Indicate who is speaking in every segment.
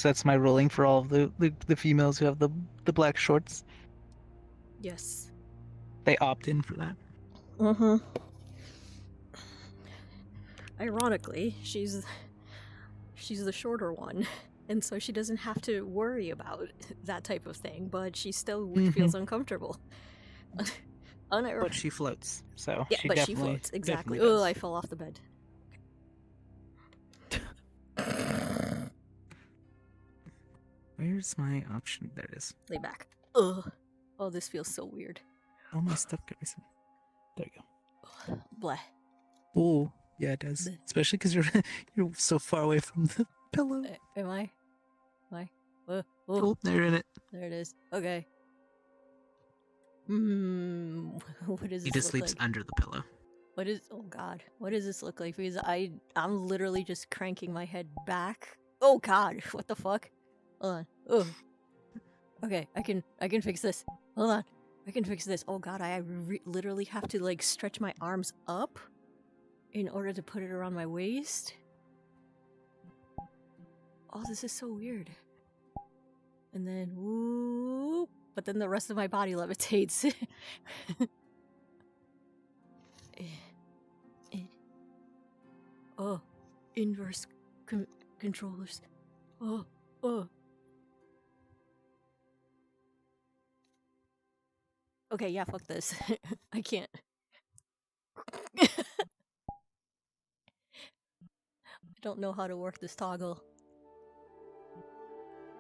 Speaker 1: That's my ruling for all of the females who have the black shorts.
Speaker 2: Yes.
Speaker 1: They opt in for that.
Speaker 2: Mm-hmm. Ironically, she's the shorter one, and so she doesn't have to worry about that type of thing, but she still feels uncomfortable.
Speaker 1: But she floats, so
Speaker 2: yeah,
Speaker 1: she
Speaker 2: but
Speaker 1: definitely,
Speaker 2: she floats, exactly.
Speaker 1: definitely does.
Speaker 2: Oh, I fell off the bed.
Speaker 1: Where's my option? There it is.
Speaker 2: Lay back. Ugh. Oh, this feels so weird.
Speaker 1: All my stuff goes. There you go.
Speaker 2: Bleh.
Speaker 1: Oh, yeah, it does.
Speaker 2: Bleh.
Speaker 1: Especially because you're so far away from the pillow.
Speaker 2: Am I?
Speaker 1: Oh, they're in it.
Speaker 2: There it is. Okay. What does this
Speaker 1: He just
Speaker 2: look
Speaker 1: sleeps
Speaker 2: like?
Speaker 1: under the pillow.
Speaker 2: Oh god, what does this look like? Because I'm literally just cranking my head back. Oh god, what the fuck? Hold on. Oh. Okay, I can fix this. Hold on. I can fix this. Oh god, I literally have to like stretch my arms up in order to put it around my waist. Oh, this is so weird. And then whoop, but then the rest of my body levitates. Oh, inverse controllers. Oh. Okay, yeah, fuck this. I can't. I don't know how to work this toggle.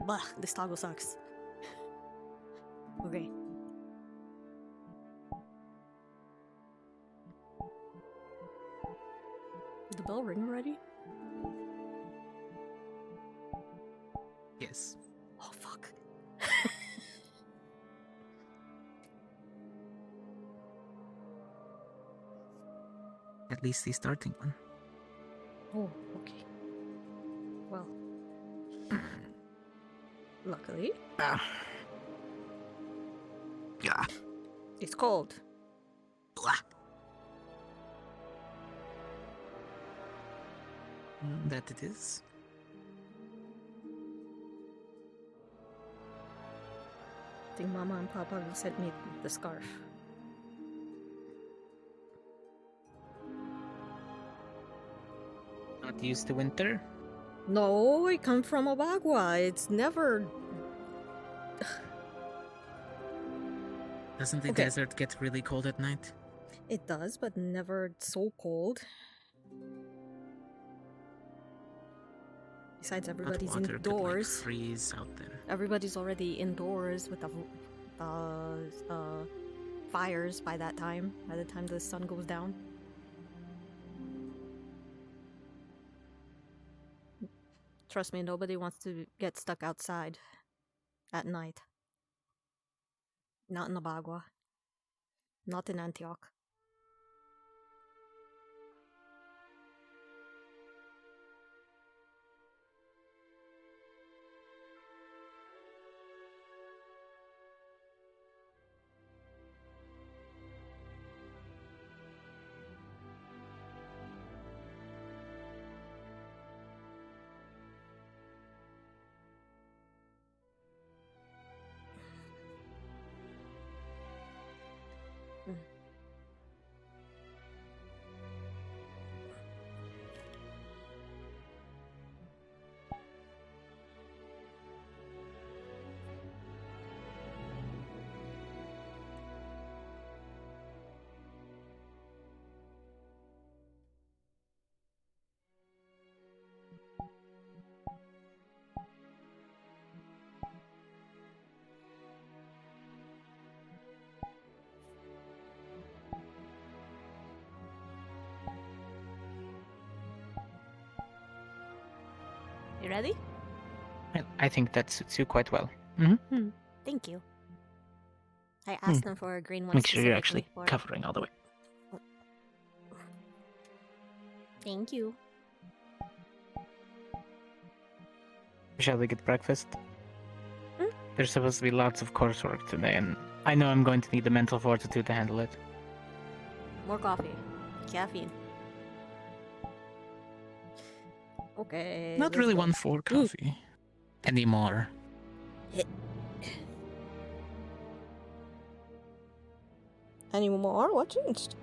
Speaker 2: Blah, this toggle sucks. Okay. Did the bell ring already?
Speaker 1: Yes.
Speaker 2: Oh, fuck.
Speaker 1: At least the starting one.
Speaker 2: Oh, okay. Well. Luckily.
Speaker 1: Yeah.
Speaker 2: It's cold.
Speaker 1: Blah. That it is.
Speaker 2: I think Mama and Papa sent me the scarf.
Speaker 1: Not used to winter?
Speaker 2: No, I come from Obagua. It's never...
Speaker 1: Doesn't the desert get really cold at night?
Speaker 2: It does, but never so cold. Besides, everybody's
Speaker 1: water
Speaker 2: indoors.
Speaker 1: could, freeze out there.
Speaker 2: Everybody's already indoors with the fires by that time. By the time the sun goes down. Trust me, nobody wants to get stuck outside at night. Not in Abagua. Not in Antioch. You ready?
Speaker 1: I think that suits you quite well.
Speaker 2: Thank you. I asked them for a green one.
Speaker 1: Make sure you're actually covering all the way.
Speaker 2: Thank you.
Speaker 1: Shall we get breakfast? There's supposed to be lots of coursework today, and I know I'm going to need the mental fortitude to handle it.
Speaker 2: More coffee. Caffeine. Okay.
Speaker 1: Not really one for coffee. anymore.
Speaker 2: Any more? What changed?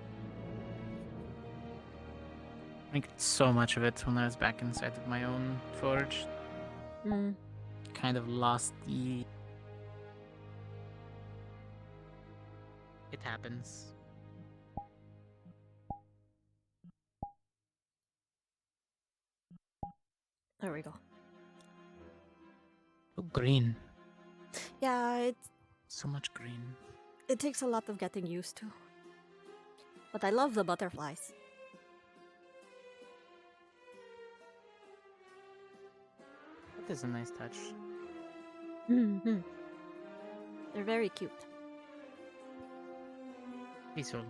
Speaker 1: I got so much of it when I was back inside of my own forge.
Speaker 2: Hmm.
Speaker 1: Kind of lost the. It happens.
Speaker 2: There we go.
Speaker 1: Oh, green.
Speaker 2: Yeah,
Speaker 1: So much green.
Speaker 2: it takes a lot of getting used to. But I love the butterflies.
Speaker 1: That is a nice touch.
Speaker 2: Mm-hmm. They're very cute.
Speaker 1: Peaceful.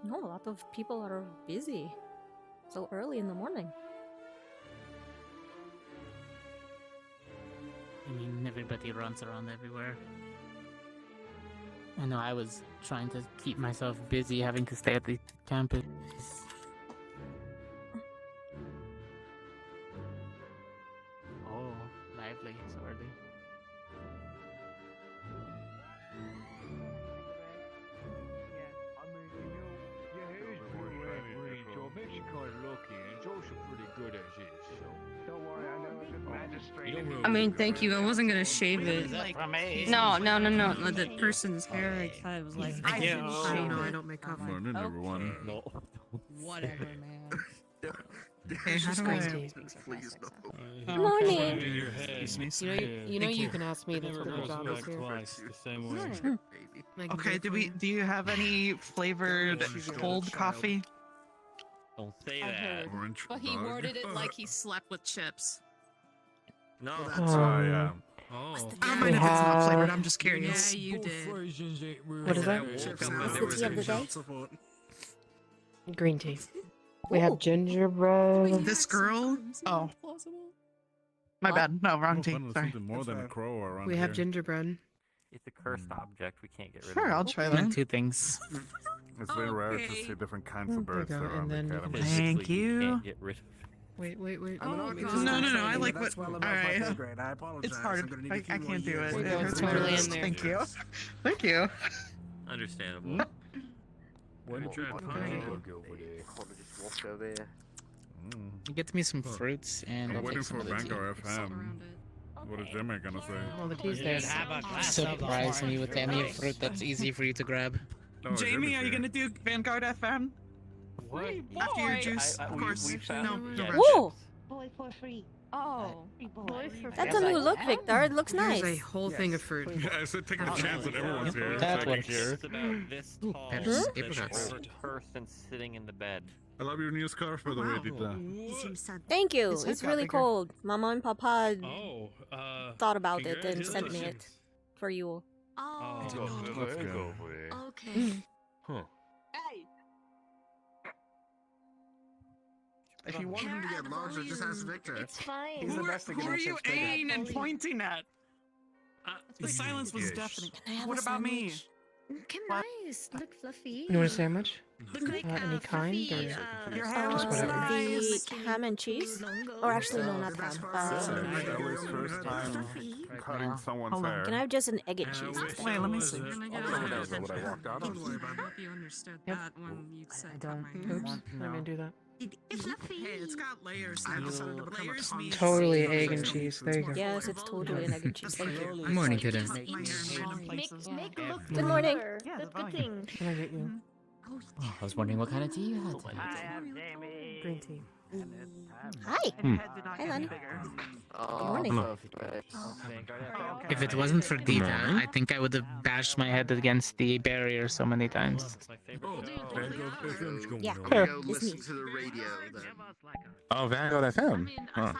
Speaker 2: No, a lot of people are busy. So early in the morning.
Speaker 1: I mean, everybody runs around everywhere. I know I was trying to keep myself busy having to stay at the campus. Oh, lively, so early.
Speaker 3: I mean, your hair is pretty green, so it makes you kind of lucky, and it's also pretty good as is, so. Don't worry, I know it's a magistrate.
Speaker 4: I mean, thank you. I wasn't gonna shave it. No. The person's hair, I kind of was like, I didn't shave it.
Speaker 5: I don't make coffee.
Speaker 6: Morning, everyone.
Speaker 5: No.
Speaker 4: Whatever, man.
Speaker 5: Hey, how do I?
Speaker 6: Please no.
Speaker 2: Good morning.
Speaker 5: You know you can ask me. That's what my job is here.
Speaker 7: The same way.
Speaker 5: Okay, do you have any flavored cold coffee?
Speaker 7: Don't say
Speaker 4: I
Speaker 7: that.
Speaker 4: heard.
Speaker 6: Orange.
Speaker 4: But he
Speaker 6: dog.
Speaker 4: worded it like he slept with chips.
Speaker 7: No.
Speaker 6: That's yeah.
Speaker 7: Oh.
Speaker 5: I don't mind if it's not flavored. I'm just curious.
Speaker 4: Yeah, you did.
Speaker 5: What is that?
Speaker 2: What's the tea of the day?
Speaker 8: Green tea. We
Speaker 2: Ooh.
Speaker 8: have gingerbread.
Speaker 5: This girl? Oh. My bad. No, wrong tea.
Speaker 6: Fun with
Speaker 5: Sorry.
Speaker 6: something more than a crow around
Speaker 8: We have
Speaker 6: here.
Speaker 8: gingerbread.
Speaker 7: It's a cursed object. We can't get rid
Speaker 5: Sure,
Speaker 7: of
Speaker 5: I'll
Speaker 7: it.
Speaker 5: try
Speaker 1: Doing
Speaker 5: that.
Speaker 1: two things.
Speaker 6: It's very rare to
Speaker 4: Okay.
Speaker 6: see different kinds of
Speaker 8: There you
Speaker 6: birds
Speaker 8: go,
Speaker 6: around
Speaker 8: and
Speaker 6: the
Speaker 8: then you
Speaker 6: academy.
Speaker 8: can-
Speaker 5: Thank
Speaker 7: Physically,
Speaker 5: you.
Speaker 7: Can't get rid of it.
Speaker 8: Wait.
Speaker 4: Oh,
Speaker 5: No. I like what. All right.
Speaker 3: I apologize.
Speaker 5: It's hard. I can't do it.
Speaker 8: We're
Speaker 5: It
Speaker 8: going
Speaker 5: hurts my
Speaker 8: totally
Speaker 5: wrist.
Speaker 8: in there.
Speaker 5: Thank you. Thank you.
Speaker 7: Understandable.
Speaker 3: When
Speaker 7: We're trying to find it.
Speaker 1: You get me some fruits and
Speaker 6: I'm
Speaker 1: I'll
Speaker 6: waiting
Speaker 1: take some
Speaker 6: for
Speaker 1: of the tea.
Speaker 6: Vanguard FM. What is Jimmy gonna say?
Speaker 8: Well, the tea's there.
Speaker 1: Surprise me with any fruit that's easy for you to grab.
Speaker 6: Oh,
Speaker 5: Jamie, are you
Speaker 6: Jimmy's
Speaker 5: gonna do Vanguard FM?
Speaker 7: What?
Speaker 5: After your juice, of course. No, the rest.
Speaker 2: Whoa!
Speaker 9: Boy for free.
Speaker 4: Oh.
Speaker 9: Boy for
Speaker 2: That's a new look, Victor. It looks
Speaker 8: There's a
Speaker 2: nice.
Speaker 8: whole thing of fruit.
Speaker 6: here. Yeah, I said take a chance that everyone's here.
Speaker 1: That
Speaker 6: so I can
Speaker 1: works.
Speaker 6: hear.
Speaker 7: It's about this tall.
Speaker 1: Peppers,
Speaker 7: This
Speaker 1: apricots.
Speaker 7: old person sitting in the bed.
Speaker 6: I love your new scarf, by the way, Deeta.
Speaker 2: Thank you.
Speaker 5: This
Speaker 2: It's
Speaker 5: got
Speaker 2: really
Speaker 5: bigger.
Speaker 2: cold. Mama and Papa
Speaker 7: Oh,
Speaker 2: thought about it and sent me it for you.
Speaker 4: Oh.
Speaker 6: Let's go.
Speaker 4: Okay.
Speaker 7: Huh.
Speaker 4: Hey.
Speaker 5: If you want him to get larger, just ask Victor.
Speaker 9: It's fine.
Speaker 5: Who are you aiming and pointing at? The silence was deafening.
Speaker 2: Can I have
Speaker 5: What
Speaker 2: a
Speaker 5: about me?
Speaker 2: sandwich?
Speaker 9: Nice. Look fluffy.
Speaker 8: You want a sandwich?
Speaker 9: Look like
Speaker 8: any kind,
Speaker 9: fluffy,
Speaker 8: or-
Speaker 5: Your hair
Speaker 8: Just
Speaker 5: looks
Speaker 8: whatever.
Speaker 5: nice.
Speaker 2: The ham and cheese? Or actually, no, not ham.
Speaker 6: Ellie's first time cutting someone's
Speaker 5: Hold on.
Speaker 6: hair.
Speaker 2: Can I have just an egg and cheese?
Speaker 5: Wait, let me see.
Speaker 6: What I walked out of.
Speaker 4: You understood
Speaker 8: Yep.
Speaker 4: that when you said
Speaker 1: I don't.
Speaker 8: Oops, I didn't do that.
Speaker 4: Hey,
Speaker 5: It's got layers. I decided to become a
Speaker 4: Layers
Speaker 5: con-
Speaker 4: means-
Speaker 8: Totally egg and cheese. There you go.
Speaker 2: Yes, it's totally an egg and cheese. Thank you.
Speaker 1: Good morning, kiddo.
Speaker 9: Make look
Speaker 2: Good morning.
Speaker 9: better.
Speaker 5: Yeah,
Speaker 9: That's
Speaker 5: the
Speaker 9: good thing.
Speaker 8: Can I get you?
Speaker 1: I was wondering what kind of tea you had today.
Speaker 8: Green tea.
Speaker 2: Hi. Hi, Lani. Good morning.
Speaker 1: If it wasn't for Deeta, I think I would have bashed my head against the barrier so many times.
Speaker 2: Yeah,
Speaker 6: Here.
Speaker 2: it's me.
Speaker 5: to the radio then.
Speaker 6: Oh, Vanguard FM. Huh.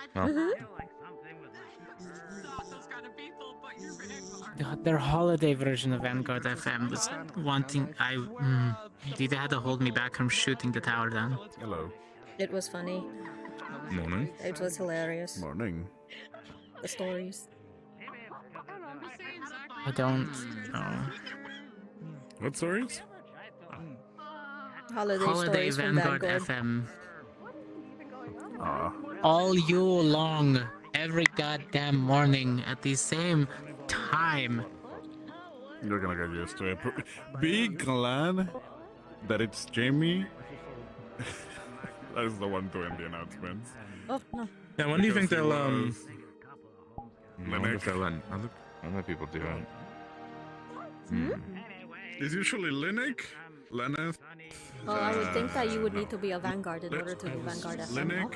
Speaker 1: Their holiday version of Vanguard FM was wanting. Deeta had to hold me back from shooting the tower down.
Speaker 6: Hello.
Speaker 2: It was funny.
Speaker 6: Morning.
Speaker 2: It was hilarious.
Speaker 6: Morning.
Speaker 2: The stories.
Speaker 1: I don't know.
Speaker 6: What stories?
Speaker 2: Holiday,
Speaker 1: Holiday
Speaker 2: stories from
Speaker 1: Vanguard
Speaker 2: Vanguard.
Speaker 1: FM.
Speaker 6: Ah,
Speaker 1: All you long, every goddamn morning at the same time.
Speaker 6: you're gonna get used to it. Be glad that it's Jamie. That is the one doing the announcements.
Speaker 2: Oh no.
Speaker 10: Yeah, when do you think
Speaker 6: Because he
Speaker 10: they'll
Speaker 6: was
Speaker 10: I wonder if they'll let other people do it.
Speaker 6: It's usually Linux, Lenneth.
Speaker 2: Well, I would think that you would need to be a Vanguard in order to do Vanguard FM.
Speaker 6: Linux.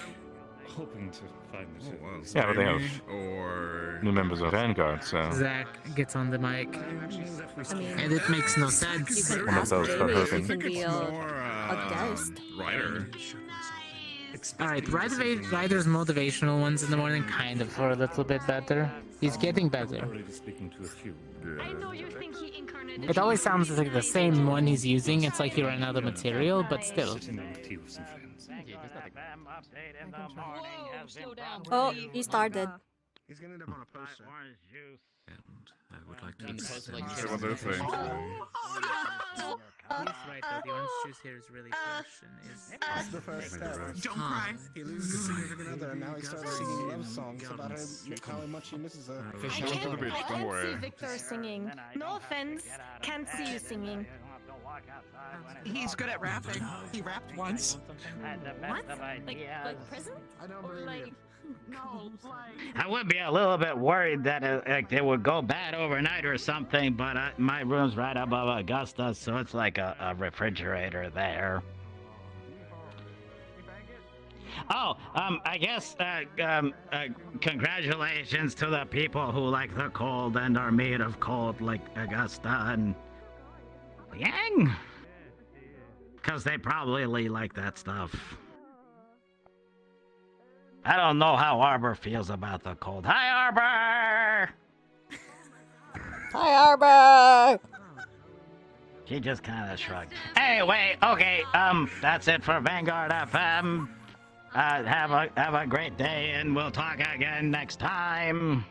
Speaker 10: Hoping to find this.
Speaker 6: Oh, well,
Speaker 10: Yeah, but they
Speaker 6: Jamie
Speaker 10: have
Speaker 6: or
Speaker 10: new members of Vanguard, so
Speaker 1: Zach gets on the mic.
Speaker 2: I mean,
Speaker 1: And it makes no
Speaker 2: you
Speaker 1: sense.
Speaker 2: can
Speaker 10: One of
Speaker 2: ask
Speaker 10: those
Speaker 2: Jamie if you
Speaker 10: perfect.
Speaker 2: can be a
Speaker 6: more
Speaker 2: guest.
Speaker 6: writer.
Speaker 1: Alright, Ryder's motivational ones in the morning kind of are a little bit better. He's getting better.
Speaker 10: speaking to a few.
Speaker 9: I know you think he incarnated.
Speaker 1: It always sounds like the same one he's using. It's like he ran out of material, but still.
Speaker 2: Oh, he started.
Speaker 3: He's gonna end up on a poster.
Speaker 10: I would like to
Speaker 6: See what they're saying.
Speaker 1: He's right though, the orange juice here is really fresh and is...
Speaker 3: That's the first step.
Speaker 5: Don't cry.
Speaker 3: He loses his significant other, and now he starts singing love songs about how much he misses her.
Speaker 9: I
Speaker 6: Fish down to the beach, don't
Speaker 9: can't
Speaker 6: worry.
Speaker 9: see Victor singing. No offense, can't see you singing.
Speaker 5: He's good at rapping. He rapped once.
Speaker 9: What? Like prison?
Speaker 3: I don't
Speaker 9: Or
Speaker 3: believe
Speaker 9: like
Speaker 3: you.
Speaker 9: no, like
Speaker 11: I would be a little bit worried that it would go bad overnight or something, but my room's right above Augusta, so it's like a refrigerator there. Oh, I guess, congratulations to the people who like the cold and are made of cold, like Augusta and Yang. Because they probably like that stuff. I don't know how Arbor feels about the cold. Hi, Arbor!
Speaker 2: Hi, Arbor!
Speaker 11: She just kind of shrugged. Anyway, okay, that's it for Vanguard FM. Have a great day, and we'll talk again next time.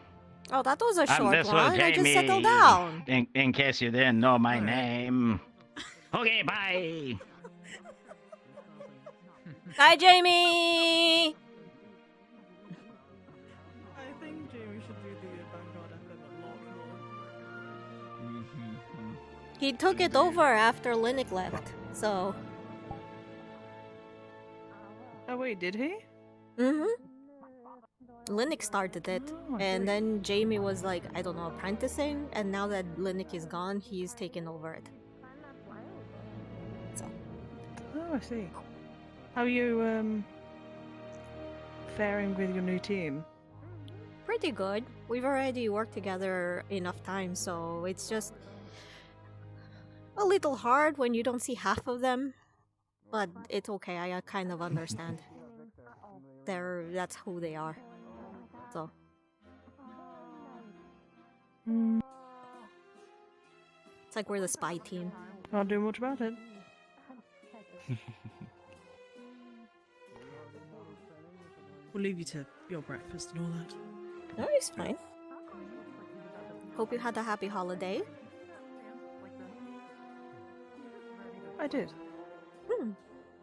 Speaker 2: Oh, that was a short
Speaker 11: this was
Speaker 2: one. I just
Speaker 11: Jamie,
Speaker 2: settled down.
Speaker 11: In case you didn't know my name. Okay, bye.
Speaker 2: Hi, Jamie!
Speaker 8: I think Jamie should do the Vanguard FM a lot more.
Speaker 2: He took it over after Linux left, so...
Speaker 8: Oh wait, did he?
Speaker 2: Linux started it, and then Jamie was like, I don't know, apprenticing, and now that Linux is gone, he's taken over it. So.
Speaker 8: Oh, I see. How are you faring with your new team?
Speaker 2: Pretty good. We've already worked together enough time, so it's just a little hard when you don't see half of them. But it's okay, I kind of understand. That's who they are. So. It's like we're the spy team.
Speaker 8: Can't do much about it. We'll leave you to your breakfast and all that.
Speaker 2: No, it's fine. Hope you had a happy holiday.
Speaker 8: I did.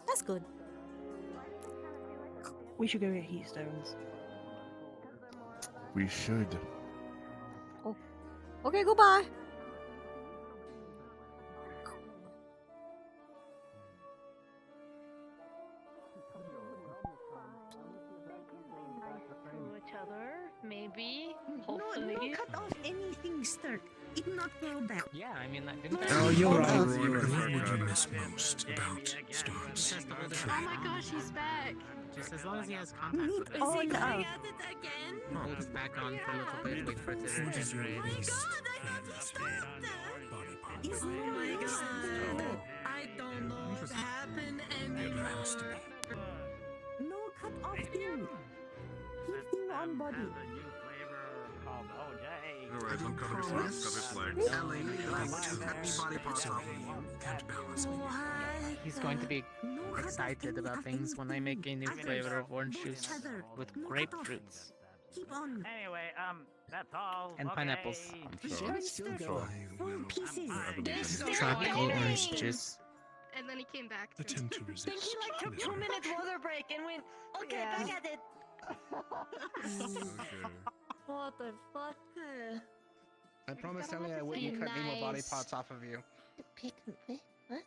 Speaker 2: That's good.
Speaker 8: We should go get heat stones.
Speaker 6: We should.
Speaker 2: Oh. Okay, goodbye.
Speaker 9: each other, maybe,
Speaker 12: No,
Speaker 9: hopefully.
Speaker 12: no cut off anything, start. It not go back.
Speaker 1: Yeah, I mean, that didn't
Speaker 12: Oh, you're right.
Speaker 6: What
Speaker 12: What
Speaker 6: would you
Speaker 12: miss most about Starks?
Speaker 9: Oh my gosh, he's back!
Speaker 1: Just as long as he has contact with it.
Speaker 12: Is he going
Speaker 9: no.
Speaker 12: at it again?
Speaker 1: Hold it back on for a little bit, wait for it to regenerate.
Speaker 12: Oh my god, I got distracted! It's oh my god! I don't know what happened anymore. No cut off thing. Keep thing on body.
Speaker 6: Alright, I'm cutting his legs, cut his legs.
Speaker 1: He's going to be...
Speaker 12: No,
Speaker 1: excited about things when I make a new flavor of orange juice with grapefruits
Speaker 12: Keep on.
Speaker 11: Anyway, that's all.
Speaker 1: and pineapples. Tropical orange juice.
Speaker 9: And then he came back.
Speaker 5: Attempt to resist.
Speaker 9: Then he like took 2 minutes water break and went, okay, back at it.
Speaker 12: What the fuck?
Speaker 13: I promised Ellie I wouldn't cut any more body parts off of you.
Speaker 12: What?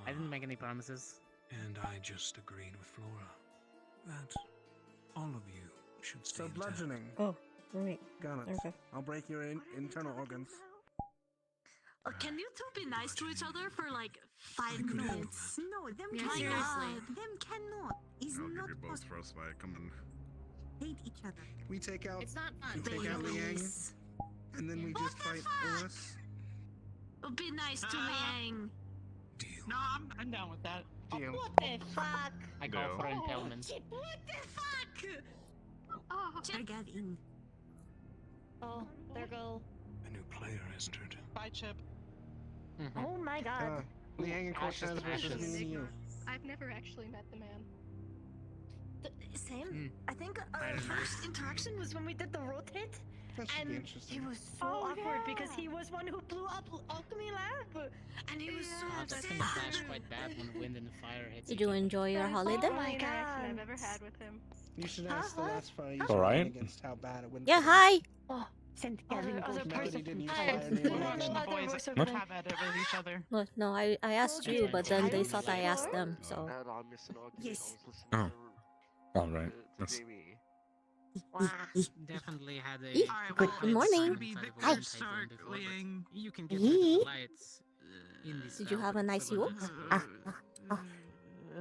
Speaker 1: I didn't make any promises.
Speaker 5: And I just agreed with Flora that all of you should stay
Speaker 13: So bludgeoning.
Speaker 12: Oh, right.
Speaker 13: Got it.
Speaker 12: Okay.
Speaker 13: I'll break your internal organs.
Speaker 12: Can you two be nice to each other for like 5
Speaker 5: could help.
Speaker 12: minutes? No, them
Speaker 9: Yeah,
Speaker 12: cannot.
Speaker 9: seriously.
Speaker 12: Them cannot. It's
Speaker 6: I'll give
Speaker 12: not
Speaker 6: you both
Speaker 12: possible.
Speaker 6: frostbite. Come on.
Speaker 12: Hate each other.
Speaker 13: We take out.
Speaker 9: It's not
Speaker 13: We
Speaker 9: fun.
Speaker 13: take out Liang,
Speaker 12: Babies.
Speaker 13: and then we
Speaker 12: What
Speaker 13: just
Speaker 12: the
Speaker 13: fight
Speaker 12: fuck?
Speaker 13: Uris.
Speaker 12: Be nice to Liang.
Speaker 5: Deal. No, I'm down with that.
Speaker 13: Deal.
Speaker 12: What the fuck?
Speaker 1: I call for impalement.
Speaker 12: What the fuck?
Speaker 9: Oh,
Speaker 12: Check that in.
Speaker 9: oh, there go.
Speaker 5: A new player has entered.
Speaker 8: Bye, Chip.
Speaker 9: Oh my god.
Speaker 13: Liang and
Speaker 1: Ashes
Speaker 13: Cortez
Speaker 1: to
Speaker 13: versus
Speaker 1: ashes.
Speaker 13: me and you.
Speaker 9: I've never actually met the man.
Speaker 2: Same. I think our
Speaker 1: I don't know.
Speaker 2: first interaction was when we did the rotate,
Speaker 13: That should be
Speaker 2: and
Speaker 13: interesting.
Speaker 2: he was so awkward because he was one who blew up Alchemy Lab, and he was so
Speaker 1: Oh, that
Speaker 2: upset.
Speaker 1: can flash quite bad when wind and fire hits.
Speaker 2: Did you enjoy your holiday?
Speaker 9: Oh my god. I've ever had with him.
Speaker 13: You should ask the last fire you
Speaker 10: All
Speaker 13: saw
Speaker 10: right.
Speaker 13: against how bad it went.
Speaker 2: Yeah,
Speaker 13: for
Speaker 2: hi.
Speaker 9: Oh, Saint
Speaker 2: Other
Speaker 9: Kevin.
Speaker 13: Melody didn't use
Speaker 9: Hi.
Speaker 13: fire name
Speaker 8: The
Speaker 13: again.
Speaker 8: boys
Speaker 9: What?
Speaker 8: have at it with each other.
Speaker 2: Well, no, I asked you, but then they thought I asked them, so.
Speaker 12: Yes.
Speaker 10: Oh. All right. That's
Speaker 1: Definitely had a.
Speaker 12: Alright,
Speaker 2: Good
Speaker 12: well,
Speaker 2: morning.
Speaker 12: Hi.
Speaker 1: Start
Speaker 5: Laying.
Speaker 1: You can get
Speaker 2: Yee.
Speaker 1: the lights in this.
Speaker 2: Did you have a nice
Speaker 1: Yule?
Speaker 2: Yule?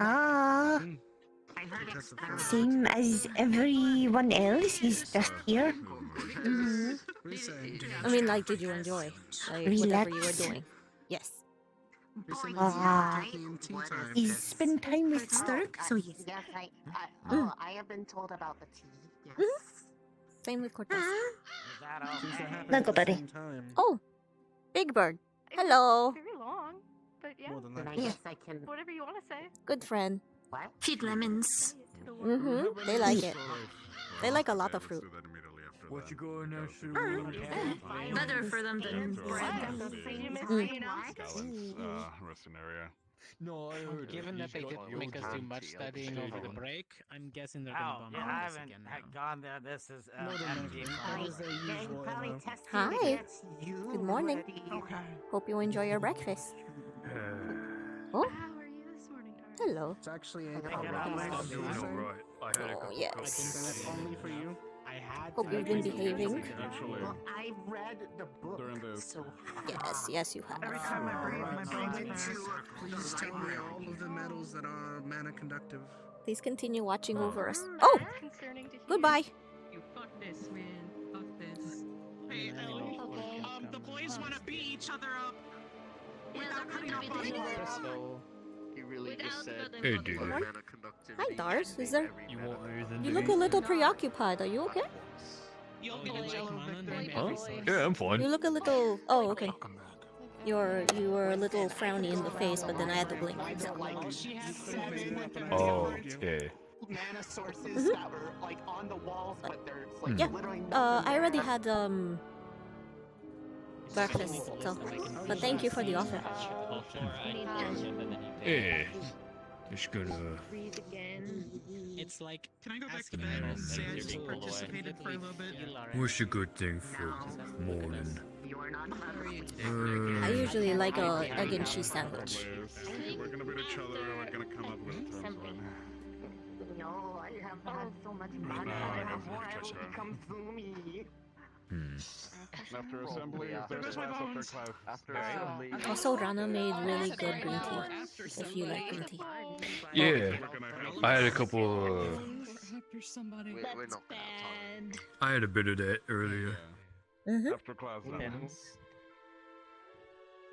Speaker 12: I heard it.
Speaker 9: Same as everyone else. He's just here.
Speaker 2: Mhm. I mean, like, did you enjoy? Like, whatever you were
Speaker 9: Relax.
Speaker 2: doing. Yes.
Speaker 9: He spent time with Stirk, so yes.
Speaker 12: Yes, I have been told about the tea. Yes.
Speaker 2: Same with Cortez.
Speaker 9: Snuggle buddy.
Speaker 2: Oh, Big Bird. Hello.
Speaker 9: Very long, but yeah.
Speaker 12: Then I guess I can.
Speaker 9: Whatever you want to say.
Speaker 2: Good friend.
Speaker 12: What? Feed lemons.
Speaker 2: Mm-hmm. They like it. They like a lot of fruit.
Speaker 3: What you going there, Sue?
Speaker 12: Better for them than bread.
Speaker 6: Resting area.
Speaker 3: No, I heard
Speaker 1: Given that they didn't make us do much studying over the break, I'm guessing they're gonna
Speaker 11: Oh,
Speaker 1: bump
Speaker 11: yeah,
Speaker 1: into
Speaker 11: I
Speaker 1: us
Speaker 11: haven't
Speaker 1: again now.
Speaker 11: gone there. This is
Speaker 13: No, they're not.
Speaker 11: empty.
Speaker 13: That is their usual.
Speaker 2: Hi. Good morning. Hope you enjoy your breakfast. Oh,
Speaker 9: How are you this morning, darling?
Speaker 2: hello.
Speaker 13: It's actually a
Speaker 6: I'm doing alright. I had a
Speaker 2: Oh,
Speaker 6: couple
Speaker 2: yes.
Speaker 13: And that's only for you.
Speaker 1: I had
Speaker 2: Hope
Speaker 1: to
Speaker 2: you've been
Speaker 1: make it
Speaker 2: behaving.
Speaker 6: Actually,
Speaker 12: Well, I read the book.
Speaker 6: during the
Speaker 12: So
Speaker 2: Yes, you have.
Speaker 8: Every time I breathe, my brain hurts.
Speaker 13: Please tell me all of the metals that are mana conductive.
Speaker 2: Please continue watching over us. Oh,
Speaker 9: That's concerning to hear.
Speaker 2: goodbye.
Speaker 4: You fuck this, man. Fuck this.
Speaker 8: Hey, Ellie.
Speaker 9: Okay.
Speaker 8: The boys want to beat each other up.
Speaker 9: Yeah,
Speaker 8: Without
Speaker 9: they're
Speaker 8: cutting
Speaker 9: gonna
Speaker 8: off
Speaker 9: be
Speaker 8: our
Speaker 9: doing
Speaker 8: boys.
Speaker 1: So,
Speaker 7: He really
Speaker 9: Without
Speaker 7: just said.
Speaker 9: cutting
Speaker 10: Hey,
Speaker 9: off
Speaker 10: dude.
Speaker 9: the-
Speaker 2: Hi, Dars. Is there?
Speaker 7: You
Speaker 2: You look a little preoccupied. Are you okay?
Speaker 8: You'll
Speaker 1: we
Speaker 8: get a
Speaker 1: can
Speaker 8: jello
Speaker 1: take Mana and
Speaker 8: victory.
Speaker 1: then
Speaker 10: Huh?
Speaker 1: every source.
Speaker 10: Yeah, I'm fine.
Speaker 2: You look a little. Oh, okay.
Speaker 5: Welcome back.
Speaker 2: You were a little frowny in the face, but then I had to blink.
Speaker 8: She has 7 weapons.
Speaker 10: Oh, yeah.
Speaker 12: mana sources
Speaker 2: Mhm.
Speaker 12: that were like on the walls, but there's like
Speaker 2: Yeah.
Speaker 12: literally
Speaker 2: I already had breakfast. So, but thank you for the offer.
Speaker 10: Yeah. Just gotta.
Speaker 9: Breathe again.
Speaker 1: It's like.
Speaker 8: Can I go back to
Speaker 1: asking
Speaker 8: bed?
Speaker 1: anyone
Speaker 8: Say I
Speaker 1: to
Speaker 8: just
Speaker 1: do
Speaker 8: participated for a little bit.
Speaker 1: feel our
Speaker 10: What's a good thing for morning?
Speaker 12: You're not
Speaker 2: I usually like a egg and cheese sandwich.
Speaker 6: We're gonna beat each other. We're gonna come up with terms right now.
Speaker 12: No, I have had so much
Speaker 6: No,
Speaker 12: fun.
Speaker 6: I
Speaker 12: I
Speaker 6: don't
Speaker 12: have
Speaker 6: think
Speaker 12: more
Speaker 6: that's
Speaker 12: will
Speaker 6: right.
Speaker 12: become zoomy.
Speaker 6: After assembly, if there's
Speaker 8: There's my
Speaker 6: class after
Speaker 8: bones.
Speaker 6: class.
Speaker 7: After assembly.
Speaker 2: Also, Rana made really good green tea. If you like green tea.
Speaker 10: Yeah. I had a couple.
Speaker 4: After somebody.
Speaker 7: We're not gonna have time.
Speaker 10: I had a bit of that earlier.
Speaker 2: Mhm.
Speaker 6: After class, then.
Speaker 1: Depends.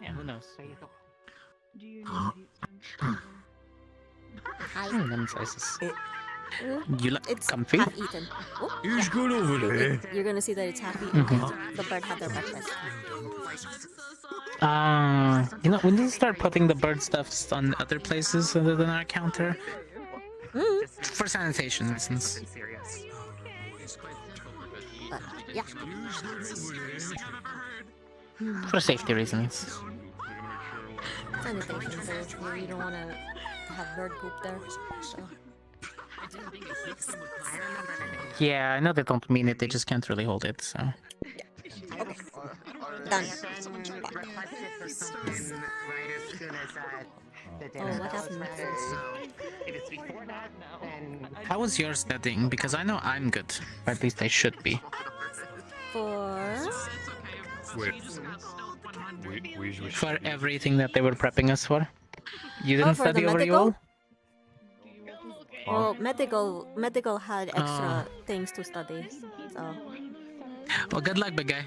Speaker 1: Yeah, who knows?
Speaker 4: Do you need
Speaker 2: Hi.
Speaker 1: Lemon slices. You look
Speaker 2: It's
Speaker 1: comfy.
Speaker 2: half eaten. Oh,
Speaker 6: He's good over there.
Speaker 2: you're gonna see that it's half eaten.
Speaker 1: Mhm.
Speaker 2: The bird had their breakfast.
Speaker 1: You know, we need to start putting the bird stuffs on other places other than our counter. For sanitation reasons.
Speaker 2: Yeah.
Speaker 1: For safety reasons.
Speaker 2: Sanitation, so you don't want to have bird poop there. So.
Speaker 1: Yeah, I know they don't mean it, they just can't really hold it, so.
Speaker 2: Okay. Done. Oh, what happened?
Speaker 1: How was your studying? Because I know I'm good. Or at least I should be.
Speaker 2: For...
Speaker 1: For everything that they were prepping us for. You didn't
Speaker 2: for the
Speaker 1: study over
Speaker 2: medical?
Speaker 1: Yule?
Speaker 2: Well, medical had extra things to study, so...
Speaker 1: Well, good luck, big guy.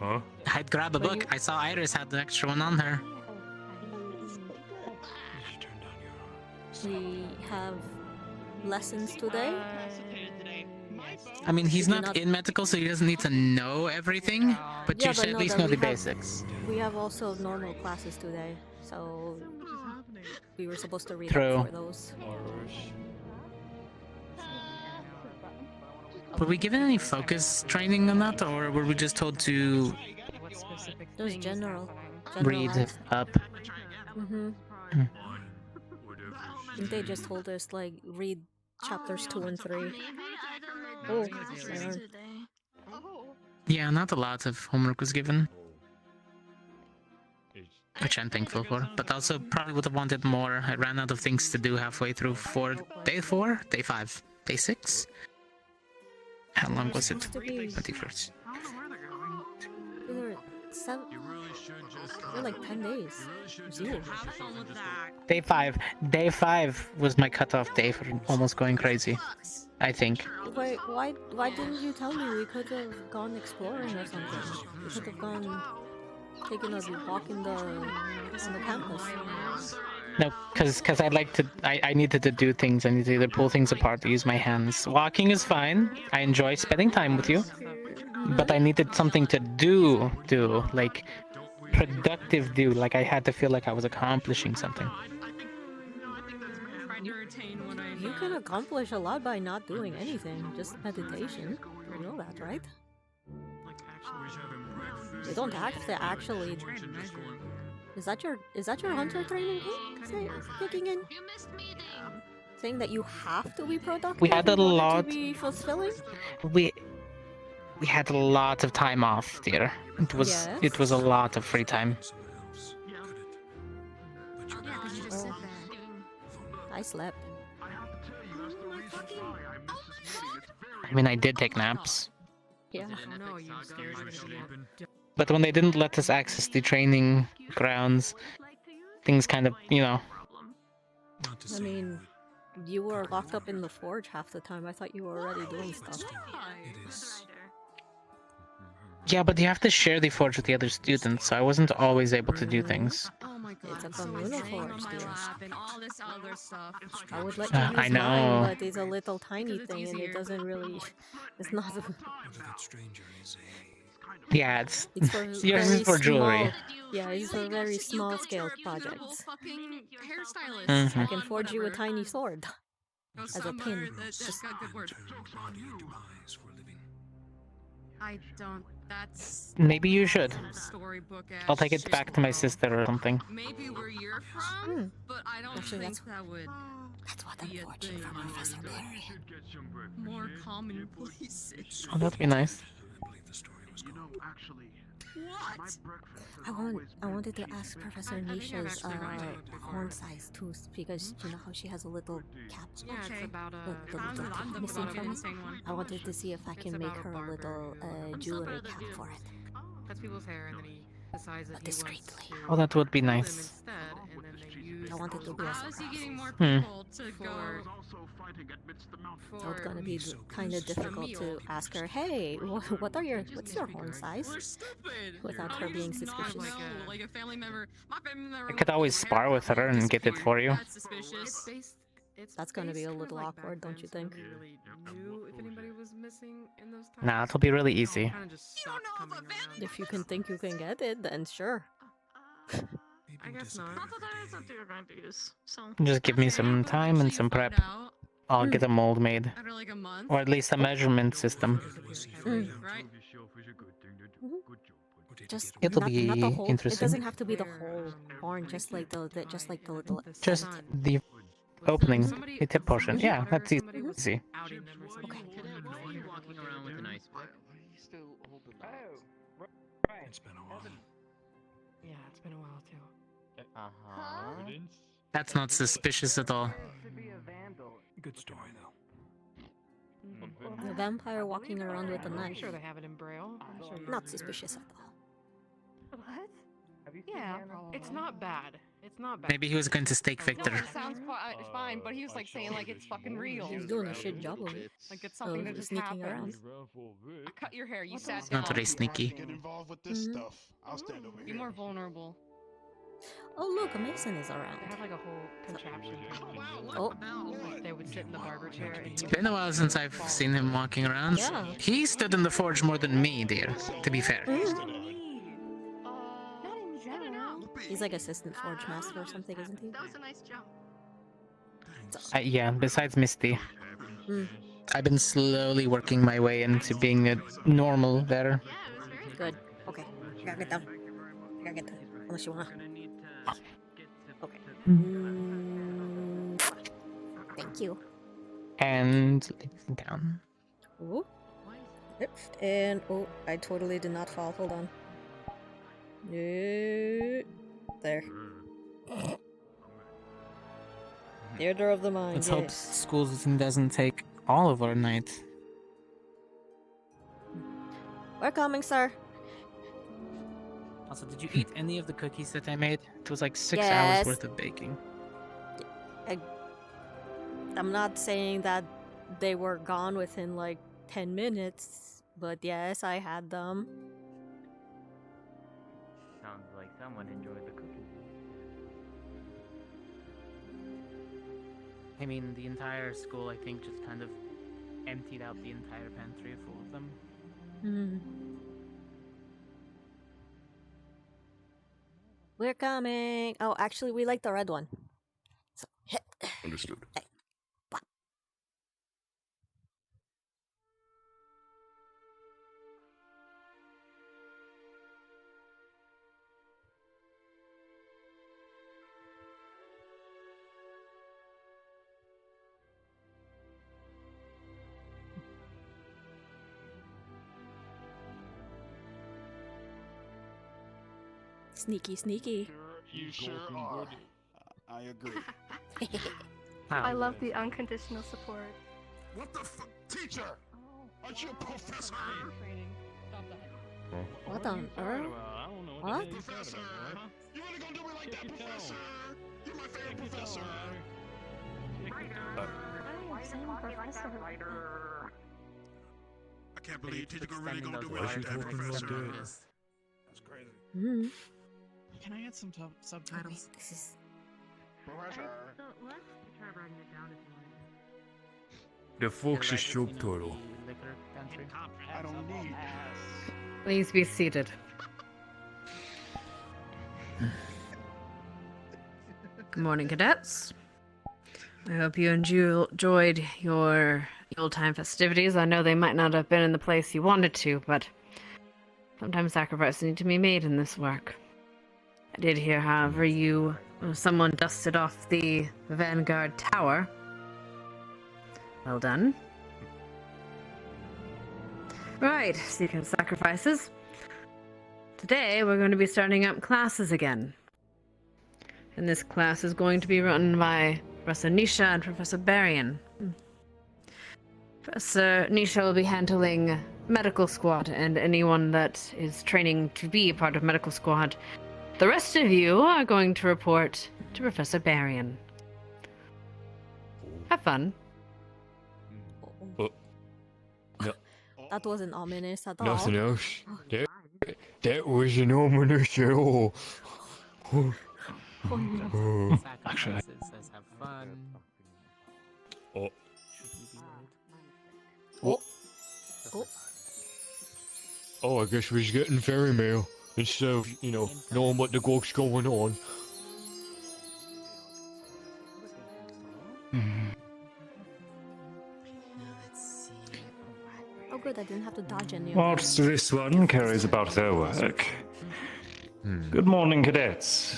Speaker 6: Huh?
Speaker 1: I'd grab a book. I saw Iris had the extra one on her.
Speaker 2: We have lessons today.
Speaker 1: I mean, he's not in medical, so he doesn't need to know everything, but
Speaker 2: Yeah,
Speaker 1: you should
Speaker 2: no,
Speaker 1: at least
Speaker 2: but
Speaker 1: know the
Speaker 2: we have-
Speaker 1: basics.
Speaker 2: We have also normal classes today, so we were supposed to read
Speaker 1: True.
Speaker 2: up for those.
Speaker 1: Were we given any focus training on that, or were we just told to
Speaker 2: It was general.
Speaker 1: read
Speaker 2: ed.
Speaker 1: up?
Speaker 2: Mm-hmm. I think they just told us, like, read chapters 2 and 3. Oh, my arm.
Speaker 1: Yeah, not a lot of homework was given. Which I'm thankful for, but also probably would have wanted more. I ran out of things to do halfway through day 4? Day 5? Day 6? How long was it?
Speaker 2: Supposed to be-
Speaker 1: 21st.
Speaker 2: They're like 10 days. Zero.
Speaker 1: Day 5. Day 5 was my cutoff day for almost going crazy. I think.
Speaker 2: Wait, why didn't you tell me? We could have gone exploring or something. We could have gone taking a walk on the campus.
Speaker 1: No, because I'd like to. I needed to do things. I need to either pull things apart or use my hands. Walking is fine. I enjoy spending time with you. But I needed something to do. Like, productive do. Like, I had to feel like I was accomplishing something.
Speaker 2: You can accomplish a lot by not doing anything, just meditation. You know that, right? You don't have to actually. Is that your hunter training kicking in? Saying that you have to be productive.
Speaker 1: We had a
Speaker 2: in order
Speaker 1: lot.
Speaker 2: to be fulfilling.
Speaker 1: We had a lot of time off, dear. It was a lot of free time.
Speaker 2: I slept.
Speaker 1: I mean, I did take naps.
Speaker 2: Yeah.
Speaker 1: But when they didn't let us access the training grounds, things kind of,
Speaker 2: I mean, you were locked up in the forge half the time. I thought you were already doing stuff.
Speaker 1: Yeah, but you have to share the forge with the other students, so I wasn't always able to do things.
Speaker 2: It's a communal forge, dear. I would let
Speaker 1: I
Speaker 2: you use
Speaker 1: know.
Speaker 2: mine, but it's a little tiny thing, and it doesn't really. It's not.
Speaker 1: Yeah, it's
Speaker 2: It's for
Speaker 1: yours
Speaker 2: very
Speaker 1: is for jewelry.
Speaker 2: small. Yeah, it's for very small scale projects.
Speaker 1: Mhm.
Speaker 2: I can forge you a tiny sword as a pin. Just
Speaker 4: I don't. That's
Speaker 1: Maybe you should.
Speaker 4: storybook.
Speaker 1: I'll take it back to my sister or something.
Speaker 4: Maybe where you're from, but I don't
Speaker 2: Actually,
Speaker 4: think
Speaker 2: that's-
Speaker 4: that would
Speaker 2: That's what I'm
Speaker 4: be a
Speaker 2: forging
Speaker 4: thing.
Speaker 2: for Professor Barry.
Speaker 4: More commonplace.
Speaker 1: Oh, that'd be nice.
Speaker 4: What?
Speaker 2: I wanted to ask Professor Nisha's horn size too, because you know how she has a little cap.
Speaker 4: Yeah, it's about a.
Speaker 2: The little cap missing from it. I wanted to see if I can make her a little jewelry cap for it.
Speaker 14: Cuts people's hair and then he decides that he wants
Speaker 2: Discreetly.
Speaker 1: Oh, that would be
Speaker 14: to
Speaker 1: nice.
Speaker 14: instead, and then they use.
Speaker 2: I wanted to be a
Speaker 4: How is he getting more
Speaker 1: Hmm.
Speaker 4: people to go?
Speaker 2: So it's gonna be kind of difficult to ask her, hey, what's your horn size?
Speaker 4: We're stupid.
Speaker 2: Without her being suspicious.
Speaker 4: Like a family member. My family member.
Speaker 1: I could always spar with her and get it for you.
Speaker 4: That's suspicious.
Speaker 2: That's gonna be a
Speaker 14: based
Speaker 2: little
Speaker 14: like
Speaker 2: awkward,
Speaker 14: back
Speaker 2: don't you
Speaker 14: then,
Speaker 2: think?
Speaker 14: so nobody really knew if anybody was missing in those times.
Speaker 1: Nah, it'll be really
Speaker 14: So
Speaker 1: easy.
Speaker 14: kind of just stopped coming around.
Speaker 2: If you can think you can get it, then sure.
Speaker 14: I guess not.
Speaker 9: Not that that is what you're going to use. So
Speaker 1: Just give me some time and some prep. I'll get a mold made.
Speaker 4: After like a month.
Speaker 1: Or at least a measurement system.
Speaker 4: Right?
Speaker 2: Just
Speaker 1: It'll
Speaker 2: not
Speaker 1: be
Speaker 2: the whole. It
Speaker 1: interesting.
Speaker 2: doesn't have to be the whole horn. Just like the little.
Speaker 1: Just the opening, the tip portion. Yeah, that's easy.
Speaker 2: Okay.
Speaker 15: Walking around with an ice pick.
Speaker 5: It's been a while.
Speaker 14: Yeah, it's been a while too.
Speaker 7: Uh-huh.
Speaker 1: That's not suspicious at all.
Speaker 5: Good story, though.
Speaker 2: The vampire walking around with a
Speaker 14: I'm
Speaker 2: knife.
Speaker 14: sure they have it in Braille. I'm sure you-
Speaker 2: Not suspicious at all.
Speaker 9: what?
Speaker 14: Yeah, it's not bad. It's not bad.
Speaker 1: Maybe he was going to stake Victor.
Speaker 14: No, it sounds fine, but he was like saying like it's fucking real.
Speaker 2: He's doing a shit job of it.
Speaker 14: Like it's something that just
Speaker 2: sneaking
Speaker 14: happens.
Speaker 2: around.
Speaker 14: I cut your hair. You sat
Speaker 1: It's
Speaker 14: down.
Speaker 1: not very sneaky.
Speaker 16: Get involved with this stuff. I'll stand over
Speaker 14: Be
Speaker 16: here.
Speaker 14: more vulnerable.
Speaker 2: Oh look, a mason is around.
Speaker 14: They have like a whole contraption.
Speaker 2: Oh.
Speaker 14: Like, they would sit in the barber chair and
Speaker 1: It's been a while since I've seen him walking around.
Speaker 2: Yeah.
Speaker 1: He stood in the forge more than me, dear, to be fair.
Speaker 2: He's like assistant forge master or something, isn't he?
Speaker 9: That was a nice jump.
Speaker 1: Yeah, besides Misty.
Speaker 2: Mm.
Speaker 1: I've been slowly working my way into being a normal there.
Speaker 2: Good. Okay. I gotta get down. I gotta get down. Unless you wanna. Okay. Thank you.
Speaker 1: And down.
Speaker 2: Ooh. Yep. And oh, I totally did not fall. Hold on. Yeah. There. Theater of the mind.
Speaker 1: Let's hope
Speaker 2: Yes.
Speaker 1: school doesn't take all of our night.
Speaker 2: We're coming, sir.
Speaker 1: Also, did you eat any of the cookies that I made? It was like 6
Speaker 2: Yes.
Speaker 1: hours worth of baking.
Speaker 2: I'm not saying that they were gone within like 10 minutes, but yes, I had them.
Speaker 15: Sounds like someone enjoyed the cookies.
Speaker 1: I mean, the entire school, I think, just kind of emptied out the entire pantry full of them.
Speaker 2: Hmm. We're coming. Oh, actually, we like the red one. So,
Speaker 16: Understood.
Speaker 2: sneaky, sneaky.
Speaker 16: You sure are. I agree.
Speaker 9: I love the unconditional support.
Speaker 16: What the teacher? Aren't you a professor?
Speaker 2: What on earth? What?
Speaker 16: Professor! You really gonna do me like that, professor? You're my favorite professor. I can't believe teacher really gonna do me like that, professor. That's crazy.
Speaker 2: Mm.
Speaker 8: Can I add some subtitles?
Speaker 2: This is.
Speaker 16: Professor.
Speaker 14: What? Try writing it down if you want.
Speaker 10: The Fox is subtitle.
Speaker 16: I don't need.
Speaker 4: Please be seated. Good morning, cadets. I hope you enjoyed your Yuletime festivities. I know they might not have been in the place you wanted to, but sometimes sacrifices need to be made in this work. I did hear, however, someone dusted off the Vanguard Tower. Well done. Right, speaking of sacrifices, today we're going to be starting up classes again. And this class is going to be run by Professor Nisha and Professor Barian. Professor Nisha will be handling medical squad and anyone that is training to be a part of medical squad. The rest of you are going to report to Professor Barian. Have fun.
Speaker 2: That wasn't ominous at all.
Speaker 10: Nothing else. That wasn't ominous at all.
Speaker 1: Actually, says have fun.
Speaker 3: Oh.
Speaker 2: Oh. Oh.
Speaker 3: Oh, I guess we're getting fairy mail instead of, knowing what the fuck's going on.
Speaker 2: Oh, good. I didn't have to dodge any of
Speaker 17: Whilst this one carries about their work. Good morning, cadets.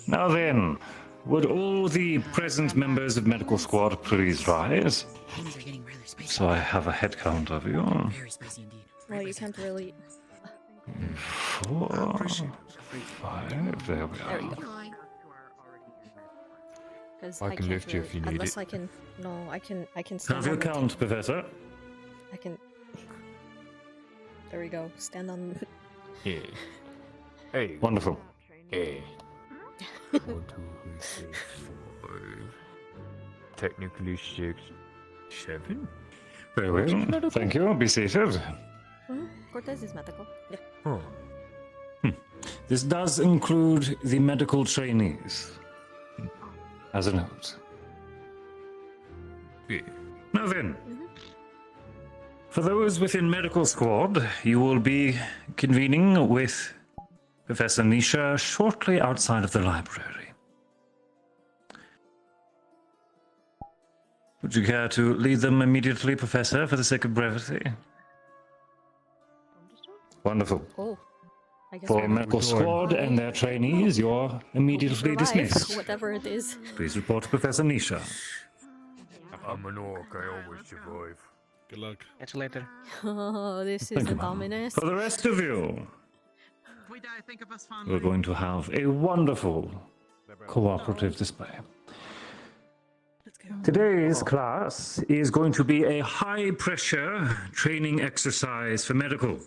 Speaker 17: Now then, would all the present members of Medical Squad please rise? So I have a head count of you.
Speaker 2: Well, you can't really.
Speaker 17: 4, 5, there we
Speaker 2: There you
Speaker 17: are.
Speaker 2: go. Because
Speaker 3: I can
Speaker 2: can't
Speaker 3: lift you if you need
Speaker 2: unless
Speaker 3: it.
Speaker 2: I can. No, I can stand
Speaker 17: Have your
Speaker 2: on the
Speaker 17: count, Professor.
Speaker 2: I can. There we go. Stand on.
Speaker 3: Yeah. Hey.
Speaker 17: Wonderful.
Speaker 3: Hey. 1, 2, 3, 4, 5. Technically 6, 7.
Speaker 17: Very well. Thank you. Be seated.
Speaker 2: Cortez is medical. Yeah.
Speaker 3: Huh.
Speaker 17: This does include the medical trainees. As a note.
Speaker 3: Yeah.
Speaker 17: Now then, for those within Medical Squad, you will be convening with Professor Nisha shortly outside of the library. Would you care to lead them immediately, Professor, for the sake of brevity? Wonderful.
Speaker 2: Oh. I guess
Speaker 17: For
Speaker 2: we're
Speaker 17: Medical Squad and their trainees, you're immediately
Speaker 2: survive,
Speaker 17: dismissed.
Speaker 2: whatever it is.
Speaker 17: Please report to Professor Nisha.
Speaker 3: I'm an orc, I always survive.
Speaker 6: Good luck.
Speaker 1: Catch you later.
Speaker 2: Oh, this
Speaker 17: Thank
Speaker 2: is
Speaker 17: you,
Speaker 2: a
Speaker 17: ma'am.
Speaker 2: dominus.
Speaker 17: For the rest of you,
Speaker 12: If we die, think of us
Speaker 17: we're
Speaker 12: fondly.
Speaker 17: going to have a wonderful cooperative display. Today's class is going to be a high-pressure training exercise for medical.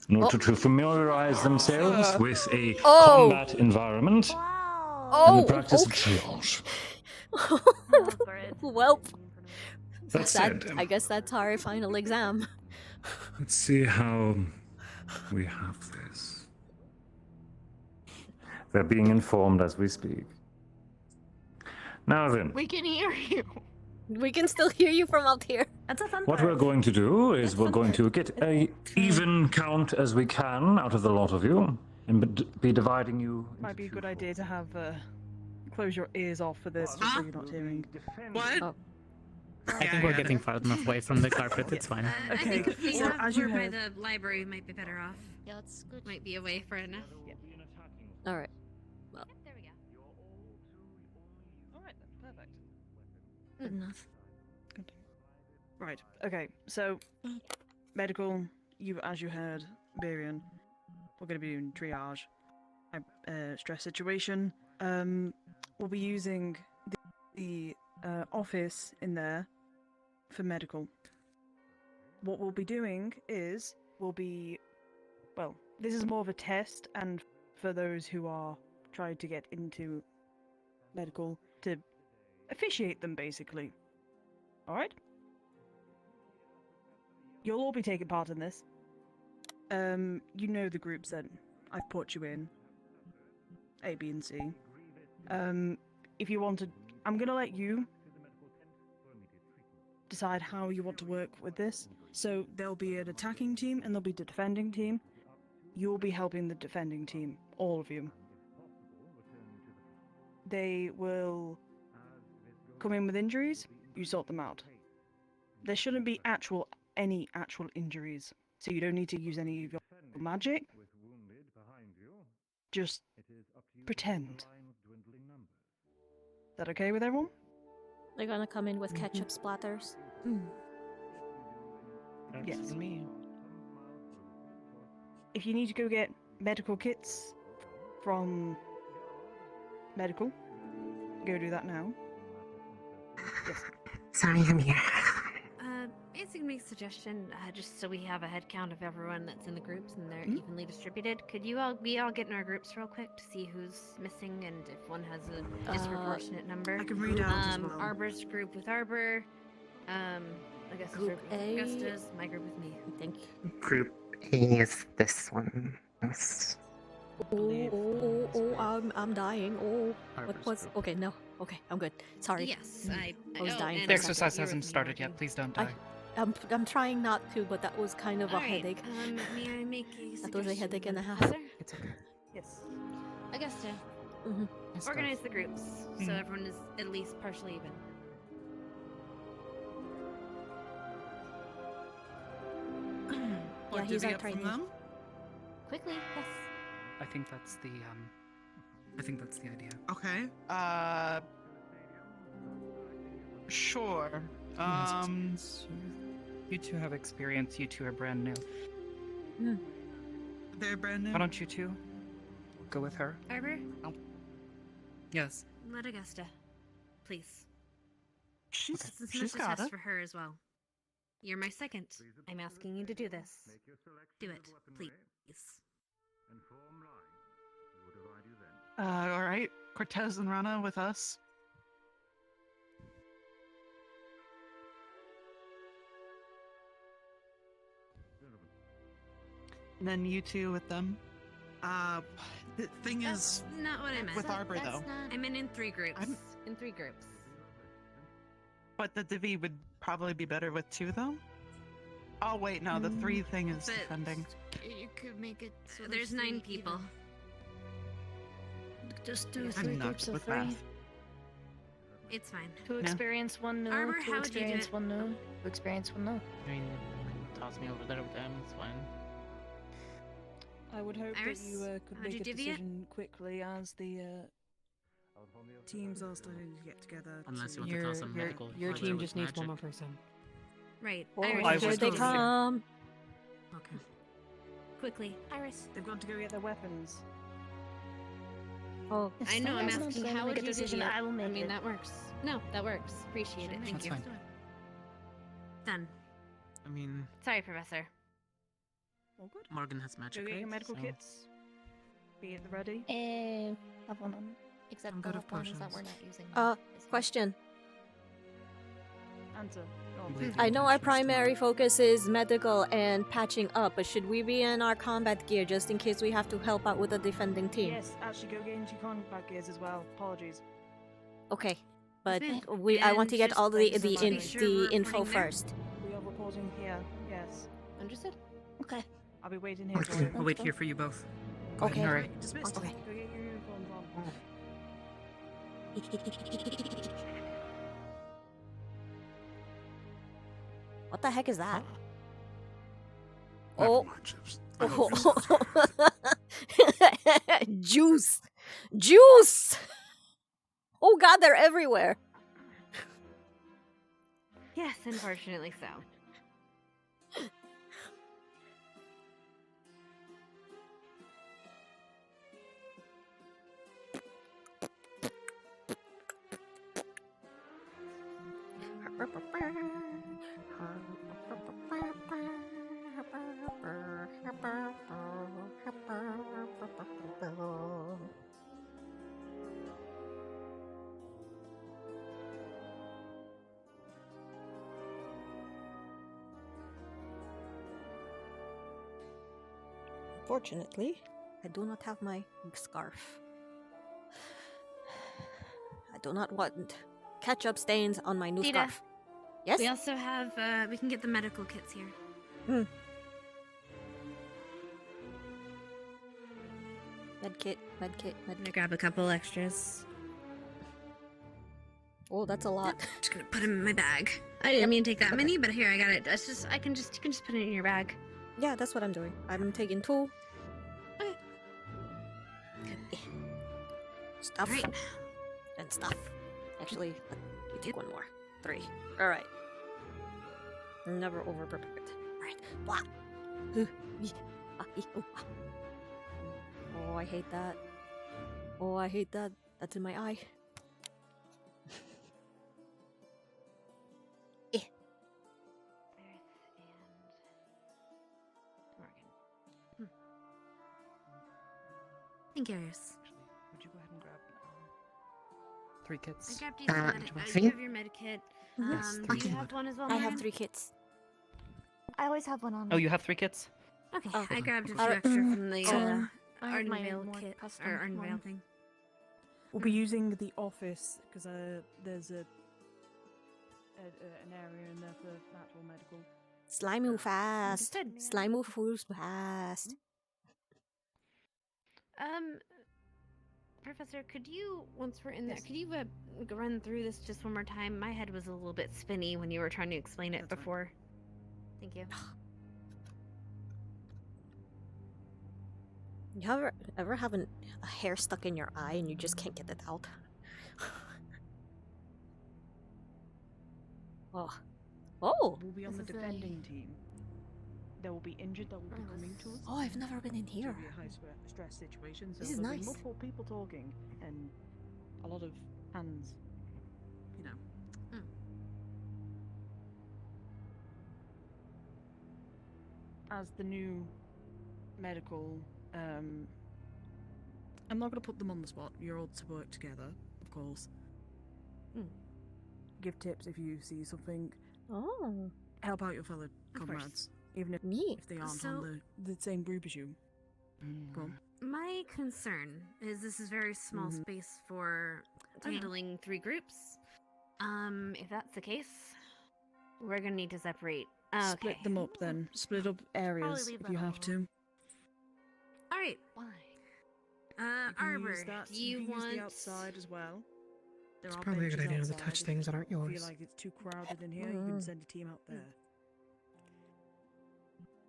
Speaker 17: In order to familiarize themselves with a combat environment and the practice of triage.
Speaker 2: Well,
Speaker 17: That said,
Speaker 2: I guess that's our final exam.
Speaker 17: let's see how we have this. They're being informed as we speak. Now then,
Speaker 14: We can hear you.
Speaker 2: We can still hear you from out here.
Speaker 9: That's a fun
Speaker 17: what we're going to do is we're going to get a even count as we can out of the lot of you, and be dividing you.
Speaker 8: Might be a good idea to have close your ears off for this, just so you're not hearing.
Speaker 12: What?
Speaker 1: I think we're getting far enough away from the carpet. It's fine.
Speaker 4: I think if we
Speaker 8: so
Speaker 4: have
Speaker 8: as you
Speaker 4: we're by
Speaker 8: heard-
Speaker 4: the library, we might be better off.
Speaker 9: Yeah, that's good.
Speaker 4: Might be away for enough.
Speaker 2: All right.
Speaker 4: There we go.
Speaker 8: All right, then, perfect.
Speaker 2: Good enough.
Speaker 8: Right. Okay. So, medical. You, as you heard, Barian. We're going to be doing triage. Stress situation. We'll be using the office in there for medical. What we'll be doing is well, this is more of a test, and for those who are trying to get into medical, to officiate them, basically. All right. You'll all be taking part in this. You know the groups that I've put you in. A, B, and C. If you want to, I'm gonna let you decide how you want to work with this. So there'll be an attacking team and there'll be the defending team. You'll be helping the defending team, all of you. They will come in with injuries, you sort them out. There shouldn't be any actual injuries, so you don't need to use any of your magic. Just pretend. Is that okay with everyone?
Speaker 2: They're gonna come in with ketchup splatters.
Speaker 8: Yes. If you need to go get medical kits from medical, go do that now. Yes.
Speaker 4: Sorry, I'm here. Basically, make a suggestion, just so we have a head count of everyone that's in the groups and they're evenly distributed. Could we all get in our groups real quick to see who's missing and if one has a disproportionate number?
Speaker 12: I can read out as well.
Speaker 4: Arbor's group with Arbor. Augustus
Speaker 2: Group
Speaker 4: with
Speaker 2: A.
Speaker 4: Augustus. My group with me.
Speaker 2: Thank you.
Speaker 18: Group A is this one. Yes.
Speaker 2: I'm dying. Oh,
Speaker 18: Harper's
Speaker 2: what's
Speaker 18: group.
Speaker 2: okay? No, okay, I'm good. Sorry.
Speaker 4: Yes, I
Speaker 2: was dying.
Speaker 18: The
Speaker 2: for a
Speaker 18: exercise
Speaker 2: second.
Speaker 18: hasn't started yet. Please don't die.
Speaker 2: I'm trying not to, but that was kind of a
Speaker 4: Alright,
Speaker 2: headache.
Speaker 4: may I make a
Speaker 2: That was a
Speaker 4: suggestion,
Speaker 2: headache and a half.
Speaker 4: Professor?
Speaker 18: It's okay.
Speaker 8: Yes.
Speaker 4: Augusta,
Speaker 2: Mm-hmm.
Speaker 4: organize the groups so
Speaker 18: Mhm.
Speaker 4: everyone is at least partially even.
Speaker 2: Yeah, he's our trainee.
Speaker 4: Quickly, yes.
Speaker 18: I think that's the idea.
Speaker 12: Okay. Sure.
Speaker 18: You two have experience. You two are brand new.
Speaker 12: They're brand new.
Speaker 18: Why don't you two go with her?
Speaker 4: Arbor,
Speaker 18: Yes.
Speaker 4: let Augusta, please.
Speaker 12: She's
Speaker 4: This
Speaker 12: she's
Speaker 4: is a
Speaker 12: got
Speaker 4: test
Speaker 12: it.
Speaker 4: for her as well. You're my second. I'm asking you to do this. Do it, please.
Speaker 12: All right. Cortez and Rana with us. And then you two with them. The thing is,
Speaker 4: That's not what I meant.
Speaker 12: with Arbor
Speaker 4: That's
Speaker 12: though.
Speaker 4: not- I meant in 3 groups.
Speaker 12: I'm-
Speaker 4: In 3 groups.
Speaker 12: But the divvy would probably be better with 2 though. Oh wait, no, the 3 thing is
Speaker 4: But-
Speaker 12: defending.
Speaker 4: You could make it so there's 9 people.
Speaker 9: Just do
Speaker 12: I'm
Speaker 9: 3
Speaker 12: not
Speaker 9: groups of
Speaker 12: with
Speaker 9: 3.
Speaker 12: math.
Speaker 4: It's fine.
Speaker 9: 2 experience, 1 no.
Speaker 4: Arbor,
Speaker 9: 2
Speaker 4: how would you do
Speaker 9: experience,
Speaker 4: it?
Speaker 9: 1 no. 2 experience, 1 no.
Speaker 1: I mean, toss me over there with them. It's fine.
Speaker 8: I would hope
Speaker 4: Iris,
Speaker 8: that you could
Speaker 4: how'd you
Speaker 8: make a
Speaker 4: divvy it?
Speaker 8: decision quickly as the teams are starting to get together.
Speaker 1: Unless you want to toss some medical.
Speaker 14: Your
Speaker 1: over
Speaker 14: team
Speaker 1: there with
Speaker 14: just needs one more
Speaker 1: magic.
Speaker 14: person.
Speaker 4: Right.
Speaker 2: Oh,
Speaker 4: Iris,
Speaker 2: here they
Speaker 4: go.
Speaker 2: come.
Speaker 4: Okay. Quickly, Iris.
Speaker 8: They've gone to go get their weapons.
Speaker 2: Oh,
Speaker 4: I know. I'm
Speaker 9: Someone's not
Speaker 4: asking
Speaker 9: gonna
Speaker 4: how
Speaker 9: make
Speaker 4: would
Speaker 9: a
Speaker 4: you
Speaker 9: decision,
Speaker 4: divvy it?
Speaker 9: I will make
Speaker 4: I mean,
Speaker 9: it.
Speaker 4: that works. No, that works. Appreciate it. Thank
Speaker 18: That's
Speaker 4: you.
Speaker 18: fine.
Speaker 4: Done.
Speaker 1: I mean,
Speaker 4: Sorry, Professor.
Speaker 8: All good.
Speaker 1: Morgan has magic.
Speaker 8: Go get your
Speaker 1: right?
Speaker 8: medical
Speaker 1: So-
Speaker 8: kits. Be at the ready.
Speaker 9: Have one on. Except
Speaker 18: I'm
Speaker 9: the
Speaker 18: good with
Speaker 9: ones that
Speaker 18: potions.
Speaker 9: we're not using.
Speaker 2: Question.
Speaker 8: Answer. Go
Speaker 18: Believe
Speaker 8: on.
Speaker 18: you.
Speaker 2: I know our primary focus is medical and patching up, but should we be in our combat gear just in case we have to help out with the defending team?
Speaker 8: Yes, actually go get into your combat gears as well. Apologies.
Speaker 2: Okay, but
Speaker 4: Okay.
Speaker 2: I want to
Speaker 4: And
Speaker 2: get all the
Speaker 4: just
Speaker 2: the,
Speaker 4: make
Speaker 2: in,
Speaker 4: sure
Speaker 2: the
Speaker 4: we're
Speaker 2: info
Speaker 4: reporting there.
Speaker 2: first.
Speaker 8: We are reporting here. Yes.
Speaker 4: Understood.
Speaker 9: Okay.
Speaker 8: I'll be waiting here for you.
Speaker 18: I'll wait here for you both. Go ahead
Speaker 2: Okay.
Speaker 18: and hurry.
Speaker 8: Dismissed.
Speaker 2: Okay.
Speaker 8: Go get your uniforms on.
Speaker 2: What the heck is that?
Speaker 6: Never
Speaker 2: Oh.
Speaker 6: mind, Chips. I love you.
Speaker 2: Juice! Juice! Oh god, they're everywhere.
Speaker 4: Yes, unfortunately so.
Speaker 2: Fortunately, I do not have my scarf. I do not want ketchup stains on my new
Speaker 4: Deeta,
Speaker 2: scarf. Yes?
Speaker 4: We also have, we can get the medical kits here.
Speaker 2: Medkit, medkit,
Speaker 4: I'm gonna
Speaker 2: medkit.
Speaker 4: grab a couple extras.
Speaker 2: Oh, that's a lot.
Speaker 4: Just gonna put them in my bag. I didn't mean to take that many, but here I got it. That's just, you can just put it in your bag.
Speaker 2: Yeah, that's what I'm doing. I'm taking 2. Stuff.
Speaker 4: Right.
Speaker 2: And stuff. Actually, you take 1 more. 3. Alright. Never over prepared. Alright. Blah. Oh, I hate that. Oh, I hate that. That's in my eye.
Speaker 4: Thank you, Iris.
Speaker 8: Would you go ahead and grab
Speaker 18: 3 kits.
Speaker 4: I grabbed you some you have your med kit.
Speaker 18: Yes,
Speaker 4: Do
Speaker 18: 3
Speaker 4: you
Speaker 18: kits.
Speaker 4: have one as well,
Speaker 2: I have
Speaker 4: Lauren?
Speaker 2: 3 kits.
Speaker 9: I always have one on.
Speaker 18: Oh, you have 3 kits?
Speaker 4: Okay,
Speaker 2: Oh.
Speaker 4: I grabbed a few
Speaker 2: Alright.
Speaker 4: extra from the, Ardenvale kit or Ardenvale thing.
Speaker 8: We'll be using the office because there's an area in there for actual medical.
Speaker 2: Slime move fast.
Speaker 4: Understood.
Speaker 2: Slime move fast.
Speaker 4: Professor, could you, once we're in there, could you run through this just one more time? My head was a little bit spinny when you were trying to explain it before. Thank you.
Speaker 2: You ever have a hair stuck in your eye and you just can't get it out? Oh. Oh!
Speaker 8: We'll be on the defending team. There will be injured that will be coming to us.
Speaker 2: Oh, I've never been in here.
Speaker 8: It'll be a high stress situation, so
Speaker 2: This is
Speaker 8: there'll be
Speaker 2: nice.
Speaker 8: multiple people talking and a lot of hands, you know. As the new medical, I'm not going to put them on the spot. You're all to work together, of course. Give tips if you see something.
Speaker 2: Oh.
Speaker 8: Help out your fellow
Speaker 4: course.
Speaker 8: comrades, even if they aren't
Speaker 4: So-
Speaker 8: on the same group as you. Go on.
Speaker 4: My concern is this is very small space for handling 3 groups. If that's the case, we're gonna need to separate. Okay.
Speaker 8: Split them up then. Split up areas
Speaker 4: leave
Speaker 8: if
Speaker 4: that
Speaker 8: you have to.
Speaker 4: All right.
Speaker 8: Why?
Speaker 4: Arbor, do you
Speaker 8: use
Speaker 4: want
Speaker 8: the outside as well? There
Speaker 18: It's
Speaker 8: are
Speaker 18: probably a good
Speaker 8: benches
Speaker 18: idea not to
Speaker 8: outside
Speaker 18: touch
Speaker 8: if
Speaker 18: things that aren't
Speaker 8: you
Speaker 18: yours.
Speaker 8: feel like it's too crowded in here, you can send a team out there.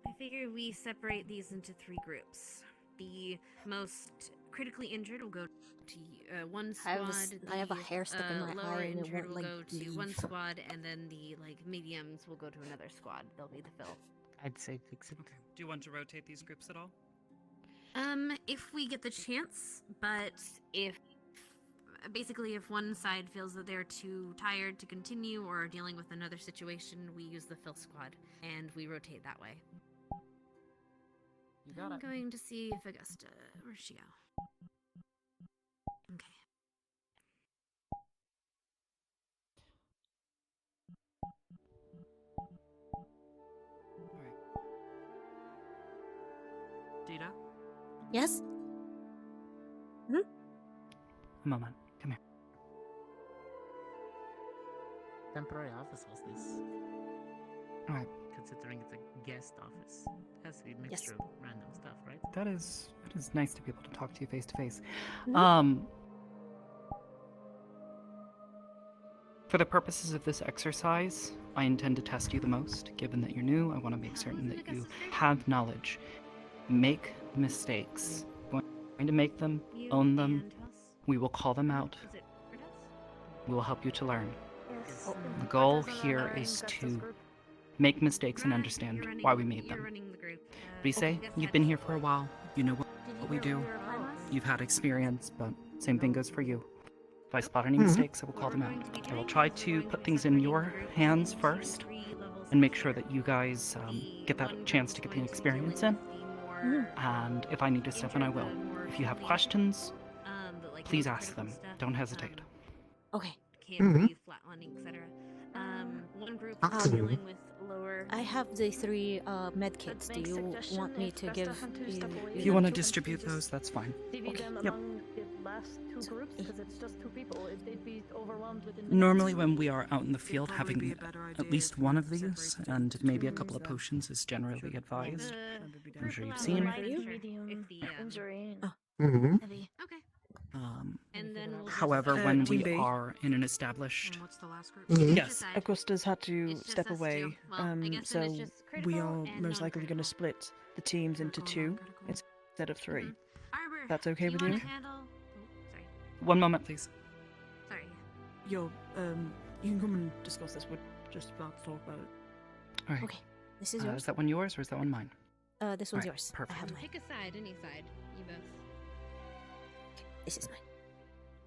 Speaker 4: I figure we separate these into 3 groups. The most critically injured will go to one
Speaker 2: I
Speaker 4: squad.
Speaker 2: have a hair stuck in my
Speaker 4: lower
Speaker 2: eye and it
Speaker 4: injured
Speaker 2: won't,
Speaker 4: will
Speaker 2: like,
Speaker 4: go to one
Speaker 2: leave.
Speaker 4: squad, and then the mediums will go to another squad. They'll be the fill.
Speaker 1: I'd say fix it.
Speaker 18: Okay. Do you want to rotate these groups at all?
Speaker 4: If we get the chance, but if one side feels that they're too tired to continue or are dealing with another situation, we use the fill squad and we rotate that way.
Speaker 15: You got
Speaker 4: I'm
Speaker 15: it.
Speaker 4: going to see if Augusta, where'd she go? Okay.
Speaker 18: Deeta?
Speaker 2: Yes?
Speaker 18: A moment. Come here.
Speaker 1: Temporary office was this?
Speaker 18: Alright.
Speaker 1: Considering it's a guest office, it has to be a mixture of random stuff, right?
Speaker 18: That is nice to be able to talk to you face to face.
Speaker 2: Mhm.
Speaker 18: For the purposes of this exercise, I intend to test you the most. Given that you're new, I want to make certain that you have knowledge. Make mistakes. Going to make them, own them. We will call them out. We will help you to learn. The goal here is to make mistakes and understand why we made them. Rise, you've been here for a while. You know what we do. You've had experience, but same thing goes for you. If I spot any mistakes, I will call them out. I will try to put things in your hands first and make sure that you guys get that chance to get the experience in. And if I need to step in, I will. If you have questions, please ask them. Don't hesitate.
Speaker 2: Okay.
Speaker 4: Can't breathe, flatlining, etc. One group is dealing with lower.
Speaker 2: I have the 3 med kits. Do you want me to give
Speaker 18: If you want to distribute those, that's fine.
Speaker 9: Divide them
Speaker 18: Yep.
Speaker 9: among the last 2 groups because it's just 2 people. They'd be overwhelmed with
Speaker 18: Normally when we are out in the field, having at least one of these and maybe a couple of potions is generally advised. I'm sure you've seen.
Speaker 9: injury.
Speaker 4: Heavy. Okay.
Speaker 9: And then we'll
Speaker 18: However,
Speaker 8: just-
Speaker 18: when
Speaker 8: Team
Speaker 18: we
Speaker 8: B.
Speaker 18: are in an established...
Speaker 4: What's the last group?
Speaker 18: Yes.
Speaker 8: Augusta's had to
Speaker 4: It's just
Speaker 8: step
Speaker 4: us
Speaker 8: away,
Speaker 4: 2. Well, I guess then it's
Speaker 8: so
Speaker 4: just
Speaker 8: we
Speaker 4: critical
Speaker 8: are
Speaker 4: and
Speaker 8: most likely going to split the teams into 2 instead of 3.
Speaker 4: Arbor,
Speaker 8: That's okay with
Speaker 4: wanna
Speaker 8: you?
Speaker 4: handle... Oh, sorry.
Speaker 18: One moment, please.
Speaker 4: Sorry.
Speaker 8: You can come and discuss this. We're just about to talk about it.
Speaker 18: All right.
Speaker 2: Okay. This is yours.
Speaker 18: Is that one yours or is that one mine?
Speaker 2: This one's
Speaker 18: Alright,
Speaker 2: yours.
Speaker 18: perfect.
Speaker 2: I have mine.
Speaker 4: Pick a side, any side. You both.
Speaker 2: This is mine.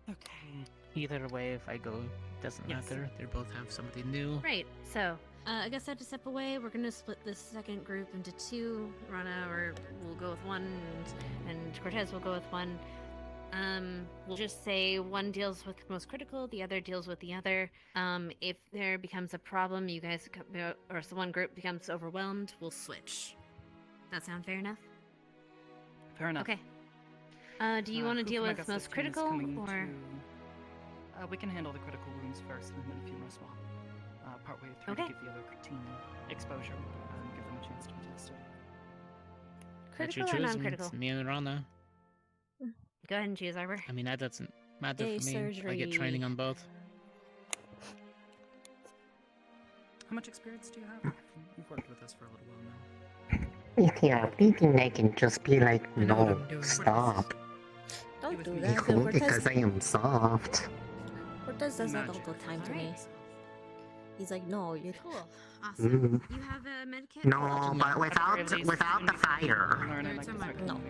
Speaker 8: Okay.
Speaker 1: Either way, if I go, doesn't
Speaker 4: Yes.
Speaker 1: matter. They both have somebody new.
Speaker 4: Right, so, I guess I had to step away. We're gonna split this second group into 2. Rana will go with 1, and Cortez will go with 1. We'll just say one deals with most critical, the other deals with the other. If there becomes a problem, you guys, or so one group becomes overwhelmed, we'll switch. That sound fair enough?
Speaker 18: Fair enough.
Speaker 4: Okay. Do you want to
Speaker 18: who
Speaker 4: deal
Speaker 18: from
Speaker 4: with
Speaker 18: Augusta
Speaker 4: most
Speaker 18: team is
Speaker 4: critical,
Speaker 18: coming
Speaker 4: or?
Speaker 18: We can handle the critical wounds first, and then if you want to swap, partway through
Speaker 4: Okay.
Speaker 18: to give the other team exposure and give them a chance to be tested.
Speaker 1: Let you
Speaker 4: Critical or
Speaker 1: choose.
Speaker 4: non-critical?
Speaker 1: It's me and Rana.
Speaker 4: Go ahead and choose, Arbor.
Speaker 1: I mean, that doesn't matter
Speaker 2: Day
Speaker 1: for me. I get training
Speaker 2: surgery.
Speaker 1: on both.
Speaker 18: How much experience do you have? You've worked with us for a little while now.
Speaker 19: If you're thinking they can just be like,
Speaker 18: I know what
Speaker 19: no,
Speaker 18: I'm doing.
Speaker 19: stop.
Speaker 2: Don't do
Speaker 19: Be
Speaker 2: that.
Speaker 19: cool
Speaker 2: Cortez,
Speaker 19: because I am soft.
Speaker 2: Cortez does that all
Speaker 18: Magic.
Speaker 2: the time to me. He's like, no, you.
Speaker 4: Cool. Awesome.
Speaker 19: Mm.
Speaker 4: You have a medkit?
Speaker 19: No, but without the fire.
Speaker 2: No.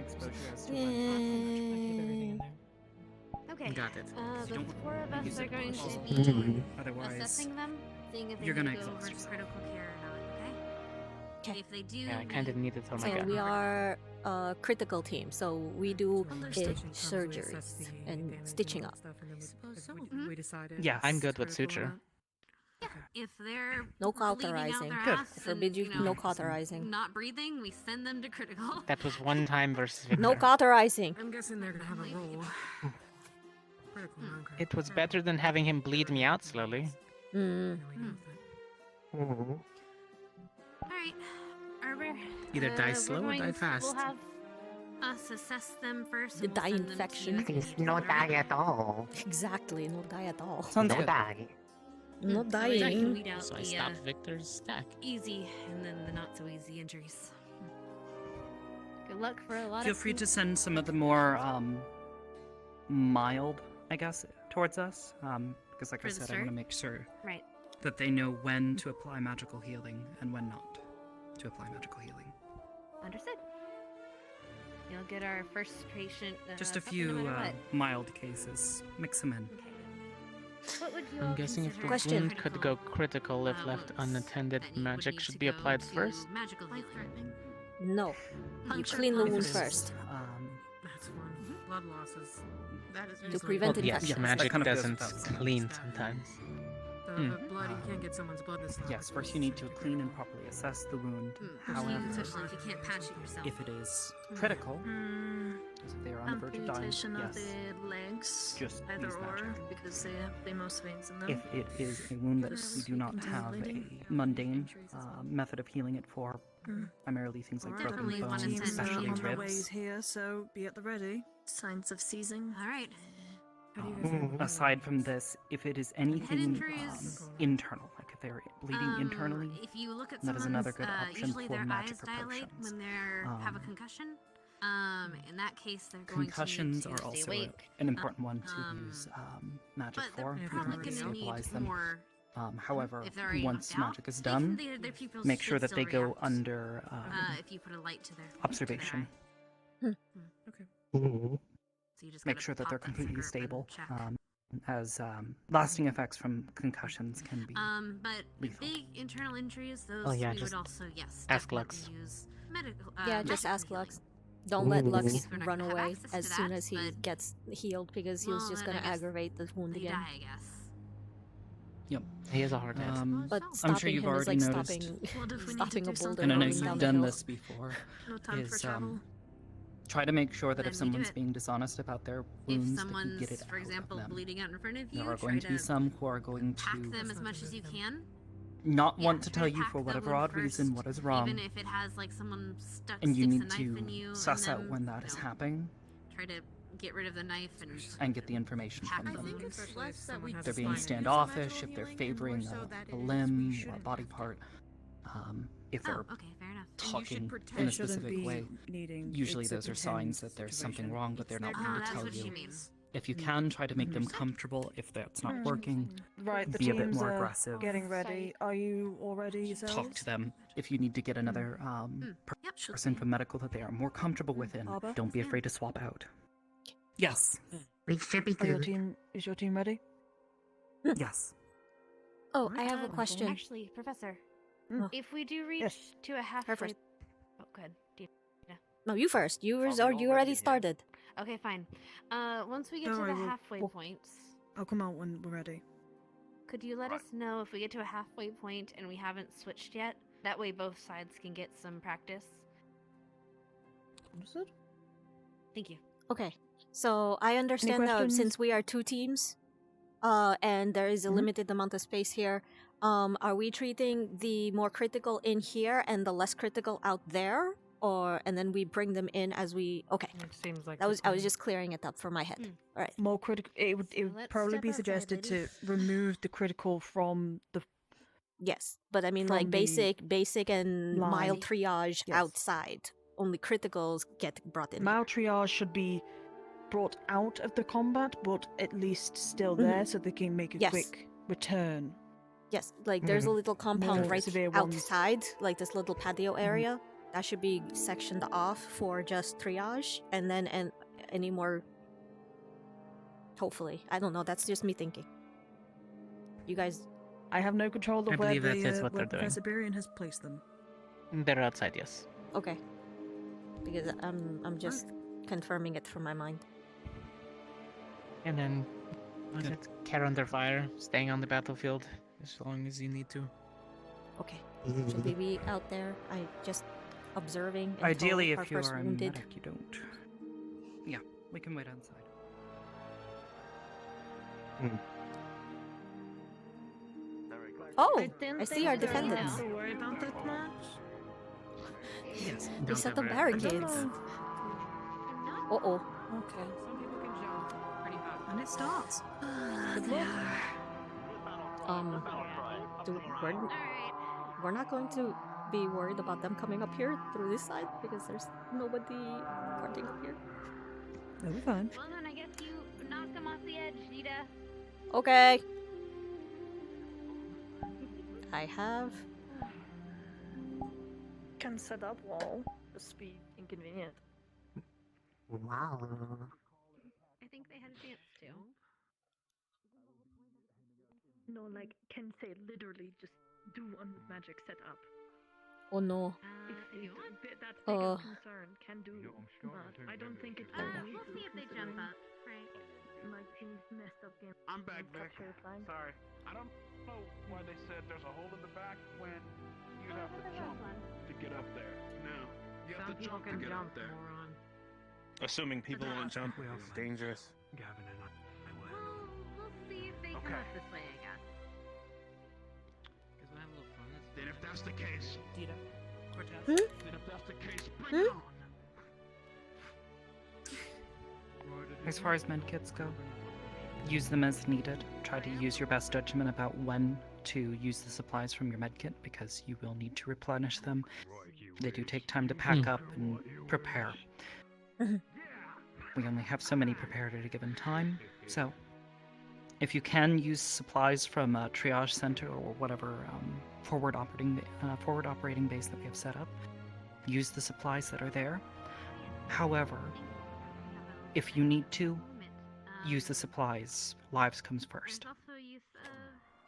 Speaker 4: Okay.
Speaker 18: Got it.
Speaker 4: The
Speaker 18: Don't
Speaker 4: four of us
Speaker 18: use
Speaker 4: are
Speaker 18: it
Speaker 4: going to
Speaker 18: also.
Speaker 4: be
Speaker 18: Otherwise,
Speaker 4: assessing them, seeing if they
Speaker 18: you're
Speaker 4: need
Speaker 18: gonna
Speaker 4: to go
Speaker 18: exhaust
Speaker 4: over to
Speaker 18: yourself.
Speaker 4: critical care or not, okay? If they do,
Speaker 1: Yeah, I kind of needed to. Oh my
Speaker 2: So
Speaker 1: god.
Speaker 2: we are a critical team, so we do
Speaker 4: Understood.
Speaker 2: surgeries and stitching up.
Speaker 4: suppose so.
Speaker 20: We decided.
Speaker 18: Yes.
Speaker 1: I'm good with suture.
Speaker 4: If they're
Speaker 2: No
Speaker 4: bleeding out
Speaker 2: cauterizing.
Speaker 4: their
Speaker 1: Good.
Speaker 4: ass
Speaker 2: I forbid you
Speaker 4: and,
Speaker 2: no cauterizing.
Speaker 4: not breathing, we send them to critical.
Speaker 1: That was one time versus Victor.
Speaker 2: No cauterizing.
Speaker 20: I'm guessing they're gonna have a role. Critical, non-critical.
Speaker 1: It was better than having him bleed me out slowly.
Speaker 2: Mm.
Speaker 4: All right, Arbor.
Speaker 10: Either die
Speaker 4: we're
Speaker 10: slow or
Speaker 4: going
Speaker 10: die
Speaker 4: to-
Speaker 10: fast.
Speaker 4: We'll have us assess them first.
Speaker 2: The
Speaker 4: and we'll
Speaker 2: dye
Speaker 4: send them to
Speaker 2: infection.
Speaker 4: you.
Speaker 19: There's no die at all.
Speaker 2: Exactly, no die at all.
Speaker 18: Sounds
Speaker 19: No
Speaker 18: good.
Speaker 19: die.
Speaker 2: No
Speaker 4: So we can
Speaker 2: dying.
Speaker 4: weed out
Speaker 1: So I
Speaker 4: the
Speaker 1: stopped Victor's stack.
Speaker 4: easy and then the not so easy injuries. Good luck for a lot
Speaker 18: Feel
Speaker 4: of
Speaker 18: free
Speaker 4: people.
Speaker 18: to send some of the more mild, I guess, towards us. Because like
Speaker 4: For
Speaker 18: I
Speaker 4: the
Speaker 18: said, I
Speaker 4: start?
Speaker 18: want to make sure
Speaker 4: Right.
Speaker 18: that they know when to apply magical healing and when not to apply magical healing.
Speaker 4: Understood. You'll get our first patient.
Speaker 18: Just a
Speaker 4: puppy
Speaker 18: few
Speaker 4: no matter what.
Speaker 18: mild cases. Mix them in.
Speaker 4: What would you
Speaker 1: I'm
Speaker 4: all
Speaker 1: guessing if the
Speaker 4: consider
Speaker 1: wound could go critical if left unattended, magic should be applied first.
Speaker 4: magical healing?
Speaker 2: No. You
Speaker 4: Puncture
Speaker 2: clean the wound
Speaker 4: punches.
Speaker 2: first.
Speaker 20: That's one. Blood losses. That is
Speaker 2: To
Speaker 20: usually
Speaker 2: prevent
Speaker 1: Well, yes,
Speaker 2: infection.
Speaker 1: magic
Speaker 18: that kind of goes
Speaker 1: doesn't
Speaker 18: without saying.
Speaker 1: clean sometimes.
Speaker 20: the blood. You can't get someone's blood to stop.
Speaker 18: Yes, first you need to clean and properly assess the wound. However,
Speaker 4: Especially if you can't patch it yourself.
Speaker 18: if it is critical, as if they are on the verge of dying,
Speaker 12: Amputation of
Speaker 18: yes.
Speaker 12: the legs,
Speaker 18: Just
Speaker 12: either
Speaker 18: use
Speaker 12: or,
Speaker 18: magic.
Speaker 12: because they have the most veins in them.
Speaker 18: If it is a wound that we do not have a mundane method of healing it for, primarily things like broken
Speaker 4: Definitely wanna
Speaker 18: bones,
Speaker 4: send
Speaker 18: especially
Speaker 4: you
Speaker 8: on their
Speaker 18: ribs.
Speaker 8: ways here, so be at the ready.
Speaker 12: Signs of seizing.
Speaker 4: All right.
Speaker 18: Aside from this, if it is anything
Speaker 4: injuries?
Speaker 18: internal, like if they're bleeding internally,
Speaker 4: If you look at
Speaker 18: that is another good
Speaker 4: someone's,
Speaker 18: option
Speaker 4: usually
Speaker 18: for
Speaker 4: their
Speaker 18: magic
Speaker 4: eyes
Speaker 18: or
Speaker 4: dilate
Speaker 18: potions.
Speaker 4: when they have a concussion. In that case, they're going
Speaker 18: Concussions
Speaker 4: to need
Speaker 18: are
Speaker 4: to stay
Speaker 18: also
Speaker 4: awake.
Speaker 18: an important one to use magic
Speaker 4: But they're
Speaker 18: for. You
Speaker 4: probably
Speaker 18: can
Speaker 4: going to need
Speaker 18: stabilize them.
Speaker 4: more.
Speaker 18: However,
Speaker 4: If they're already
Speaker 18: once
Speaker 4: knocked out,
Speaker 18: magic is
Speaker 4: they can-
Speaker 18: done,
Speaker 4: their pupils
Speaker 18: make
Speaker 4: should
Speaker 18: sure that
Speaker 4: still
Speaker 18: they go
Speaker 4: react,
Speaker 18: under
Speaker 4: if you put a light to their
Speaker 18: observation.
Speaker 4: So you just
Speaker 18: Make
Speaker 4: gotta
Speaker 18: sure that
Speaker 4: pop
Speaker 18: they're
Speaker 4: that
Speaker 18: completely
Speaker 4: cigarette butt
Speaker 18: stable,
Speaker 4: and check.
Speaker 18: as lasting effects from concussions can be.
Speaker 4: But
Speaker 18: lethal.
Speaker 4: big internal injuries, those
Speaker 1: Oh, yeah,
Speaker 4: we
Speaker 1: just
Speaker 4: would also
Speaker 1: ask
Speaker 4: definitely
Speaker 1: Lux.
Speaker 4: use medical.
Speaker 2: Yeah, just
Speaker 4: magical
Speaker 2: ask
Speaker 4: healing.
Speaker 2: Lux. Don't let Lux
Speaker 4: We're not
Speaker 2: run
Speaker 4: gonna have
Speaker 2: away
Speaker 4: access to
Speaker 2: as
Speaker 4: that,
Speaker 2: soon as he
Speaker 4: but
Speaker 2: gets healed because he was
Speaker 4: Well,
Speaker 2: just
Speaker 4: then I
Speaker 2: gonna
Speaker 4: guess
Speaker 2: aggravate the wound
Speaker 4: they
Speaker 2: again.
Speaker 4: die, I guess.
Speaker 18: Yep.
Speaker 1: He is a hard ass.
Speaker 2: But
Speaker 18: I'm
Speaker 2: stopping
Speaker 18: sure you've
Speaker 2: him is
Speaker 18: already
Speaker 2: like
Speaker 18: noticed.
Speaker 2: stopping,
Speaker 12: What if we need to
Speaker 2: stopping
Speaker 12: do
Speaker 2: a boulder
Speaker 12: something
Speaker 18: And I know
Speaker 2: rolling
Speaker 18: you've
Speaker 2: down the
Speaker 18: done
Speaker 2: hill.
Speaker 18: this before.
Speaker 12: No time for
Speaker 18: Is
Speaker 12: travel.
Speaker 18: try to make sure that
Speaker 4: Then
Speaker 18: if
Speaker 4: we do
Speaker 18: someone's
Speaker 4: it.
Speaker 18: being dishonest about their
Speaker 4: If
Speaker 18: wounds, that you
Speaker 4: someone's,
Speaker 18: get it
Speaker 4: for
Speaker 18: out of
Speaker 4: example,
Speaker 18: them.
Speaker 4: bleeding out in front of you,
Speaker 18: There are
Speaker 4: try
Speaker 18: going to be
Speaker 4: to
Speaker 18: some who are going
Speaker 4: pack
Speaker 18: to
Speaker 4: them as much as you can.
Speaker 18: not want to
Speaker 4: try
Speaker 18: tell you
Speaker 4: pack
Speaker 18: for
Speaker 4: the
Speaker 18: whatever
Speaker 4: wound
Speaker 18: odd reason
Speaker 4: first,
Speaker 18: what is wrong,
Speaker 4: Even if it has like someone stuck
Speaker 18: and you
Speaker 4: sticks
Speaker 18: need
Speaker 4: a knife in you,
Speaker 18: to suss
Speaker 4: and
Speaker 18: out
Speaker 4: then,
Speaker 18: when that is happening
Speaker 4: Try to get rid of the knife
Speaker 18: and get the information
Speaker 4: pack
Speaker 18: from
Speaker 4: the
Speaker 18: them.
Speaker 4: wound.
Speaker 20: it's less that we
Speaker 18: If they're being
Speaker 20: define it as
Speaker 18: standoffish,
Speaker 20: magical
Speaker 18: if they're
Speaker 20: healing, and
Speaker 18: favoring
Speaker 20: more so
Speaker 18: a
Speaker 20: that it is
Speaker 18: limb
Speaker 20: we
Speaker 18: or a
Speaker 20: should
Speaker 18: body part, if
Speaker 4: Oh,
Speaker 18: they're
Speaker 4: okay, fair enough.
Speaker 18: talking
Speaker 8: They
Speaker 18: in a
Speaker 8: shouldn't
Speaker 18: specific
Speaker 8: be
Speaker 18: way,
Speaker 8: needing
Speaker 18: usually
Speaker 8: it's a
Speaker 18: those are signs
Speaker 8: contained
Speaker 18: that there's something
Speaker 8: situation.
Speaker 18: wrong, but they're not
Speaker 4: Oh,
Speaker 18: going to
Speaker 4: that's
Speaker 18: tell
Speaker 4: what
Speaker 18: you.
Speaker 4: she means.
Speaker 18: If you can, try to make them comfortable. If that's not working,
Speaker 8: Right, the
Speaker 18: be a bit
Speaker 8: teams
Speaker 18: more
Speaker 8: are
Speaker 18: aggressive.
Speaker 8: getting ready. Are you all ready yourselves?
Speaker 18: Talk to them. If you need to get another person from medical that they are more comfortable within,
Speaker 8: Arbor?
Speaker 18: don't be afraid to swap out. Yes.
Speaker 19: We should be
Speaker 8: Is your team ready?
Speaker 18: Yes.
Speaker 2: Oh, I have a question.
Speaker 4: Actually, Professor,
Speaker 2: Oh.
Speaker 4: if we do reach
Speaker 2: Yes.
Speaker 4: to a halfway...
Speaker 2: first.
Speaker 4: Oh, good.
Speaker 2: No, you first. You already started.
Speaker 4: Okay, fine. Once we get
Speaker 8: Don't
Speaker 4: to
Speaker 8: worry,
Speaker 4: the
Speaker 8: we'll-
Speaker 4: halfway
Speaker 8: we'll-
Speaker 4: point,
Speaker 8: I'll come out when we're ready.
Speaker 4: could you let us know if we get to a halfway point and we haven't switched yet? That way both sides can get some practice.
Speaker 8: Understood?
Speaker 4: Thank you.
Speaker 2: Okay, so I understand that
Speaker 8: questions?
Speaker 2: since we are 2 teams, and there is a limited amount of space here, are we treating the more critical in here and the less critical out there, or and then we bring them in as we? Okay,
Speaker 14: It seems like
Speaker 2: that was I was just clearing it up for my head. All right.
Speaker 8: More critical. It would
Speaker 2: let's
Speaker 8: probably
Speaker 2: step
Speaker 8: be
Speaker 2: outside,
Speaker 8: suggested to
Speaker 2: ladies.
Speaker 8: remove the critical from the.
Speaker 2: Yes, but I mean
Speaker 8: From
Speaker 2: like
Speaker 8: the
Speaker 2: basic and mild
Speaker 8: line.
Speaker 2: triage
Speaker 8: Yes.
Speaker 2: outside. Only criticals get brought in.
Speaker 8: Mal triage should be brought out of the combat, but at least still there, so they can make a
Speaker 2: Yes.
Speaker 8: quick return.
Speaker 2: Yes, like there's a little compound
Speaker 8: More
Speaker 2: right
Speaker 8: severe ones.
Speaker 2: outside, like this little patio area. That should be sectioned off for just triage, and then any more. Hopefully, I don't know. That's just me thinking. You guys,
Speaker 8: I have no control of
Speaker 1: I
Speaker 8: where
Speaker 1: believe that is
Speaker 8: the
Speaker 1: what
Speaker 8: where
Speaker 1: they're doing.
Speaker 8: Professor Berian has placed them.
Speaker 1: They're outside, yes.
Speaker 2: okay? Because I'm just confirming it from my mind.
Speaker 1: And then, was it care under fire, staying on the battlefield as long as you need to.
Speaker 2: Okay, should we be out there? I just observing. Until
Speaker 18: Ideally,
Speaker 2: our
Speaker 18: if you
Speaker 2: first
Speaker 18: are a
Speaker 2: wounded.
Speaker 18: medic, you don't. Yeah, we can wait outside.
Speaker 2: Oh,
Speaker 12: didn't
Speaker 2: I see
Speaker 12: think
Speaker 2: our
Speaker 12: there was
Speaker 2: defendants.
Speaker 12: to worry about that much.
Speaker 18: Yes.
Speaker 2: They set up barricades. Uh oh.
Speaker 12: Okay.
Speaker 14: Some people can jump pretty high.
Speaker 20: And it starts.
Speaker 2: Good luck. We're not going to be worried about them coming up here through this side because there's nobody guarding up here.
Speaker 8: They'll be fine.
Speaker 21: Well, then I guess you knocked them off the edge, Deeta.
Speaker 2: Okay. I have.
Speaker 9: Can set up wall. Just be inconvenient.
Speaker 19: Wow.
Speaker 21: I think they had a chance to.
Speaker 9: No, like, can say literally just do one magic set up.
Speaker 2: Oh no.
Speaker 21: You want?
Speaker 9: That's big
Speaker 2: Uh.
Speaker 9: of concern. Can do, but I don't think it
Speaker 2: There we
Speaker 9: will
Speaker 2: go.
Speaker 21: We'll see if they jump up. Right.
Speaker 9: Like things messed up game.
Speaker 3: I'm back, Vic.
Speaker 9: Capture fine.
Speaker 3: Sorry. I don't know why they said there's a hole in the back when you have to jump to get up there. No. You have
Speaker 14: Some
Speaker 3: to
Speaker 14: people
Speaker 3: jump to
Speaker 14: can
Speaker 3: get
Speaker 14: jump,
Speaker 3: up there.
Speaker 14: moron.
Speaker 10: Assuming people won't jump is dangerous.
Speaker 5: Gavin and I will
Speaker 21: Well, we'll see if they come up this way, I guess.
Speaker 15: Because we'll have a little fun.
Speaker 3: Then if that's the case,
Speaker 18: Deeta, Cortez.
Speaker 3: then if that's the case, bring it on.
Speaker 18: As far as medkits go, use them as needed. Try to use your best judgment about when to use the supplies from your medkit because you will need to replenish them. They do take time to pack up and prepare. We only have so many prepared at a given time, so if you can use supplies from a triage center or whatever forward operating base that we have set up, use the supplies that are there. However, if you need to, use the supplies. Lives comes first.
Speaker 21: There's also use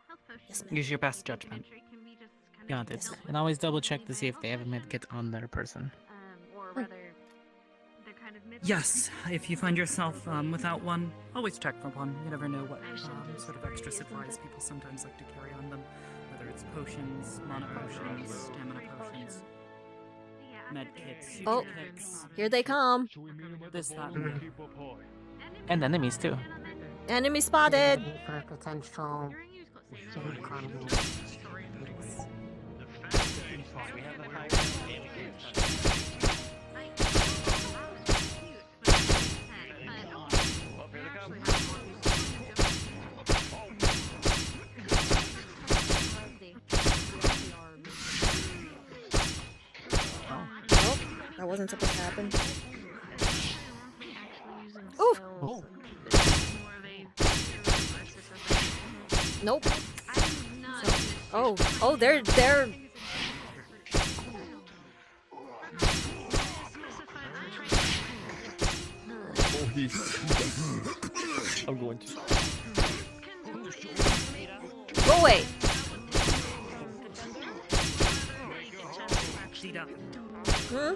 Speaker 21: health potions.
Speaker 18: Use your best judgment.
Speaker 21: Can be just kind of
Speaker 1: Got it. And always double check to see if they have a medkit on their person.
Speaker 21: or rather, they're kind of mid.
Speaker 18: Yes, if you find yourself without one, always check for one. You never know what sort of extra supplies people sometimes like to carry on them, whether it's potions, mana potions, stamina potions, med kits,
Speaker 2: Oh,
Speaker 18: kits,
Speaker 2: here they come.
Speaker 18: this, that, and the other.
Speaker 1: And enemies too.
Speaker 2: Enemy spotted.
Speaker 19: For potential economy.
Speaker 2: Nope, that wasn't supposed to happen. Oof.
Speaker 1: Oh.
Speaker 2: Nope. Oh, they're.
Speaker 10: Oh, he's. I'm going to.
Speaker 2: Go away. Hmm?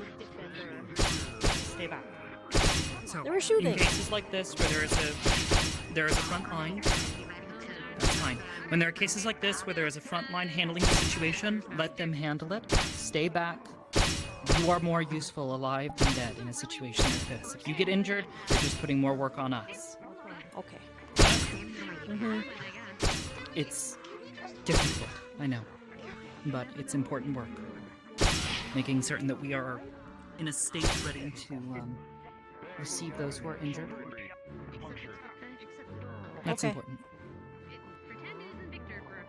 Speaker 18: Stay back. So,
Speaker 2: They were shooting.
Speaker 18: in cases like this where there is a front line, that's fine. When there are cases like this where there is a front line handling the situation, let them handle it. Stay back. You are more useful alive than dead in a situation like this. If you get injured, you're just putting more work on us.
Speaker 2: Okay. Mm-hmm.
Speaker 18: It's difficult, I know, but it's important work. Making certain that we are in a state ready to receive those who are injured. That's important.
Speaker 21: Pretend it isn't Victor for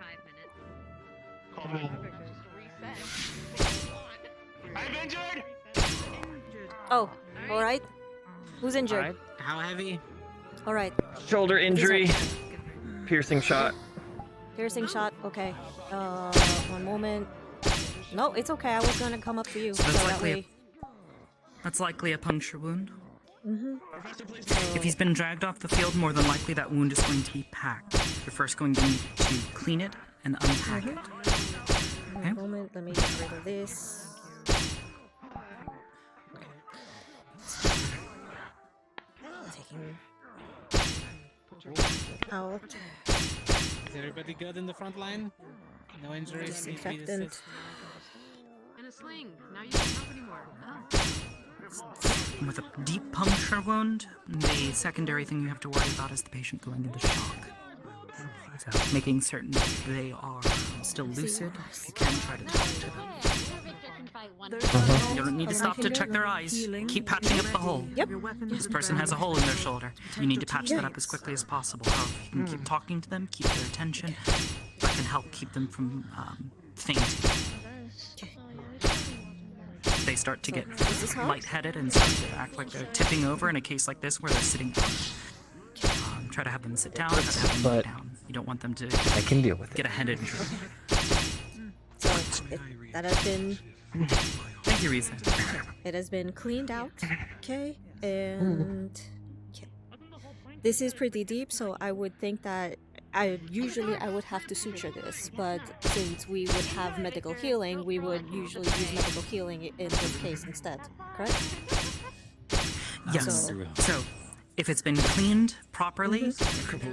Speaker 21: 5 minutes.
Speaker 3: I'm injured!
Speaker 2: Oh, alright. Who's injured?
Speaker 15: Alright. How heavy?
Speaker 2: Alright.
Speaker 11: Shoulder injury. Piercing shot.
Speaker 2: Piercing shot, okay. One moment. No, it's okay. I was gonna come up to you.
Speaker 18: So
Speaker 2: that
Speaker 18: that's likely a puncture wound.
Speaker 2: Mm-hmm.
Speaker 18: If he's been dragged off the field, more than likely that wound is going to be packed. You're first going to need to clean it and unpack it. Okay?
Speaker 2: One moment, let me get rid of this. Taking out.
Speaker 1: Is everybody good in the front line? No injuries?
Speaker 2: Disinfectant.
Speaker 21: And a sling. Now you can't help anymore.
Speaker 18: With a deep puncture wound, the secondary thing you have to worry about is the patient going into shock. So making certain that they are still lucid. If you can, try to talk to them. You don't need to stop to check their eyes. Keep patching up the hole.
Speaker 2: Yep.
Speaker 18: This person has a hole in their shoulder. You need to patch that up as quickly as possible. However, you can keep talking to them, keep their attention. That can help keep them from fainting. They start to get lightheaded and start to act like they're tipping over in a case like this where they're sitting up. Try to have them sit down, try to have them lay down. You don't want them to get a head injury.
Speaker 2: So that has been.
Speaker 18: Thank you, Risa.
Speaker 2: It has been cleaned out. Okay, and this is pretty deep, so I would think that I would have to suture this, but since we would have medical healing, we would usually use medical healing in this case instead, correct?
Speaker 18: Yes. So if it's been cleaned properly,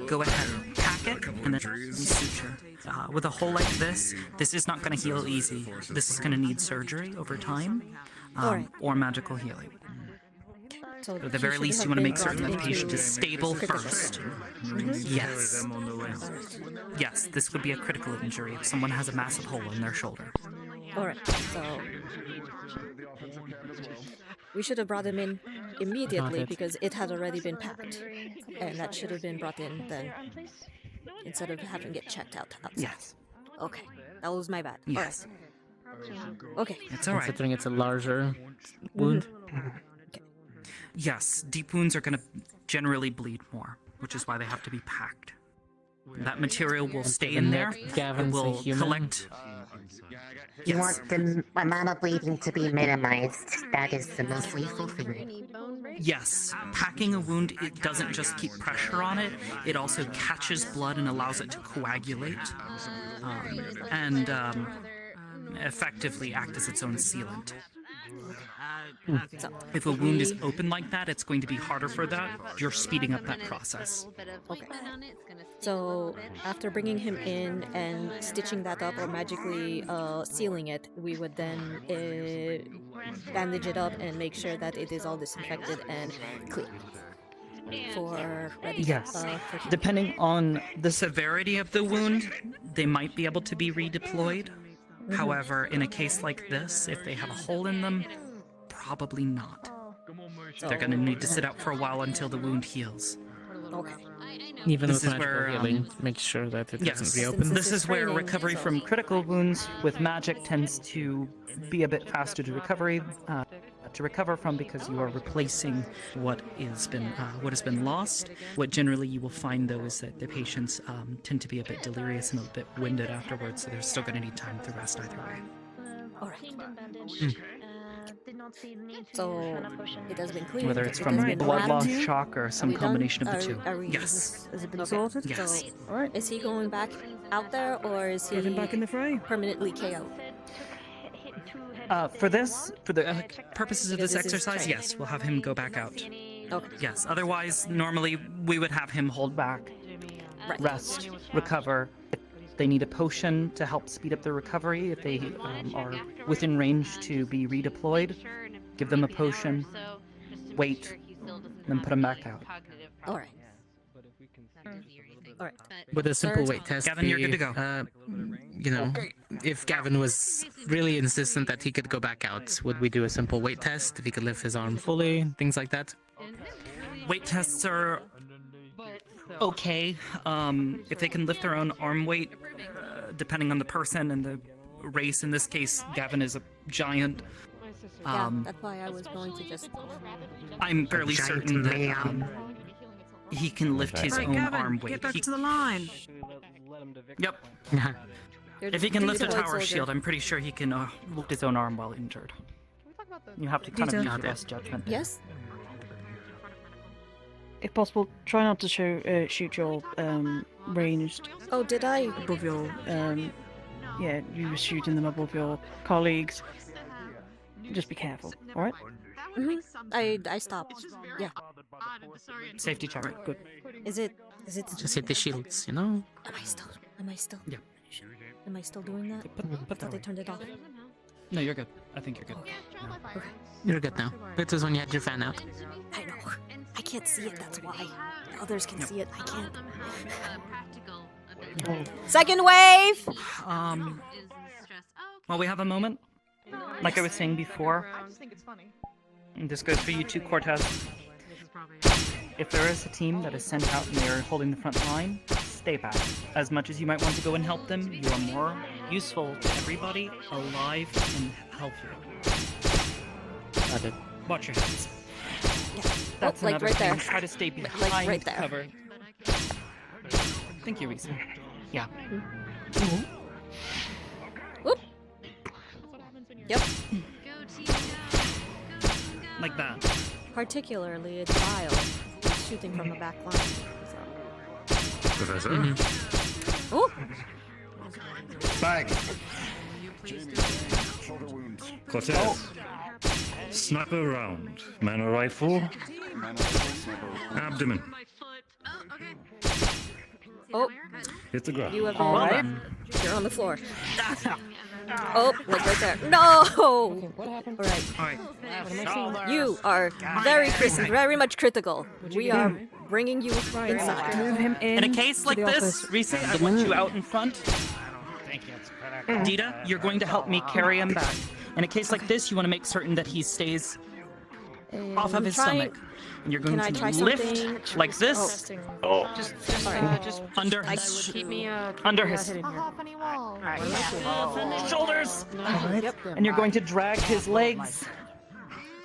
Speaker 18: go ahead and pack it and then suture. With a hole like this is not going to heal easy. This is going to need surgery over time, or magical healing.
Speaker 2: So
Speaker 18: at the very least, you want to make certain that the patient is stable first. Yes. Yes, this would be a critical injury if someone has a massive hole in their shoulder.
Speaker 2: Alright, so we should have brought him in immediately because it had already been packed. And that should have been brought in then, instead of having it checked out outside.
Speaker 18: Yes.
Speaker 2: Okay, that was my bad.
Speaker 18: Yes.
Speaker 2: Alright. Okay.
Speaker 18: It's alright.
Speaker 1: Considering it's a larger wound.
Speaker 18: Yes, deep wounds are going to generally bleed more, which is why they have to be packed. That material will stay in there and will collect.
Speaker 19: You want the amount of bleeding to be minimized. That is the most lethal thing.
Speaker 18: Yes, packing a wound, it doesn't just keep pressure on it, it also catches blood and allows it to coagulate and effectively act as its own sealant. If a wound is open like that, it's going to be harder for that. You're speeding up that process.
Speaker 2: Okay. So after bringing him in and stitching that up or magically sealing it, we would then bandage it up and make sure that it is all disinfected and clean. For ready.
Speaker 18: Yes. Depending on the severity of the wound, they might be able to be redeployed. However, in a case like this, if they have a hole in them, probably not. They're going to need to sit out for a while until the wound heals.
Speaker 2: Okay.
Speaker 1: Even
Speaker 18: This
Speaker 1: with
Speaker 18: is
Speaker 1: magical
Speaker 18: where,
Speaker 1: healing, make sure that it doesn't reopen.
Speaker 18: This is where recovery from critical wounds with magic tends to be a bit faster to recover from because you are replacing what has been lost. What generally you will find though is that the patients tend to be a bit delirious and a bit winded afterwards, so they're still going to need time to rest either way.
Speaker 2: Alright. So it has been cleaned.
Speaker 18: Whether it's from blood loss, shock, or some combination of the two.
Speaker 2: Yes.
Speaker 8: Has it been sorted?
Speaker 18: Yes.
Speaker 2: So, alright. Is he going back out there or is he
Speaker 8: back in the fray?
Speaker 2: Permanently KO?
Speaker 18: For the purposes of this exercise, yes, we'll have him go back out.
Speaker 2: Okay.
Speaker 18: Yes, otherwise, normally we would have him hold back, rest, recover. they need a potion to help speed up their recovery, if they are within range to be redeployed, give them a potion, wait, then put them back out.
Speaker 2: Alright. Alright.
Speaker 1: Would a simple
Speaker 2: Sir?
Speaker 1: weight test
Speaker 18: Gavin, you're
Speaker 1: be,
Speaker 18: good to go.
Speaker 1: You know, if Gavin was really insistent that he could go back out, would we do a simple weight test? If he could lift his arm fully, things like that?
Speaker 18: Weight tests are okay. If they can lift their own arm weight, depending on the person and the race. In this case, Gavin is a giant.
Speaker 2: Yeah, that's why I was going to just...
Speaker 18: I'm fairly certain that he can lift his
Speaker 20: Alright,
Speaker 18: own
Speaker 20: Gavin,
Speaker 18: arm weight.
Speaker 20: get back to the line.
Speaker 18: Yep.
Speaker 2: You're
Speaker 18: If he can
Speaker 2: the
Speaker 18: lift a
Speaker 2: Deeta
Speaker 18: tower
Speaker 2: soldier.
Speaker 18: shield, I'm pretty sure he can lift his own arm while injured. You have to kind of
Speaker 8: Deeta?
Speaker 18: use your best judgment.
Speaker 2: Yes?
Speaker 8: If possible, try not to shoot your ranged.
Speaker 2: Oh, did I?
Speaker 8: Above your yeah, you were shooting them above your colleagues. Just be careful, all right?
Speaker 2: I stopped. Yeah.
Speaker 18: Safety check.
Speaker 8: Good.
Speaker 2: Is it?
Speaker 1: Just hit the shields, you know?
Speaker 2: Am I still?
Speaker 18: Yeah.
Speaker 2: Am I still doing that? I thought they turned it off.
Speaker 18: No, you're good. I think you're good.
Speaker 2: Okay.
Speaker 1: You're good now. It was when you had your fan out.
Speaker 2: I know. I can't see it, that's why. Others can see it, I can't. Second wave!
Speaker 18: While we have a moment, like I was saying before,
Speaker 9: I just think it's funny.
Speaker 18: and this goes for you too, Cortez. If there is a team that is sent out and they are holding the front line, stay back. As much as you might want to go and help them, you are more useful to everybody alive and healthier.
Speaker 1: Got it.
Speaker 18: Watch your heads.
Speaker 2: Yeah.
Speaker 18: That's
Speaker 2: like
Speaker 18: another
Speaker 2: right
Speaker 18: thing.
Speaker 2: there.
Speaker 18: Try to stay behind
Speaker 2: Like right there.
Speaker 18: cover. Thank you, Risa. Yeah.
Speaker 2: Whoop. Yep.
Speaker 18: Like that.
Speaker 2: Particularly a child shooting from the back line.
Speaker 17: Professor?
Speaker 2: Oh!
Speaker 17: Bang! Cortez. Sniper round. Mana rifle. Abdomen.
Speaker 2: Oh,
Speaker 17: Hit the ground.
Speaker 2: you have
Speaker 18: All right.
Speaker 2: You're on the floor. Oh, like right there. No! Alright.
Speaker 18: Alright.
Speaker 2: You are very much critical. We are bringing you inside.
Speaker 8: Move him
Speaker 18: In a case like this, Risa, I want you out in front.
Speaker 15: Thank you.
Speaker 18: Deeta, you're going to help me carry him back. In a case like this, you want to make certain that he stays off of his stomach. And you're going
Speaker 2: Can I try
Speaker 18: to lift
Speaker 2: something?
Speaker 18: like this.
Speaker 17: Oh.
Speaker 18: Just under his
Speaker 14: Keep me
Speaker 18: under his
Speaker 14: a funny wall.
Speaker 18: shoulders.
Speaker 2: Yep.
Speaker 18: And you're going to drag his legs.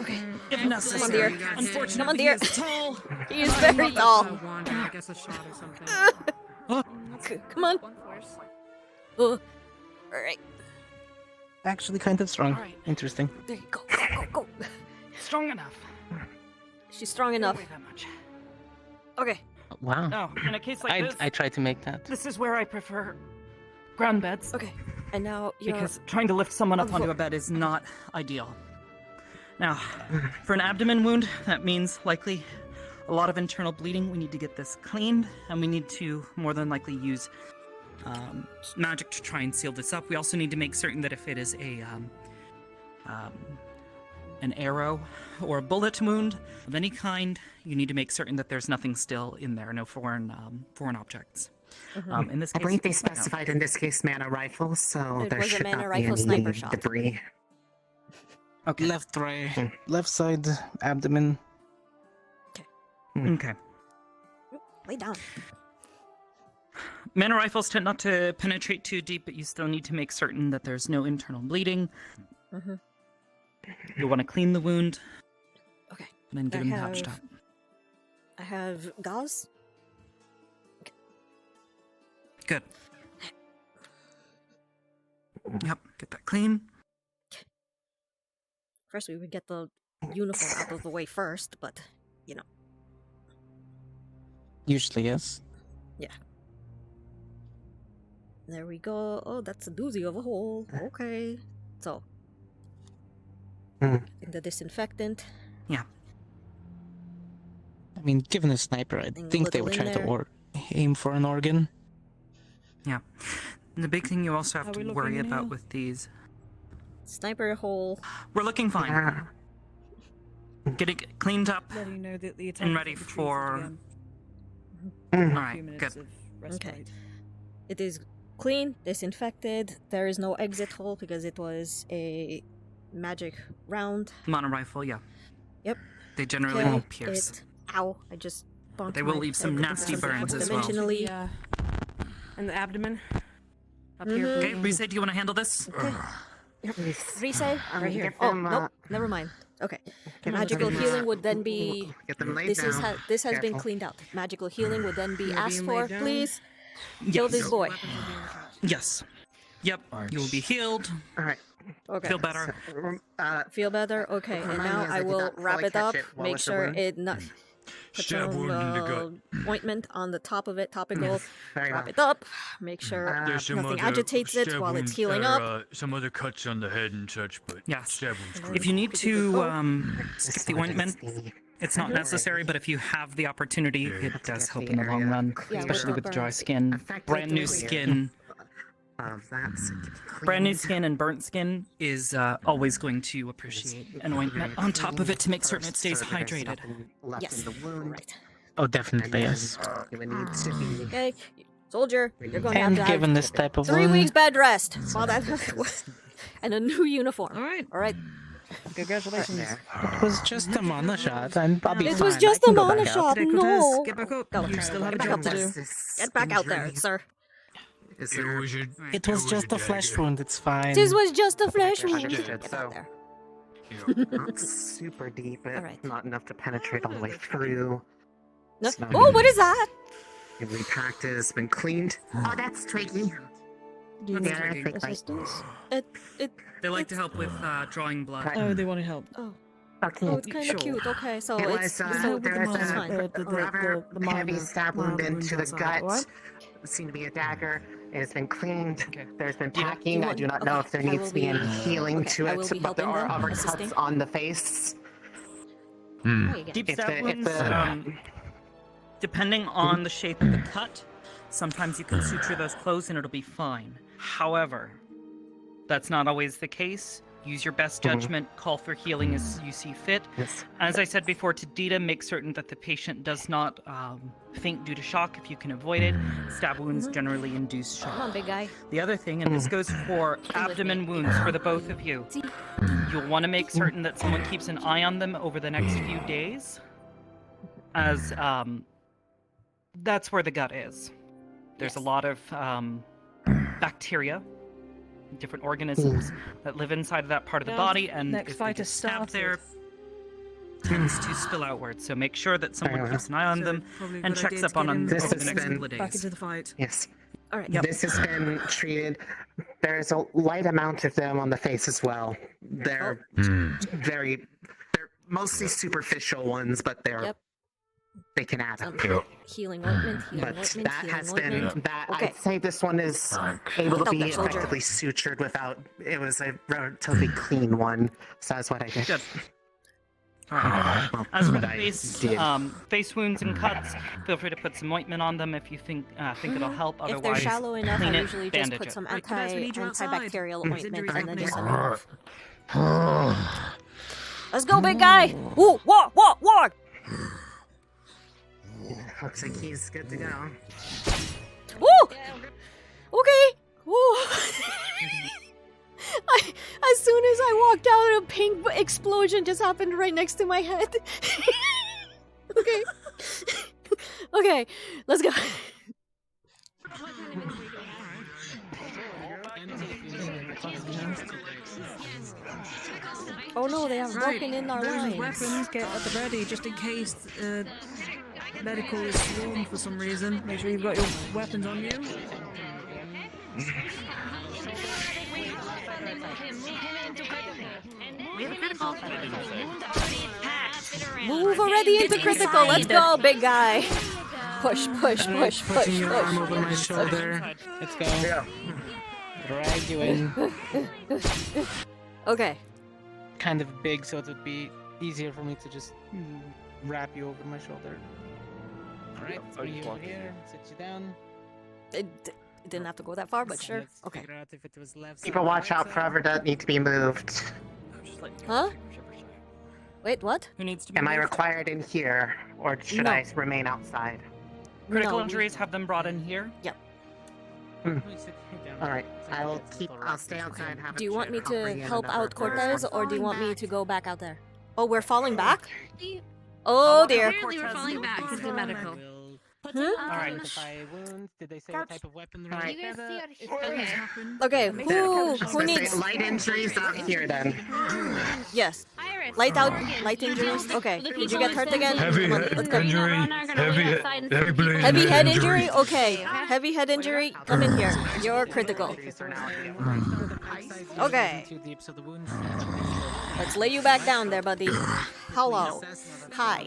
Speaker 2: Okay.
Speaker 18: If
Speaker 2: Come on,
Speaker 18: necessary.
Speaker 2: dear.
Speaker 18: Unfortunately,
Speaker 2: Come on, dear.
Speaker 18: he is tall.
Speaker 2: He is very tall.
Speaker 20: I guess a shot or something.
Speaker 2: Come on. Oh. Alright.
Speaker 1: Actually, kind of strong. Interesting.
Speaker 2: There you go. Go.
Speaker 18: Strong enough.
Speaker 2: She's strong enough.
Speaker 18: That much.
Speaker 2: Okay.
Speaker 1: Wow.
Speaker 18: Now, in a case like this,
Speaker 1: I tried to make that.
Speaker 18: this is where I prefer ground beds.
Speaker 2: Okay. And now you're...
Speaker 18: Because trying to lift someone up
Speaker 2: on the
Speaker 18: onto
Speaker 2: floor.
Speaker 18: a bed is not ideal. Now, for an abdomen wound, that means likely a lot of internal bleeding. We need to get this cleaned, and we need to more than likely use magic to try and seal this up. We also need to make certain that if it is an arrow or a bullet wound of any kind, you need to make certain that there's nothing still in there, no foreign objects. In this
Speaker 19: I
Speaker 18: case,
Speaker 19: believe they specified in this case mana rifles, so
Speaker 2: It
Speaker 19: there
Speaker 2: was a
Speaker 19: should
Speaker 2: mana
Speaker 19: not
Speaker 2: rifle
Speaker 19: be
Speaker 2: sniper
Speaker 19: any
Speaker 2: shot.
Speaker 19: debris.
Speaker 18: Okay.
Speaker 1: Left, right, left side, abdomen.
Speaker 18: Okay.
Speaker 2: Lay down.
Speaker 18: Mana rifles tend not to penetrate too deep, but you still need to make certain that there's no internal bleeding. You'll want to clean the wound.
Speaker 2: Okay.
Speaker 18: And then get him patched up.
Speaker 2: I have gauze.
Speaker 18: Good. Yep, get that clean.
Speaker 2: First, we would get the uniform out of the way first, but, you know.
Speaker 1: Usually, yes.
Speaker 2: Yeah. There we go. Oh, that's a doozy of a hole. Okay. So. The disinfectant.
Speaker 18: Yeah.
Speaker 1: I mean, given a sniper, I
Speaker 2: Thing a
Speaker 1: think they
Speaker 2: little
Speaker 1: would
Speaker 2: in
Speaker 1: try to
Speaker 2: there.
Speaker 1: aim for an organ.
Speaker 18: Yeah. And the big thing you also have
Speaker 8: How are we
Speaker 18: to
Speaker 8: looking
Speaker 18: worry
Speaker 8: in
Speaker 18: about
Speaker 8: here?
Speaker 18: with these.
Speaker 2: Sniper hole.
Speaker 18: We're looking fine. Get it cleaned up
Speaker 8: Letting you know that the attack
Speaker 18: and
Speaker 8: has
Speaker 18: ready
Speaker 8: been retreated
Speaker 18: for.
Speaker 8: again.
Speaker 18: All
Speaker 8: A few
Speaker 18: right,
Speaker 8: minutes
Speaker 18: good.
Speaker 8: of respite.
Speaker 2: It is clean, disinfected. There is no exit hole because it was a magic round.
Speaker 18: Mono rifle, yeah.
Speaker 2: Yep.
Speaker 18: They generally
Speaker 2: Okay,
Speaker 18: won't pierce.
Speaker 2: Ow! I just bumped
Speaker 18: They will
Speaker 2: my
Speaker 18: leave some
Speaker 2: head
Speaker 18: nasty burns as well.
Speaker 2: dimensionally.
Speaker 20: And the abdomen. Up here.
Speaker 18: Okay, Rise, do you want to handle this?
Speaker 2: Rise, right here. Oh, nope, never mind. Okay. Magical healing would then be.
Speaker 19: Get them laid
Speaker 2: This is
Speaker 19: down.
Speaker 2: this has been
Speaker 19: Careful.
Speaker 2: cleaned out. Magical healing would then be
Speaker 20: You're
Speaker 2: asked
Speaker 20: being
Speaker 2: for.
Speaker 20: laid down?
Speaker 2: Please kill this boy.
Speaker 18: Yes. Yep. You will be healed.
Speaker 19: All right.
Speaker 2: Okay.
Speaker 18: Feel better.
Speaker 2: Feel better? Okay, and
Speaker 19: remind
Speaker 2: now
Speaker 19: me as I
Speaker 2: I
Speaker 19: did
Speaker 2: will
Speaker 19: not
Speaker 2: wrap
Speaker 19: fully
Speaker 2: it up.
Speaker 19: catch it. What
Speaker 2: Make
Speaker 19: was the
Speaker 2: sure
Speaker 19: wound?
Speaker 2: it not. Put
Speaker 3: Stab
Speaker 2: some
Speaker 3: wound in the gut.
Speaker 2: ointment on the top of it, topical.
Speaker 19: Very
Speaker 2: Wrap
Speaker 19: well.
Speaker 2: it up. Make sure
Speaker 3: There's some
Speaker 2: nothing
Speaker 3: other
Speaker 2: agitates it
Speaker 3: stab
Speaker 2: while it's
Speaker 3: wounds
Speaker 2: healing
Speaker 3: or,
Speaker 2: up.
Speaker 3: some other cuts on the head and such, but
Speaker 18: Yes.
Speaker 3: stab wounds great.
Speaker 18: If you need to skip the ointment, it's not necessary, but if you have the opportunity, it does help in the long run,
Speaker 2: Yeah,
Speaker 18: especially
Speaker 2: but
Speaker 18: with dry skin. Brand new skin.
Speaker 19: That's
Speaker 18: Brand new skin and burnt skin is always going to appreciate an ointment on top of it to make certain it stays hydrated.
Speaker 2: Yes. Right.
Speaker 1: Oh, definitely, yes.
Speaker 2: Okay, soldier, you're going to have
Speaker 1: And
Speaker 2: to have
Speaker 1: given this type of
Speaker 2: 3
Speaker 1: wound,
Speaker 2: weeks bed rest. While that and a new uniform.
Speaker 8: All right.
Speaker 2: All right.
Speaker 8: Congratulations.
Speaker 1: it was just a mana shot, and I'll be
Speaker 2: This
Speaker 1: fine.
Speaker 2: was just
Speaker 1: I
Speaker 2: a
Speaker 1: can go
Speaker 2: mana
Speaker 1: back out.
Speaker 2: shot.
Speaker 8: Today,
Speaker 2: No.
Speaker 8: Cortez, get back up.
Speaker 2: Go.
Speaker 8: You still have a
Speaker 2: Get back
Speaker 8: job
Speaker 2: up
Speaker 8: to
Speaker 2: there.
Speaker 8: do.
Speaker 2: Get back out there, sir.
Speaker 1: It was just a flesh wound, it's fine.
Speaker 2: This was just a flesh wound.
Speaker 19: Understood.
Speaker 2: Get
Speaker 19: So,
Speaker 2: out there.
Speaker 19: not super deep, but
Speaker 2: Alright.
Speaker 19: not enough to penetrate all the way through.
Speaker 2: No.
Speaker 19: So-
Speaker 2: Oh, what is that?
Speaker 19: Every packed has been cleaned. Oh, that's tricky.
Speaker 2: Do you
Speaker 19: Yeah, I think
Speaker 2: assistance?
Speaker 18: They like to help with drawing blood.
Speaker 8: Oh, they want to help.
Speaker 2: Oh.
Speaker 19: Okay.
Speaker 2: Oh, it's kind of cute. Okay, so
Speaker 19: It
Speaker 2: it's
Speaker 19: was,
Speaker 2: so
Speaker 19: there was
Speaker 2: it's
Speaker 19: a
Speaker 2: fine.
Speaker 19: rather heavy stab wound into the
Speaker 8: outside.
Speaker 19: gut.
Speaker 8: What?
Speaker 19: It seemed to be a dagger. It has been cleaned.
Speaker 18: Okay.
Speaker 19: There's been
Speaker 2: Do you
Speaker 19: packing. I
Speaker 2: want-
Speaker 19: do not know if there
Speaker 2: okay, I
Speaker 19: needs
Speaker 2: will
Speaker 19: to be
Speaker 2: be-
Speaker 19: any healing
Speaker 2: okay,
Speaker 19: to
Speaker 2: I
Speaker 19: it,
Speaker 2: will be
Speaker 19: but there
Speaker 2: helping
Speaker 19: are
Speaker 2: them,
Speaker 19: other
Speaker 2: assisting.
Speaker 19: cuts on the face.
Speaker 2: There you go.
Speaker 18: Deep
Speaker 19: If
Speaker 18: stab
Speaker 19: the- if
Speaker 18: wounds,
Speaker 19: the-
Speaker 18: depending on the shape of the cut, sometimes you can suture those closed and it'll be fine. However, that's not always the case. Use your best judgment, call for healing as you see fit.
Speaker 19: Yes.
Speaker 18: As I said before to Deeta, make certain that the patient does not faint due to shock if you can avoid it. Stab wounds generally induce
Speaker 2: Come on,
Speaker 18: shock.
Speaker 2: big guy.
Speaker 18: The other thing, and this goes for abdomen wounds for the both of you, you'll want to make certain that someone keeps an eye on them over the next few days, as that's where the gut is. There's a lot of bacteria, different organisms that live inside of that part of the body, and
Speaker 8: Next
Speaker 18: if they
Speaker 8: fight
Speaker 18: get
Speaker 8: is
Speaker 18: stabbed
Speaker 8: started.
Speaker 18: there, tends to spill outwards. So make sure that someone keeps an eye on them
Speaker 8: Probably a
Speaker 18: and
Speaker 8: good
Speaker 18: checks
Speaker 8: idea
Speaker 18: up
Speaker 8: to
Speaker 18: on
Speaker 8: get
Speaker 18: them
Speaker 8: him
Speaker 19: This
Speaker 18: over
Speaker 19: has
Speaker 18: the next
Speaker 19: been-
Speaker 18: couple of
Speaker 8: back
Speaker 18: days.
Speaker 8: into the fight.
Speaker 19: Yes.
Speaker 2: All right.
Speaker 19: This has been treated. There's a light amount of them on the face as well. They're they're mostly superficial ones, but
Speaker 2: Yep.
Speaker 19: they can add up.
Speaker 2: Healing ointment, healing
Speaker 19: But
Speaker 2: ointment,
Speaker 19: that
Speaker 2: healing
Speaker 19: has
Speaker 2: ointment.
Speaker 19: been that
Speaker 2: Okay.
Speaker 19: I'd say this one is able to
Speaker 2: Get out
Speaker 19: be
Speaker 2: there, soldier.
Speaker 19: effectively sutured without. It was a relatively clean one, so that's what I did.
Speaker 18: Good. As for the
Speaker 19: But I
Speaker 18: face,
Speaker 19: did.
Speaker 18: face wounds and cuts, feel free to put some ointment on them if you think it'll help.
Speaker 2: If they're
Speaker 18: Otherwise,
Speaker 2: shallow enough, I
Speaker 18: clean it,
Speaker 2: usually just
Speaker 18: bandage
Speaker 2: put
Speaker 18: it.
Speaker 2: some
Speaker 8: Right, Cortez, we need you outside.
Speaker 2: antibacterial
Speaker 8: His
Speaker 2: ointment
Speaker 8: injury's
Speaker 2: and then just
Speaker 8: happening.
Speaker 2: send him off. Let's go, big guy! Ooh, walk, walk, walk!
Speaker 19: Looks like he's good to go.
Speaker 2: Ooh! Okay! Ooh! As soon as I walked out, a pink explosion just happened right next to my head. Okay. Okay, let's go. Oh no, they have broken in our
Speaker 8: Those
Speaker 2: lines.
Speaker 8: weapons, get at the ready just in case medical is swarmed for some reason. Make sure you've got your weapons on you.
Speaker 2: Move already into critical. Let's go, big guy. Push, push, push, push,
Speaker 20: Putting your arm over my
Speaker 2: push.
Speaker 20: shoulder.
Speaker 1: Let's go. Drag you in.
Speaker 2: Okay.
Speaker 1: Kind of big, so it would be easier for me to just wrap you over my shoulder. Alright, let's bring you over here, sit you down.
Speaker 2: It didn't have to go that far, but sure. Okay.
Speaker 19: People watch out forever that need to be moved.
Speaker 2: Huh? Wait, what?
Speaker 18: Who needs to
Speaker 19: Am I required in here, or should
Speaker 2: No.
Speaker 19: I remain outside?
Speaker 18: Critical
Speaker 2: No,
Speaker 18: injuries have them brought in here.
Speaker 2: Yep.
Speaker 19: All right, I'll stay outside. Have
Speaker 2: Do you want me to help out Cortez, or do you want me to go back out there? Oh, we're falling back? Oh dear.
Speaker 21: Apparently we're falling back into medical.
Speaker 2: Hmm?
Speaker 1: Did they say what type of weaponry?
Speaker 21: You guys see our
Speaker 2: Okay, who needs
Speaker 19: light injuries out here then?
Speaker 2: Yes. Light injuries. Okay. Did you get hurt again?
Speaker 17: Heavy
Speaker 2: Come on,
Speaker 17: head
Speaker 2: let's go.
Speaker 17: injury. Heavy bleeding.
Speaker 2: Heavy head injury? Okay. Heavy head injury, come in here. You're critical. Okay. Let's lay you back down there, buddy. Hello. Hi.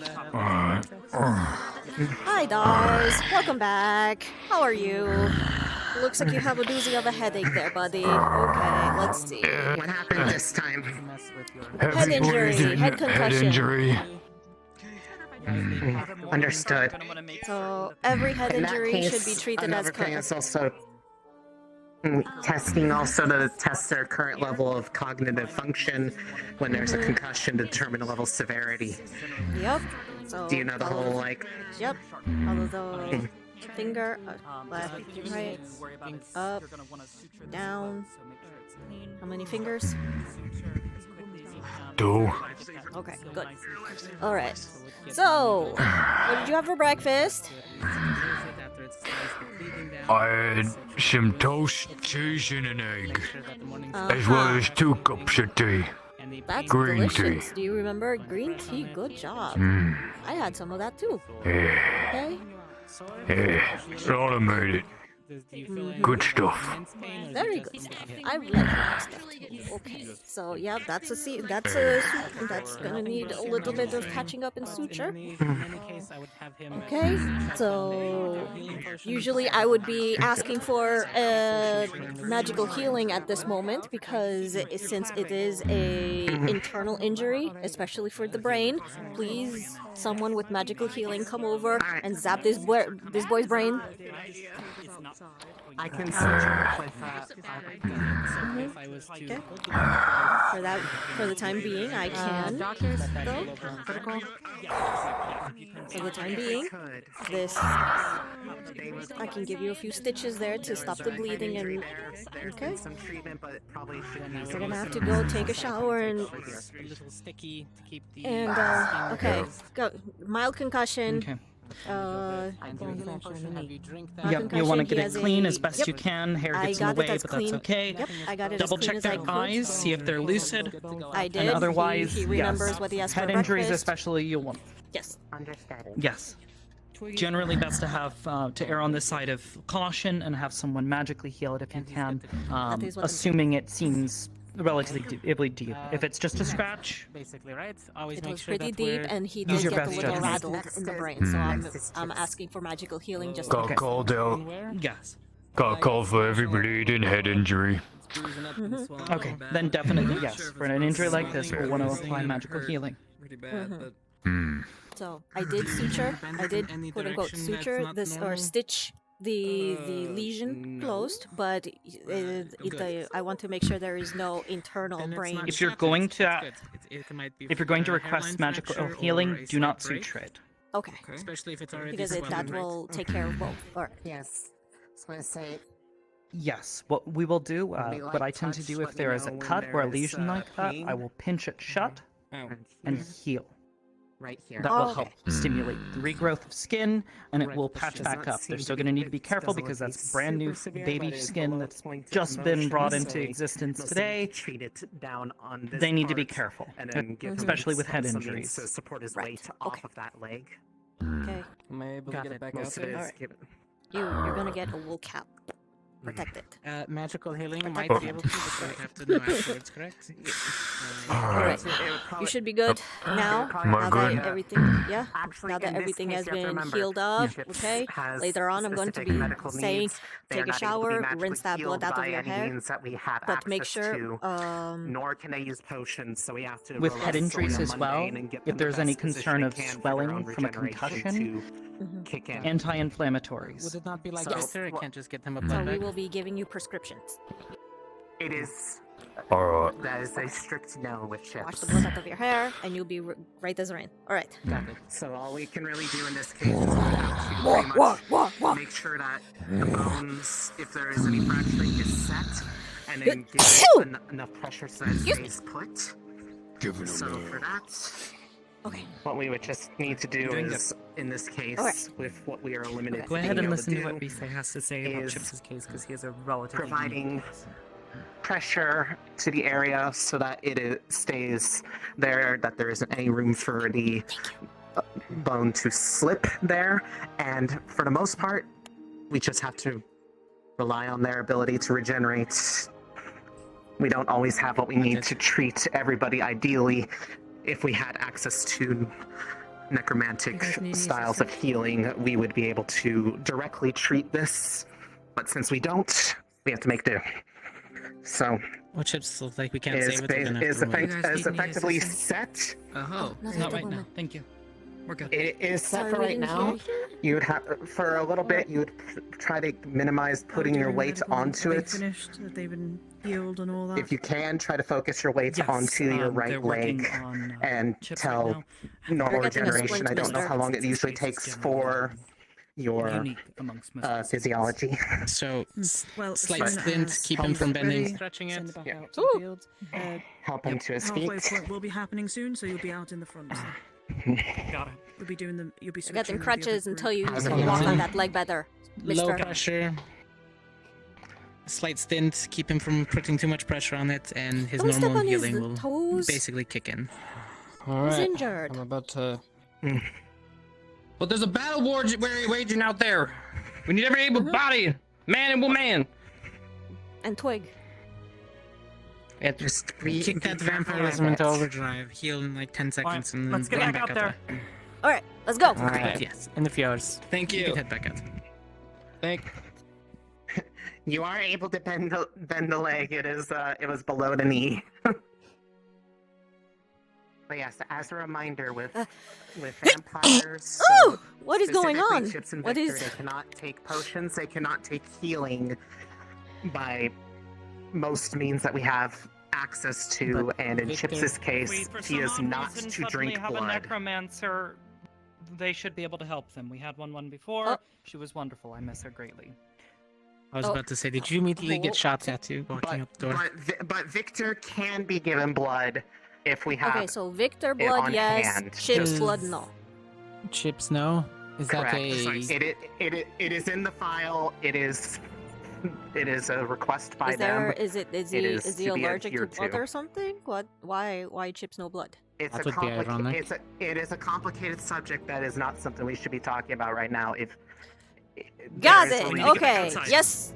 Speaker 2: Hi, Dars. Welcome back. How are you? Looks like you have a doozy of a headache there, buddy. Okay, let's see.
Speaker 19: What happened this time?
Speaker 2: Head injury, head concussion.
Speaker 17: injury.
Speaker 19: Understood.
Speaker 2: So every head
Speaker 19: In that
Speaker 2: injury
Speaker 19: case,
Speaker 2: should be treated as
Speaker 19: another thing is also testing also to test their current level of cognitive function when there's a concussion to determine the level of severity.
Speaker 2: Yep. So
Speaker 19: Do you know the whole like?
Speaker 2: Yep. Follow the finger, left, right, up, down. How many fingers?
Speaker 17: 2.
Speaker 2: Okay, good. All right. So, what did you have for breakfast?
Speaker 17: I had some toast, cheese, and an egg, as well as 2 cups of tea.
Speaker 2: That's
Speaker 17: Green
Speaker 2: delicious.
Speaker 17: tea.
Speaker 2: Do you remember green tea? Good job. I had some of that too.
Speaker 17: Yeah,
Speaker 2: Okay.
Speaker 17: yeah, all I made it. Good stuff.
Speaker 2: Very good stuff. I like that stuff too. Okay. So yeah, that's that's gonna need a little bit of patching up and suture. Okay. So usually I would be asking for magical healing at this moment because since it is a internal injury, especially for the brain, please someone with magical healing come over and zap this boy's brain.
Speaker 19: I can search with
Speaker 2: Okay. For the time being, I can. Though. For the time being, this I can give you a few stitches there to stop the bleeding and. Okay. You're gonna have to go take a shower and. Okay. Go. Mild concussion.
Speaker 18: Okay.
Speaker 2: Mild
Speaker 18: Yep, you want to
Speaker 2: concussion,
Speaker 18: get
Speaker 2: he
Speaker 18: it
Speaker 2: has
Speaker 18: clean
Speaker 2: a-
Speaker 18: as best
Speaker 2: yep.
Speaker 18: you can. Hair
Speaker 2: I
Speaker 18: gets in the
Speaker 2: got it
Speaker 18: way,
Speaker 2: as
Speaker 18: but
Speaker 2: clean.
Speaker 18: that's okay.
Speaker 2: Yep, I got it as
Speaker 18: Double
Speaker 2: clean
Speaker 18: check
Speaker 2: as I
Speaker 18: their
Speaker 2: could.
Speaker 18: eyes, see if they're lucid.
Speaker 2: I did.
Speaker 18: And otherwise,
Speaker 2: he remembers
Speaker 18: yes.
Speaker 2: what he has for
Speaker 18: Head injuries,
Speaker 2: breakfast.
Speaker 18: especially, you'll want.
Speaker 2: Yes.
Speaker 19: Understanding.
Speaker 18: Yes. Generally, best to have to err on the side of caution and have someone magically heal it if you can, assuming it seems relatively deep. If it's just a scratch,
Speaker 1: basically, right? Always
Speaker 2: It
Speaker 1: make
Speaker 2: was
Speaker 1: sure
Speaker 2: pretty
Speaker 1: that
Speaker 2: deep,
Speaker 1: we're
Speaker 2: and he
Speaker 18: Use
Speaker 2: did
Speaker 18: your
Speaker 2: get a
Speaker 18: best
Speaker 2: little
Speaker 18: judgment.
Speaker 2: rattled in the brain. So I'm asking for magical healing just in
Speaker 17: Got
Speaker 2: case.
Speaker 17: called out.
Speaker 18: yes.
Speaker 17: Got called for every bleeding head injury.
Speaker 18: Okay, then definitely yes. For an injury like this, we'll want to apply magical healing.
Speaker 2: So I did suture. I did quote unquote suture this or stitch the lesion closed, but I want to make sure there is no internal brain.
Speaker 18: If you're going to request magical healing, do not suture it.
Speaker 2: Okay.
Speaker 1: Especially if it's already
Speaker 2: Because that will take care of both. All right.
Speaker 19: Yes. So I say.
Speaker 18: Yes, what we will do, what I tend to do if there is a cut or a lesion like that, I will pinch it shut and heal.
Speaker 19: Right here.
Speaker 18: That will help stimulate the regrowth of skin, and it will patch back up. They're still going to need to be careful because that's brand new baby skin that's just been brought into existence today. They need to be careful, especially with head injuries.
Speaker 19: To support his weight off of that leg.
Speaker 2: Okay.
Speaker 11: Am I able to get it back out there?
Speaker 2: All right. You're gonna get a wool cap. Protect it.
Speaker 1: Magical healing might
Speaker 2: Protect
Speaker 1: be
Speaker 2: it.
Speaker 1: able to, but we have to know afterwards, correct?
Speaker 2: Alright. You should be good now. Now that everything, now that everything has been healed up. Okay. Later on, I'm going to be saying, take a shower, rinse that blood out of your hair. But make sure.
Speaker 19: Nor can they use potions, so we have to.
Speaker 18: With head injuries as well, if there's any concern of swelling from a concussion,
Speaker 19: kick in.
Speaker 18: anti-inflammatories.
Speaker 1: Would it not be like
Speaker 19: So-
Speaker 1: Esther? I can't just get him a
Speaker 2: So
Speaker 1: blood
Speaker 2: we
Speaker 1: bag?
Speaker 2: will will be giving you prescriptions.
Speaker 19: It is.
Speaker 17: Alright.
Speaker 19: That is a strict no with chips.
Speaker 2: Wash the blood out of your hair, and you'll be right as rain. All right.
Speaker 19: So all we can really do in this case is pretty much make sure that the bones, if there is any fracturing, is set, and then give it enough pressure so that it stays put. So for that, what we would just need to do is, in this case, with what we are limited
Speaker 18: Go
Speaker 19: to
Speaker 18: ahead
Speaker 19: being
Speaker 18: and
Speaker 19: able
Speaker 18: listen to
Speaker 19: do,
Speaker 18: what Bisa has to say about
Speaker 19: is
Speaker 18: Chips' case, because he has a relatively
Speaker 19: providing pressure to the area so that it stays there, that there isn't any room for the bone to slip there, and for the most part, we just have to rely on their ability to regenerate. We don't always have what we need to treat everybody ideally. If we had access to necromantic styles of healing, we would be able to directly treat this, but since we don't, we have to make do. So,
Speaker 1: Well, Chips looks like we can't save it. We're gonna have to wait.
Speaker 19: is effectively set.
Speaker 18: Oh, not right now. Thank you. We're good.
Speaker 19: It is set
Speaker 2: Sorry,
Speaker 19: for
Speaker 2: we
Speaker 19: right
Speaker 2: didn't
Speaker 19: now.
Speaker 2: hear
Speaker 19: You would have, for a little bit, you would try to minimize putting your weight onto it.
Speaker 8: Finished, that they've been healed and all that.
Speaker 19: If you can, try to focus your weight onto your right
Speaker 18: they're working
Speaker 19: leg
Speaker 18: on,
Speaker 19: and
Speaker 18: Chips
Speaker 19: tell
Speaker 18: right
Speaker 19: normal
Speaker 2: They're getting a
Speaker 19: regeneration. I don't know how long it usually takes for your
Speaker 18: unique amongst most
Speaker 19: physiology.
Speaker 1: So,
Speaker 8: Well,
Speaker 1: slight
Speaker 8: as soon
Speaker 1: stint,
Speaker 8: as
Speaker 1: keep him from
Speaker 8: Tom's
Speaker 1: bending.
Speaker 8: ready,
Speaker 1: Stretching
Speaker 8: send
Speaker 1: it.
Speaker 8: back
Speaker 19: Yeah.
Speaker 8: out to the fields.
Speaker 19: Help him to his
Speaker 8: Halfway
Speaker 19: feet.
Speaker 8: point will be happening soon, so you'll be out in the front.
Speaker 18: Got it.
Speaker 8: You'll be doing them. You'll be.
Speaker 2: I got them
Speaker 8: switching with the other
Speaker 2: crutches
Speaker 8: group.
Speaker 2: until you
Speaker 19: How's it
Speaker 2: can walk
Speaker 19: going?
Speaker 2: on that leg better,
Speaker 1: Low
Speaker 2: mister.
Speaker 1: pressure. Slight stint, keep him from putting too much pressure on it, and his
Speaker 2: Don't step
Speaker 1: normal
Speaker 2: on his
Speaker 1: healing will
Speaker 2: toes.
Speaker 1: basically kick in.
Speaker 2: He's
Speaker 15: Alright.
Speaker 2: injured.
Speaker 15: I'm about to.
Speaker 10: But there's a battle war waging out there. We need every able body, man and woman.
Speaker 2: And Twig.
Speaker 19: Just
Speaker 1: Kick that vampirism into overdrive, heal in like 10 seconds, and then
Speaker 18: let's get
Speaker 1: run
Speaker 18: back out there.
Speaker 2: All right, let's go.
Speaker 1: Alright, yes, in the fjords.
Speaker 10: Thank
Speaker 1: You
Speaker 10: you.
Speaker 1: can head back out.
Speaker 19: You are able to bend the leg. It was below the knee. But yes, as a reminder, with vampires,
Speaker 2: Oh, what is going
Speaker 19: specifically
Speaker 2: on?
Speaker 19: Chips and
Speaker 2: What
Speaker 19: Victor,
Speaker 2: is?
Speaker 19: they cannot take potions. They cannot take healing by most means that we have access to. And in
Speaker 1: Victor-
Speaker 19: Chips's case,
Speaker 18: Wait, for
Speaker 19: he is
Speaker 18: some
Speaker 19: not
Speaker 18: reason,
Speaker 19: to
Speaker 18: suddenly
Speaker 19: drink
Speaker 18: have a
Speaker 19: blood.
Speaker 18: necromancer. They should be able to help them. We had one before.
Speaker 2: Oh.
Speaker 18: She was wonderful. I miss her greatly.
Speaker 1: I was
Speaker 2: Oh.
Speaker 1: about to say, did you immediately get shots at you walking up the door?
Speaker 19: But Victor can be given blood if we have
Speaker 2: Okay, so Victor
Speaker 19: it
Speaker 2: blood,
Speaker 19: on
Speaker 2: yes.
Speaker 19: hand.
Speaker 2: Chips
Speaker 1: Just-
Speaker 2: blood, no.
Speaker 1: Chips, no? Is
Speaker 19: Correct.
Speaker 1: that a...
Speaker 19: It is in the file. It is a request by
Speaker 2: Is there?
Speaker 19: them.
Speaker 2: Is he
Speaker 19: is
Speaker 2: he
Speaker 19: to be
Speaker 2: allergic to
Speaker 19: adhered
Speaker 2: blood
Speaker 19: to.
Speaker 2: or something? What? Why Chips no blood?
Speaker 19: It's
Speaker 1: That
Speaker 19: a
Speaker 1: would be ironic.
Speaker 19: it is a complicated subject that is not something we should be talking about right now. If
Speaker 2: Got
Speaker 19: there is
Speaker 2: it.
Speaker 19: a way to get
Speaker 2: Okay.
Speaker 19: outside.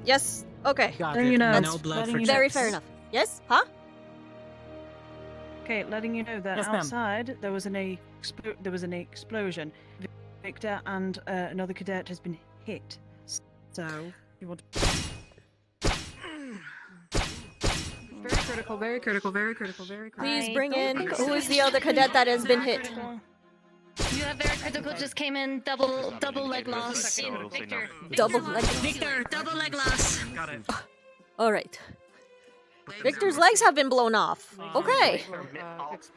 Speaker 2: Yes. Okay.
Speaker 1: Got
Speaker 8: Letting
Speaker 1: it.
Speaker 8: you know,
Speaker 1: No blood for
Speaker 2: Very
Speaker 1: Chips.
Speaker 2: fair enough. Yes? Huh?
Speaker 8: Okay, letting you know that
Speaker 18: Yes, ma'am.
Speaker 8: outside there was an explosion. Victor and another cadet has been hit. So you want to...
Speaker 20: Very critical, very critical, very critical, very critical.
Speaker 2: Please
Speaker 13: I
Speaker 2: bring
Speaker 13: don't
Speaker 2: in.
Speaker 13: think
Speaker 2: Who
Speaker 13: so.
Speaker 2: is the other cadet that has been hit?
Speaker 13: You have very critical. Just came in. Double leg loss. Victor.
Speaker 2: Double leg.
Speaker 13: Victor. Double leg loss.
Speaker 18: Got it.
Speaker 2: All right. Victor's legs have been blown off. Okay.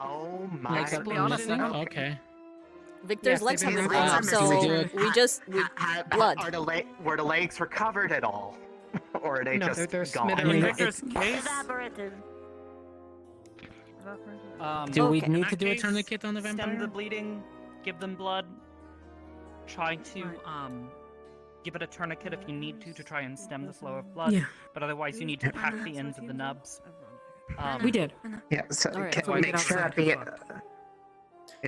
Speaker 19: Oh my!
Speaker 1: Legs up
Speaker 19: God.
Speaker 1: and missing? Okay.
Speaker 2: Victor's
Speaker 8: Yes,
Speaker 2: legs have
Speaker 8: they've
Speaker 2: been
Speaker 8: been
Speaker 2: blown off,
Speaker 19: missing.
Speaker 2: so
Speaker 1: Do it.
Speaker 2: we blood.
Speaker 19: Were the legs recovered at all, or are they
Speaker 18: No,
Speaker 19: just
Speaker 18: they're
Speaker 19: gone?
Speaker 1: I mean,
Speaker 18: Victor's case.
Speaker 13: Evaporated.
Speaker 1: Do we
Speaker 2: Okay.
Speaker 1: need
Speaker 18: In
Speaker 1: to
Speaker 18: that
Speaker 1: do a
Speaker 18: case,
Speaker 1: tourniquet on the
Speaker 18: Stem
Speaker 1: vampire?
Speaker 18: the bleeding. Give them blood. Try to give it a tourniquet if you need to try and stem the flow of blood.
Speaker 20: Yeah.
Speaker 18: But otherwise, you need to pack the ends of the nubs.
Speaker 20: We did.
Speaker 19: Yeah, so
Speaker 2: All right.
Speaker 19: can
Speaker 20: That's why
Speaker 19: we
Speaker 20: we
Speaker 19: make
Speaker 20: get
Speaker 19: sure
Speaker 20: outside.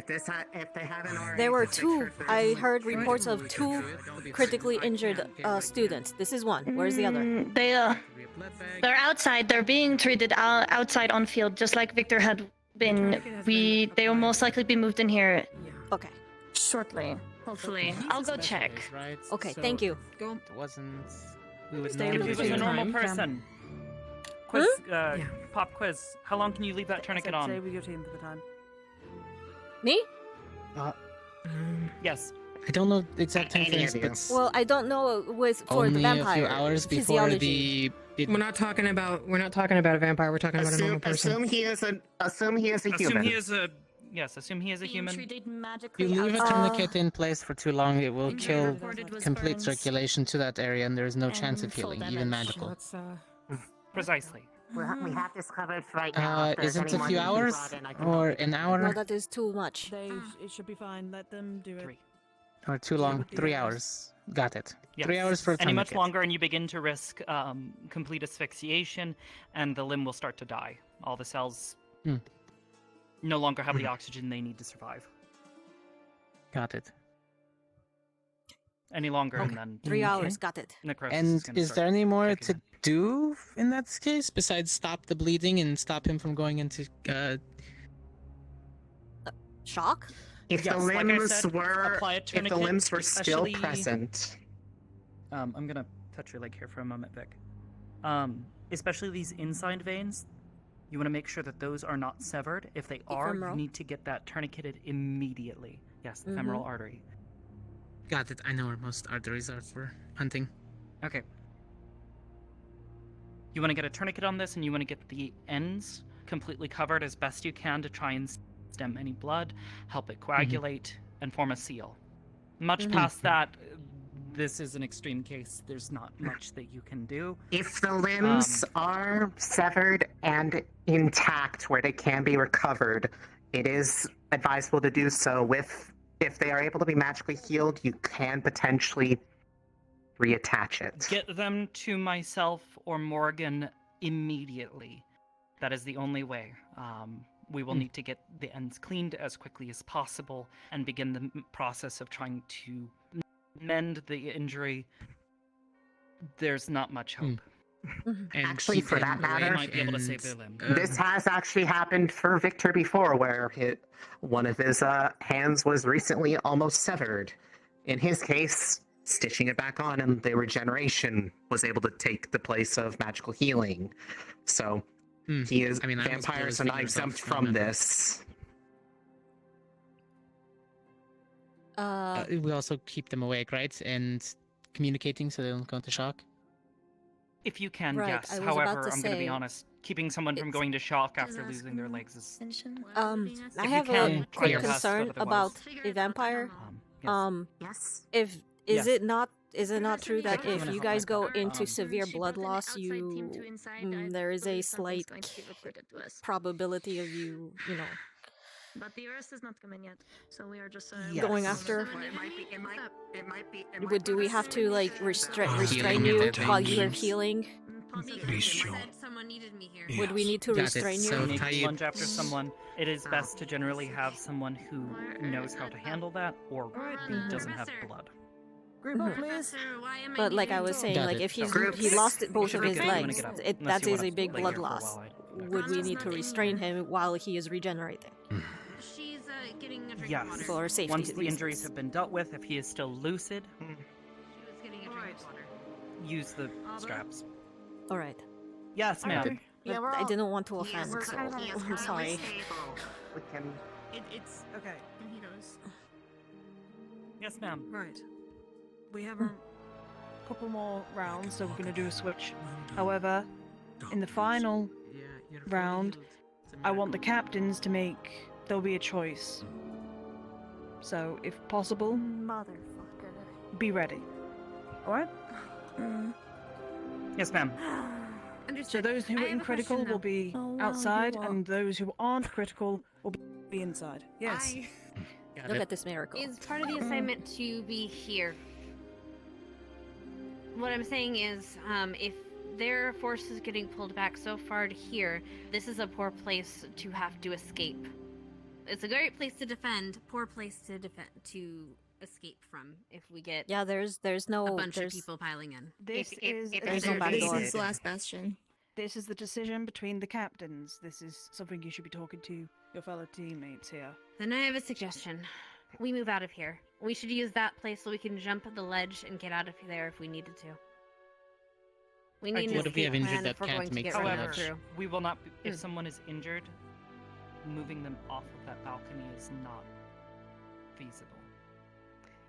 Speaker 19: that if they haven't already,
Speaker 2: There were
Speaker 19: just make
Speaker 2: two.
Speaker 19: sure that-
Speaker 2: I heard reports of two critically injured students. This is one. Where's the other?
Speaker 13: They're outside. They're being treated outside on field, just like Victor had been. They will most likely be moved in here.
Speaker 2: Okay.
Speaker 13: Shortly. Hopefully. I'll go check.
Speaker 2: Okay, thank you.
Speaker 20: Go.
Speaker 1: It wasn't... We would
Speaker 8: Stay
Speaker 18: If
Speaker 1: normally
Speaker 18: it was
Speaker 1: do
Speaker 18: a
Speaker 1: it.
Speaker 18: normal
Speaker 20: Time.
Speaker 18: person. Quiz, pop quiz. How long can you leave that tourniquet
Speaker 8: Say
Speaker 18: on?
Speaker 8: with your team for the time.
Speaker 2: Me?
Speaker 18: Yes.
Speaker 1: I don't know the exact time
Speaker 19: Any
Speaker 1: frames,
Speaker 19: of you.
Speaker 1: but
Speaker 2: Well, I don't know with for
Speaker 1: only
Speaker 2: the vampire
Speaker 1: a few hours before
Speaker 2: physiology.
Speaker 1: the.
Speaker 14: We're not talking about a vampire. We're talking about a normal person.
Speaker 19: Assume he is a
Speaker 18: Assume
Speaker 19: human.
Speaker 18: he is a assume he is a
Speaker 13: Being
Speaker 18: human.
Speaker 13: treated
Speaker 1: If
Speaker 13: magically
Speaker 1: you leave a
Speaker 13: outside.
Speaker 1: tourniquet in place for too long, it will
Speaker 13: Injury
Speaker 1: kill
Speaker 13: reported was
Speaker 1: complete
Speaker 13: burns
Speaker 1: circulation to that area, and there is no chance
Speaker 13: and
Speaker 1: of
Speaker 13: full
Speaker 1: healing, even
Speaker 13: damage.
Speaker 1: magical.
Speaker 18: Precisely.
Speaker 19: We have this covered right now. If there's
Speaker 1: Isn't
Speaker 19: any
Speaker 1: a
Speaker 19: more
Speaker 1: few
Speaker 19: needs to be
Speaker 1: hours
Speaker 19: brought in, I can
Speaker 1: or
Speaker 19: help.
Speaker 1: an
Speaker 2: No,
Speaker 1: hour
Speaker 2: that is too much.
Speaker 8: It should be fine. Let them do it.
Speaker 1: or too long? 3 hours. Got it. 3 hours for a
Speaker 18: Any much
Speaker 1: tourniquet.
Speaker 18: longer, and you begin to risk complete asphyxiation, and the limb will start to die. All the cells no longer have the oxygen they need to survive.
Speaker 1: Got it.
Speaker 18: Any longer,
Speaker 2: Okay.
Speaker 18: and then
Speaker 2: 3 hours. Got it.
Speaker 18: necrosis
Speaker 1: And
Speaker 18: gonna
Speaker 1: is
Speaker 18: start
Speaker 1: there any more
Speaker 18: kicking
Speaker 1: to do in that case besides stop the bleeding and stop him from going into
Speaker 2: shock?
Speaker 19: If
Speaker 18: Yes,
Speaker 19: the
Speaker 18: like I
Speaker 19: limbs
Speaker 18: said,
Speaker 19: were,
Speaker 18: apply a
Speaker 19: if the
Speaker 18: tourniquet,
Speaker 19: limbs were still
Speaker 18: especially-
Speaker 19: present.
Speaker 18: I'm gonna touch your leg here for a moment, Vic. Especially these inside veins, you want to make sure that those are not severed. If they are,
Speaker 2: Ephemeral.
Speaker 18: you need to get that tourniqueted immediately. Yes, the
Speaker 2: Mhm.
Speaker 18: femoral artery.
Speaker 1: Got it. I know where most arteries are for hunting.
Speaker 18: Okay. You want to get a tourniquet on this, and you want to get the ends completely covered as best you can to try and stem any blood, help it coagulate, and form a seal. Much past that, this is an extreme case. There's not much that you can do.
Speaker 19: If the limbs are severed and intact where they can be recovered, it is advisable to do so with, if they are able to be magically healed, you can potentially reattach it.
Speaker 18: Get them to myself or Morgan immediately. That is the only way. We will need to get the ends cleaned as quickly as possible and begin the process of trying to mend the injury. There's not much hope.
Speaker 1: And
Speaker 19: Actually,
Speaker 1: keep
Speaker 19: for that
Speaker 1: him
Speaker 19: matter,
Speaker 1: awake
Speaker 18: might be able to
Speaker 1: and,
Speaker 18: save their limb.
Speaker 19: This has actually happened for Victor before, where one of his hands was recently almost severed. In his case, stitching it back on and the regeneration was able to take the place of magical healing. So he is.
Speaker 1: I mean, I was
Speaker 19: vampires
Speaker 1: close
Speaker 19: are not
Speaker 1: fingers off
Speaker 19: exempt
Speaker 1: from
Speaker 19: from
Speaker 1: him.
Speaker 19: this.
Speaker 1: we also keep them awake, right? And communicating so they don't go into shock.
Speaker 18: If you can,
Speaker 2: Right,
Speaker 18: yes.
Speaker 2: I was about
Speaker 18: However,
Speaker 2: to
Speaker 18: I'm going to be
Speaker 2: say,
Speaker 18: honest. Keeping someone from going to shock after losing their legs is...
Speaker 2: I
Speaker 18: If
Speaker 2: have
Speaker 18: you
Speaker 2: a
Speaker 18: can, try
Speaker 2: quick
Speaker 18: your best, but
Speaker 2: concern about
Speaker 18: otherwise-
Speaker 2: a vampire.
Speaker 19: Yes.
Speaker 2: If
Speaker 18: Yes.
Speaker 2: it not true that
Speaker 18: I'm
Speaker 2: if
Speaker 18: gonna
Speaker 2: you
Speaker 18: help
Speaker 2: guys
Speaker 18: my
Speaker 2: go
Speaker 18: partner.
Speaker 2: into severe blood loss, there is a slight probability of you know,
Speaker 13: But the arrest is not coming yet, so we are just
Speaker 2: going after.
Speaker 19: It might be.
Speaker 2: Do we have to like restrain
Speaker 1: Healing
Speaker 2: you
Speaker 1: it,
Speaker 2: while you are
Speaker 1: means.
Speaker 2: healing?
Speaker 5: Be sure.
Speaker 9: Someone needed me here.
Speaker 2: Would we need to
Speaker 1: Got it,
Speaker 2: restrain
Speaker 1: so
Speaker 2: you?
Speaker 18: Need
Speaker 1: tie
Speaker 18: to
Speaker 1: you-
Speaker 18: lunge after someone. It is best to generally have someone who knows how to handle that or doesn't have blood.
Speaker 8: Group up, please.
Speaker 2: But like I was saying,
Speaker 1: Got
Speaker 2: like
Speaker 1: it.
Speaker 2: if he
Speaker 19: Groups.
Speaker 2: lost both of his
Speaker 18: Okay, you wanna
Speaker 2: legs,
Speaker 18: get up,
Speaker 2: that
Speaker 18: unless you
Speaker 2: is
Speaker 18: wanna
Speaker 2: a big
Speaker 18: lay
Speaker 2: blood
Speaker 18: here for a
Speaker 2: loss.
Speaker 18: while,
Speaker 2: Would we need to restrain him while he is regenerating?
Speaker 9: She's getting a drink of
Speaker 18: Yes.
Speaker 9: water.
Speaker 2: For safety
Speaker 18: Once the injuries
Speaker 2: reasons.
Speaker 18: have been dealt with, if he is still lucid,
Speaker 9: She was getting a drink of water.
Speaker 18: use the straps.
Speaker 2: All right.
Speaker 18: Yes, ma'am.
Speaker 2: But
Speaker 8: Yeah, we're
Speaker 2: I
Speaker 8: all-
Speaker 2: didn't want to offend,
Speaker 19: We're
Speaker 2: so
Speaker 19: currently-
Speaker 2: I'm sorry.
Speaker 19: We can.
Speaker 8: It's okay.
Speaker 9: And he knows.
Speaker 18: Yes, ma'am.
Speaker 8: Right. We have a couple more rounds, so we're going to do a switch. However, in the final round, I want the captains to make. There'll be a choice. So, if possible,
Speaker 13: Motherfucker.
Speaker 8: be ready. Alright?
Speaker 18: Yes, ma'am.
Speaker 8: So, those who
Speaker 9: I
Speaker 8: are
Speaker 9: have
Speaker 8: in
Speaker 9: a
Speaker 8: critical
Speaker 9: question,
Speaker 8: will
Speaker 9: though.
Speaker 8: be
Speaker 13: Oh, wow,
Speaker 8: outside,
Speaker 13: you
Speaker 8: and those who aren't critical will be inside. Yes.
Speaker 1: Got
Speaker 2: Look
Speaker 1: it.
Speaker 2: at this miracle.
Speaker 14: Is part of the assignment to be here? What I'm saying is, if their force is getting pulled back so far to here, this is a poor place to have to escape. It's a great place to defend, poor place to escape from if we get
Speaker 2: Yeah, there's no
Speaker 14: a bunch of
Speaker 2: there's
Speaker 14: people piling in.
Speaker 8: This is a
Speaker 2: there's no
Speaker 8: decision-
Speaker 2: back door.
Speaker 9: This is the last bastion.
Speaker 8: This is the decision between the captains. This is something you should be talking to your fellow teammates here.
Speaker 14: Then I have a suggestion. We move out of here. We should use that place so we can jump the ledge and get out of there if we needed to. We need an
Speaker 1: What if we have
Speaker 14: escape
Speaker 1: injured
Speaker 14: plan
Speaker 1: that
Speaker 14: if we're
Speaker 1: can't
Speaker 14: going to
Speaker 1: make
Speaker 14: get
Speaker 1: the
Speaker 14: rid of
Speaker 18: However,
Speaker 14: the
Speaker 1: ledge?
Speaker 14: crew.
Speaker 18: we will not. If someone is injured, moving them off of that balcony is not feasible.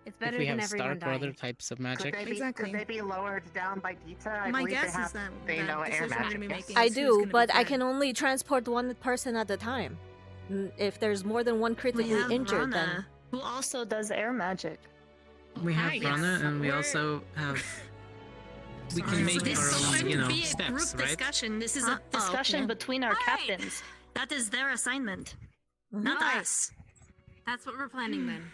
Speaker 14: It's
Speaker 1: if
Speaker 14: better
Speaker 1: we
Speaker 14: than
Speaker 1: have
Speaker 14: everyone
Speaker 1: Stark or other
Speaker 14: dying.
Speaker 1: types of
Speaker 19: Could
Speaker 1: magic.
Speaker 19: they, be, could they be lowered down by Deeta? I
Speaker 20: My
Speaker 19: believe
Speaker 20: guess
Speaker 19: they
Speaker 20: is that
Speaker 19: they
Speaker 20: that
Speaker 19: know air
Speaker 20: decision we're gonna
Speaker 19: magic.
Speaker 20: be
Speaker 19: Yes.
Speaker 20: making
Speaker 2: I
Speaker 20: is who's
Speaker 2: do,
Speaker 20: gonna be
Speaker 2: but I
Speaker 20: fed.
Speaker 2: can only transport one person at a time. If there's more than one critically
Speaker 13: have
Speaker 2: injured, then
Speaker 13: Rana, who also does air magic.
Speaker 15: We have
Speaker 20: Hi,
Speaker 15: Rana,
Speaker 20: yes.
Speaker 15: and we
Speaker 20: We're-
Speaker 15: also have. We
Speaker 20: Sorry.
Speaker 15: can make
Speaker 20: This
Speaker 15: our
Speaker 20: is
Speaker 15: own,
Speaker 20: going
Speaker 15: you
Speaker 20: to
Speaker 15: know,
Speaker 20: be a
Speaker 15: steps,
Speaker 20: group
Speaker 15: right?
Speaker 20: discussion. This is
Speaker 13: A discussion
Speaker 20: okay.
Speaker 13: between our captains. That is their assignment, not
Speaker 14: Right.
Speaker 13: us.
Speaker 14: That's what we're planning then.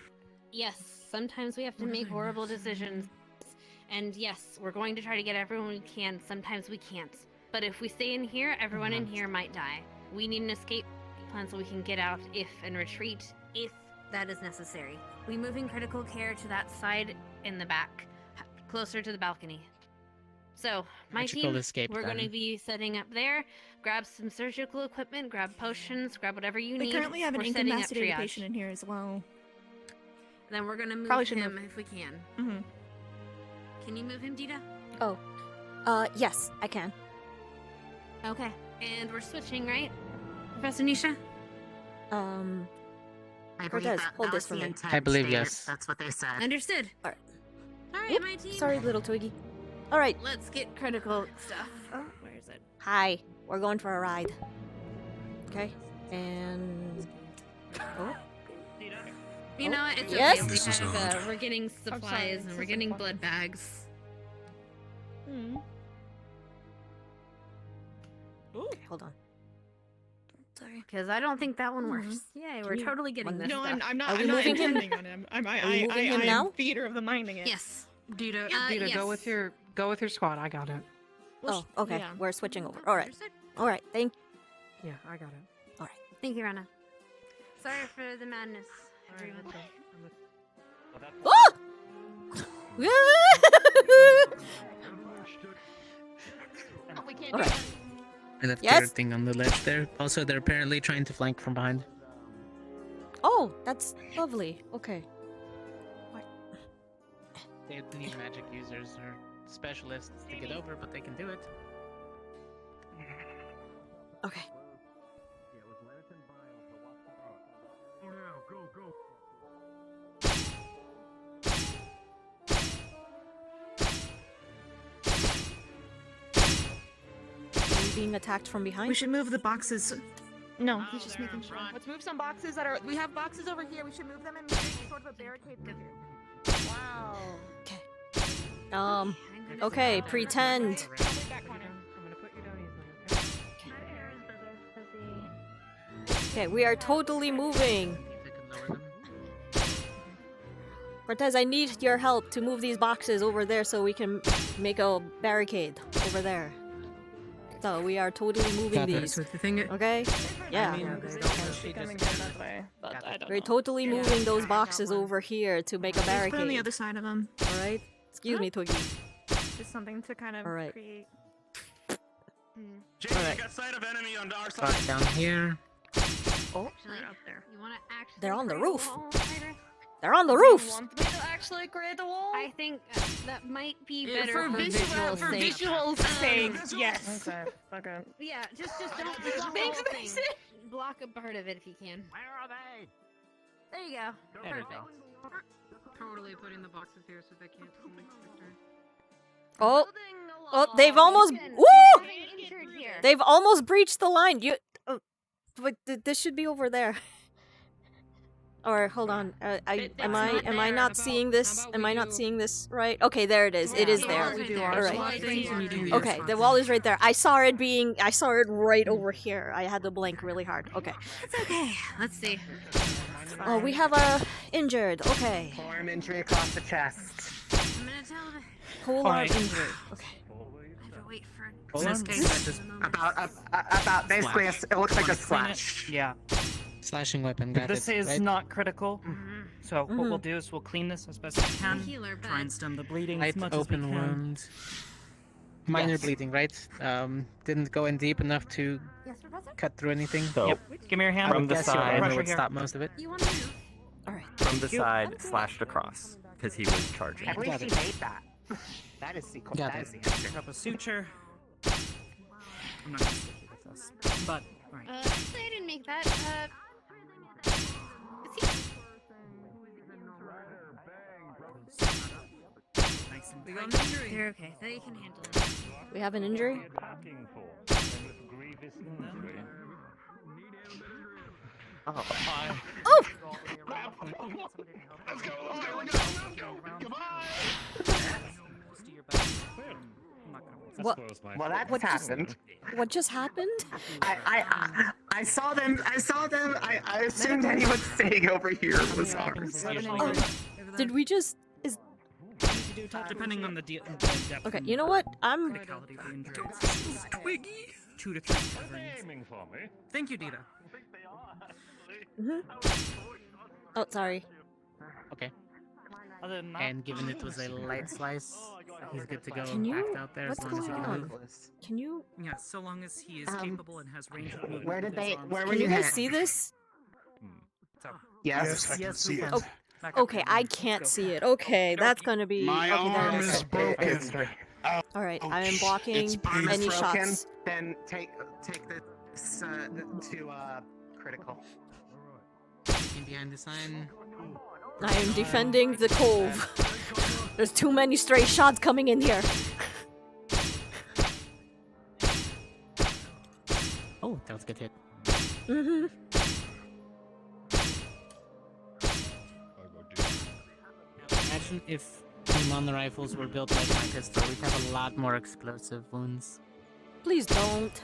Speaker 14: Yes, sometimes we have to make horrible decisions. And yes, we're going to try to get everyone we can. Sometimes we can't. But if we stay in here, everyone in here might die. We need an escape plan so we can get out if and retreat if that is necessary. We move in critical care to that side in the back, closer to the balcony. So, my
Speaker 1: Magical
Speaker 14: team,
Speaker 1: escape
Speaker 14: we're going to
Speaker 1: plan.
Speaker 14: be setting up there. Grab some surgical equipment, grab potions, grab whatever you
Speaker 20: We
Speaker 14: need.
Speaker 20: currently have an
Speaker 14: We're setting up
Speaker 20: incapacitated
Speaker 14: triage.
Speaker 20: patient in here as well.
Speaker 14: Then we're gonna move
Speaker 20: Probably shouldn't
Speaker 14: him
Speaker 20: have-
Speaker 14: if we can.
Speaker 20: Mm-hmm.
Speaker 14: Can you move him, Deeta?
Speaker 2: Oh, yes, I can.
Speaker 14: Okay. And we're switching, right? Professor Nisha?
Speaker 19: I believe
Speaker 2: Cortez,
Speaker 19: that,
Speaker 2: hold
Speaker 19: that
Speaker 2: this
Speaker 19: was
Speaker 2: for
Speaker 19: the
Speaker 2: me.
Speaker 19: intent
Speaker 1: I believe
Speaker 19: stated.
Speaker 1: yes.
Speaker 19: That's what they said.
Speaker 14: Understood.
Speaker 2: Alright.
Speaker 14: Alright,
Speaker 2: Oop,
Speaker 14: my team.
Speaker 2: sorry, little Twiggy. Alright,
Speaker 14: Let's get critical stuff.
Speaker 20: Oh, where is it?
Speaker 2: hi. We're going for a ride. Okay, and... Oh,
Speaker 14: You know what? It's
Speaker 2: Yes?
Speaker 14: okay.
Speaker 5: This is
Speaker 14: We have,
Speaker 5: odd.
Speaker 14: we're getting
Speaker 20: sorry,
Speaker 14: supplies
Speaker 20: this
Speaker 14: and we're
Speaker 20: isn't
Speaker 14: getting
Speaker 20: fun.
Speaker 14: blood bags.
Speaker 20: Hmm.
Speaker 2: okay, hold on.
Speaker 14: Sorry. Because I don't think that one works. Yay, we're
Speaker 2: you-
Speaker 14: totally getting
Speaker 2: one
Speaker 14: this
Speaker 20: No,
Speaker 14: stuff.
Speaker 20: I'm not.
Speaker 2: Are we
Speaker 20: I'm not
Speaker 2: moving him?
Speaker 20: intending on him.
Speaker 2: Are we moving him now?
Speaker 20: am theater of the minding it.
Speaker 14: Yes.
Speaker 15: Deeta,
Speaker 14: Yes.
Speaker 15: go with your squad. I got it.
Speaker 2: Oh, okay,
Speaker 20: yeah.
Speaker 2: we're switching over. Alright, alright, thank
Speaker 15: Yeah, I got it.
Speaker 14: Thank you, Rana. Sorry for the madness, everyone.
Speaker 2: Oh! Alright.
Speaker 1: I left
Speaker 2: Yes?
Speaker 1: their thing on the ledge there. Also, they're apparently trying to flank from behind.
Speaker 2: Oh, that's lovely. Okay.
Speaker 1: They need magic users or specialists to get over, but they can do it.
Speaker 2: Okay.
Speaker 3: Oh, now, go, go.
Speaker 2: Are we being attacked from behind?
Speaker 20: We should move the boxes.
Speaker 14: No, he's just making sure.
Speaker 20: Let's move some boxes that are. We have boxes over here. We should move them and make sort of a barricade through here.
Speaker 14: Wow.
Speaker 2: Okay, pretend. Okay, we are totally moving. Cortez, I need your help to move these boxes over there so we can make a barricade over there. So we are totally moving
Speaker 1: Got it.
Speaker 2: these.
Speaker 15: So the thing,
Speaker 2: Okay? Yeah.
Speaker 15: I mean, they don't want you
Speaker 20: Coming
Speaker 15: just.
Speaker 20: down that way, but I don't
Speaker 2: We're
Speaker 20: know.
Speaker 2: totally moving those boxes over here to make a
Speaker 20: Let's put on the
Speaker 2: barricade.
Speaker 20: other side of them.
Speaker 2: Alright? Excuse me, Twiggy.
Speaker 20: Just something to kind of
Speaker 2: Alright.
Speaker 20: create.
Speaker 16: Jamie, I
Speaker 2: Alright.
Speaker 16: got sight of enemy on our
Speaker 1: Back
Speaker 16: side.
Speaker 1: down here.
Speaker 2: Oh,
Speaker 14: They're up there. You want to actually
Speaker 2: they're on the
Speaker 14: create a
Speaker 2: roof.
Speaker 14: wall, Ryder?
Speaker 2: They're on the
Speaker 14: Do you
Speaker 2: roof!
Speaker 14: want me to actually create a wall? I think that might be better
Speaker 20: For visual sake, yes.
Speaker 8: Okay, okay.
Speaker 14: Yeah, just don't block the
Speaker 20: Thanks,
Speaker 14: whole thing.
Speaker 20: Mason.
Speaker 14: Block a part of it if you can.
Speaker 3: Where are they?
Speaker 14: There you go.
Speaker 1: There we
Speaker 14: Perfect.
Speaker 1: go.
Speaker 15: Totally putting the boxes here so they can't see Victor.
Speaker 2: Oh,
Speaker 14: Building a
Speaker 2: oh,
Speaker 14: wall.
Speaker 2: they've almost.
Speaker 14: Listen,
Speaker 2: Woo!
Speaker 14: we're having injured here.
Speaker 2: They've almost breached the line. You. Oh, but this should be over there. Or hold on. Am I not seeing this? Am I not seeing this right? Okay, there it is. It is there. All right. Okay, the wall is right there. I saw it right over here. I had to blink really hard. Okay.
Speaker 14: It's okay. Let's see.
Speaker 2: Oh, we have a injured. Okay.
Speaker 19: Arm injury across the chest.
Speaker 14: I'm gonna tell the.
Speaker 2: Whole arm injury. Okay.
Speaker 14: I have to wait for.
Speaker 1: Hold on. Just
Speaker 19: About basically, it looks like a slash.
Speaker 18: Yeah.
Speaker 1: slashing weapon. Got
Speaker 18: This
Speaker 1: it.
Speaker 18: is
Speaker 1: right?
Speaker 18: not critical. So what we'll do is we'll clean this as best we can.
Speaker 14: Healer,
Speaker 18: Try and stem the bleeding
Speaker 1: Light
Speaker 18: as much as we
Speaker 1: open
Speaker 18: can.
Speaker 1: wound. Minor
Speaker 18: Yes.
Speaker 1: bleeding, right? Didn't go in deep enough to
Speaker 14: Yes, Professor?
Speaker 1: cut through anything.
Speaker 17: So,
Speaker 18: Yep. Give me your hand.
Speaker 1: I would
Speaker 17: From the
Speaker 1: guess your
Speaker 17: side-
Speaker 1: armor
Speaker 18: Pressure
Speaker 1: would
Speaker 18: here.
Speaker 1: stop most of it.
Speaker 14: You want to move?
Speaker 2: Alright.
Speaker 17: from the side, slashed across, because he was charging.
Speaker 19: I believe
Speaker 1: Got
Speaker 19: she
Speaker 1: it.
Speaker 19: made that. That is sequence.
Speaker 1: Got
Speaker 19: That
Speaker 1: it.
Speaker 19: is the answer.
Speaker 18: Pick up a suture. I'm not gonna stick with this, but alright.
Speaker 14: Actually, I didn't make that. Is he? nice and
Speaker 8: We got an
Speaker 14: tight.
Speaker 8: injury.
Speaker 14: They're okay. They can handle it.
Speaker 2: We have an injury?
Speaker 19: Oh.
Speaker 2: Oh!
Speaker 16: Let's go.
Speaker 2: What?
Speaker 19: Well, that
Speaker 2: What just-
Speaker 19: happened.
Speaker 2: What just happened?
Speaker 19: I saw them. I assumed anyone staying over here was ours.
Speaker 2: Did we just... Is...
Speaker 18: Depending on the depth.
Speaker 2: Okay, you know what? I'm...
Speaker 18: Criticality of the injury. Twiggy. 2 to 3 coverings. Thank you, Deeta.
Speaker 2: Oh, sorry.
Speaker 1: Okay.
Speaker 18: Other than that,
Speaker 1: And given it was a light slice, he's good to go
Speaker 2: Can you...
Speaker 1: back out there as
Speaker 2: What's
Speaker 1: long as he
Speaker 2: going
Speaker 1: can
Speaker 2: on?
Speaker 1: move.
Speaker 2: Can you...
Speaker 18: Yeah, so long as he is capable and has range of movement.
Speaker 19: Where did
Speaker 18: with his
Speaker 19: they?
Speaker 18: arms.
Speaker 19: Where were
Speaker 2: Can you guys
Speaker 19: hit?
Speaker 2: see this?
Speaker 19: Yes.
Speaker 16: I can see it.
Speaker 2: Oh, okay, I can't see it. Okay, that's gonna be...
Speaker 16: My
Speaker 2: okay, there
Speaker 16: arm
Speaker 2: it
Speaker 16: is broken.
Speaker 2: Alright, I am blocking
Speaker 19: Arm is
Speaker 2: any
Speaker 19: broken.
Speaker 2: shots.
Speaker 19: Then take this to critical.
Speaker 1: Looking behind the sign.
Speaker 2: I am defending the cove. There's too many stray shots coming in here.
Speaker 1: Oh, that was a good hit.
Speaker 2: Mm-hmm.
Speaker 1: Imagine if the rifles were built like my pistol, we'd have a lot more explosive wounds.
Speaker 2: Please don't.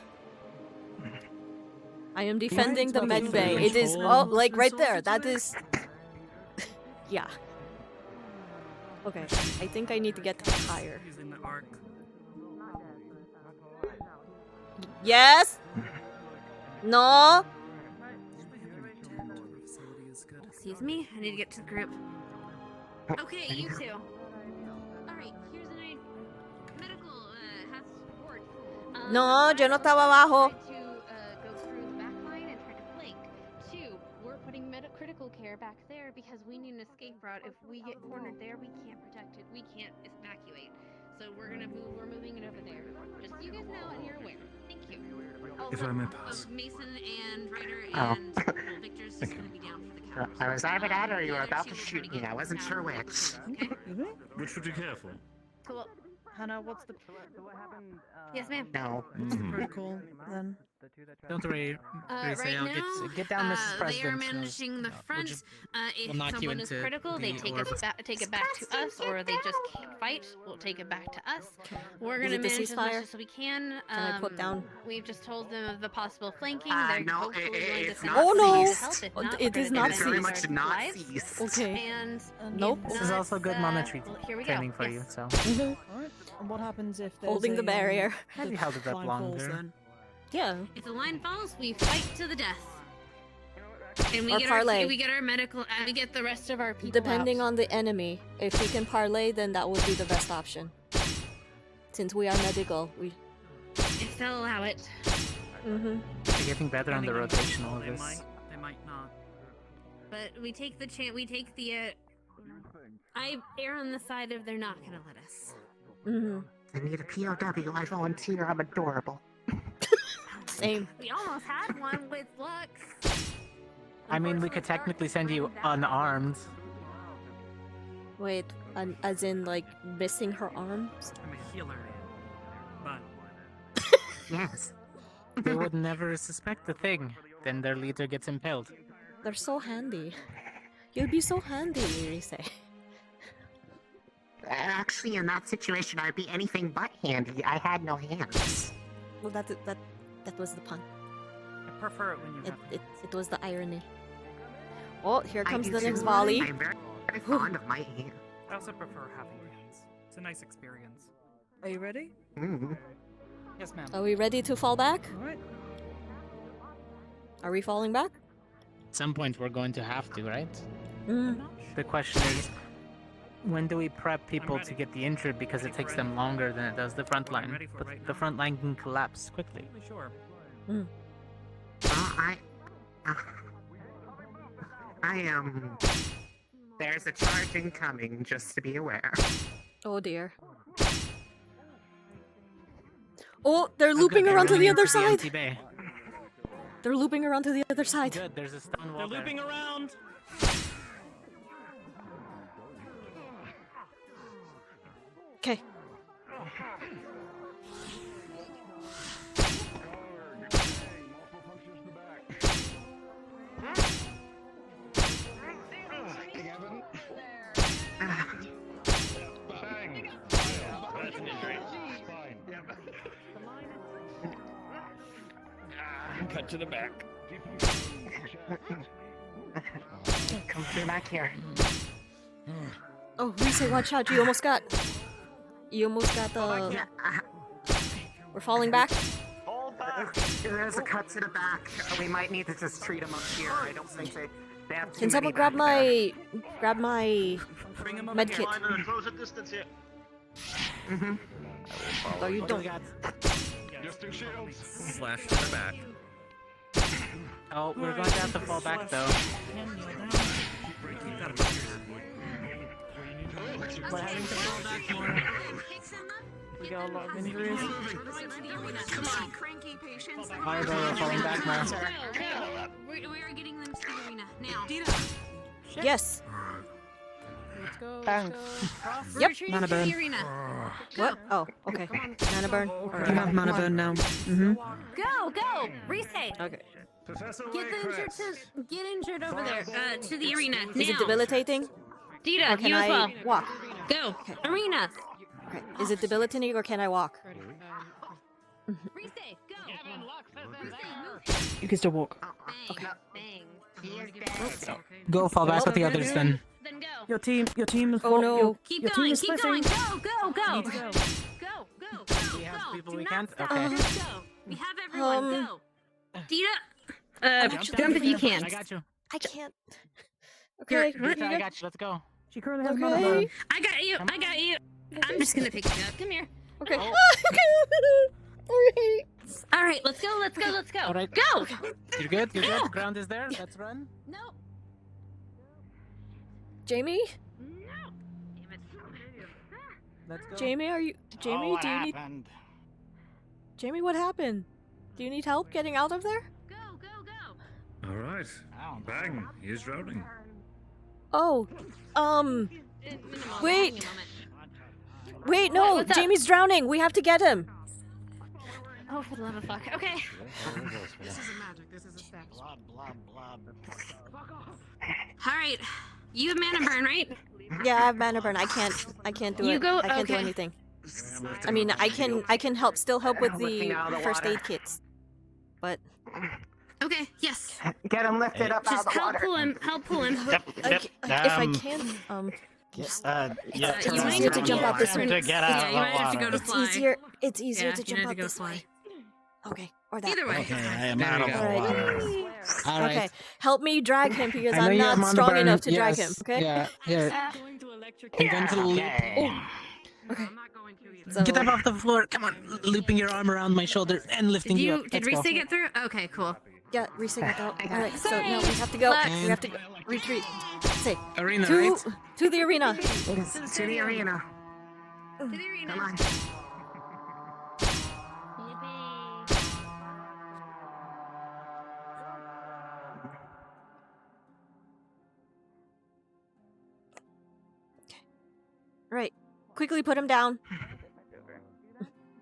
Speaker 2: I am defending the med bay.
Speaker 1: Control
Speaker 2: It is oh, like right there. That is. Yeah. Okay, I think I need to get higher.
Speaker 18: Using the arc.
Speaker 2: Yes. No.
Speaker 14: Excuse me, I need to get to the group. Okay, you two. Alright, here's an idea. Medical has support.
Speaker 2: No, yo no estaba abajo.
Speaker 14: To go through the back line and try to flank. 2, we're putting critical care back there because we need an escape route. If we get cornered there, we can't protect it. We can't evacuate. So we're moving it over there. Just so you guys know and you're aware. Thank you.
Speaker 5: If I may pass.
Speaker 14: Mason and Ryder
Speaker 19: Oh.
Speaker 14: and Victor's just gonna be down for the count.
Speaker 19: I was either that or you were about to shoot me. I wasn't sure which.
Speaker 17: Which should be careful.
Speaker 14: Cool.
Speaker 8: Hannah, what's the...
Speaker 14: Yes, ma'am.
Speaker 19: No.
Speaker 8: What's the protocol then?
Speaker 1: Don't worry,
Speaker 14: Right
Speaker 1: I'll
Speaker 14: now,
Speaker 1: get down, Mrs.
Speaker 14: they
Speaker 1: President.
Speaker 14: are managing the front. If
Speaker 1: we'll knock you
Speaker 14: someone is
Speaker 1: into
Speaker 14: critical, they
Speaker 1: the
Speaker 14: take
Speaker 1: orb.
Speaker 14: it back to us, or they just can't fight. We'll take it back to us. We're
Speaker 2: Is
Speaker 14: gonna
Speaker 2: it the
Speaker 14: manage as much
Speaker 2: ceasefire?
Speaker 14: as we can.
Speaker 2: Can I put down?
Speaker 14: We've just told them of the possible flanking.
Speaker 19: No,
Speaker 14: They're hopefully going to
Speaker 19: it's
Speaker 14: send
Speaker 19: not
Speaker 2: Oh, no.
Speaker 14: us help. If not,
Speaker 2: It
Speaker 14: we're
Speaker 2: is
Speaker 14: gonna
Speaker 2: not
Speaker 14: defend
Speaker 19: very
Speaker 2: ceased.
Speaker 19: much
Speaker 14: our
Speaker 19: not
Speaker 14: lives.
Speaker 19: ceased.
Speaker 2: Okay.
Speaker 14: And
Speaker 2: Nope.
Speaker 14: if
Speaker 1: This is
Speaker 14: not,
Speaker 1: also good mana treat
Speaker 14: well, here we
Speaker 1: training
Speaker 14: go.
Speaker 1: for you,
Speaker 14: Yes.
Speaker 1: so.
Speaker 2: Mhm.
Speaker 8: Alright. And what happens if there's
Speaker 2: Holding the barrier.
Speaker 1: Have you held it up
Speaker 8: line falls
Speaker 1: longer?
Speaker 8: then?
Speaker 2: Yeah.
Speaker 14: If the line falls, we fight to the death. And we
Speaker 2: Or
Speaker 14: get
Speaker 2: parlay.
Speaker 14: we get our medical, and we get the rest of our people.
Speaker 2: Depending
Speaker 14: out.
Speaker 2: on the enemy, if we can parlay, then that would be the best option. Since we are medical, we.
Speaker 14: If they'll allow it.
Speaker 2: Mm-hmm.
Speaker 1: You're getting better on the
Speaker 18: Depending
Speaker 1: rotational of
Speaker 18: they
Speaker 1: this.
Speaker 18: might, they might not.
Speaker 14: But we take the chance. We take the. I err on the side of they're not gonna let us.
Speaker 2: Mm-hmm.
Speaker 19: I need a POW. I volunteer. I'm adorable.
Speaker 2: Same.
Speaker 14: We almost had one with Lux.
Speaker 1: I mean, we could technically send you unarmed.
Speaker 2: Wait, as in like missing her arms?
Speaker 18: I'm a healer. But
Speaker 19: Yes.
Speaker 1: They would never suspect a thing. Then their leader gets impaled.
Speaker 2: They're so handy. You'd be so handy, you say.
Speaker 19: Actually, in that situation, I'd be anything but handy. I had no hands.
Speaker 2: Well, that was the pun.
Speaker 18: I prefer it when you have
Speaker 2: It was the irony. Oh, here comes
Speaker 19: I
Speaker 2: the
Speaker 19: do
Speaker 2: next
Speaker 19: too.
Speaker 2: volley.
Speaker 19: I'm very fond of my hands.
Speaker 18: I also prefer having hands. It's a nice experience.
Speaker 8: Are you ready?
Speaker 19: Mm-hmm.
Speaker 18: Yes, ma'am.
Speaker 2: Are we ready to fall back?
Speaker 8: Alright.
Speaker 2: Are we falling back?
Speaker 1: At some point, we're going to have to, right?
Speaker 2: Mm.
Speaker 1: The question is, when do we prep people to get the injured because it takes them longer than it does the front line? But the front line can collapse quickly.
Speaker 18: Sure.
Speaker 2: Mm.
Speaker 19: I am. There's a charge incoming, just to be aware.
Speaker 2: Oh dear. Oh, they're looping around to the other side. They're looping around to the other side.
Speaker 1: Good, there's a stone wall.
Speaker 18: They're looping around.
Speaker 2: Okay.
Speaker 10: Cut to the back.
Speaker 19: Come through back here.
Speaker 2: Oh, Reese, watch out! You almost got the. We're falling back.
Speaker 19: There's a cut to the back. We might need to just treat them up here. I don't think they have too
Speaker 2: Can someone
Speaker 19: many
Speaker 2: grab my med kit?
Speaker 16: Close at distance here.
Speaker 2: Oh, you don't.
Speaker 16: Just in shields.
Speaker 10: Slash to the back.
Speaker 1: Oh, we're going to have to fall back though. We're having to fall back more. We got a lot of injuries.
Speaker 20: Come on, cranky patients.
Speaker 1: Alright, we're falling back now.
Speaker 21: We are getting them to the arena now.
Speaker 2: Yes.
Speaker 21: Let's go.
Speaker 2: Bang.
Speaker 21: We're
Speaker 2: Yep.
Speaker 21: retreating
Speaker 8: Mana
Speaker 21: to the
Speaker 8: burn.
Speaker 21: arena.
Speaker 2: What? Oh, okay. Mana burn.
Speaker 8: You have mana burn now.
Speaker 21: Go. Reset.
Speaker 2: Okay.
Speaker 21: Get injured over there. To the arena now.
Speaker 2: Is it debilitating?
Speaker 21: Deeta,
Speaker 2: Or can
Speaker 21: you as
Speaker 2: I
Speaker 21: well.
Speaker 2: walk?
Speaker 21: Go. Arena.
Speaker 2: Okay. Is it debilitating or can I walk?
Speaker 21: Reset. Go.
Speaker 8: You can still walk.
Speaker 2: Okay.
Speaker 1: Go fall back with the others then.
Speaker 21: Then go.
Speaker 8: Your team is.
Speaker 2: Oh no.
Speaker 21: Keep
Speaker 8: your team
Speaker 21: going.
Speaker 8: is
Speaker 21: Keep
Speaker 8: splitting.
Speaker 21: going. Go.
Speaker 1: Need to go.
Speaker 21: Go.
Speaker 1: We have people
Speaker 21: Do
Speaker 1: we
Speaker 21: not
Speaker 1: can't?
Speaker 21: stop.
Speaker 1: Okay.
Speaker 21: Let's go. We have everyone. Go. Deeta,
Speaker 2: jump
Speaker 21: if you can.
Speaker 1: I got you.
Speaker 2: I can't. Okay.
Speaker 1: Deeta, I got you. Let's go.
Speaker 8: She currently has mana burn.
Speaker 2: Okay.
Speaker 21: I got you. I'm just gonna pick you up. Come here.
Speaker 2: Okay.
Speaker 1: Oh.
Speaker 2: Alright.
Speaker 21: All right, let's go.
Speaker 1: All right.
Speaker 21: Go.
Speaker 1: You're good? You're good? Ground is there? Let's run.
Speaker 21: No.
Speaker 2: Jamie?
Speaker 21: No. Damn it.
Speaker 1: Let's go.
Speaker 2: Jamie, are you? Jamie, do you need? Jamie, what happened? Do you need help getting out of there?
Speaker 21: Go.
Speaker 17: All right. Bang. He is drowning.
Speaker 2: Oh, wait. Wait, no,
Speaker 21: What's up?
Speaker 2: Jamie's drowning. We have to get him.
Speaker 21: Oh, for the love of fuck. Okay.
Speaker 15: This isn't magic. This is a step.
Speaker 21: All right. You have mana burn, right?
Speaker 2: Yeah, I have mana burn. I can't do
Speaker 21: You
Speaker 2: it.
Speaker 21: go-
Speaker 2: I can't do
Speaker 21: okay.
Speaker 2: anything. I mean, I can still help with the first aid kits. But
Speaker 21: Okay. Yes.
Speaker 19: Get him lifted up out
Speaker 21: Just
Speaker 19: of the
Speaker 21: help
Speaker 19: water.
Speaker 21: pull him. Help pull him.
Speaker 2: if I can,
Speaker 21: It's
Speaker 2: easier to jump out this way.
Speaker 21: Yeah, you might have to go to fly.
Speaker 2: It's easier
Speaker 21: Yeah,
Speaker 2: to
Speaker 21: you
Speaker 2: jump
Speaker 21: might have
Speaker 2: out
Speaker 21: to go
Speaker 2: this
Speaker 21: fly.
Speaker 2: way. Okay, or that.
Speaker 21: Either way.
Speaker 1: Okay, I am
Speaker 10: There
Speaker 1: out
Speaker 10: we
Speaker 1: of
Speaker 10: go.
Speaker 1: the water. All right.
Speaker 2: Okay, help me drag him because
Speaker 1: I know
Speaker 2: I'm
Speaker 1: you have
Speaker 2: not
Speaker 1: mana
Speaker 2: strong
Speaker 1: burn.
Speaker 2: enough to drag
Speaker 1: Yes.
Speaker 2: him. Okay.
Speaker 1: Yeah. Yeah. I'm going to loop.
Speaker 2: Okay.
Speaker 1: Get up off the floor. Come on. Looping your arm around my shoulder and lifting you up.
Speaker 21: Did
Speaker 1: Let's
Speaker 21: Risa
Speaker 1: go.
Speaker 21: get through? Okay, cool.
Speaker 2: Yeah, reset it out. All right, so now we have to go. We have to go. Retreat. Say
Speaker 1: Arena,
Speaker 2: to
Speaker 1: right?
Speaker 2: to the arena.
Speaker 19: To the arena.
Speaker 21: To the arena.
Speaker 19: Come on.
Speaker 2: Right. Quickly put him down.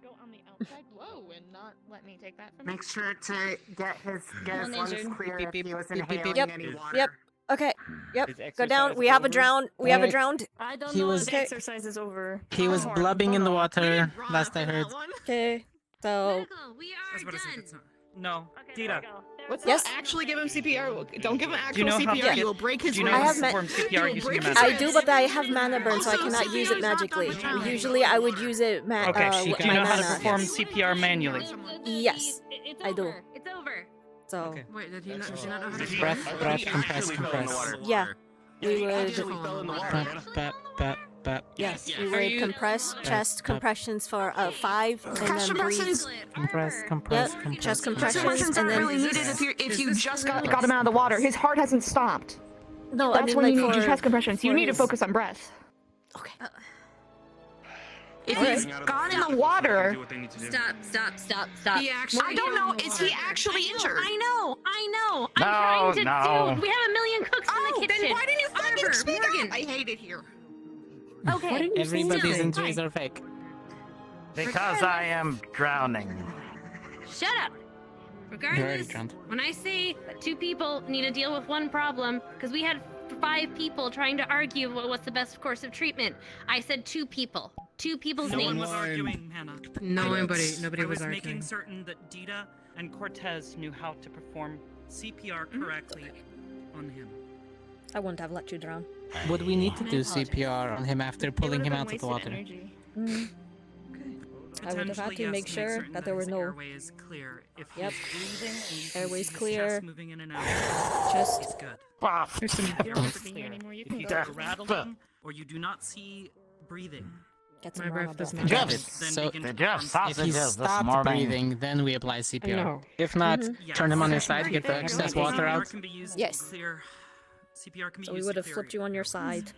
Speaker 20: Go on the outside. Whoa, and not let me take that from you.
Speaker 19: Make sure to get his
Speaker 21: One
Speaker 19: lungs
Speaker 21: injured.
Speaker 19: clear
Speaker 1: Beep,
Speaker 19: if
Speaker 1: beep,
Speaker 19: he was
Speaker 1: beep, beep,
Speaker 19: inhaling
Speaker 1: beep.
Speaker 19: any water.
Speaker 2: Yep. Okay. Yep.
Speaker 3: Is
Speaker 2: Go down.
Speaker 3: exercise
Speaker 2: We have a
Speaker 3: over?
Speaker 2: drowned. We have a
Speaker 1: Alright.
Speaker 2: drowned.
Speaker 20: I don't
Speaker 1: He
Speaker 20: know
Speaker 1: was-
Speaker 20: if exercise is over.
Speaker 1: He was blubbing in the water. Last I heard.
Speaker 2: Okay. So
Speaker 21: Medical, we are done.
Speaker 18: No. Deeta.
Speaker 20: Let's
Speaker 2: Yes?
Speaker 20: not actually give him CPR. Don't give him
Speaker 18: Do
Speaker 20: actual
Speaker 18: you know how
Speaker 20: CPR.
Speaker 18: to
Speaker 20: You will break his
Speaker 18: Do you know
Speaker 2: I
Speaker 18: how
Speaker 2: have
Speaker 18: to
Speaker 2: ma-
Speaker 18: perform CPR
Speaker 20: You'll
Speaker 18: using
Speaker 20: break
Speaker 18: your
Speaker 20: his
Speaker 18: mana?
Speaker 2: I do, but I have mana burn, so I cannot use it magically. Usually, I would use it
Speaker 18: Okay,
Speaker 2: with
Speaker 18: do you
Speaker 2: my
Speaker 18: know how to
Speaker 2: mana.
Speaker 18: perform CPR manually?
Speaker 2: Yes,
Speaker 21: It's
Speaker 2: I do.
Speaker 21: over. It's over.
Speaker 2: So
Speaker 18: Okay.
Speaker 21: Wait, did he not know how to
Speaker 1: Breath, compress, compress.
Speaker 2: yeah, we would.
Speaker 1: Yes.
Speaker 2: We would compress chest compressions for 5, and then breathe.
Speaker 1: Compress,
Speaker 2: Yep, chest compressions, and
Speaker 20: aren't
Speaker 2: then
Speaker 20: really needed if you just got him out of the water. His heart hasn't stopped.
Speaker 2: no, I
Speaker 20: That's
Speaker 2: mean
Speaker 20: when
Speaker 2: like
Speaker 20: you need your
Speaker 2: for
Speaker 20: chest compressions. You
Speaker 2: for
Speaker 20: need to
Speaker 2: his-
Speaker 20: focus on breath.
Speaker 2: Okay.
Speaker 20: If he's gone in the water,
Speaker 21: Stop.
Speaker 20: I don't know. Is he actually injured?
Speaker 21: I know. I'm
Speaker 17: No,
Speaker 21: trying to
Speaker 17: no.
Speaker 21: do. We have a million cooks in the kitchen.
Speaker 20: Then why didn't you fucking
Speaker 21: Arbor,
Speaker 20: speak
Speaker 21: Morgan.
Speaker 20: up? I hate it here.
Speaker 14: Okay.
Speaker 1: Everybody's
Speaker 14: still,
Speaker 1: injuries are fake.
Speaker 7: Because I am drowning.
Speaker 14: Shut up.
Speaker 1: You're already
Speaker 14: Regardless,
Speaker 1: drowned.
Speaker 14: when I say that 2 people need to deal with 1 problem, because we had 5 people trying to argue what's the best course of treatment, I said 2 people. 2 people's
Speaker 18: No
Speaker 14: names.
Speaker 18: one was arguing, Hannah.
Speaker 15: Nobody
Speaker 18: I
Speaker 15: was
Speaker 18: was making
Speaker 15: arguing.
Speaker 18: certain that Deeta and Cortez knew how to perform CPR correctly on him.
Speaker 2: I wouldn't have let you drown.
Speaker 1: Would we need to
Speaker 2: I
Speaker 1: do
Speaker 2: apologize.
Speaker 1: CPR on him after pulling him out of the water?
Speaker 2: I would have had to make sure that there was no.
Speaker 18: Airway is clear. If
Speaker 2: Yep.
Speaker 18: he's breathing and you can
Speaker 2: Airway's
Speaker 18: see his
Speaker 2: clear.
Speaker 18: chest moving in and out,
Speaker 2: Chest.
Speaker 18: it's good.
Speaker 1: There's some
Speaker 18: If you're
Speaker 1: headphones.
Speaker 18: clear,
Speaker 14: You
Speaker 18: if
Speaker 14: can
Speaker 18: you
Speaker 14: go.
Speaker 18: get rattling or you do not see breathing,
Speaker 2: Get
Speaker 15: My
Speaker 2: some
Speaker 15: breath
Speaker 2: Rama
Speaker 15: does
Speaker 2: buff.
Speaker 15: not.
Speaker 1: Got it.
Speaker 18: then
Speaker 1: So
Speaker 18: begin to
Speaker 7: Did you have
Speaker 18: perform
Speaker 1: if he
Speaker 7: sausages this
Speaker 1: stopped
Speaker 7: morning?
Speaker 1: breathing, then we apply CPR.
Speaker 15: No.
Speaker 1: If not,
Speaker 18: Yes.
Speaker 1: turn him on his side,
Speaker 18: Right.
Speaker 1: get the
Speaker 18: And
Speaker 1: excess
Speaker 18: CPR
Speaker 1: water out.
Speaker 18: can be used
Speaker 2: Yes.
Speaker 18: to clear. CPR can be
Speaker 2: So we
Speaker 18: used
Speaker 2: would
Speaker 18: to
Speaker 2: have
Speaker 18: clear
Speaker 2: flipped you on your side.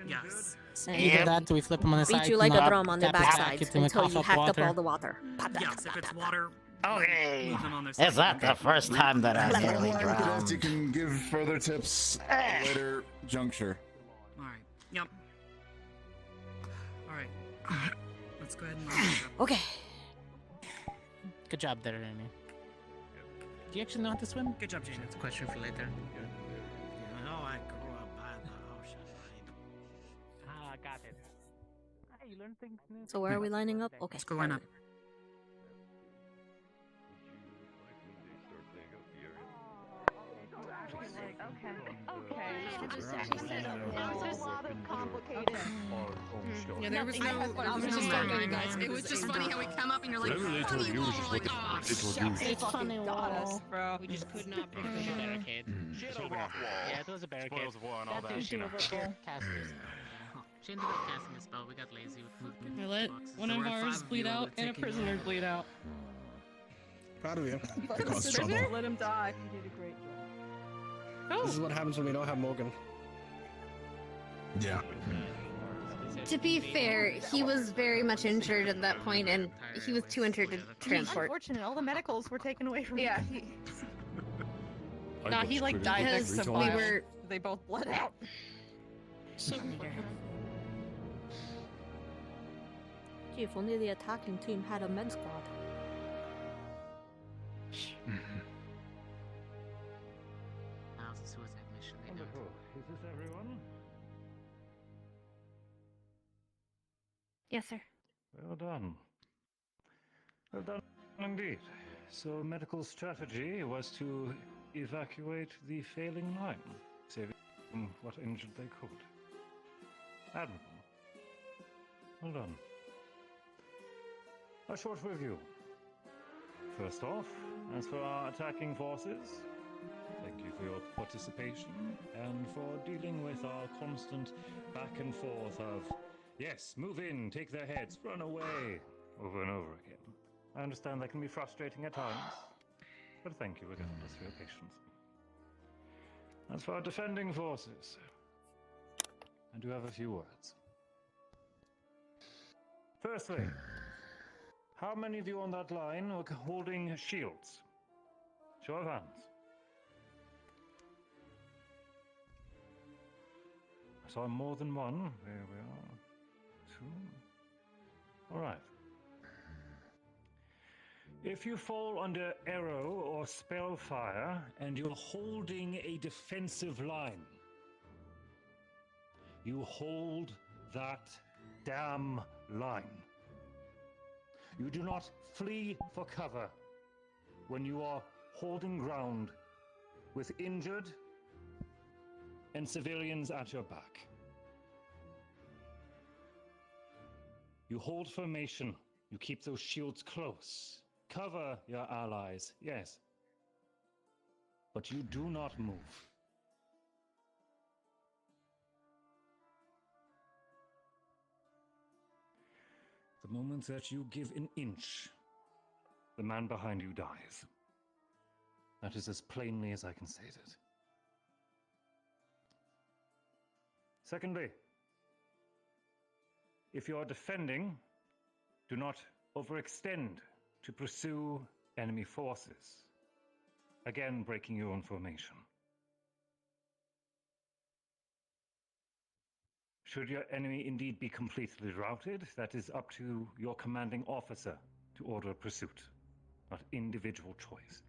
Speaker 18: Yes.
Speaker 1: Either that, we flip him on his side.
Speaker 2: Beat you like
Speaker 1: come
Speaker 2: a
Speaker 1: up,
Speaker 2: drum on the
Speaker 1: tap his back,
Speaker 2: backside
Speaker 1: get him a
Speaker 2: until
Speaker 1: cough
Speaker 2: you
Speaker 1: up
Speaker 2: hacked up
Speaker 1: water.
Speaker 2: all the water.
Speaker 18: Yes, if it's water,
Speaker 7: Okay.
Speaker 18: move them on their side.
Speaker 7: Is that the first time that I nearly
Speaker 6: You
Speaker 7: drowned?
Speaker 6: can give further tips at a later juncture.
Speaker 18: All right. Yep. All right. Let's go ahead and. Launch it up.
Speaker 2: Okay.
Speaker 1: Good job there, Amy. Do you actually know how to swim?
Speaker 18: Good job, Jane.
Speaker 1: That's a question for later.
Speaker 7: You know I grew up by the ocean, right?
Speaker 1: Ah, got it. Hey, you learn things new.
Speaker 2: So where are we lining up? Okay.
Speaker 18: Let's go line up.
Speaker 15: Yeah, there was no murder, guys. It was just funny how we come up and you're like, funny wall. Like, oh,
Speaker 1: It's funny wall.
Speaker 15: bro.
Speaker 1: We just could not pick the barricade. Yeah, it was a barricade.
Speaker 3: Spoils of war and all
Speaker 1: That
Speaker 3: that,
Speaker 1: dude
Speaker 3: you know.
Speaker 1: cast his She ended up casting a spell. We got lazy with movement.
Speaker 15: I let one of ours bleed out and a prisoner bleed out.
Speaker 22: Proud of you.
Speaker 20: Fucking
Speaker 22: Cause
Speaker 20: prisoner,
Speaker 22: trouble.
Speaker 20: let him die.
Speaker 9: You did a great job.
Speaker 22: This is what happens when we don't have Morgan. Yeah.
Speaker 14: To be fair, he was very much injured at that point, and he was too injured to transport.
Speaker 20: Unfortunate, all the medicals were taken away from him.
Speaker 9: Yeah,
Speaker 20: Nah, he like died
Speaker 14: Because
Speaker 20: next to
Speaker 14: we
Speaker 20: Miles.
Speaker 14: were
Speaker 20: They both bled out.
Speaker 2: Gee, if only the attacking team had a med squad.
Speaker 1: Now it's a suicide mission. They do.
Speaker 17: Is this everyone?
Speaker 14: Yes, sir.
Speaker 17: Well done. Well done indeed. So medical strategy was to evacuate the failing line, saving what injured they could. Admirable. Well done. A short review. First off, as for our attacking forces, thank you for your participation and for dealing with our constant back and forth of, yes, move in, take their heads, run away, over and over again. I understand that can be frustrating at times, but thank you regardless for your patience. As for our defending forces, I do have a few words. Firstly, how many of you on that line were holding shields? Show of hands. I saw more than one. There we are. Two. All right. If you fall under arrow or spell fire and you're holding a defensive line, you hold that damn line. You do not flee for cover when you are holding ground with injured and civilians at your back. You hold formation. You keep those shields close. Cover your allies, yes. But you do not move. The moment that you give an inch, the man behind you dies. That is as plainly as I can state it. Secondly, if you are defending, do not overextend to pursue enemy forces, again breaking your own formation. Should your enemy indeed be completely routed, that is up to your commanding officer to order a pursuit, not individual choice.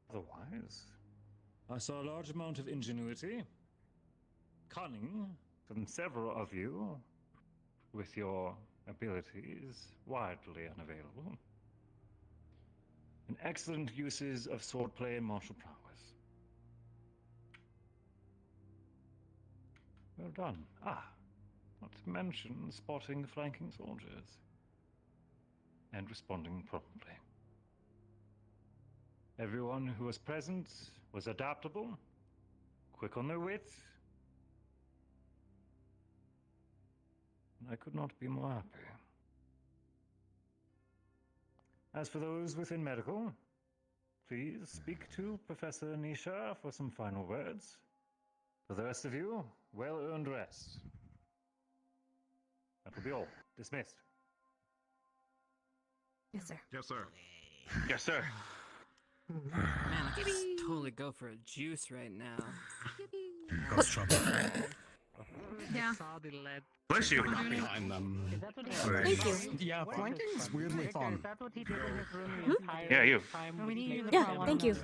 Speaker 17: Otherwise, I saw a large amount of ingenuity, cunning from several of you, with your abilities widely unavailable, and excellent uses of swordplay and martial prowess. Well done. Not to mention spotting flanking soldiers and responding promptly. Everyone who was present was adaptable, quick on their wit, and I could not be more happy. As for those within medical, please speak to Professor Nisha for some final words. For the rest of you, well-earned rest. That will be all. Dismissed.
Speaker 2: Yes, sir.
Speaker 6: Yes, sir.
Speaker 17: Yes, sir.
Speaker 11: Man, I could just totally go for a juice right now.
Speaker 22: Ghost trouble.
Speaker 15: Yeah.
Speaker 6: Bless you.
Speaker 22: Not behind them.
Speaker 2: Thank you.
Speaker 22: Yeah, flanking's weirdly fun.
Speaker 17: Yeah, you.
Speaker 2: Yeah, thank you.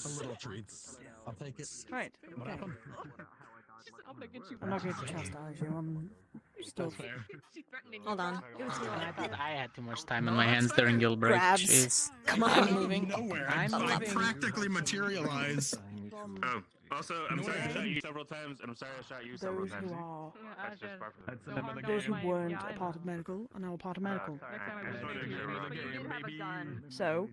Speaker 22: A little treats. I'll take it.
Speaker 8: Right.
Speaker 22: What
Speaker 8: Okay.
Speaker 22: happened?
Speaker 8: I'm not going to chastise you. I'm still.
Speaker 2: Hold on.
Speaker 1: I thought I had too much time in my hands during guild break.
Speaker 2: Grabs.
Speaker 1: Jeez.
Speaker 2: Come on.
Speaker 1: I'm moving.
Speaker 22: Nowhere.
Speaker 1: I'm
Speaker 22: I
Speaker 1: moving.
Speaker 22: practically materialize.
Speaker 6: Oh, also, I'm sorry I shot you several times, and I'm sorry I shot you several
Speaker 8: Those
Speaker 6: times.
Speaker 8: who are,
Speaker 6: That's just part of the game.
Speaker 8: those who weren't a part of medical are now a part of medical. So,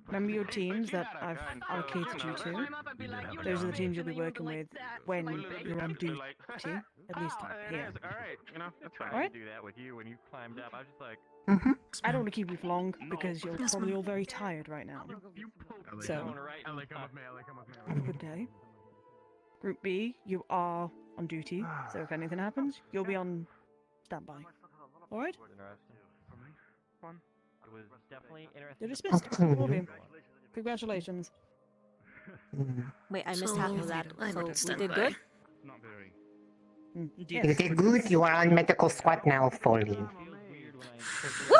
Speaker 8: remember your teams that I've allocated you to? Those are the teams you'll be working with when you're on duty, at least here.
Speaker 3: Alright, you know, that's fine.
Speaker 8: Alright?
Speaker 3: I do that with you when you climbed up. I was just like,
Speaker 8: I don't want to keep you for long because you're probably all very tired right now. So, have a good day. Group B, you are on duty, so if anything happens, you'll be on standby. Alright?
Speaker 3: fun. It was definitely interesting.
Speaker 8: You're dismissed. All of you. Congratulations.
Speaker 2: Wait, I missed half of that. So we did good?
Speaker 3: Not very.
Speaker 19: You did good. You are on medical squad now, Foley.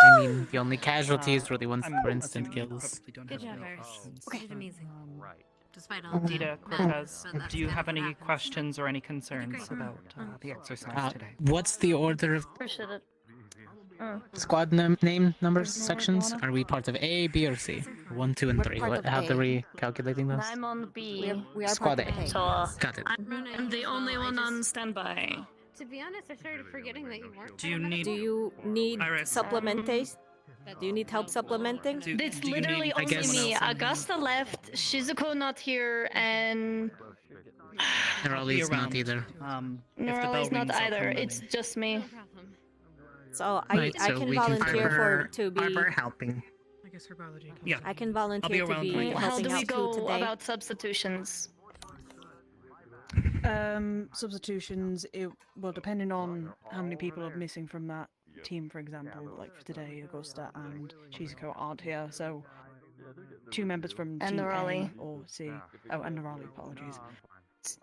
Speaker 1: I mean, the only casualties were the ones for instant kills.
Speaker 14: Good job, Iris. You did amazing.
Speaker 3: Right.
Speaker 14: Despite all
Speaker 18: Deeta, Cortez, do you have any questions or any concerns about the exercise today?
Speaker 1: What's the order of
Speaker 13: Appreciate it.
Speaker 1: squad name numbers sections? Are we part of A, B, or C? 1, 2, and
Speaker 2: We're
Speaker 1: 3.
Speaker 2: part
Speaker 1: What,
Speaker 2: of
Speaker 1: how
Speaker 2: A.
Speaker 1: are we calculating those?
Speaker 13: I'm on B.
Speaker 2: We are
Speaker 1: Squad
Speaker 2: part of
Speaker 1: A.
Speaker 2: A.
Speaker 13: So,
Speaker 1: Got it.
Speaker 13: I'm the only one on standby.
Speaker 14: To be honest, I started forgetting that you weren't.
Speaker 18: Do you need?
Speaker 2: Do you need
Speaker 18: Iris.
Speaker 2: supplementes? Do you need help supplementing?
Speaker 13: It's
Speaker 18: do you
Speaker 13: literally
Speaker 18: need- I
Speaker 13: only
Speaker 18: guess-
Speaker 13: me. Augusta left, Shizuko not here, and
Speaker 1: Nerali's
Speaker 18: Be
Speaker 1: not
Speaker 18: around.
Speaker 1: either.
Speaker 18: If the bell
Speaker 13: Nerali's not
Speaker 18: rings, I'll
Speaker 13: either.
Speaker 18: come in.
Speaker 13: It's just me.
Speaker 2: So
Speaker 1: Right,
Speaker 2: I
Speaker 1: so
Speaker 2: can
Speaker 1: we can
Speaker 2: volunteer
Speaker 19: Arbor-
Speaker 2: to be.
Speaker 19: Arbor helping.
Speaker 15: I guess her biology.
Speaker 18: Yeah.
Speaker 2: I can volunteer to
Speaker 18: around
Speaker 2: be
Speaker 18: when you-
Speaker 13: How
Speaker 2: helping
Speaker 13: do we
Speaker 2: out too
Speaker 13: go
Speaker 2: today.
Speaker 13: about substitutions?
Speaker 8: Substitutions, well, depending on how many people are missing from that team, for example, like for today, Augusta and Shizuko aren't here, so 2 members from
Speaker 13: And
Speaker 8: Team A
Speaker 13: Nerali.
Speaker 8: or C. Oh, and Nerali, apologies.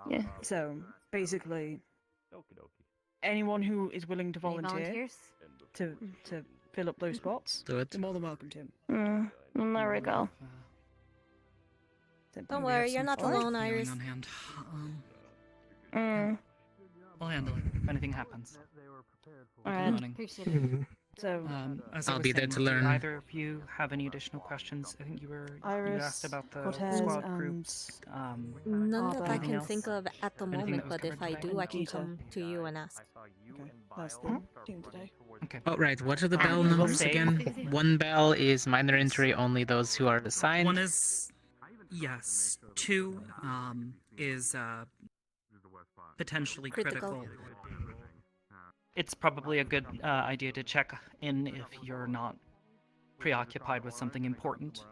Speaker 13: Yeah.
Speaker 8: So, basically, anyone who is willing to
Speaker 14: Any
Speaker 8: volunteer
Speaker 14: volunteers?
Speaker 8: to fill up those spots,
Speaker 1: Do it.
Speaker 8: they're more than welcome to.
Speaker 13: There we go.
Speaker 2: Don't worry, you're not alone,
Speaker 18: Healing
Speaker 2: Iris.
Speaker 18: on hand.
Speaker 13: Mm.
Speaker 18: We'll handle it if anything happens.
Speaker 13: Alright.
Speaker 18: Running.
Speaker 14: Appreciate it.
Speaker 8: So,
Speaker 18: As I
Speaker 1: I'll
Speaker 18: was
Speaker 1: be there
Speaker 18: saying,
Speaker 1: to learn.
Speaker 18: do either of you have any additional questions? I think you
Speaker 8: Iris,
Speaker 18: asked about the
Speaker 8: Cortez,
Speaker 18: squad
Speaker 8: and
Speaker 18: groups.
Speaker 2: None that I
Speaker 18: anything
Speaker 2: can
Speaker 18: else?
Speaker 2: think of at the
Speaker 18: Anything
Speaker 2: moment,
Speaker 18: that was
Speaker 2: but if
Speaker 18: covered
Speaker 2: I
Speaker 18: today?
Speaker 2: do, I can
Speaker 8: Deeta.
Speaker 2: come to you and ask.
Speaker 8: okay, that's the team today.
Speaker 18: Okay.
Speaker 1: Oh, right. What are the bell
Speaker 18: We'll
Speaker 1: numbers
Speaker 18: say-
Speaker 1: again? 1 bell is minor injury, only those who are assigned.
Speaker 4: One is yes. 2 is potentially
Speaker 2: Critical.
Speaker 4: critical.
Speaker 18: It's probably a good idea to check in if you're not preoccupied with something important.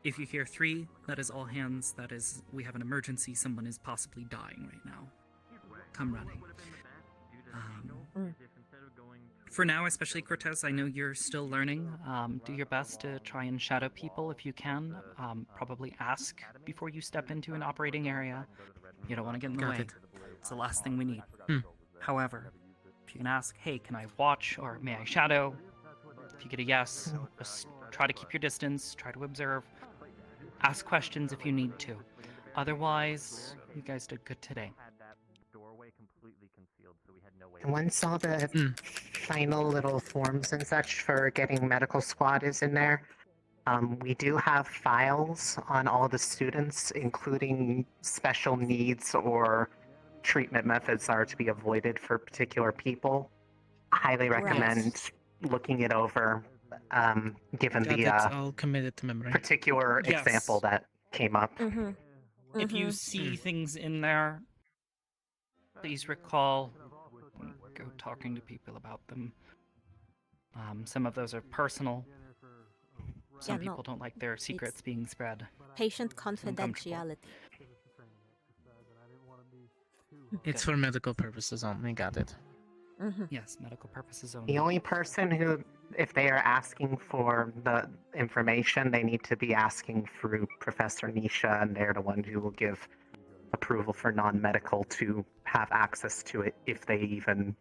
Speaker 4: If you hear 3, that is all hands. That is, we have an emergency. Someone is possibly dying right now. Come running. For now, especially Cortez, I know you're still learning. Do your best to try and shadow people if you can. Probably ask before you step into an operating area. You don't want to get in the
Speaker 1: Got
Speaker 4: way.
Speaker 1: it.
Speaker 4: It's the last thing we need.
Speaker 1: Hmm.
Speaker 4: However, if you can ask, hey, can I watch or may I shadow? If you get a yes, just try to keep your distance, try to observe. Ask questions if you need to. Otherwise, you guys did good today.
Speaker 19: Once all the final little forms and such for getting medical squad is in there, we do have files on all the students, including special needs or treatment methods that are to be avoided for particular people. Highly recommend looking it over, given
Speaker 1: Got
Speaker 19: the
Speaker 1: it. I'll commit it to memory.
Speaker 19: particular
Speaker 4: Yes.
Speaker 19: example that came up.
Speaker 4: If you see things in there, please recall go talking to people about them. Some of those are personal. Some
Speaker 2: Yeah, no.
Speaker 4: people don't like their secrets being spread.
Speaker 2: Patient
Speaker 4: uncomfortable.
Speaker 2: confidentiality.
Speaker 1: It's for medical purposes only. Got it.
Speaker 4: Yes, medical purposes only.
Speaker 19: The only person who, if they are asking for the information, they need to be asking through Professor Nisha, and they're the one who will give approval for non-medical to have access to it if they even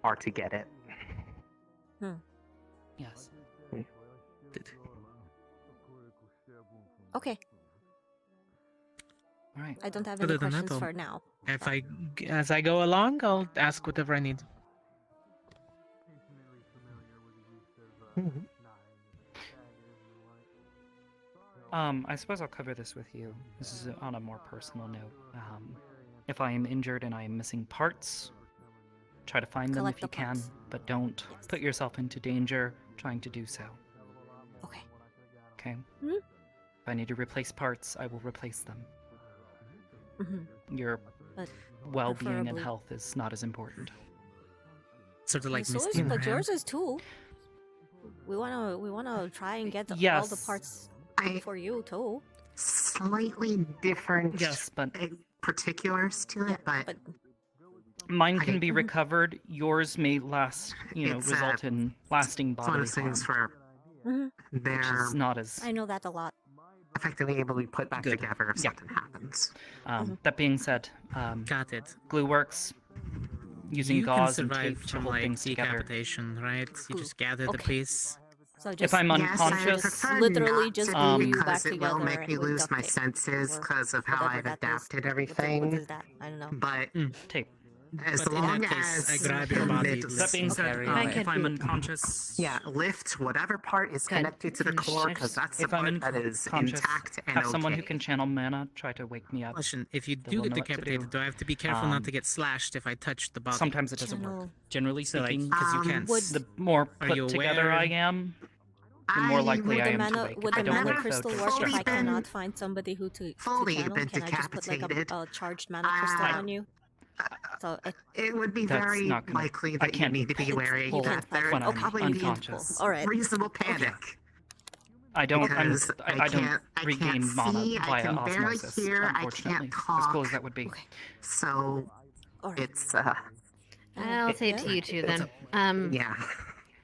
Speaker 19: are to get it.
Speaker 4: Yes.
Speaker 2: Okay.
Speaker 4: All right.
Speaker 2: I don't have
Speaker 1: Other
Speaker 2: any
Speaker 1: than that,
Speaker 2: questions
Speaker 1: I'll-
Speaker 2: for now.
Speaker 1: As I go along, I'll ask whatever I need.
Speaker 4: I suppose I'll cover this with you. This is on a more personal note. If I am injured and I am missing parts, try to find them
Speaker 2: Collect
Speaker 4: if you
Speaker 2: the
Speaker 4: can,
Speaker 2: parts.
Speaker 4: but don't put yourself into danger trying to do so.
Speaker 2: Okay.
Speaker 4: Okay?
Speaker 2: Mhm.
Speaker 4: If I need to replace parts, I will replace them. Your
Speaker 2: But
Speaker 4: well-being and
Speaker 2: preferably-
Speaker 4: health is not as important.
Speaker 1: Sort of like
Speaker 2: So
Speaker 1: Misty
Speaker 2: is,
Speaker 1: in her
Speaker 2: but
Speaker 1: hand.
Speaker 2: yours is too. We wanna try and get all the
Speaker 4: Yes.
Speaker 2: parts for you too.
Speaker 19: Slightly different
Speaker 4: Yes, but
Speaker 19: particulars to it, but
Speaker 4: mine can be recovered. Yours may last,
Speaker 19: It's,
Speaker 4: result in lasting
Speaker 19: it's one
Speaker 4: bodily
Speaker 19: of those things
Speaker 4: harm.
Speaker 19: where they're
Speaker 4: Which is not as
Speaker 2: I know that a lot.
Speaker 19: effectively able to be put back
Speaker 4: Good.
Speaker 19: together if
Speaker 4: Yeah.
Speaker 19: something happens.
Speaker 4: That being said,
Speaker 1: Got it.
Speaker 4: glue works. Using
Speaker 1: You can
Speaker 4: gauze and
Speaker 1: survive
Speaker 4: tape to
Speaker 1: from
Speaker 4: hold
Speaker 1: like
Speaker 4: things together.
Speaker 1: decapitation, right? You just gather the
Speaker 2: Okay.
Speaker 1: piece.
Speaker 2: So
Speaker 4: If
Speaker 2: just
Speaker 4: I'm
Speaker 19: Yes, I
Speaker 4: unconscious,
Speaker 19: prefer
Speaker 2: literally
Speaker 19: not
Speaker 2: just
Speaker 19: to
Speaker 2: glue
Speaker 19: be
Speaker 2: you back
Speaker 19: because it will
Speaker 2: together
Speaker 19: make me
Speaker 2: with
Speaker 19: lose
Speaker 2: duct
Speaker 19: my
Speaker 2: tape
Speaker 19: senses
Speaker 2: or
Speaker 19: because of how
Speaker 2: whatever
Speaker 19: I've
Speaker 2: that is.
Speaker 19: adapted
Speaker 2: What
Speaker 19: everything.
Speaker 2: is that? I don't know.
Speaker 19: But
Speaker 4: tape.
Speaker 19: as
Speaker 1: But in
Speaker 19: long
Speaker 1: that case,
Speaker 19: as
Speaker 1: I grab your body.
Speaker 4: That being said, if I'm unconscious,
Speaker 19: yeah, lift whatever part is
Speaker 4: Good.
Speaker 19: connected to the core because that's the
Speaker 4: if I'm
Speaker 19: part that is
Speaker 4: unconscious,
Speaker 19: intact and
Speaker 4: have someone who
Speaker 19: okay.
Speaker 4: can channel mana try to wake me up.
Speaker 1: Question: if you
Speaker 4: They
Speaker 1: do
Speaker 4: will
Speaker 1: get
Speaker 4: know what to
Speaker 1: decapitated, do I have to be careful not to get slashed if I touch the body?
Speaker 4: Sometimes it doesn't work. Generally
Speaker 1: So, like,
Speaker 4: speaking,
Speaker 1: 'cause you can't.
Speaker 4: the more
Speaker 1: Are
Speaker 4: put
Speaker 1: you
Speaker 4: together
Speaker 1: aware?
Speaker 4: I am, the more likely I am to wake.
Speaker 2: Would
Speaker 4: If I
Speaker 2: the
Speaker 4: don't
Speaker 2: mana
Speaker 4: wake,
Speaker 2: crystal
Speaker 4: though,
Speaker 2: work if
Speaker 4: stress
Speaker 2: I
Speaker 4: will.
Speaker 2: cannot find somebody who to
Speaker 19: fully
Speaker 2: channel?
Speaker 19: been
Speaker 2: Can I just put like
Speaker 19: decapitated.
Speaker 2: a charged mana crystal on you? So
Speaker 19: It would be
Speaker 4: That's
Speaker 19: very
Speaker 4: not gonna-
Speaker 19: likely
Speaker 4: I
Speaker 19: that you
Speaker 4: can't
Speaker 19: need to be wary
Speaker 4: pull
Speaker 19: that there
Speaker 4: when
Speaker 19: will
Speaker 4: I'm
Speaker 19: probably
Speaker 4: unconscious.
Speaker 2: All right.
Speaker 19: be reasonable panic.
Speaker 4: I don't.
Speaker 19: Because
Speaker 4: I don't
Speaker 19: I
Speaker 4: regain
Speaker 19: can't
Speaker 4: mana
Speaker 19: see, I
Speaker 4: via
Speaker 19: can barely
Speaker 4: osmosis.
Speaker 19: hear, I
Speaker 4: Unfortunately,
Speaker 19: can't
Speaker 4: as
Speaker 19: talk.
Speaker 4: cool as that would be.
Speaker 19: So it's
Speaker 14: I'll say it to you too then.
Speaker 19: yeah.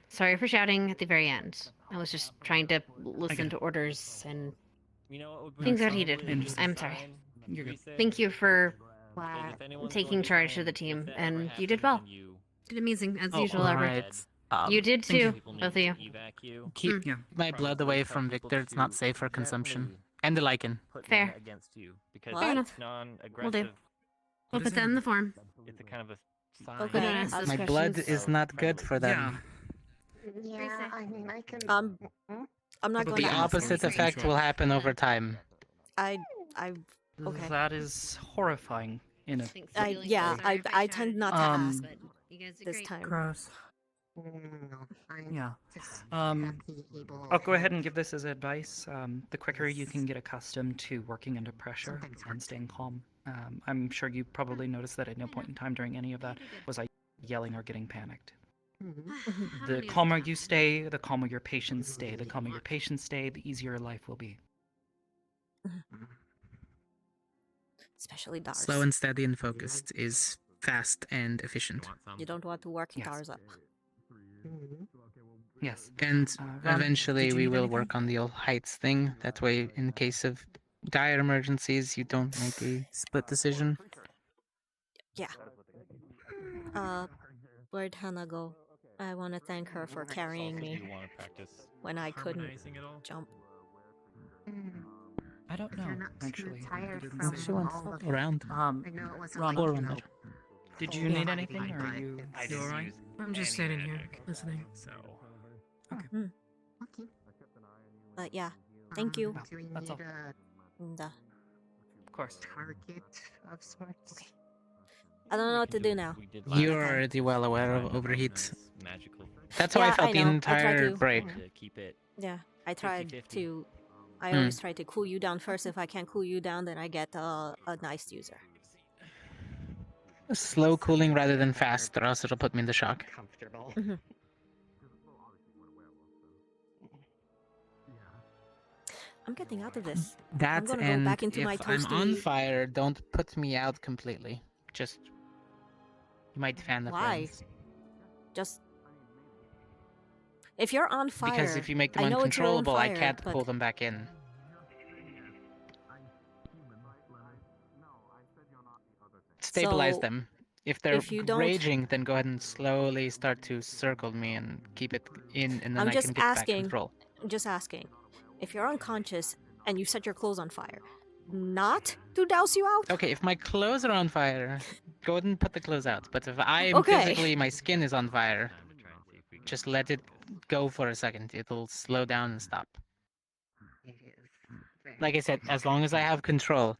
Speaker 14: Sorry for shouting at the very end. I was just trying to listen to orders and things got heated. I'm sorry.
Speaker 4: You're good.
Speaker 14: Thank you for taking charge of the team, and you did well. Did amazing as usual, Albert.
Speaker 1: Alright.
Speaker 14: You did
Speaker 1: thank
Speaker 14: too,
Speaker 1: you.
Speaker 14: both of you.
Speaker 1: Keep my blood away from Victor. It's not safe for consumption. And the lichen.
Speaker 14: Fair.
Speaker 11: Against you because
Speaker 14: Fair enough.
Speaker 11: it's non-aggressive.
Speaker 14: We'll do. We'll put that in the form.
Speaker 11: It's a kind of a sign.
Speaker 14: We'll go to ask those
Speaker 1: My blood
Speaker 14: questions.
Speaker 1: is not good for them.
Speaker 19: Yeah, I mean, I can.
Speaker 2: I'm not going
Speaker 1: The
Speaker 2: to ask
Speaker 1: opposite
Speaker 2: anything.
Speaker 1: effect will happen over time.
Speaker 2: I okay.
Speaker 4: That is horrifying. In a
Speaker 2: I tend not to ask this time.
Speaker 4: Gross. Yeah. I'll go ahead and give this as advice. The quicker you can get accustomed to working under pressure and staying calm. I'm sure you probably noticed that at no point in time during any of that was I yelling or getting panicked. The calmer you stay, the calmer your patients stay. The calmer your patients stay, the easier your life will be.
Speaker 2: Especially Dars.
Speaker 1: Slow and steady and focused is fast and efficient.
Speaker 2: You don't want to work Dars up.
Speaker 4: Yes.
Speaker 1: And
Speaker 4: Ron,
Speaker 1: eventually
Speaker 4: did you
Speaker 1: we
Speaker 4: need
Speaker 1: will
Speaker 4: anything?
Speaker 1: work on the old heights thing. That way, in case of dire emergencies, you don't make a split decision.
Speaker 2: Yeah. Where'd Hannah go? I want to thank her for carrying me
Speaker 5: You want to practice
Speaker 2: when I couldn't
Speaker 5: harmonizing at all?
Speaker 2: jump.
Speaker 4: I don't know. Actually,
Speaker 1: Oh, she went around.
Speaker 4: Ron,
Speaker 1: Or around there.
Speaker 4: did you need anything, or are you
Speaker 11: all right? I'm just standing here listening.
Speaker 5: So.
Speaker 2: But yeah, thank you.
Speaker 4: That's all.
Speaker 2: And,
Speaker 4: Of course.
Speaker 19: Target of sorts.
Speaker 2: okay. I don't know what to do now.
Speaker 1: You're already well aware of overheat.
Speaker 5: Magical.
Speaker 1: That's how I
Speaker 2: Yeah,
Speaker 1: felt
Speaker 2: I
Speaker 1: the
Speaker 2: know. I
Speaker 1: entire
Speaker 2: tried to.
Speaker 1: break.
Speaker 5: To keep it.
Speaker 2: Yeah, I tried
Speaker 5: 50-50.
Speaker 2: to. I always try to cool you down first. If I can't cool you down, then I get a nice user.
Speaker 1: Slow cooling rather than fast, or else it'll put me in the shock.
Speaker 19: Comfortable.
Speaker 2: I'm getting out of this. I'm
Speaker 1: That
Speaker 2: gonna
Speaker 1: and
Speaker 2: go back into
Speaker 1: if
Speaker 2: my
Speaker 1: I'm on
Speaker 2: toasty.
Speaker 1: fire, don't put me out completely. Just you might fan the
Speaker 2: Why?
Speaker 1: flames.
Speaker 2: Just if you're on fire.
Speaker 1: Because if you make them
Speaker 2: I know it's your own
Speaker 1: uncontrollable, I
Speaker 2: fire,
Speaker 1: can't
Speaker 2: but
Speaker 1: pull them back in. Stabilize
Speaker 2: So,
Speaker 1: them. If they're
Speaker 2: if you don't-
Speaker 1: raging, then go ahead and slowly start to circle me and keep it in, and then
Speaker 2: I'm
Speaker 1: I
Speaker 2: just
Speaker 1: can get back
Speaker 2: asking.
Speaker 1: control.
Speaker 2: Just asking. If you're unconscious and you set your clothes on fire, not to douse you out.
Speaker 1: Okay, if my clothes are on fire, go ahead and put the clothes out. But if I'm
Speaker 2: Okay.
Speaker 1: physically, my skin is on fire, just let it go for a second. It'll slow down and stop. Like I said, as long as I have control.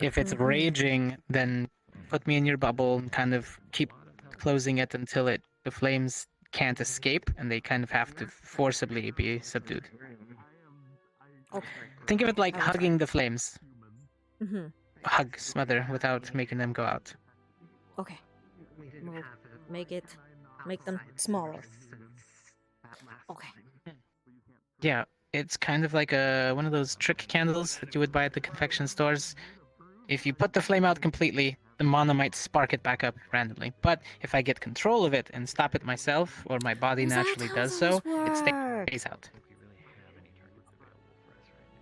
Speaker 1: If it's raging, then put me in your bubble and kind of keep closing it until the flames can't escape and they kind of have to forcibly be subdued.
Speaker 2: Okay.
Speaker 1: Think of it like
Speaker 2: I will try.
Speaker 1: hugging the flames.
Speaker 2: Mm-hmm.
Speaker 1: Hug, smother, without making them go out.
Speaker 2: Okay. We'll make them smaller. Okay.
Speaker 1: Yeah, it's kind of like one of those trick candles that you would buy at the confection stores. If you put the flame out completely, the mana might spark it back up randomly. But if I get control of it and stop it myself, or my body naturally does so, it stays out.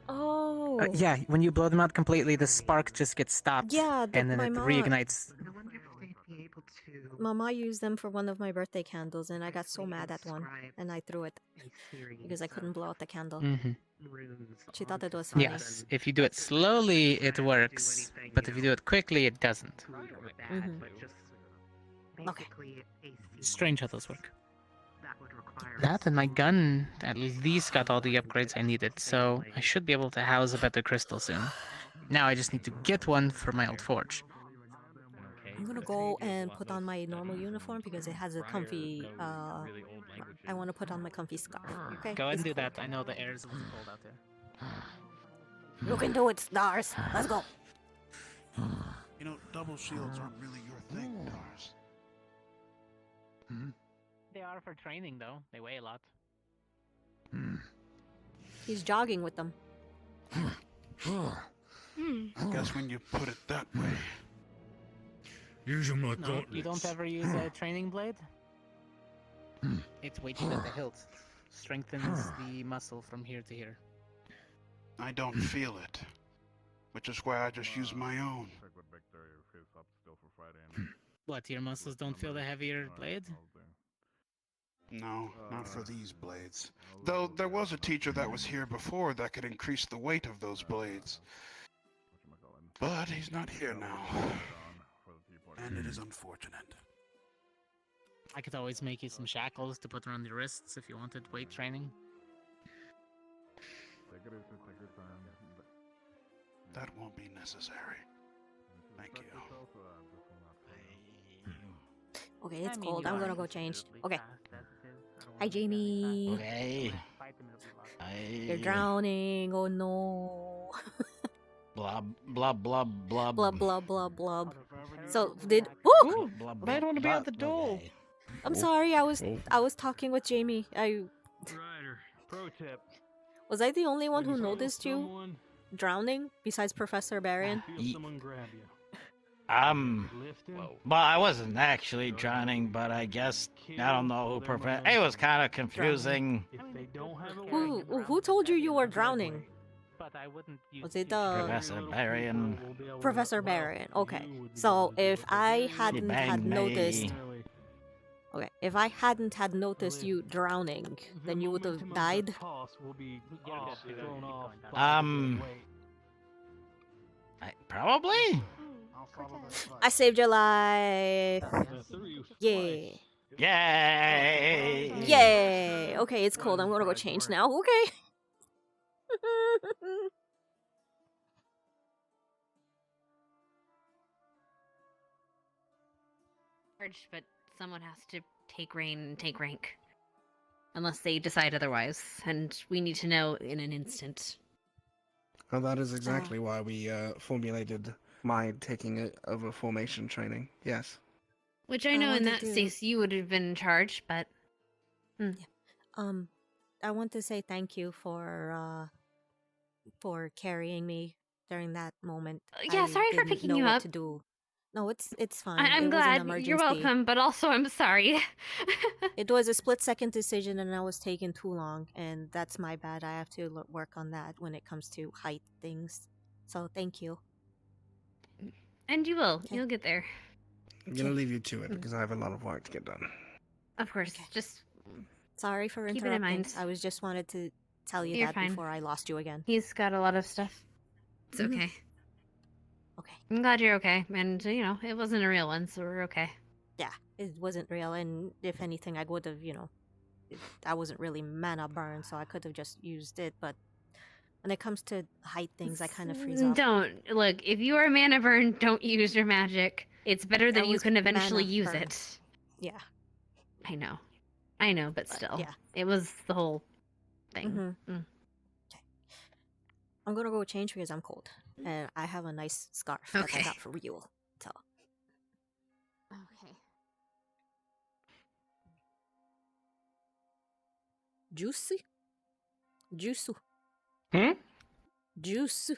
Speaker 2: Oh.
Speaker 1: Yeah, when you blow them out completely, the spark just gets stopped,
Speaker 2: Yeah,
Speaker 1: and then
Speaker 2: my
Speaker 1: it
Speaker 2: mom.
Speaker 1: reignites.
Speaker 2: Mama used them for one of my birthday candles, and I got so mad at one, and I threw it because I couldn't blow out the candle.
Speaker 1: Mm-hmm.
Speaker 2: She thought it was funny.
Speaker 1: Yes, if you do it slowly, it works, but if you do it quickly, it doesn't.
Speaker 2: Mm-hmm. Okay.
Speaker 1: Strange how those work. That and my gun at least got all the upgrades I needed, so I should be able to house a better crystal soon. Now I just need to get one for my old forge.
Speaker 2: I'm gonna go and put on my normal uniform because it has a comfy. I want to put on my comfy scarf. Okay.
Speaker 1: Go ahead and
Speaker 2: It's
Speaker 1: do that. I know the air is a little cold out there.
Speaker 2: cool. You can do it, Stars. Let's go.
Speaker 16: You know, double shields aren't really your thing, Dars.
Speaker 1: They are for training, though. They weigh a lot.
Speaker 2: He's jogging with them.
Speaker 16: I guess when you put it that way.
Speaker 5: Use my
Speaker 1: No, you don't ever use a training blade? It's weighted at the hilt. Strengthens the muscle from here to here.
Speaker 16: I don't feel it. Which is why I just use my own.
Speaker 1: What, your muscles don't feel the heavier blade?
Speaker 16: No, not for these blades. Though there was a teacher that was here before that could increase the weight of those blades. But he's not here now. And it is unfortunate.
Speaker 1: I could always make you some shackles to put around your wrists if you wanted weight training.
Speaker 16: That won't be necessary. Thank you.
Speaker 2: Okay, it's cold. I'm gonna go change. Okay. Hi, Jamie.
Speaker 10: Okay.
Speaker 2: You're drowning. Oh no.
Speaker 10: Blob, blob, blob, blob.
Speaker 2: Blub blub blub blub. So did. Woo!
Speaker 4: I don't want to be at the door.
Speaker 2: I'm sorry. I was talking with Jamie.
Speaker 3: Ryder, pro tip.
Speaker 2: Was I the only one who
Speaker 3: When you feel
Speaker 2: noticed you
Speaker 3: someone,
Speaker 2: drowning besides Professor Barian?
Speaker 3: feel someone grab you.
Speaker 7: Well, I wasn't actually drowning, but I guess I don't know who prevent. It was kind of confusing.
Speaker 2: Who told you you were drowning? Was it
Speaker 7: Professor Barrion.
Speaker 2: Professor Barrion? Okay. So if I hadn't had
Speaker 7: banged
Speaker 2: noticed,
Speaker 7: me.
Speaker 2: okay, if I hadn't had noticed you drowning, then you would have died.
Speaker 7: Probably.
Speaker 2: I saved your life. Yeah.
Speaker 7: Yay!
Speaker 2: Yay! Okay, it's cold. I'm gonna go change now. Okay.
Speaker 14: But someone has to take reign and take rank. Unless they decide otherwise, and we need to know in an instant.
Speaker 22: Well, that is exactly why we formulated my taking over formation training. Yes.
Speaker 14: Which I know in that case you would have been in charge, but...
Speaker 2: I want to say thank you for carrying me during that moment.
Speaker 14: Yeah, sorry for
Speaker 2: didn't
Speaker 14: picking
Speaker 2: know
Speaker 14: you
Speaker 2: what
Speaker 14: up.
Speaker 2: to do. No, it's fine.
Speaker 14: I'm
Speaker 2: It was an
Speaker 14: glad.
Speaker 2: emergency.
Speaker 14: You're welcome, but also I'm sorry.
Speaker 2: It was a split-second decision, and I was taking too long, and that's my bad. I have to work on that when it comes to height things. So thank you.
Speaker 14: And you will. You'll get there.
Speaker 22: I'm gonna leave you to it because I have a lot of work to get done.
Speaker 14: Of course. Just
Speaker 2: sorry for
Speaker 14: keep
Speaker 2: interrupting.
Speaker 14: it in mind.
Speaker 2: I was just wanted to tell you
Speaker 14: You're
Speaker 2: that
Speaker 14: fine.
Speaker 2: before I lost you again.
Speaker 14: He's got a lot of stuff. It's
Speaker 2: Mhm.
Speaker 14: okay.
Speaker 2: Okay.
Speaker 14: I'm glad you're okay, and it wasn't a real one, so we're okay.
Speaker 2: Yeah, it wasn't real, and if anything, I would have, I wasn't really mana burn, so I could have just used it, but when it comes to height things, I kind of freeze up.
Speaker 14: Don't. Look, if you are mana burn, don't use your magic. It's better that you
Speaker 2: was
Speaker 14: can eventually
Speaker 2: mana
Speaker 14: use
Speaker 2: burn.
Speaker 14: it.
Speaker 2: Yeah.
Speaker 14: I know, but still.
Speaker 2: yeah.
Speaker 14: It was the whole thing.
Speaker 2: Mhm.
Speaker 14: Mm.
Speaker 2: I'm gonna go change because I'm cold, and I have a nice scarf that I got for real. So.
Speaker 14: Okay.
Speaker 2: Juicy? Juice. Juice.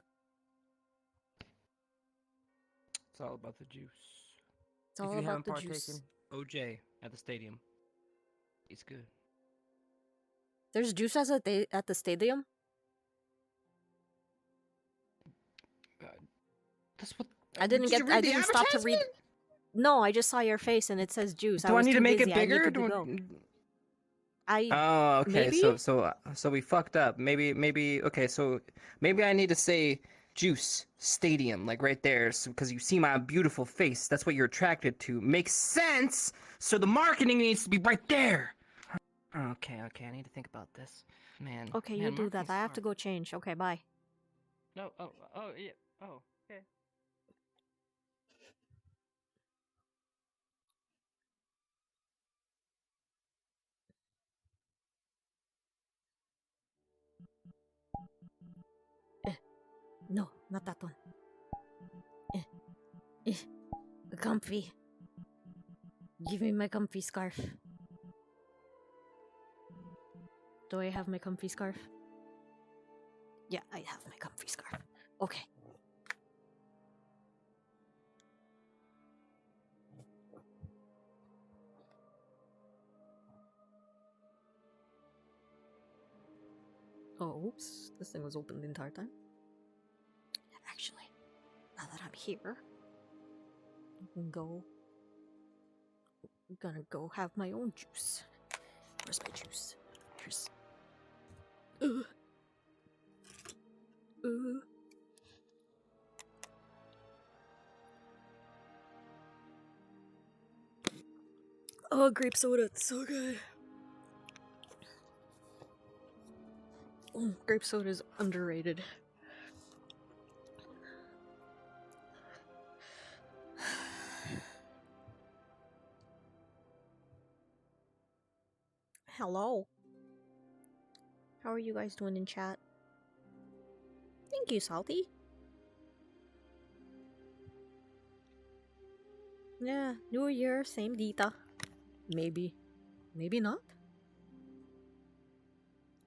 Speaker 10: It's all about the juice.
Speaker 2: It's all
Speaker 11: if you
Speaker 2: about
Speaker 11: haven't
Speaker 2: the
Speaker 11: partaken,
Speaker 2: juice.
Speaker 11: OJ at the stadium. It's good.
Speaker 2: There's juice at the stadium?
Speaker 10: That's what.
Speaker 2: I didn't
Speaker 10: Did you read
Speaker 2: I
Speaker 10: the
Speaker 2: didn't stop to read.
Speaker 10: advertisement?
Speaker 2: No, I just saw your face and it says juice.
Speaker 10: Do I
Speaker 2: was
Speaker 10: need to
Speaker 2: too
Speaker 10: make it
Speaker 2: busy. I
Speaker 10: bigger?
Speaker 2: needed to go. I
Speaker 10: Oh, okay.
Speaker 2: maybe?
Speaker 10: So we fucked up. Maybe okay. So maybe I need to say juice stadium like right there, because you see my beautiful face. That's what you're attracted to. Makes sense. So the marketing needs to be right there. Okay. I need to think about this, man.
Speaker 2: Okay, you do that. I have to go change. Okay, bye.
Speaker 11: No. Oh yeah. Oh. Okay.
Speaker 2: No, not that one. Comfy. Give me my comfy scarf. Do I have my comfy scarf? Yeah, I have my comfy scarf. Okay. Oh, oops. This thing was open the entire time. Actually, now that I'm here, I'm gonna go have my own juice. Where's my juice? Here's... Oh, grape soda, it's so good. Grape soda is underrated. Hello. How are you guys doing in chat? Thank you, Salty. Yeah, New Year, same Deeta. Maybe. Maybe not.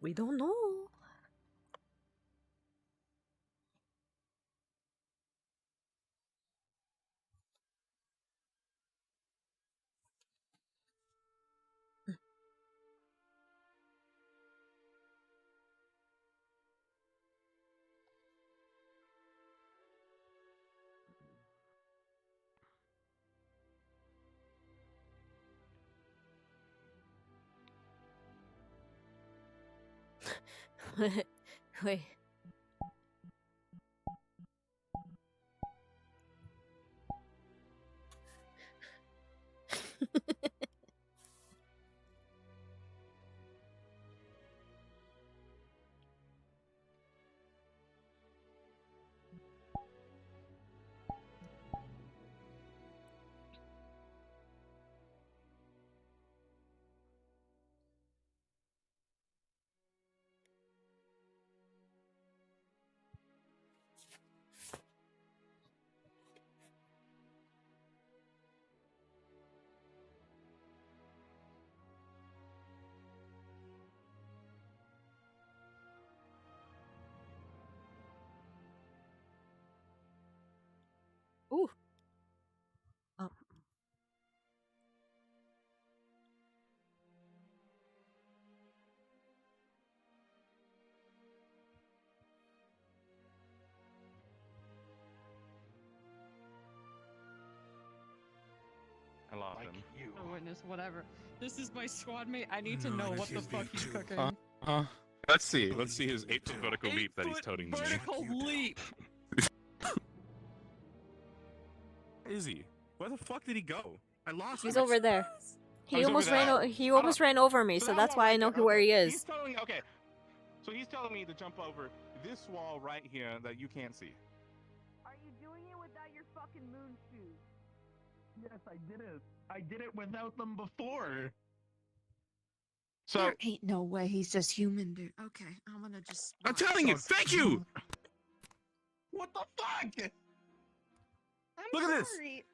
Speaker 2: We don't know. Wait. Ooh. Oh.
Speaker 12: I lost him.
Speaker 11: A witness, whatever. This is my squad mate. I need to know what the fuck he's cooking.
Speaker 6: Let's see his 8-foot vertical leap that he's toting to me.
Speaker 11: Vertical leap.
Speaker 6: Is he? Where the fuck did he go? I lost him.
Speaker 2: He's over there. He
Speaker 6: he's
Speaker 2: almost
Speaker 6: over
Speaker 2: ran.
Speaker 6: there.
Speaker 2: He almost ran over me, so that's why I know where he
Speaker 6: He's
Speaker 2: is.
Speaker 6: telling okay. So he's telling me to jump over this wall right here that you can't see.
Speaker 20: Are you doing it without your fucking moon shoes?
Speaker 12: Yes, I did it. I did it without them before.
Speaker 6: So
Speaker 15: There ain't no way he's just human, dude. Okay, I'm gonna just.
Speaker 6: I'm telling you, thank you.
Speaker 12: What the fuck?
Speaker 6: Look at this.
Speaker 15: Sorry.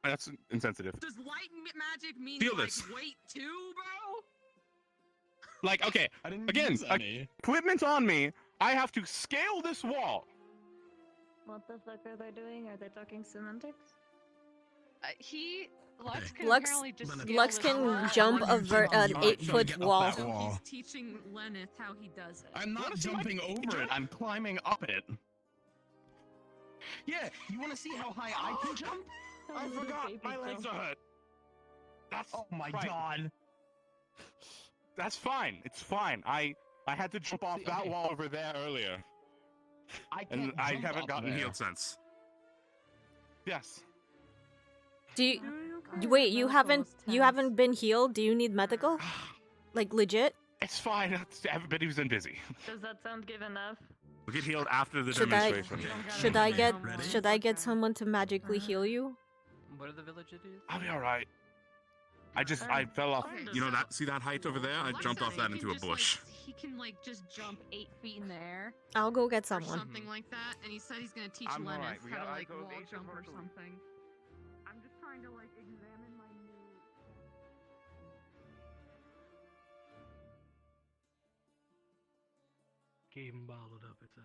Speaker 6: That's insensitive.
Speaker 15: Does light magic mean
Speaker 6: Feel
Speaker 15: like
Speaker 6: this.
Speaker 15: weight too, bro?
Speaker 6: Like, okay, again, equipment on me. I have to scale this wall.
Speaker 13: What the fuck are they doing? Are they talking semantics?
Speaker 11: Lux can
Speaker 2: Lux,
Speaker 11: apparently just
Speaker 2: Lux can jump an 8-foot wall.
Speaker 15: So he's teaching Lenneth how he does it.
Speaker 12: I'm not jumping over it. I'm climbing up it. Yeah, you want to see how high I can jump?
Speaker 6: I forgot. My legs are hurt. That's
Speaker 12: Oh my
Speaker 6: right.
Speaker 12: god.
Speaker 6: That's fine. It's fine. I had to jump off that wall over there earlier. And I haven't gotten healed since. Yes.
Speaker 2: Do you wait? You haven't been healed? Do you need medical? Like legit?
Speaker 6: It's fine. Everybody's been busy.
Speaker 13: Does that sound good enough?
Speaker 6: We'll get healed after the
Speaker 2: Should
Speaker 6: demonstration.
Speaker 2: Should I get someone to magically heal you?
Speaker 11: What are the villages?
Speaker 6: I'll be alright. I fell off. You know that? See that height over there? I jumped off that into a bush.
Speaker 15: He can like just jump 8 feet in the air.
Speaker 2: I'll go get
Speaker 15: Or
Speaker 2: someone.
Speaker 15: something like that, and he said he's gonna teach
Speaker 6: I'm
Speaker 15: Lenneth
Speaker 6: alright. We
Speaker 15: how to
Speaker 6: got- I
Speaker 15: like
Speaker 6: go
Speaker 15: wall
Speaker 6: 8
Speaker 15: jump or
Speaker 6: vertically.
Speaker 15: something.
Speaker 20: I'm just trying to like examine my new.
Speaker 21: Keep him bottled up inside,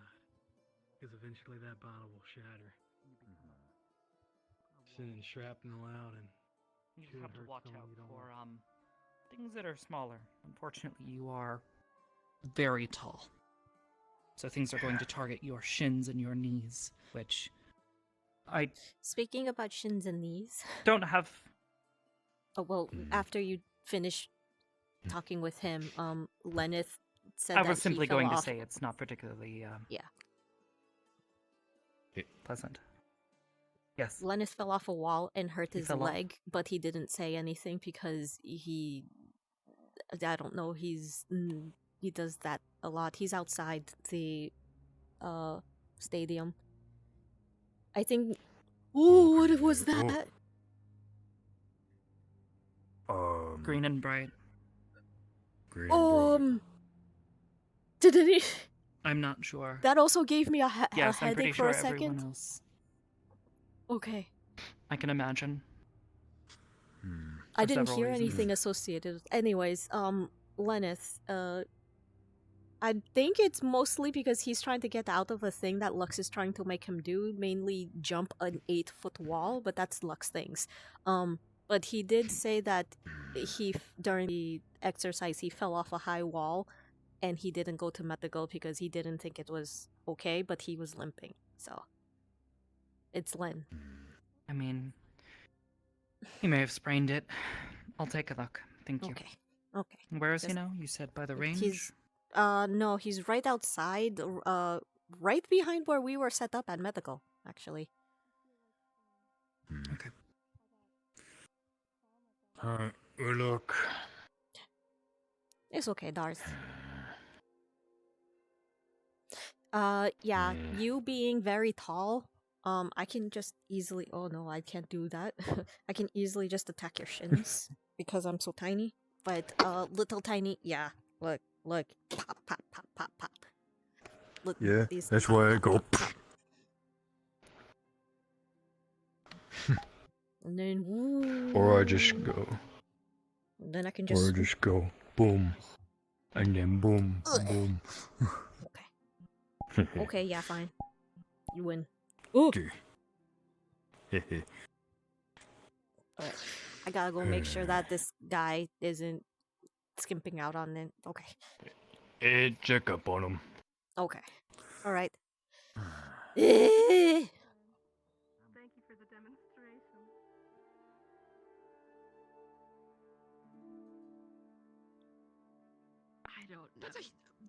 Speaker 21: because eventually that bottle will shatter. Sending shrapnel out and
Speaker 4: You just
Speaker 21: should
Speaker 4: have to
Speaker 21: hurt
Speaker 4: watch
Speaker 21: someone
Speaker 4: out
Speaker 21: you don't
Speaker 4: for
Speaker 21: want.
Speaker 4: things that are smaller. Unfortunately, you are very tall. So things are going to target your shins and your knees, which I
Speaker 2: Speaking about shins and knees.
Speaker 4: don't have.
Speaker 2: Oh well, after you finish talking with him, Lenneth said
Speaker 4: I
Speaker 2: that
Speaker 4: was
Speaker 2: he
Speaker 4: simply
Speaker 2: fell
Speaker 4: going to
Speaker 2: off-
Speaker 4: say it's not particularly
Speaker 2: Yeah.
Speaker 4: pleasant. Yes.
Speaker 2: Lenneth fell off a wall and hurt
Speaker 4: He
Speaker 2: his
Speaker 4: fell off?
Speaker 2: leg, but he didn't say anything because he, I don't know, he does that a lot. He's outside the stadium. I think. Ooh, what was that?
Speaker 4: Green and bright.
Speaker 2: Didn't he?
Speaker 4: I'm not sure.
Speaker 2: That also gave me a
Speaker 4: Yes, I'm pretty
Speaker 2: headache
Speaker 4: sure
Speaker 2: for a
Speaker 4: everyone
Speaker 2: second.
Speaker 4: else.
Speaker 2: Okay.
Speaker 4: I can imagine.
Speaker 2: I
Speaker 4: For
Speaker 2: didn't
Speaker 4: several
Speaker 2: hear
Speaker 4: reasons.
Speaker 2: anything associated. Anyways, Lenneth, I think it's mostly because he's trying to get out of a thing that Lux is trying to make him do, mainly jump an 8-foot wall, but that's Lux things. But he did say that during the exercise he fell off a high wall, and he didn't go to medical because he didn't think it was okay, but he was limping. So it's Len.
Speaker 4: I mean, he may have sprained it. I'll take a look. Thank you.
Speaker 2: Okay. Okay.
Speaker 4: Where is he
Speaker 2: Just-
Speaker 4: now? You said by the range?
Speaker 2: He's No, he's right outside, right behind where we were set up at medical, actually.
Speaker 4: Okay.
Speaker 5: Well, look.
Speaker 2: It's okay, Darth. Yeah, you being very tall, I can just easily. Oh no, I can't do that. I can easily just attack your shins because I'm so tiny. But little tiny, yeah. Look, pop, pop, pop, pop, pop. Look,
Speaker 5: Yeah,
Speaker 2: these
Speaker 5: that's
Speaker 2: pop,
Speaker 5: why I
Speaker 2: pop,
Speaker 5: go.
Speaker 2: pop, pop. And then woo.
Speaker 5: Or I just go.
Speaker 2: And then I can
Speaker 5: Or
Speaker 2: just.
Speaker 5: I just go. Boom. And then boom. Boom.
Speaker 2: Okay, yeah, fine. You win. Ooh.
Speaker 5: Okay.
Speaker 2: Alright. I gotta go make sure that this guy isn't skimping out on it. Okay.
Speaker 5: Check up on him.
Speaker 2: Okay. Alright.
Speaker 20: Thank you for the demonstration.
Speaker 11: I don't know.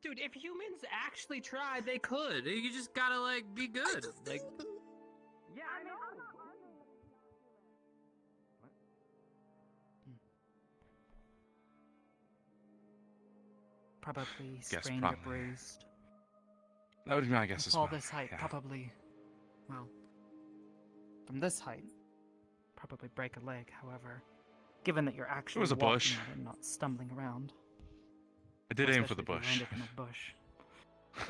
Speaker 11: Dude, if humans actually tried, they could. You just gotta, like, be good. Like,
Speaker 20: Yeah, I know.
Speaker 4: Probably
Speaker 6: Guess
Speaker 4: sprained or
Speaker 6: probably.
Speaker 4: bruised.
Speaker 6: That would be my guess
Speaker 4: From
Speaker 6: as
Speaker 4: all
Speaker 6: well.
Speaker 4: this height,
Speaker 6: Yeah.
Speaker 4: probably. Well, from this height, probably break a leg. However, given that you're actually
Speaker 6: was a
Speaker 4: walking
Speaker 6: bush.
Speaker 4: on it and not stumbling around.
Speaker 6: I did
Speaker 4: Well,
Speaker 6: aim for the
Speaker 4: especially if you
Speaker 6: bush.
Speaker 4: landed in a bush.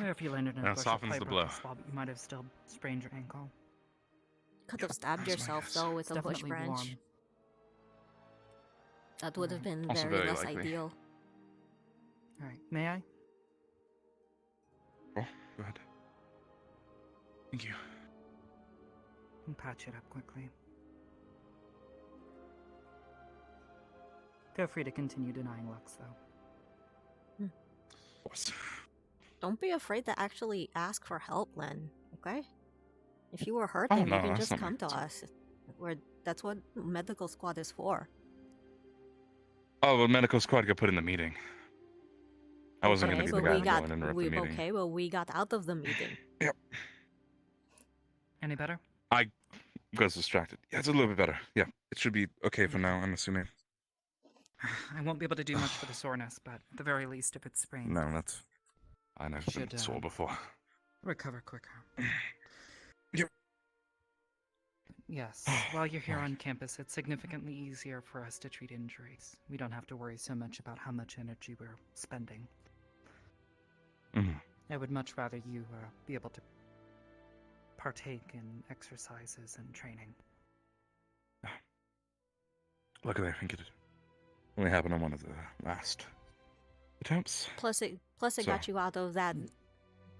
Speaker 4: Or if you landed in a
Speaker 6: That
Speaker 4: bush,
Speaker 6: softens
Speaker 4: that
Speaker 6: the
Speaker 4: probably broke
Speaker 6: blow.
Speaker 4: a swab, you might have still sprained your ankle.
Speaker 2: Could have stabbed
Speaker 6: That's my
Speaker 2: yourself
Speaker 6: guess.
Speaker 2: though with
Speaker 4: It's
Speaker 2: a bush
Speaker 4: definitely
Speaker 2: branch.
Speaker 4: warm.
Speaker 2: That would have been
Speaker 6: Also
Speaker 2: very
Speaker 6: very
Speaker 2: less
Speaker 6: likely.
Speaker 2: ideal.
Speaker 4: Alright, may I?
Speaker 6: Oh, go ahead. Thank you.
Speaker 4: I'll patch it up quickly. Feel free to continue denying Lux, though.
Speaker 6: What?
Speaker 2: Don't be afraid to actually ask for help, Len. Okay? If you were hurt,
Speaker 6: Oh,
Speaker 2: then
Speaker 6: no,
Speaker 2: you can
Speaker 6: that's
Speaker 2: just
Speaker 6: not my
Speaker 2: come to us. That's what medical squad is for.
Speaker 6: Oh, well, medical squad got put in the meeting. I wasn't
Speaker 2: Okay,
Speaker 6: going to be
Speaker 2: but
Speaker 6: the guy
Speaker 2: we
Speaker 6: to
Speaker 2: got
Speaker 6: go and interrupt the meeting.
Speaker 2: okay, well we got out of the meeting.
Speaker 6: Yep.
Speaker 4: Any better?
Speaker 6: I was distracted. Yeah, it's a little bit better. Yeah, it should be okay for now, I'm assuming.
Speaker 4: I won't be able to do much for the soreness, but at the very least, if it's sprained,
Speaker 6: No, that's... I know, I've been
Speaker 4: Should,
Speaker 6: sore before.
Speaker 4: recover quicker.
Speaker 6: Yep.
Speaker 4: Yes, while you're here on campus, it's significantly easier for us to treat injuries. We don't have to worry so much about how much energy we're spending.
Speaker 6: Mhm.
Speaker 4: I would much rather you be able to partake in exercises and training.
Speaker 6: Luckily, I think it only happened on one of the last attempts.
Speaker 2: Plus it
Speaker 6: So-
Speaker 2: got you out of that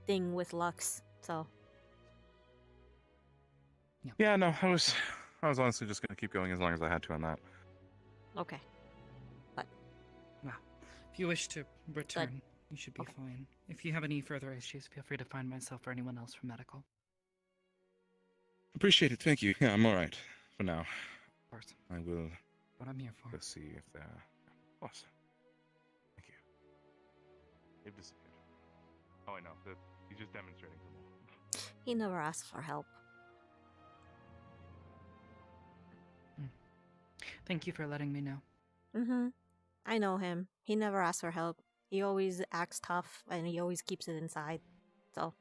Speaker 2: thing with Lux. So
Speaker 6: Yeah, no, I was honestly just going to keep going as long as I had to on that.
Speaker 2: okay.
Speaker 4: Well, if you wish to return, you should be fine. If you have any further issues, feel free to find myself or anyone else from medical.
Speaker 6: Appreciate it, thank you. Yeah, I'm alright for now.
Speaker 4: Of course.
Speaker 6: I will
Speaker 4: What I'm here for.
Speaker 6: go see if they're... Awesome. Thank you. They've disappeared. Oh, I know. He's just demonstrating for more.
Speaker 2: He never asked for help.
Speaker 4: Thank you for letting me know.
Speaker 2: Mm-hmm. I know him. He never asks for help. He always acts tough and he always keeps it inside. So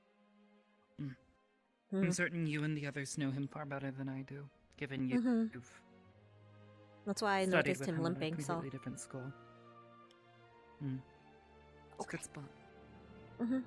Speaker 4: I'm certain you and the others know him far better than I do, given
Speaker 2: Mhm.
Speaker 4: you've
Speaker 2: that's why I
Speaker 4: studied
Speaker 2: noticed
Speaker 4: with
Speaker 2: him
Speaker 4: at a
Speaker 2: limping, so
Speaker 4: completely different school. It's a good spot.
Speaker 2: mm-hmm.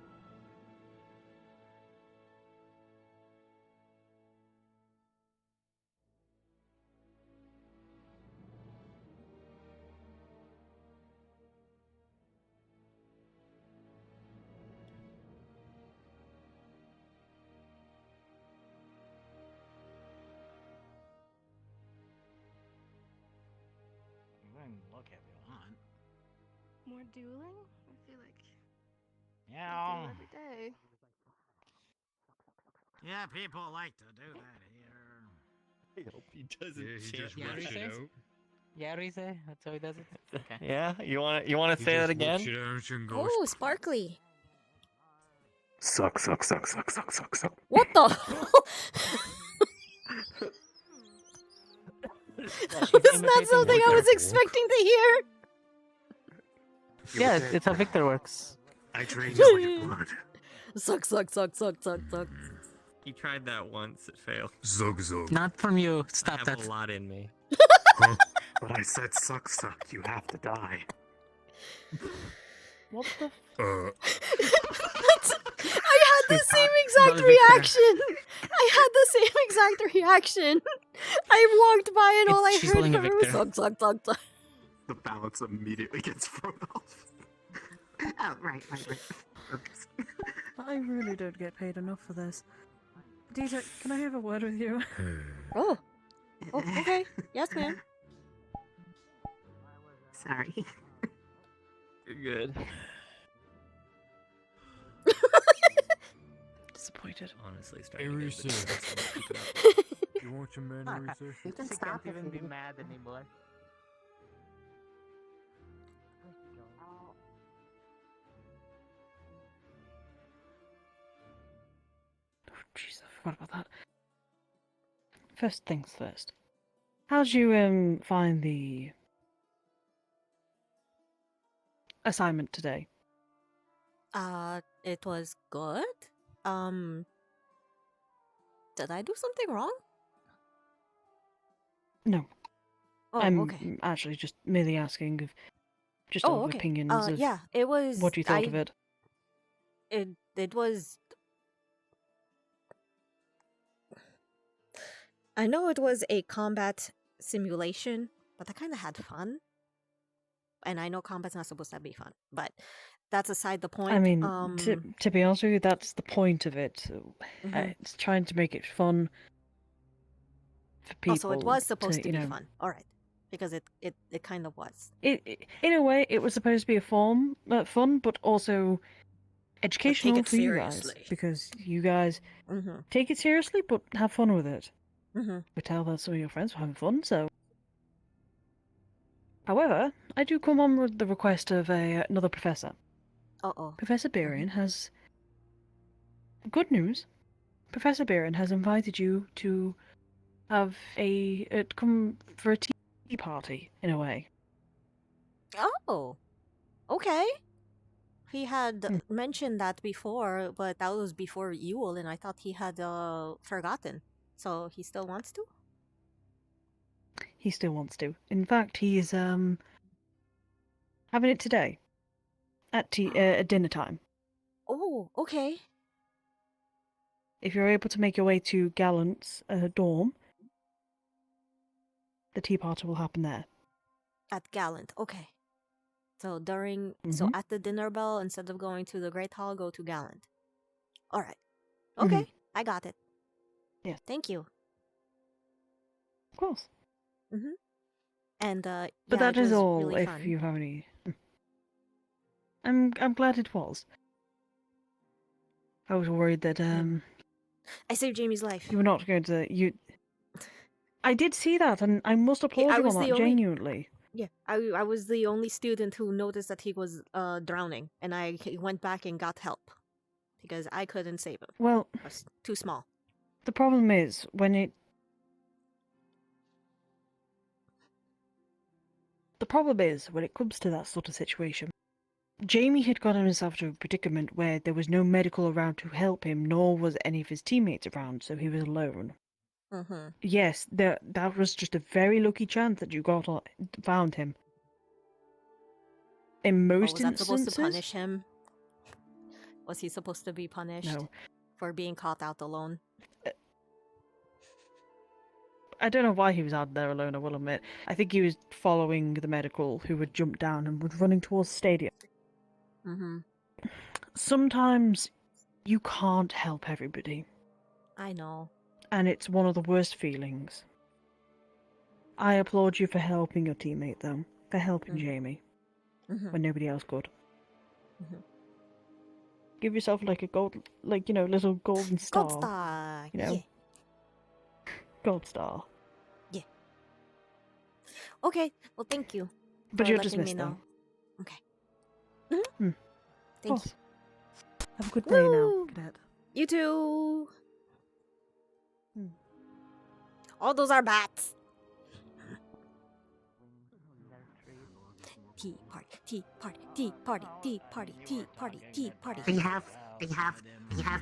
Speaker 7: You can look if you want.
Speaker 20: More dueling? I feel like
Speaker 7: Yeah.
Speaker 20: I duel every day.
Speaker 7: Yeah, people like to do that here.
Speaker 11: I hope he doesn't
Speaker 3: Yeah, he
Speaker 11: chant
Speaker 3: just rips it
Speaker 11: everything.
Speaker 3: out.
Speaker 1: Yeah, Rize, that's how he does it. Okay.
Speaker 9: Yeah, you want to say that again?
Speaker 2: Oh, sparkly.
Speaker 19: Suck, suck, suck, suck, suck, suck, suck.
Speaker 2: What the? That was not something I was expecting to hear.
Speaker 1: Yeah, it's how Victor works.
Speaker 19: I drained all your blood.
Speaker 2: Suck, suck, suck, suck, suck, suck.
Speaker 9: He tried that once. It failed.
Speaker 19: Zug, zug.
Speaker 1: Not from you.
Speaker 9: I
Speaker 1: Stop
Speaker 9: have
Speaker 1: that.
Speaker 9: a lot in me.
Speaker 19: Huh? But I said suck, suck. You have to die.
Speaker 18: What the?
Speaker 2: I had the same exact reaction. I had the same exact reaction. I walked by and all I
Speaker 1: She's
Speaker 2: heard
Speaker 1: pulling a
Speaker 2: from her was
Speaker 1: Victor.
Speaker 2: suck, suck, suck, suck.
Speaker 19: The balance immediately gets thrown off. Oh, right. Oops.
Speaker 8: I really don't get paid enough for this. Deeta, can I have a word with you?
Speaker 2: Oh. Oh, okay. Yes, ma'am.
Speaker 19: Sorry.
Speaker 9: You're good.
Speaker 18: Disappointed.
Speaker 9: Honestly,
Speaker 21: Hey,
Speaker 9: starting to
Speaker 21: Reese.
Speaker 9: get a bit keep it up.
Speaker 21: You want your man, Reese?
Speaker 19: You can
Speaker 1: She
Speaker 19: stop
Speaker 1: can't
Speaker 19: if
Speaker 1: even
Speaker 19: you
Speaker 1: be mad anymore.
Speaker 18: Oh, jeez, I forgot about that. First things first. How'd you find the assignment today?
Speaker 2: It was good. Did I do something wrong?
Speaker 18: No.
Speaker 2: Oh,
Speaker 18: I'm
Speaker 2: okay.
Speaker 18: actually just merely asking of just
Speaker 2: Oh,
Speaker 18: of
Speaker 2: okay.
Speaker 18: opinions of
Speaker 2: Yeah, it was.
Speaker 18: what you thought of it.
Speaker 2: It was. I know it was a combat simulation, but I kind of had fun. And I know combat's not supposed to be fun, but that's aside the point.
Speaker 18: I mean, to be honest with you, that's the point of it.
Speaker 2: Mhm.
Speaker 18: It's trying to make it fun for people.
Speaker 2: Oh, so it was supposed to
Speaker 18: you
Speaker 2: be
Speaker 18: know,
Speaker 2: fun. All right, because it kind of was.
Speaker 18: In a way, it was supposed to be a fun, but also educational
Speaker 2: it
Speaker 18: for you guys
Speaker 2: seriously.
Speaker 18: because you guys
Speaker 2: Mhm.
Speaker 18: take it seriously, but have fun with it.
Speaker 2: Mhm.
Speaker 18: We tell that some of your friends were having fun, so. However, I do come on with the request of another professor.
Speaker 2: Uh-oh.
Speaker 18: Professor Barian has good news. Professor Barian has invited you to have come for a tea party in a way.
Speaker 2: Oh, okay. He had mentioned that before, but that was before Yule, and I thought he had forgotten. So he still wants to?
Speaker 18: He still wants to. In fact, he is having it today at dinner time.
Speaker 2: Oh, okay.
Speaker 18: If you're able to make your way to Gallant's dorm, the tea party will happen there.
Speaker 2: At Gallant, okay. So so at the dinner bell, instead of going to the Great Hall, go to Gallant. All right. Okay, I got it.
Speaker 18: Yeah.
Speaker 2: Thank you.
Speaker 18: Of course.
Speaker 2: Mhm. And
Speaker 18: But
Speaker 2: yeah,
Speaker 18: that
Speaker 2: it
Speaker 18: is
Speaker 2: was
Speaker 18: all.
Speaker 2: really
Speaker 18: If
Speaker 2: fun.
Speaker 18: you have any, I'm glad it was. I was worried that
Speaker 2: I saved Jamie's life.
Speaker 18: you were not going to I did see that, and I must applaud you on that genuinely.
Speaker 2: Yeah, I was the only student who noticed that he was drowning, and I went back and got help because I couldn't save him.
Speaker 18: Well,
Speaker 2: I was too small.
Speaker 18: the problem is when it comes to that sort of situation, Jamie had gotten himself to a predicament where there was no medical around to help him, nor was any of his teammates around, so he was alone.
Speaker 2: Mm-hmm.
Speaker 18: Yes, that was just a very lucky chance that you found him. In most
Speaker 2: was that supposed to
Speaker 18: instances,
Speaker 2: punish him? Was he supposed to be punished for being caught out alone?
Speaker 18: I don't know why he was out there alone, I will admit. I think he was following the medical who had jumped down and was running towards the stadium.
Speaker 2: Mm-hmm.
Speaker 18: Sometimes you can't help everybody,
Speaker 2: I know.
Speaker 18: and it's one of the worst feelings. I applaud you for helping your teammate, though. For helping Jamie. When nobody else could. Give yourself like a little golden star.
Speaker 2: Gold star,
Speaker 18: You know?
Speaker 2: yeah.
Speaker 18: Gold star.
Speaker 2: Yeah. Okay. Well, thank you.
Speaker 8: But
Speaker 2: for
Speaker 8: you're
Speaker 2: letting me
Speaker 8: dismissed,
Speaker 2: know.
Speaker 8: though.
Speaker 2: Okay.
Speaker 8: Hmm.
Speaker 2: Thank
Speaker 8: Oh.
Speaker 2: you.
Speaker 8: Have a good day now,
Speaker 2: Woo!
Speaker 8: cadet.
Speaker 2: You too.
Speaker 8: Hmm.
Speaker 2: All those are bats. Tea party, tea party, tea party, tea party, tea party, tea party.
Speaker 19: They have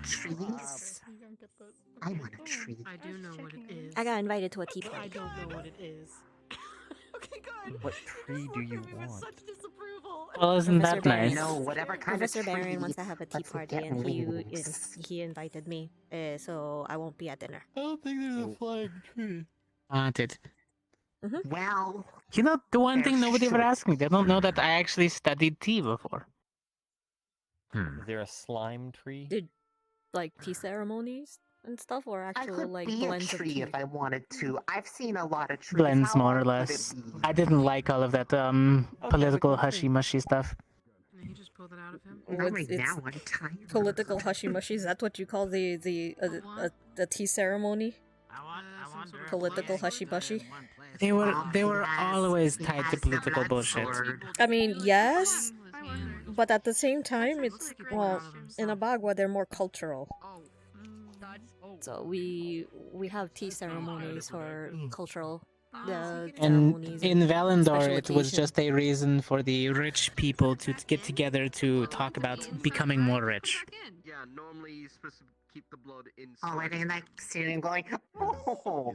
Speaker 19: trees. I want a tree.
Speaker 15: I do know what it is.
Speaker 2: I got invited to a tea
Speaker 15: I
Speaker 2: party.
Speaker 15: don't know what it is. Okay, good.
Speaker 9: What tree do you want?
Speaker 15: Such disapproval.
Speaker 1: Well, isn't
Speaker 2: Professor
Speaker 1: that
Speaker 2: Barron.
Speaker 1: nice?
Speaker 19: No, whatever kind
Speaker 2: Professor
Speaker 19: of tree.
Speaker 2: Barron wants to have a tea
Speaker 19: lets it
Speaker 2: party,
Speaker 19: get
Speaker 2: and
Speaker 19: leaves.
Speaker 2: he invited me, so I won't be at dinner.
Speaker 9: I don't think there's a flying tree.
Speaker 1: Haunted.
Speaker 19: Well,
Speaker 1: You know, the one thing
Speaker 19: They're
Speaker 1: nobody ever
Speaker 19: short.
Speaker 1: asked me, they don't know that I actually studied tea before.
Speaker 9: Is there a slime tree?
Speaker 2: Did like tea ceremonies and stuff, or
Speaker 19: I
Speaker 2: actual
Speaker 19: could
Speaker 2: like
Speaker 19: be a
Speaker 2: blends of
Speaker 19: tree
Speaker 2: tea?
Speaker 19: if I wanted to. I've seen a lot of trees.
Speaker 1: Blends,
Speaker 19: How
Speaker 1: more or
Speaker 19: hard could it
Speaker 1: less.
Speaker 19: be?
Speaker 1: I didn't like all of that political hushy-mushy stuff.
Speaker 15: He just pulled it out of him.
Speaker 19: Not right now. I'm tired.
Speaker 2: Political hushy mushy. Is that what you call the tea ceremony? Political hushy bushy.
Speaker 1: They were always tied to political bullshit.
Speaker 2: I mean, yes, but at the same time, it's well, in Abagua they're more cultural. So we have tea ceremonies for cultural
Speaker 1: And
Speaker 2: ceremonies.
Speaker 1: in Valandor,
Speaker 2: special
Speaker 1: it was
Speaker 2: occasions.
Speaker 1: just a reason for the rich people to get together to talk about becoming more rich.
Speaker 16: Yeah, normally you're supposed to keep the blood inside.
Speaker 19: Oh, and then like sitting going, oh,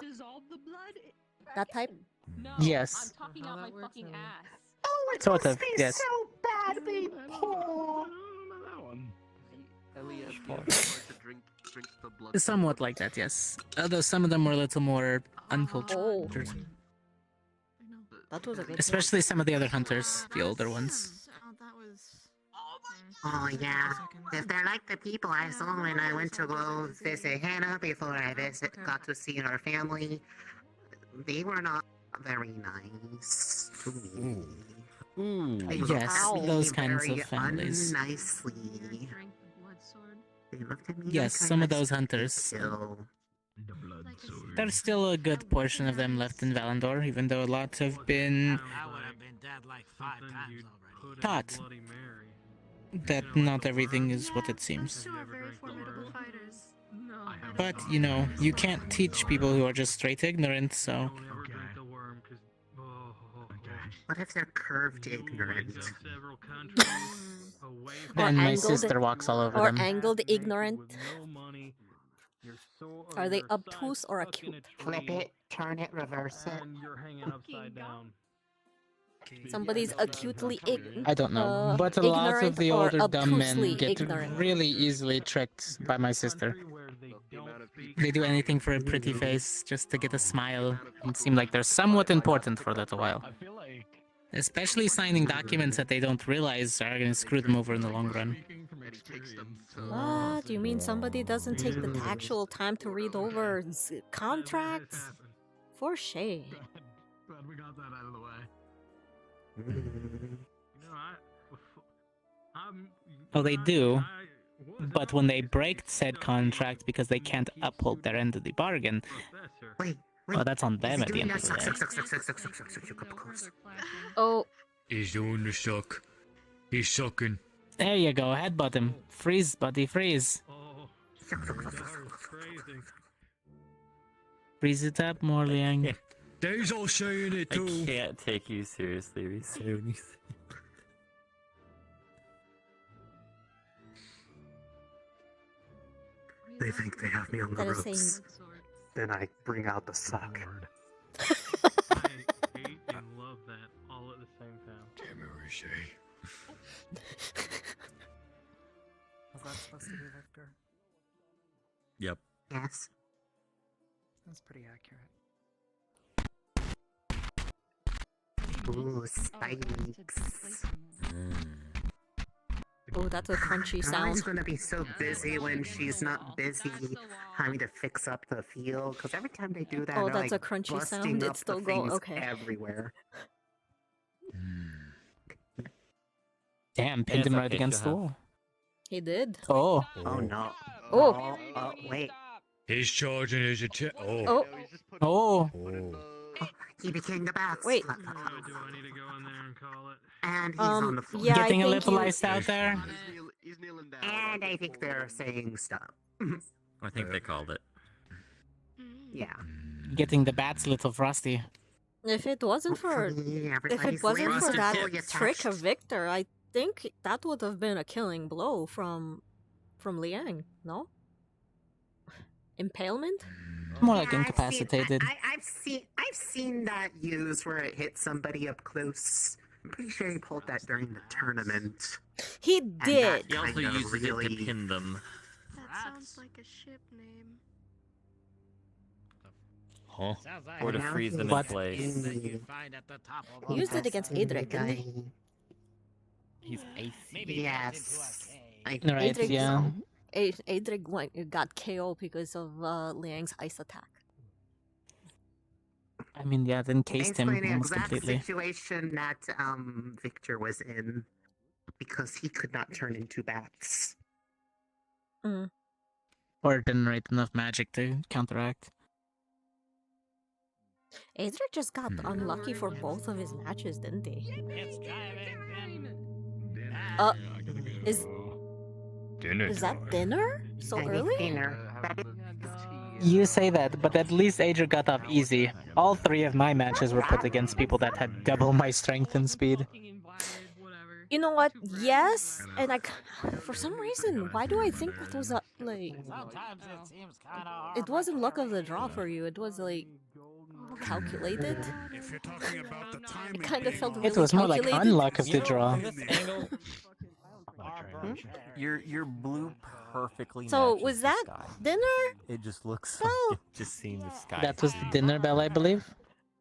Speaker 15: Dissolve the blood.
Speaker 2: That type?
Speaker 15: No,
Speaker 1: Yes.
Speaker 15: I'm talking out my fucking ass.
Speaker 19: oh, it
Speaker 1: Sort
Speaker 19: must
Speaker 1: of,
Speaker 19: be
Speaker 1: yes.
Speaker 19: so bad, they pour.
Speaker 16: Elias, you have to drink the blood.
Speaker 1: Somewhat like that, yes. Although some of them were a little more uncultured.
Speaker 2: Oh, that was a good.
Speaker 1: Especially some of the other hunters, the older ones.
Speaker 15: Oh, that was.
Speaker 19: Oh yeah, if they're like the people I saw when I went to go visit Hannah before I got to see her family, they were not very nice to me. They looked
Speaker 1: Yes,
Speaker 19: at me
Speaker 1: those kinds
Speaker 19: very
Speaker 1: of families.
Speaker 19: unnicely. They looked at me
Speaker 1: Yes,
Speaker 19: like
Speaker 1: some
Speaker 19: I
Speaker 1: of those
Speaker 19: was
Speaker 1: hunters.
Speaker 19: kill.
Speaker 1: There's still a good portion of them left in Valandor, even though a lot have been
Speaker 7: I would have been dead like 5 times already.
Speaker 1: taught that not everything is what it seems. But, you know, you can't teach people who are just straight ignorant, so...
Speaker 19: What if they're curved ignorant?
Speaker 1: Then my
Speaker 2: angled-
Speaker 1: sister walks all over
Speaker 2: or
Speaker 1: them.
Speaker 2: angled ignorant. Are they obtuse or acute?
Speaker 19: Flip it, turn it, reverse it.
Speaker 21: You're hanging upside down.
Speaker 2: Somebody's acutely
Speaker 1: I don't know, but a lot of
Speaker 2: ignorant
Speaker 1: the
Speaker 2: or
Speaker 1: older dumb
Speaker 2: obtusely
Speaker 1: men get
Speaker 2: ignorant.
Speaker 1: really easily tricked by my sister. They do anything for a pretty face, just to get a smile, and seem like they're somewhat important for a little while. Especially signing documents that they don't realize are going to screw them over in the long run.
Speaker 2: What? Do you mean somebody doesn't take the actual time to read over contracts? For shame.
Speaker 21: Glad we got that out of the way.
Speaker 1: Oh, they do. But when they break said contract because they can't uphold their end of the bargain, well, that's on them at the end of the day.
Speaker 2: Oh.
Speaker 5: He's doing the suck. He's sucking.
Speaker 1: There you go, headbutt him. Freeze, buddy, freeze. Freeze it up, Morliang.
Speaker 5: There's all saying it too.
Speaker 9: I can't take you seriously, Risu.
Speaker 19: They think they have me on the
Speaker 2: That is
Speaker 19: ropes. Then I bring out the suck.
Speaker 21: I hate and love that all at the same time.
Speaker 5: Damn it, Rishi.
Speaker 4: Was that supposed to be Victor?
Speaker 9: Yep.
Speaker 19: Yes.
Speaker 4: That's pretty accurate.
Speaker 19: Ooh, spikes.
Speaker 2: Oh, that's a crunchy
Speaker 19: I'm
Speaker 2: sound.
Speaker 19: always gonna be so busy when she's not busy having to fix up the field. Because every time they do that,
Speaker 2: Oh,
Speaker 19: they're,
Speaker 2: that's
Speaker 19: like,
Speaker 2: a crunchy
Speaker 19: busting
Speaker 2: sound.
Speaker 19: up
Speaker 2: It's still
Speaker 19: the
Speaker 2: going.
Speaker 19: things
Speaker 2: Okay.
Speaker 19: everywhere.
Speaker 1: Damn, pinned him
Speaker 9: Yes,
Speaker 1: right
Speaker 9: okay,
Speaker 1: against the
Speaker 9: she'll
Speaker 1: wall.
Speaker 2: He did.
Speaker 1: Oh.
Speaker 19: Oh no.
Speaker 2: Oh.
Speaker 19: Oh, wait.
Speaker 5: He's charging his attack.
Speaker 2: Oh.
Speaker 1: Oh.
Speaker 19: He became the bat.
Speaker 2: Wait.
Speaker 21: Do I need to go in there and call it?
Speaker 19: And he's on the floor.
Speaker 2: Yeah,
Speaker 1: Getting
Speaker 2: I
Speaker 1: a
Speaker 2: think
Speaker 1: little
Speaker 2: you...
Speaker 1: iced out there.
Speaker 16: He's kneeling down.
Speaker 19: And I think they're saying stop.
Speaker 9: I think they called it.
Speaker 19: Yeah.
Speaker 1: Getting the bats a little frosty.
Speaker 2: If it wasn't for that trick of Victor, I think that would have been a killing blow from Liang, no? Impalement?
Speaker 1: More like incapacitated.
Speaker 19: I've seen that used where it hit somebody up close. I'm pretty sure he pulled that during the tournament.
Speaker 2: He did.
Speaker 9: He also uses it to pin them.
Speaker 15: That sounds like a ship name.
Speaker 9: Huh?
Speaker 7: Sounds
Speaker 9: Or to
Speaker 7: like
Speaker 9: freeze them in place.
Speaker 7: that you'd find at the top of
Speaker 2: He used it against Adric, didn't he?
Speaker 9: He's icy.
Speaker 7: Maybe
Speaker 19: Yes.
Speaker 1: Right,
Speaker 2: Adric,
Speaker 1: yeah.
Speaker 2: Adric got KO because of Liang's ice attack.
Speaker 1: I mean, yeah, it encased him
Speaker 19: Basically the
Speaker 1: almost
Speaker 19: exact
Speaker 1: completely.
Speaker 19: situation that Victor was in because he could not turn into bats.
Speaker 1: Or didn't write enough magic to counteract.
Speaker 2: Adric just got unlucky for both of his matches, didn't he? Is that dinner? So early?
Speaker 1: You say that, but at least Adric got off easy. All 3 of my matches were put against people that had double my strength and speed.
Speaker 2: You know what? Yes, and for some reason, why do I think it was like?
Speaker 7: Sometimes it seems kind of hard.
Speaker 2: It wasn't luck of the draw for you. It was like calculated.
Speaker 6: If you're talking about the timing,
Speaker 2: It kind of felt really
Speaker 1: It was more like
Speaker 2: calculated.
Speaker 1: unluck of the draw.
Speaker 9: From this angle, your blue perfectly.
Speaker 2: So
Speaker 9: matches
Speaker 2: was
Speaker 9: the
Speaker 2: that
Speaker 9: sky.
Speaker 2: dinner?
Speaker 9: It just looks
Speaker 2: No.
Speaker 9: like it just seeing the sky.
Speaker 1: That was the dinner bell, I believe.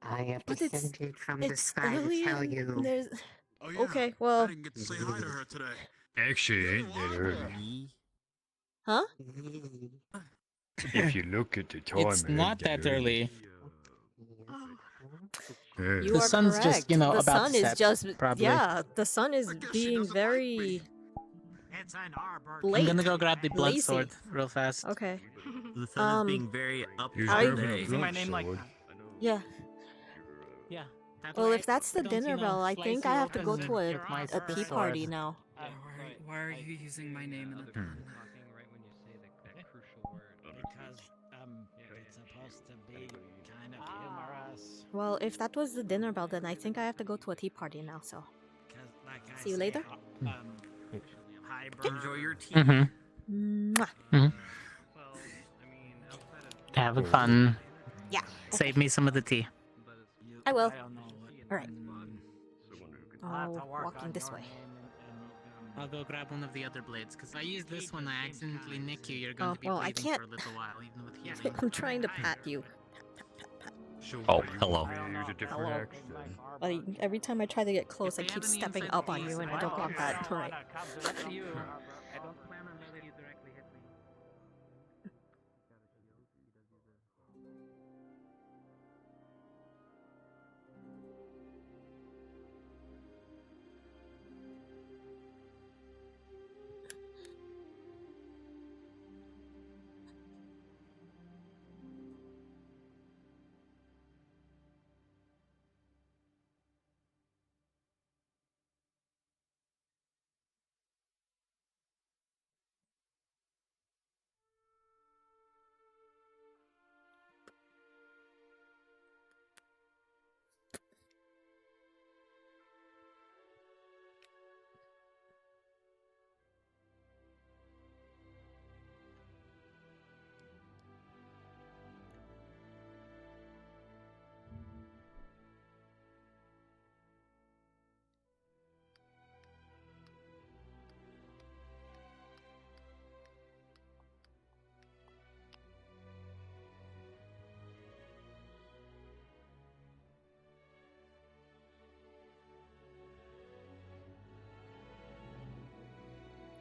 Speaker 19: I have
Speaker 2: But it's
Speaker 19: descended from the
Speaker 2: it's
Speaker 19: sky
Speaker 2: early.
Speaker 19: to tell you.
Speaker 2: There's...
Speaker 6: Oh, yeah.
Speaker 2: Okay, well,
Speaker 6: I didn't get to say hi to her today.
Speaker 5: Actually, ain't that early.
Speaker 2: huh?
Speaker 5: If you look at the time,
Speaker 1: It's
Speaker 5: it
Speaker 1: not
Speaker 5: ain't
Speaker 1: that early.
Speaker 5: Yeah.
Speaker 2: You
Speaker 1: The
Speaker 2: are
Speaker 1: sun's
Speaker 2: correct.
Speaker 1: just, you know,
Speaker 2: the
Speaker 1: about
Speaker 2: sun
Speaker 1: to
Speaker 2: is
Speaker 1: set,
Speaker 2: just
Speaker 1: probably.
Speaker 2: yeah. The sun is being very
Speaker 7: It's an arbor.
Speaker 1: I'm
Speaker 2: late.
Speaker 1: gonna go grab the blood
Speaker 2: Lazy.
Speaker 1: sword real fast.
Speaker 2: Okay.
Speaker 9: The sun is being very up
Speaker 5: He's
Speaker 2: I-
Speaker 5: grabbing
Speaker 9: today.
Speaker 5: a
Speaker 18: Using my
Speaker 5: blood
Speaker 18: name like
Speaker 5: sword.
Speaker 2: Yeah.
Speaker 1: Yeah.
Speaker 2: Well, if that's the dinner bell, I think I have to go to a tea party
Speaker 1: sword.
Speaker 2: now.
Speaker 18: Why are you using my name in the
Speaker 7: Because it's supposed to be kind of humorous.
Speaker 2: Well, if that was the dinner bell, then I think I have to go to a tea party now. So,
Speaker 7: 'Cause, like I
Speaker 2: see you
Speaker 7: say,
Speaker 2: later.
Speaker 9: Enjoy your tea.
Speaker 2: Mwah.
Speaker 1: Have fun.
Speaker 2: Yeah.
Speaker 1: Save me some of the tea.
Speaker 2: I will.
Speaker 7: I don't know what.
Speaker 2: All right.
Speaker 7: I'll have to
Speaker 2: Oh,
Speaker 7: work
Speaker 2: walking
Speaker 7: on
Speaker 2: this
Speaker 7: your
Speaker 2: way.
Speaker 7: name
Speaker 1: I'll go grab one of the other blades, because if I use this one, I accidentally nick you. You're
Speaker 2: Oh,
Speaker 1: going to be
Speaker 2: well, I
Speaker 1: bleeding
Speaker 2: can't.
Speaker 1: for a little while, even with healing.
Speaker 2: I'm trying to pat you.
Speaker 9: Oh, hello.
Speaker 5: Use a different
Speaker 2: Hello.
Speaker 5: axe then.
Speaker 2: Like, every time I try to get close, I keep stepping up on you, and I don't want that. Right.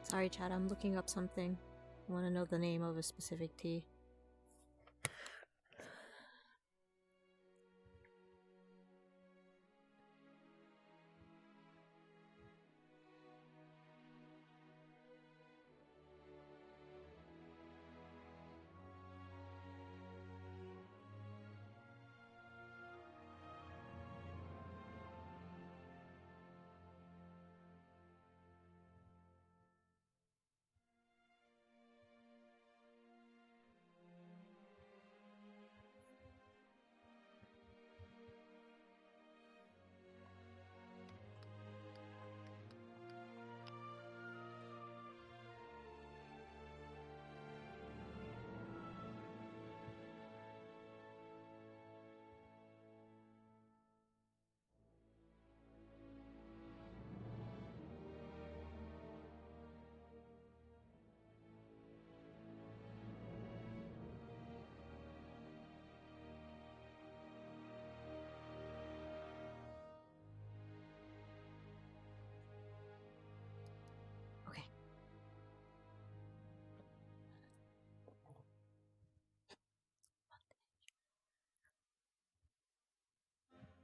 Speaker 2: Sorry, Chad, I'm looking up something. I want to know the name of a specific tea.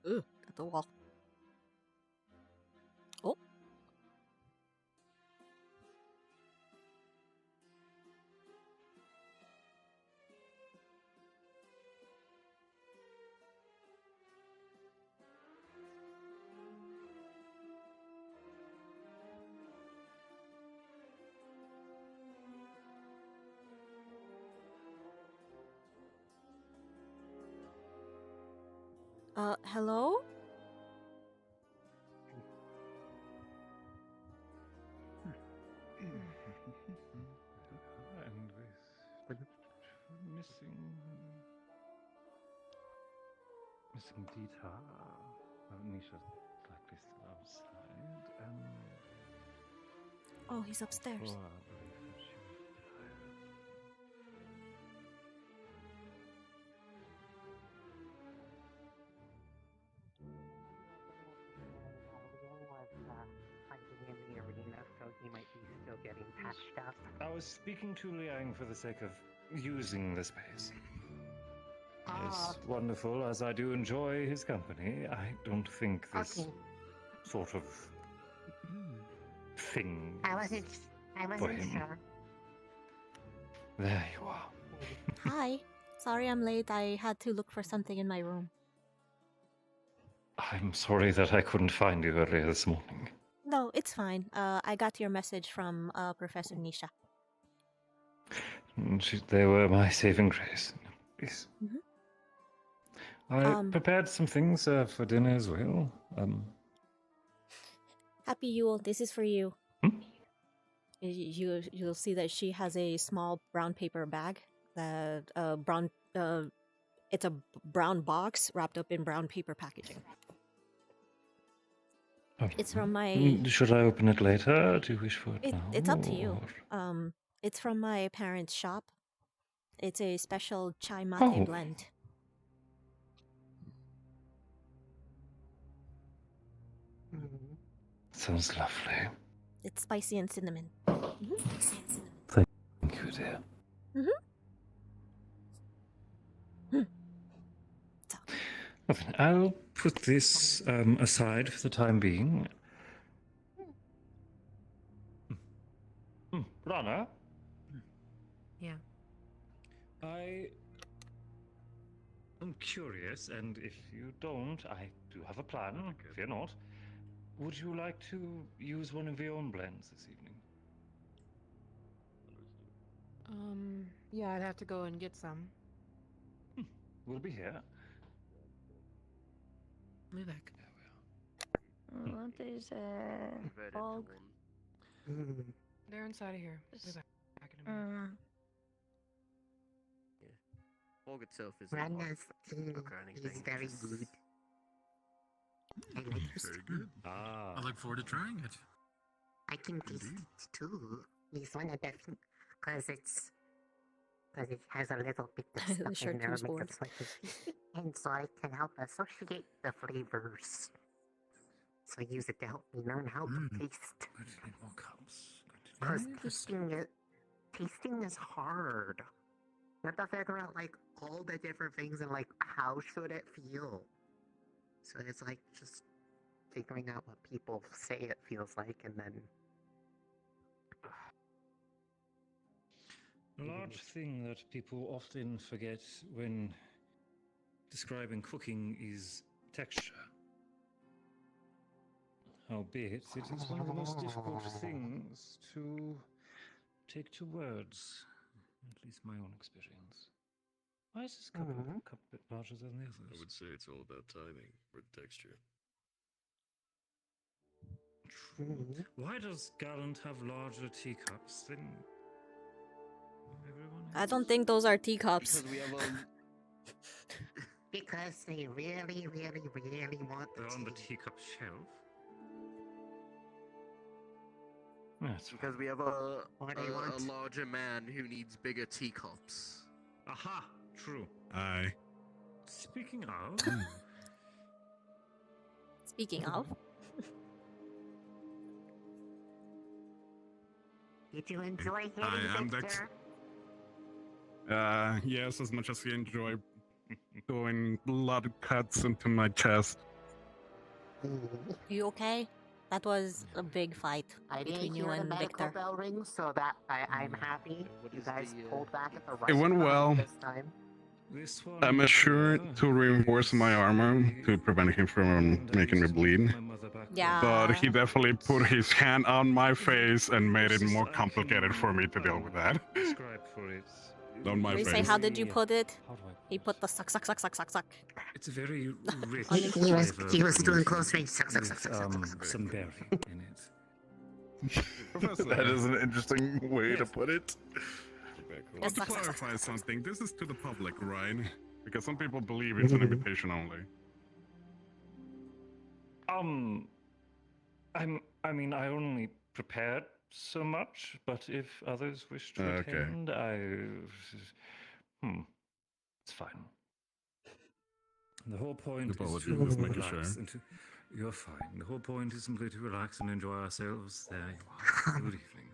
Speaker 2: Ugh, at the wall. Oh. Hello?
Speaker 3: And with missing Deeta. Nisha's likely still outside, and
Speaker 2: Oh, he's upstairs.
Speaker 3: well, I believe that she was tired.
Speaker 19: Fighting in the arena, so he might be still getting patched up.
Speaker 3: I was speaking to Liang for the sake of using the space. As wonderful as I do enjoy his company, I don't think this sort of thing
Speaker 19: I wasn't
Speaker 3: for him.
Speaker 19: sure.
Speaker 3: There you are.
Speaker 2: Hi. Sorry I'm late. I had to look for something in my room.
Speaker 3: I'm sorry that I couldn't find you earlier this morning.
Speaker 2: No, it's fine. I got your message from Professor Nisha.
Speaker 3: They were my saving grace. Yes.
Speaker 2: Mhm.
Speaker 3: I prepared some things for dinner as well.
Speaker 2: Happy Yule. This is for you. You'll see that she has a small brown paper bag. It's a brown box wrapped up in brown paper packaging. It's from my.
Speaker 3: Should I open it later? Do you wish for it now?
Speaker 2: It's up to you. It's from my parents' shop. It's a special chai mate blend.
Speaker 3: Sounds lovely.
Speaker 2: It's spicy and cinnamon.
Speaker 3: Thank you, dear. Well, then, I'll put this aside for the time being. Rana?
Speaker 11: Yeah.
Speaker 3: I am curious, and if you don't, I do have a plan. Fear not. Would you like to use one of your own blends this evening?
Speaker 20: Yeah, I'd have to go and get some.
Speaker 3: We'll be here.
Speaker 11: Move back.
Speaker 13: What is fog?
Speaker 20: They're inside of here. Move back in a minute.
Speaker 16: Fog itself is
Speaker 19: Ranga's he's very good. I like
Speaker 17: Very good. I look forward to trying it.
Speaker 19: I can taste it too. He's one of the because it has a little bit of
Speaker 2: The
Speaker 19: stuff in there,
Speaker 2: chartreuse
Speaker 19: makes
Speaker 2: board.
Speaker 19: it slightly, and so I can help associate the flavors. So I use it to help me learn how to taste.
Speaker 3: More cups.
Speaker 19: Because tasting is hard. You have to figure out like all the different things and like how should it feel. So it's like just figuring out what people say it feels like, and then.
Speaker 3: A large thing that people often forget when describing cooking is texture. Albeit, it is one of the most difficult things to take to words. At least my own experience. Why is this cup a bit larger than the others?
Speaker 17: I would say it's all about timing with texture.
Speaker 3: True. Why does Gallant have larger teacups than everyone else?
Speaker 2: I don't think those are teacups.
Speaker 16: Because we have
Speaker 19: Because they really, really, really want
Speaker 3: They're on the teacup shelf. That's
Speaker 16: because we have a
Speaker 19: What do you want?
Speaker 16: larger man who needs bigger teacups.
Speaker 3: Aha! True.
Speaker 17: Aye.
Speaker 3: Speaking of,
Speaker 2: Speaking of,
Speaker 19: Did you enjoy hitting
Speaker 17: I am
Speaker 19: Victor?
Speaker 17: Yes, as much as you enjoy doing blood cuts into my chest.
Speaker 2: You okay? That was a big fight
Speaker 19: I didn't
Speaker 2: between you
Speaker 19: hear the
Speaker 2: and
Speaker 19: medical
Speaker 2: Victor.
Speaker 19: bell ring, so that I'm happy you guys pulled back at the right
Speaker 14: It went well.
Speaker 19: this time.
Speaker 3: This one
Speaker 14: I'm assured
Speaker 3: here
Speaker 14: to reinforce my armor to prevent him from making me bleed.
Speaker 2: Yeah.
Speaker 14: But he definitely put his hand on my face and made it more complicated for me to deal with that.
Speaker 3: Describe for it.
Speaker 14: On my
Speaker 2: We
Speaker 14: face.
Speaker 2: say, how did you put it?
Speaker 3: How do I
Speaker 2: He put the suck.
Speaker 3: It's a very rich
Speaker 19: He was doing
Speaker 3: flavor
Speaker 19: close range. Suck,
Speaker 3: with some berry in it.
Speaker 14: That is an interesting way to put it.
Speaker 2: Yes,
Speaker 14: To clarify something, this is to the public, right? Because some people believe it's an invitation only.
Speaker 3: I mean, I only prepared so much, but if others wish to
Speaker 14: Okay.
Speaker 3: attend, it's fine. The whole point is
Speaker 14: Apologies,
Speaker 3: to
Speaker 14: just making
Speaker 3: relax
Speaker 14: sure.
Speaker 3: and to... You're fine. The whole point is simply to relax and enjoy ourselves. There you are. Good evening.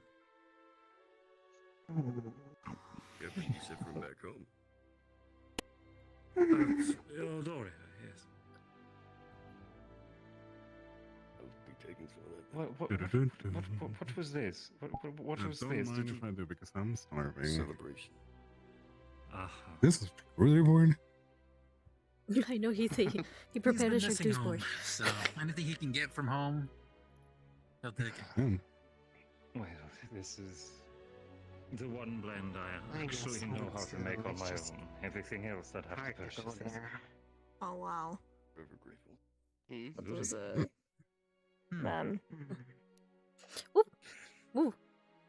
Speaker 17: Yep, you said from back home.
Speaker 3: Doria, yes.
Speaker 17: I'll be taking some of that.
Speaker 3: What was this? What was
Speaker 14: Don't
Speaker 3: this?
Speaker 14: mind
Speaker 3: Did
Speaker 14: if
Speaker 3: you...
Speaker 14: I do because I'm starving.
Speaker 17: Celebration.
Speaker 14: This is really boring.
Speaker 2: I know he prepared a chartreuse board.
Speaker 21: So anything he can get from home, he'll take it.
Speaker 3: Well, this is the one blend I actually know how to make on my own. Everything else I'd have to purchase.
Speaker 20: Oh wow.
Speaker 17: Forever grateful.
Speaker 20: What was it? Man.
Speaker 2: Ooh.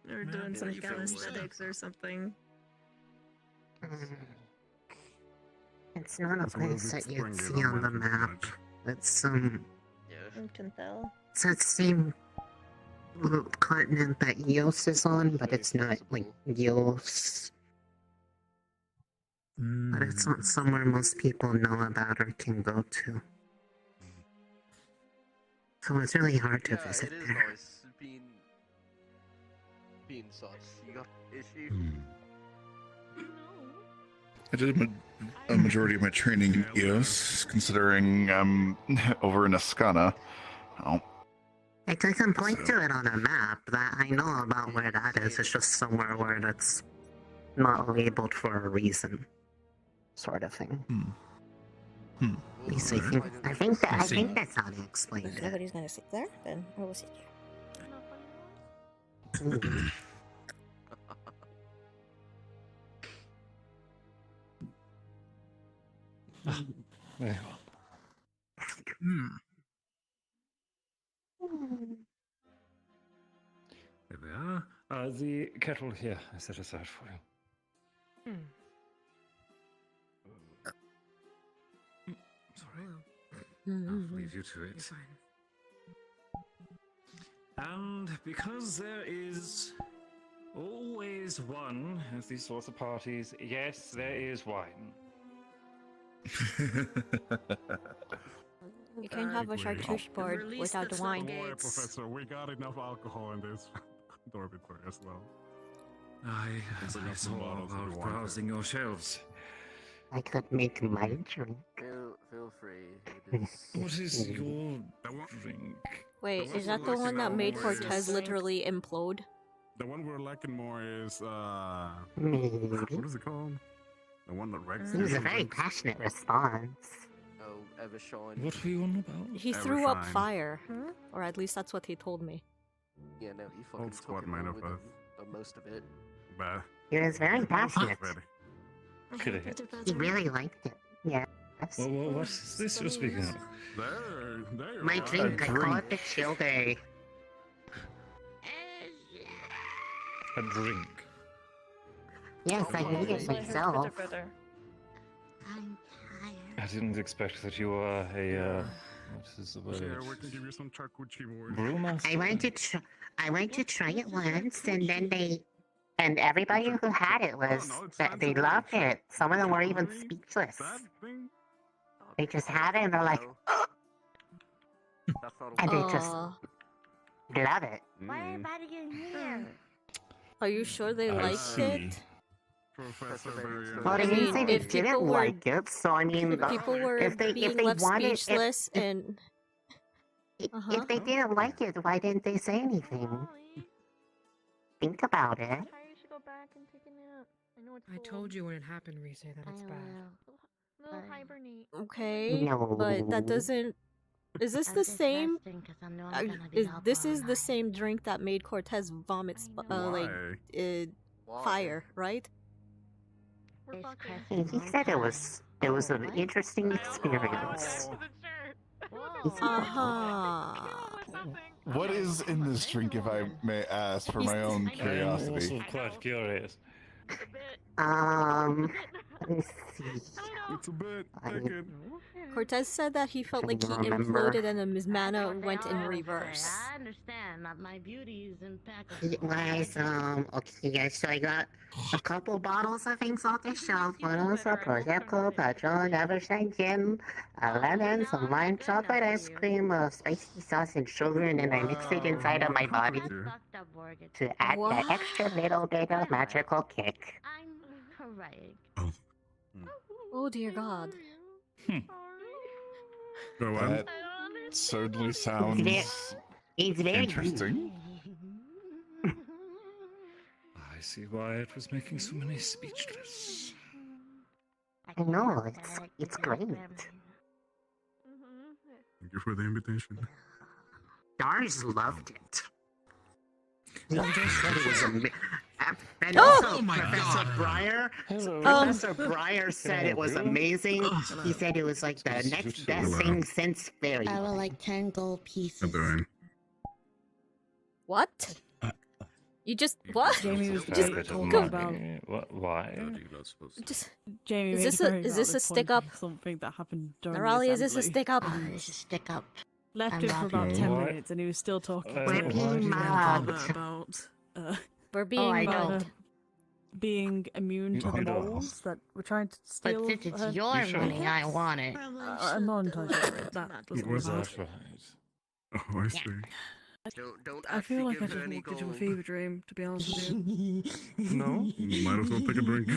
Speaker 20: They're doing some calisthenics or something.
Speaker 19: It's not a place that you'd see on the map. It's
Speaker 13: You can tell.
Speaker 19: it's the same continent that Eos is on, but it's not like Eos. But it's not somewhere most people know about or can go to. So it's really hard to visit
Speaker 16: it is
Speaker 19: there.
Speaker 16: nice being such. You got issue.
Speaker 22: I did a majority of my training in EOS, considering I'm over in Ascana. Oh.
Speaker 19: It doesn't point to it on a map. That I know about where that is. It's just somewhere where that's not labeled for a reason, sort of thing. At least I think that's how they explain
Speaker 2: If
Speaker 19: it.
Speaker 2: nobody's gonna sit there, then I will sit
Speaker 19: Ooh.
Speaker 3: There we are. The kettle here I set aside for you. Sorry. I'll leave you to it. And because there is always one at these sorts of parties, yes, there is wine.
Speaker 2: You can't have a chartreuse board without the wine.
Speaker 14: Boy, Professor, we got enough alcohol in this dormitory as well.
Speaker 3: As I saw while browsing your shelves.
Speaker 19: I could make my drink.
Speaker 16: Feel free.
Speaker 3: What is your drink?
Speaker 2: Wait, is that the one that made Cortez literally implode?
Speaker 14: The one we're lacking more is what is it called? The one that Rex.
Speaker 19: It was a very passionate response.
Speaker 16: Oh, Evershine.
Speaker 3: What were you on about?
Speaker 2: He threw up fire, or at least that's what he told me.
Speaker 16: Yeah, no, he fucking
Speaker 14: Old
Speaker 16: took
Speaker 14: squad
Speaker 16: it
Speaker 14: man
Speaker 16: all
Speaker 14: of
Speaker 16: with
Speaker 14: us.
Speaker 16: him, most of it.
Speaker 14: Bah.
Speaker 19: He was very passionate.
Speaker 3: Could have hit.
Speaker 19: He really liked it. Yeah.
Speaker 3: Well, what is this you're speaking of?
Speaker 14: There.
Speaker 19: My drink, I call it the chill day.
Speaker 3: A drink.
Speaker 19: Yes, I made it myself.
Speaker 3: I didn't expect that you were a, what is the word?
Speaker 14: Yeah, we can give you some charcuterie board.
Speaker 3: Brewmaster?
Speaker 19: I went to try it once, and then and everybody who had it they loved it. Some of them were even speechless. They just had it, and they're like, and they just love it.
Speaker 20: Why everybody in here?
Speaker 2: Are you sure they liked it?
Speaker 19: Well, they didn't say they didn't like it, so I mean,
Speaker 2: People were
Speaker 19: if they
Speaker 2: being left
Speaker 19: wanted,
Speaker 2: speechless, and
Speaker 19: If they didn't like it, why didn't they say anything? Think about it.
Speaker 20: should go back and take a nap. I know it's
Speaker 10: I told you when it happened, Reese, that it's bad.
Speaker 20: Little hibernate.
Speaker 2: Okay,
Speaker 19: No.
Speaker 2: but that doesn't. Is this the same? This is the same drink that made Cortez vomit, fire, right?
Speaker 19: He said it was an interesting experience.
Speaker 22: What is in this drink, if I may ask, for my own curiosity?
Speaker 3: I'm also quite curious.
Speaker 19: Let me see.
Speaker 14: It's a bit.
Speaker 2: Cortez said that he felt like he
Speaker 19: remember.
Speaker 2: imploded and his mana went in reverse.
Speaker 12: I understand. My beauty is impeccable.
Speaker 19: It was, okay guys, so I got a couple bottles of exalted shelf, bottles of Prosecco, Patron, Evershine Gin, a lemon, some lime chocolate ice cream, spicy sauce and sugar, and then I mixed it inside of my body to add that extra little bit of magical kick.
Speaker 12: I'm right.
Speaker 2: Oh dear God.
Speaker 22: That certainly sounds
Speaker 19: It's very
Speaker 22: interesting.
Speaker 3: I see why it was making so many speechless.
Speaker 19: I know, it's great.
Speaker 14: Thank you for the invitation.
Speaker 19: Dars loved it. He said it was amazing. And
Speaker 2: Oh!
Speaker 19: also,
Speaker 2: Oh my
Speaker 19: Professor
Speaker 2: God.
Speaker 19: Breyer,
Speaker 2: Hello.
Speaker 19: Professor Breyer said it was amazing. He said it was like the next best
Speaker 14: Hello.
Speaker 19: thing since fairy.
Speaker 12: I would like 10 gold pieces.
Speaker 2: What? You just what?
Speaker 8: Jamie was
Speaker 2: just
Speaker 8: very talking
Speaker 2: go.
Speaker 8: about.
Speaker 3: Why?
Speaker 2: Just
Speaker 8: Jamie
Speaker 2: is
Speaker 8: made
Speaker 2: this
Speaker 8: a
Speaker 2: a
Speaker 8: very
Speaker 2: is this a
Speaker 8: valid
Speaker 2: stick
Speaker 8: point
Speaker 2: up?
Speaker 8: of something that happened during
Speaker 2: Narali,
Speaker 8: the
Speaker 2: is this a
Speaker 8: assembly.
Speaker 2: stick up?
Speaker 12: It's a stick up.
Speaker 8: Left him for about 10 minutes and he was still talking to
Speaker 19: We're
Speaker 8: his
Speaker 19: being
Speaker 8: grandfather
Speaker 19: mobbed.
Speaker 8: about
Speaker 2: We're being
Speaker 12: I
Speaker 2: mobbed.
Speaker 12: don't.
Speaker 8: being immune to the moles that were trying to steal.
Speaker 12: But since it's your money, I want it.
Speaker 8: I'm not entirely sure what that was all
Speaker 14: Was
Speaker 8: about.
Speaker 14: that right? Oh, I see.
Speaker 16: Don't
Speaker 8: I feel like I
Speaker 16: give her
Speaker 8: just
Speaker 16: any
Speaker 8: walked into a
Speaker 16: gold.
Speaker 8: fever dream, to be honest with you.
Speaker 22: No?
Speaker 14: Might as well take a drink.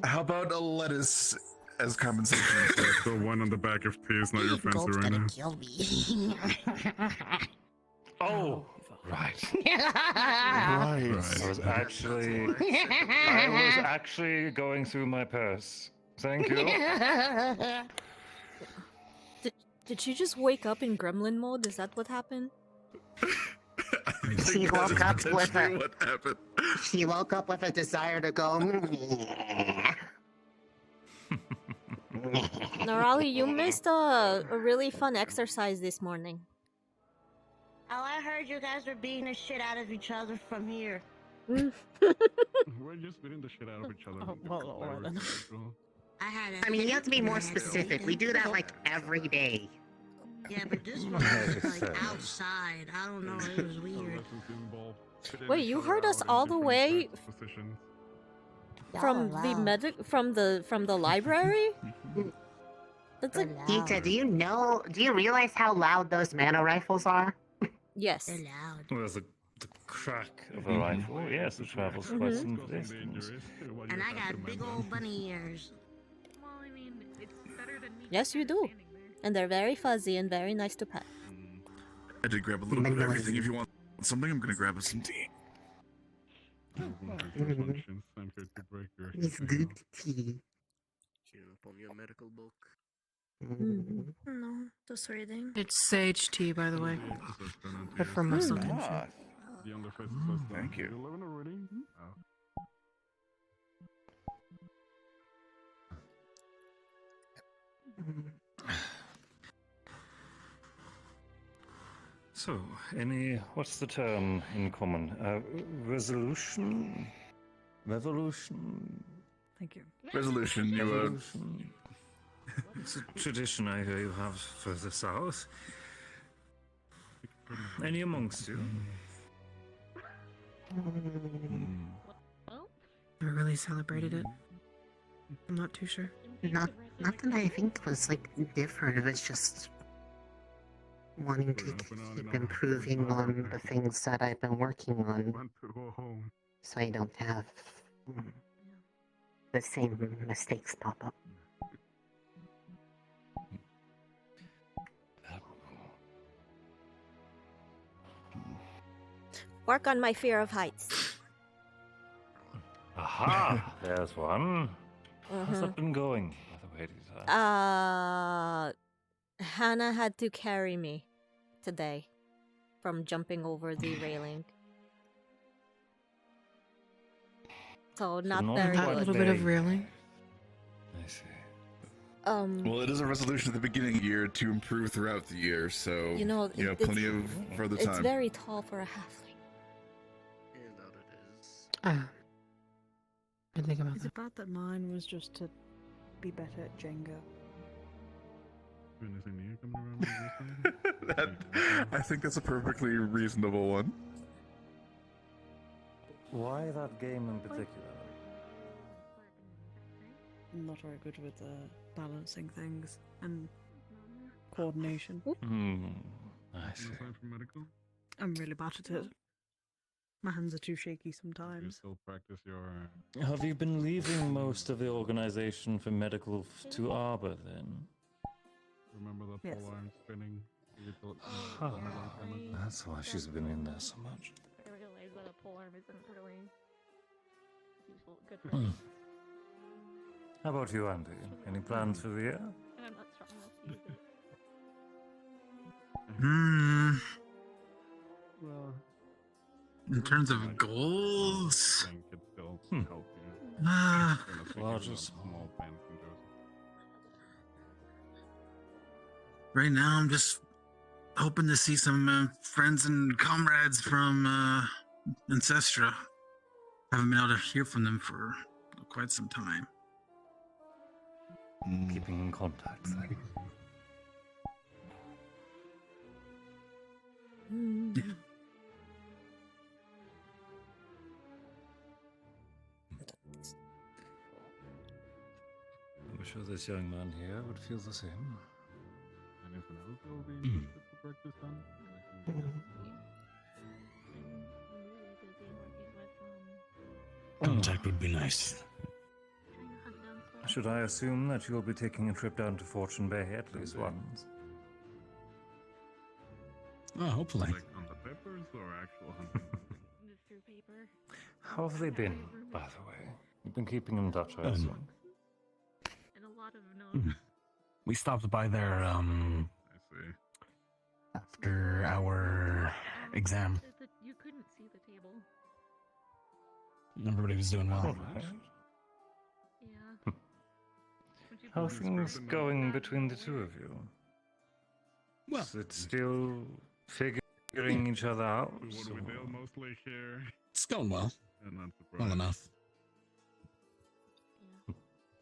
Speaker 22: How about a lettuce as compensation?
Speaker 14: That's the one on the back of tea is not your fancy
Speaker 12: Gold's
Speaker 14: right
Speaker 12: gonna
Speaker 14: now.
Speaker 12: kill me.
Speaker 3: Oh, right.
Speaker 22: Right.
Speaker 3: I was actually going through my purse. Thank you.
Speaker 2: Did she just wake up in gremlin mode? Is that what happened?
Speaker 19: She woke up with a.
Speaker 22: What happened?
Speaker 19: She woke up with a desire to go.
Speaker 2: Narali, you missed a really fun exercise this morning.
Speaker 12: Oh, I heard you guys were beating the shit out of each other from here.
Speaker 14: We're just beating the shit out of each other.
Speaker 12: I had.
Speaker 19: I mean, you have to be more specific. We do that like every day.
Speaker 12: Yeah, but this one was like outside. I don't know. It was weird.
Speaker 2: Wait, you heard us all the way from the from the library? That's like
Speaker 19: Deeta, do you realize how loud those mana rifles are?
Speaker 2: Yes.
Speaker 3: Well, the crack of a rifle. Yes, it travels quite some distance.
Speaker 12: And I got big old bunny ears.
Speaker 2: Yes, you do. And they're very fuzzy and very nice to pet.
Speaker 22: I did grab a little bit of everything. If you want something, I'm gonna grab us some tea.
Speaker 19: It's good tea.
Speaker 16: Up on your medical book.
Speaker 10: No, just reading.
Speaker 18: It's sage tea, by the way. But for Muslim
Speaker 22: Ah,
Speaker 18: consumption.
Speaker 22: thank you.
Speaker 3: So, what's the term in common? Resolution? Revolution?
Speaker 8: Thank you.
Speaker 22: Resolution, you
Speaker 3: Revolution. It's a tradition I hear you have further south. Any amongst you?
Speaker 18: I really celebrated it. I'm not too sure.
Speaker 19: Not that I think was like different. It was just wanting to keep improving on the things that I've been working on, so I don't have the same mistakes pop up.
Speaker 2: Work on my fear of heights.
Speaker 3: Aha! There's one. How's
Speaker 2: Mhm.
Speaker 3: that been going, by the way, Deeta?
Speaker 2: Hannah had to carry me today from jumping over the railing. So not very
Speaker 21: A
Speaker 2: good.
Speaker 21: little bit of railing.
Speaker 3: I see.
Speaker 22: Well, it is a resolution at the beginning of the year to improve throughout the year, so
Speaker 2: You know, it's-
Speaker 22: plenty of further
Speaker 2: It's
Speaker 22: time.
Speaker 2: very tall for a halfling.
Speaker 16: Yeah, that it is.
Speaker 21: Ah. I think about
Speaker 8: Is
Speaker 21: that.
Speaker 8: it bad that mine was just to be better at Jenga?
Speaker 14: Anything new coming around this time?
Speaker 22: I think that's a perfectly reasonable one.
Speaker 3: Why that game in particular?
Speaker 8: I'm not very good with balancing things and coordination.
Speaker 3: I see.
Speaker 14: Aside from medical,
Speaker 8: I'm really bad at it. My hands are too shaky
Speaker 14: you
Speaker 8: sometimes.
Speaker 14: still practice your.
Speaker 3: Have you been leaving most of the organization for medical to Arbor then?
Speaker 14: Remember the
Speaker 8: Yes.
Speaker 14: pole arm spinning?
Speaker 3: That's why she's been in there so much.
Speaker 20: I realize that a polearm isn't really useful. Good for
Speaker 3: Hmm. How about you, Andy? Any plans for the year?
Speaker 20: And I'm not strong enough to use it.
Speaker 14: Well,
Speaker 5: In terms of goals,
Speaker 14: I think it still help you.
Speaker 3: Large or
Speaker 14: small pants and those.
Speaker 5: right now I'm just hoping to see some friends and comrades from Ancestra. Haven't been able to hear from them for quite some time.
Speaker 3: Keeping in contact, then. I'm sure this young man here would feel the same.
Speaker 14: Anything else that will be interested for breakfast then?
Speaker 5: Contact would be nice.
Speaker 3: Should I assume that you'll be taking a trip down to Fortune Bay at least once?
Speaker 5: Oh, hopefully.
Speaker 14: Like on the peppers or actual hunting?
Speaker 20: Through paper.
Speaker 3: How have they been, by the way? You've been keeping in touch, I assume.
Speaker 20: And a lot of notes.
Speaker 5: We stopped by there
Speaker 14: I see.
Speaker 5: after our exam.
Speaker 20: You couldn't see the table.
Speaker 5: Everybody was doing well.
Speaker 20: Yeah.
Speaker 3: How are things going between the two of you?
Speaker 5: Well,
Speaker 3: is it still figuring each other out?
Speaker 14: What do we do? Mostly share.
Speaker 5: It's going well.
Speaker 14: And not
Speaker 5: Well enough.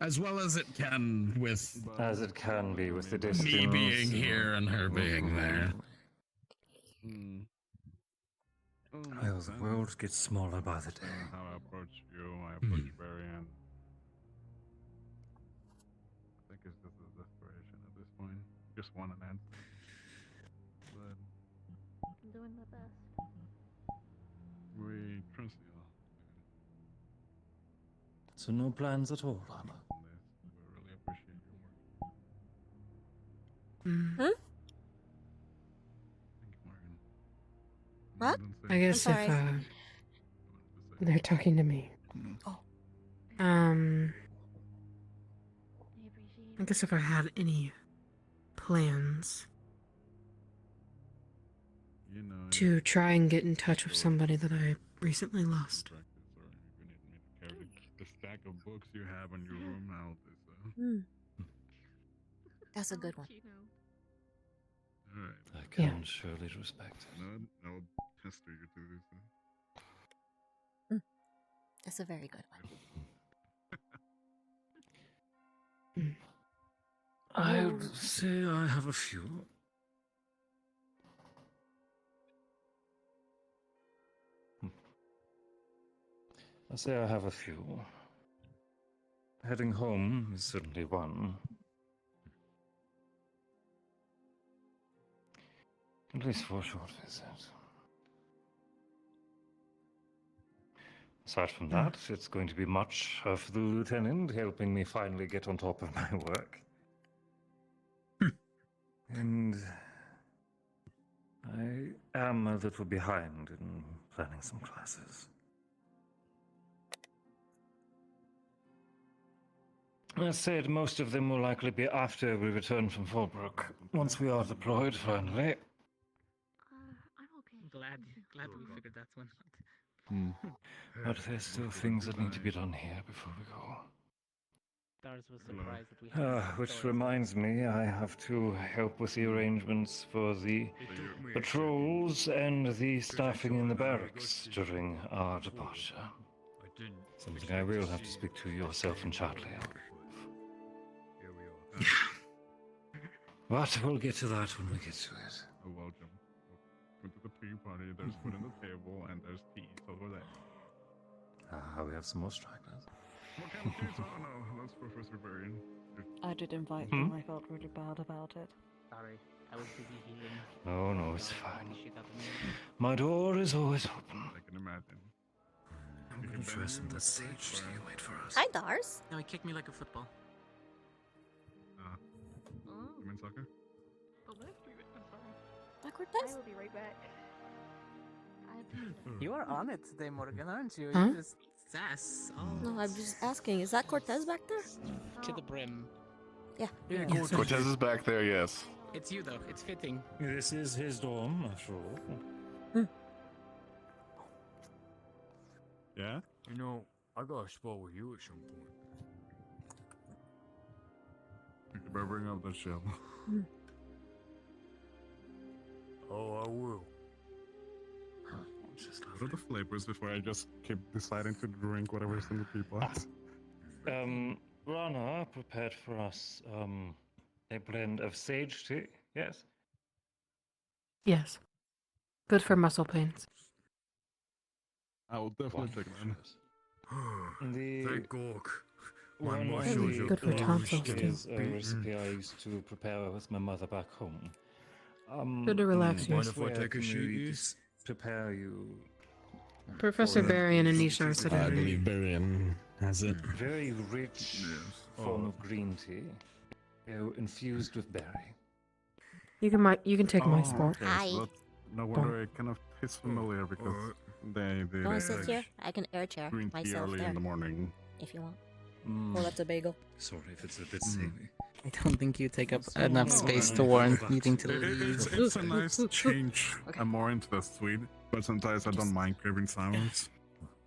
Speaker 5: As well as it can with
Speaker 3: As it can be with the distance.
Speaker 5: me being here and her being there.
Speaker 3: Well, the world gets smaller by the day.
Speaker 14: How I approach you, I approach Varian. I think it's just a desperation at this point. Just want an answer. But
Speaker 20: I'm doing my best.
Speaker 14: we trust you.
Speaker 3: So no plans at all, Anna?
Speaker 14: We really appreciate your work.
Speaker 2: Hmm?
Speaker 14: Thank you, Morgan.
Speaker 2: What?
Speaker 10: I guess
Speaker 2: I'm
Speaker 10: if
Speaker 2: sorry.
Speaker 10: they're talking to me.
Speaker 2: Oh.
Speaker 10: I guess if I had any plans
Speaker 14: You know,
Speaker 10: to try and get in touch with somebody that I recently lost.
Speaker 14: practice, or if you need me to carry the stack of books you have in your room out.
Speaker 2: That's a good one.
Speaker 14: Alright.
Speaker 3: I can surely respect it.
Speaker 14: No, I'll pester you to do so.
Speaker 2: That's a very good one.
Speaker 3: I would say I have a few. I say I have a few. Heading home is certainly one. At least for a short visit. Aside from that, it's going to be much of the lieutenant helping me finally get on top of my work. And I am a little behind in planning some classes. I said most of them will likely be after we return from Fallbrook. Once we are deployed, finally.
Speaker 11: Glad we figured that one out.
Speaker 3: But there's still things that need to be done here before we go.
Speaker 1: Stars was surprised that we had
Speaker 3: Which reminds me, I have to help with the arrangements for the patrols and the staffing in the barracks during our departure. Something I will have to speak to yourself and Charlie on. But we'll get to that when we get to it.
Speaker 14: Oh, welcome. Go to the tea party. There's food on the table and there's tea over there.
Speaker 3: We have some more stragglers.
Speaker 14: What kind of teas? Oh no, that's Professor Varian.
Speaker 8: I did invite them. I felt really bad about it.
Speaker 11: Sorry, I was busy healing.
Speaker 3: No, it's fine. My door is always open.
Speaker 14: I can imagine.
Speaker 3: I'm gonna try some of that sage tea you made for us.
Speaker 2: Hi, Dars.
Speaker 11: No, he kicked me like a football.
Speaker 14: You mean soccer?
Speaker 2: Hi, Cortez.
Speaker 20: I will be right back.
Speaker 11: You are on it today, Morgan, aren't you?
Speaker 10: Huh?
Speaker 11: You just sass. Oh.
Speaker 2: No, I'm just asking. Is that Cortez back there?
Speaker 1: to the brim.
Speaker 2: Yeah.
Speaker 1: Yeah,
Speaker 22: Cortez is back there, yes.
Speaker 1: It's you though. It's fitting.
Speaker 3: This is his dorm, after all.
Speaker 14: Yeah?
Speaker 17: You know, I got a spot with you at some point.
Speaker 14: You better bring up that shell.
Speaker 17: Oh, I will.
Speaker 14: What are the flavors before I just keep deciding to drink whatever's in the teapot?
Speaker 3: Rana prepared for us a blend of sage tea, yes?
Speaker 10: Yes. Good for muscle pains.
Speaker 14: I will definitely take that.
Speaker 17: Thank Gork. My
Speaker 3: One of
Speaker 17: muscles are
Speaker 10: Good for tonsils, too.
Speaker 3: is a recipe I used to prepare with my mother back home.
Speaker 10: Good to relax you.
Speaker 17: Mind if I take a sheet?
Speaker 3: Prepare you
Speaker 10: Professor Varian and Nishar said
Speaker 14: I
Speaker 10: it.
Speaker 14: believe Varian has it.
Speaker 3: very rich form of green tea, infused with berry.
Speaker 10: You can take my spot.
Speaker 2: Hi.
Speaker 14: So no wonder it kind of tastes familiar because they
Speaker 2: You want to sit here? I can air chair
Speaker 14: green tea
Speaker 2: myself
Speaker 14: early
Speaker 2: there,
Speaker 14: in the morning.
Speaker 2: if you want. Oh, that's a bagel.
Speaker 3: Sorry if it's a bit samey.
Speaker 1: I don't think you take up enough space to warrant eating to the
Speaker 14: It's a nice change. I'm more into the sweet, but sometimes I don't mind craving sours.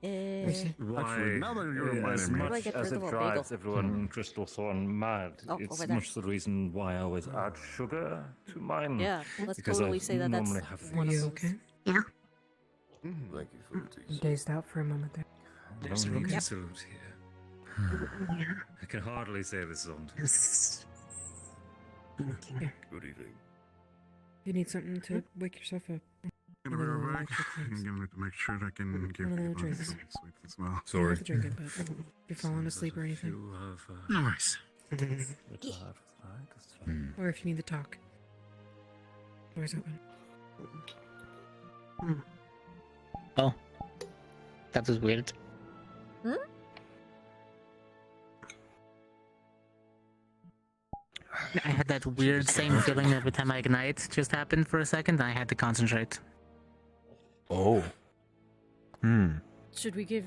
Speaker 14: Actually, now that you're
Speaker 3: as
Speaker 14: reminding me.
Speaker 2: do I
Speaker 3: much
Speaker 2: get
Speaker 3: as
Speaker 2: rid
Speaker 3: it
Speaker 2: of a
Speaker 3: drives
Speaker 2: bagel?
Speaker 3: everyone in Crystal Thorn mad,
Speaker 2: Oh,
Speaker 3: it's
Speaker 2: over there.
Speaker 3: much the reason why I always add sugar to mine.
Speaker 2: Yeah, let's
Speaker 3: because
Speaker 2: totally
Speaker 3: I
Speaker 2: say that that's
Speaker 3: normally have
Speaker 10: Are
Speaker 2: one of
Speaker 10: you
Speaker 2: those.
Speaker 10: okay?
Speaker 2: Yeah.
Speaker 17: Thank you for the tea.
Speaker 10: You dazed out for a moment there.
Speaker 3: There's
Speaker 10: no
Speaker 3: no
Speaker 10: Yep.
Speaker 3: salute here. I can hardly say this on.
Speaker 10: Here.
Speaker 17: Good evening.
Speaker 10: You need something to wake yourself up.
Speaker 14: Gonna be right back. I'm gonna make sure I can give
Speaker 10: One of the
Speaker 14: people
Speaker 10: drinks.
Speaker 14: some sweet as well.
Speaker 10: You don't have to drink it, but if you're falling asleep or anything.
Speaker 3: You have
Speaker 5: No worries.
Speaker 10: Or if you need to talk. Door's open.
Speaker 1: Oh, that was weird. I had that weird same feeling every time I ignite just happened for a second, and I had to concentrate.
Speaker 17: Oh.
Speaker 2: Should we give?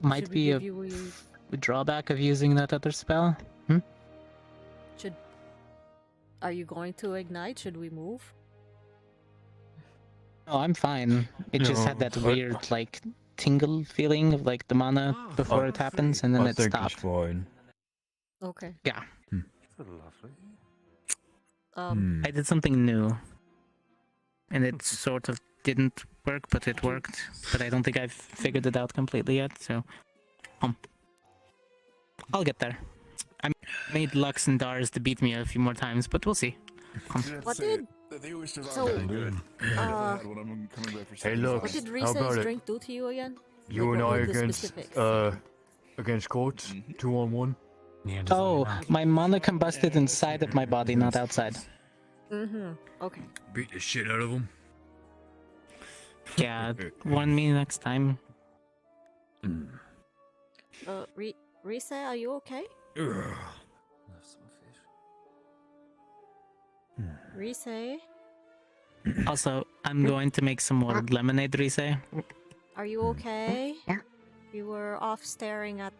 Speaker 1: Might
Speaker 2: should we
Speaker 1: be
Speaker 2: give
Speaker 1: a
Speaker 2: you
Speaker 1: drawback of using that other spell.
Speaker 2: Should? Are you going to ignite? Should we move?
Speaker 1: Oh, I'm fine. It just had that weird, like, tingle feeling of, like, the mana before it happens, and then it stopped.
Speaker 17: Fine.
Speaker 2: Okay.
Speaker 1: Yeah.
Speaker 3: lovely.
Speaker 1: I did something new. And it sort of didn't work, but it worked. But I don't think I've figured it out completely yet, so... I'll get there. I made Lux and Dars to beat me a few more times, but we'll see.
Speaker 2: What did? So,
Speaker 17: Hey, look.
Speaker 2: what did
Speaker 17: how
Speaker 2: Reese's
Speaker 17: about it?
Speaker 2: drink do to you again?
Speaker 17: You
Speaker 2: Like,
Speaker 17: and
Speaker 2: what
Speaker 17: I
Speaker 2: were the
Speaker 17: against
Speaker 2: specifics?
Speaker 17: against courts, 2-on-1.
Speaker 1: Oh, my mana combusted inside of my body, not outside.
Speaker 2: Mm-hmm. Okay.
Speaker 17: Beat the shit out of them.
Speaker 1: Yeah, warn me next time.
Speaker 2: Reese, are you okay? Reese?
Speaker 1: Also, I'm going to make some more lemonade, Rise.
Speaker 2: Are you okay?
Speaker 19: Yeah.
Speaker 2: You were off staring at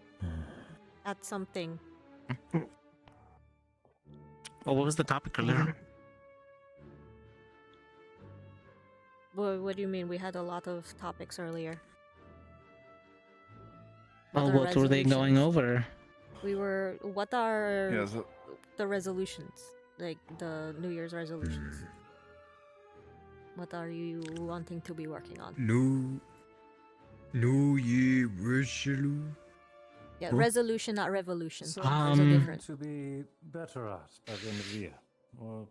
Speaker 2: something.
Speaker 1: Well, what was the topic earlier?
Speaker 2: What do you mean? We had a lot of topics earlier.
Speaker 1: Well,
Speaker 2: are
Speaker 1: what were they going
Speaker 2: resolutions?
Speaker 1: over?
Speaker 2: What are
Speaker 22: Yeah, so-
Speaker 2: the resolutions? Like the New Year's resolutions? What are you wanting to be working on?
Speaker 17: New Year resolution.
Speaker 2: Yeah,
Speaker 17: Huh?
Speaker 2: resolution, not revolution.
Speaker 3: Something
Speaker 2: There's a difference.
Speaker 3: to be better at by the end of the year, or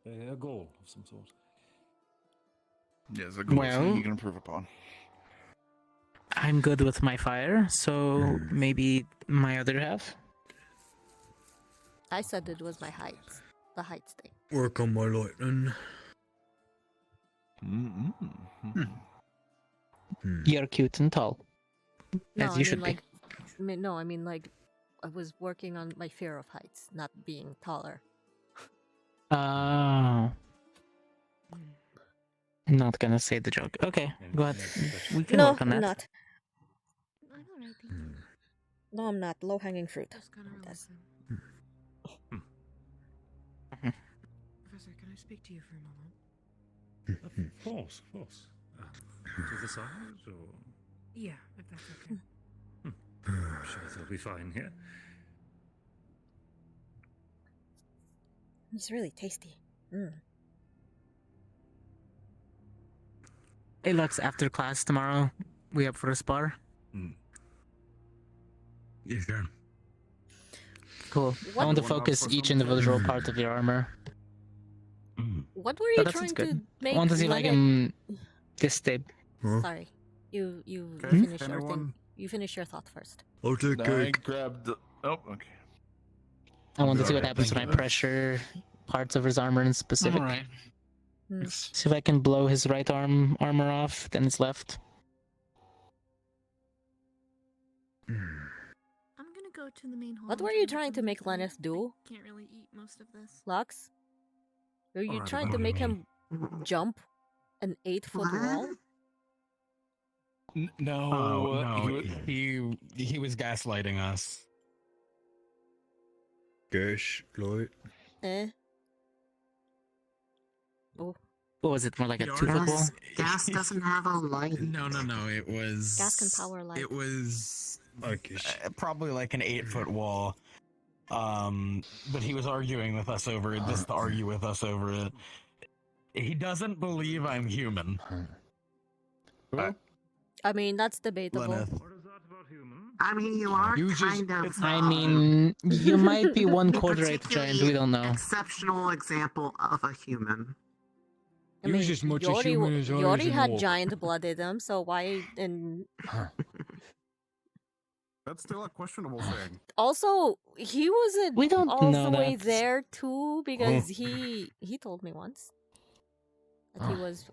Speaker 3: a goal of some sort.
Speaker 22: Yes, a goal
Speaker 1: Well-
Speaker 22: something you can improve upon.
Speaker 1: I'm good with my fire, so maybe my other half.
Speaker 2: I said it was my heights. The heights thing.
Speaker 17: Work on my lightning.
Speaker 1: You're cute and tall,
Speaker 2: No,
Speaker 1: as
Speaker 2: I
Speaker 1: you should
Speaker 2: mean I mean like I was working on my fear of heights, not being taller.
Speaker 1: be. Oh. I'm not gonna say the joke. Okay, go ahead. We can
Speaker 2: No,
Speaker 1: work on
Speaker 2: I'm
Speaker 1: that.
Speaker 2: not. No, I'm not. Low hanging fruit. That's-
Speaker 10: Professor, can I speak to you for a moment?
Speaker 3: Of course. To the side, or
Speaker 10: Yeah, if that's okay.
Speaker 3: I'm sure they'll be fine here.
Speaker 2: It's really tasty.
Speaker 1: Hey, Lux, after class tomorrow, we up for a spar?
Speaker 14: Yeah, sure.
Speaker 1: Cool.
Speaker 2: What-
Speaker 1: I want to
Speaker 14: One up
Speaker 1: focus
Speaker 14: for
Speaker 1: each
Speaker 14: some-
Speaker 1: individual part of your armor.
Speaker 2: What were
Speaker 1: Oh,
Speaker 2: you
Speaker 1: that
Speaker 2: trying
Speaker 1: sounds
Speaker 2: to
Speaker 1: good.
Speaker 2: make?
Speaker 1: I want to see if I
Speaker 2: Leonard-
Speaker 1: can distab.
Speaker 2: Sorry. You
Speaker 14: Okay,
Speaker 2: finish your thing.
Speaker 14: anyone?
Speaker 2: You finish your thought first.
Speaker 17: I'll take
Speaker 22: I
Speaker 17: cake.
Speaker 22: grabbed the. Oh, okay.
Speaker 1: I want to see what
Speaker 22: Alright,
Speaker 1: happens when I
Speaker 22: thank you.
Speaker 1: pressure parts of his armor in specific.
Speaker 22: Alright.
Speaker 1: See if I can blow his right armor off, then it's left.
Speaker 20: I'm gonna go to the main hall.
Speaker 2: What
Speaker 20: and
Speaker 2: were
Speaker 20: try
Speaker 2: you
Speaker 20: and get
Speaker 2: trying to
Speaker 20: something
Speaker 2: make
Speaker 20: eat.
Speaker 2: Lenneth do?
Speaker 20: I can't really eat most of this.
Speaker 2: Lux? Were you
Speaker 14: Alright,
Speaker 2: trying
Speaker 14: what
Speaker 2: to
Speaker 14: do you
Speaker 2: make him jump an 8-foot wall?
Speaker 4: No,
Speaker 14: Oh, no,
Speaker 4: he was gaslighting us.
Speaker 17: Gosh, light.
Speaker 2: Oh.
Speaker 1: What was it, more like a
Speaker 14: Gas-
Speaker 1: 2-foot wall?
Speaker 19: Gas doesn't have a light.
Speaker 4: No, it was.
Speaker 2: Gas can power light.
Speaker 4: It was
Speaker 17: Okay.
Speaker 4: probably like an 8-foot wall. But he was arguing with us over it, just to argue with us over it. He doesn't believe I'm human.
Speaker 2: I mean, that's debatable.
Speaker 4: Lenneth.
Speaker 19: I mean, you are
Speaker 4: You just-
Speaker 19: kind of.
Speaker 1: I mean, you might be one
Speaker 19: a
Speaker 1: quarter eighth giant, we don't know.
Speaker 19: Exceptional example of a human.
Speaker 2: I
Speaker 17: He was
Speaker 2: mean,
Speaker 17: as much a
Speaker 2: Yori,
Speaker 17: human as I is
Speaker 2: Yori
Speaker 17: a
Speaker 2: had
Speaker 17: wolf.
Speaker 2: giant blood in him, so why? And
Speaker 14: That's still a questionable thing.
Speaker 2: also, he wasn't
Speaker 1: We don't
Speaker 2: all
Speaker 1: know
Speaker 2: the way
Speaker 1: that.
Speaker 2: there too, because he told me once that he was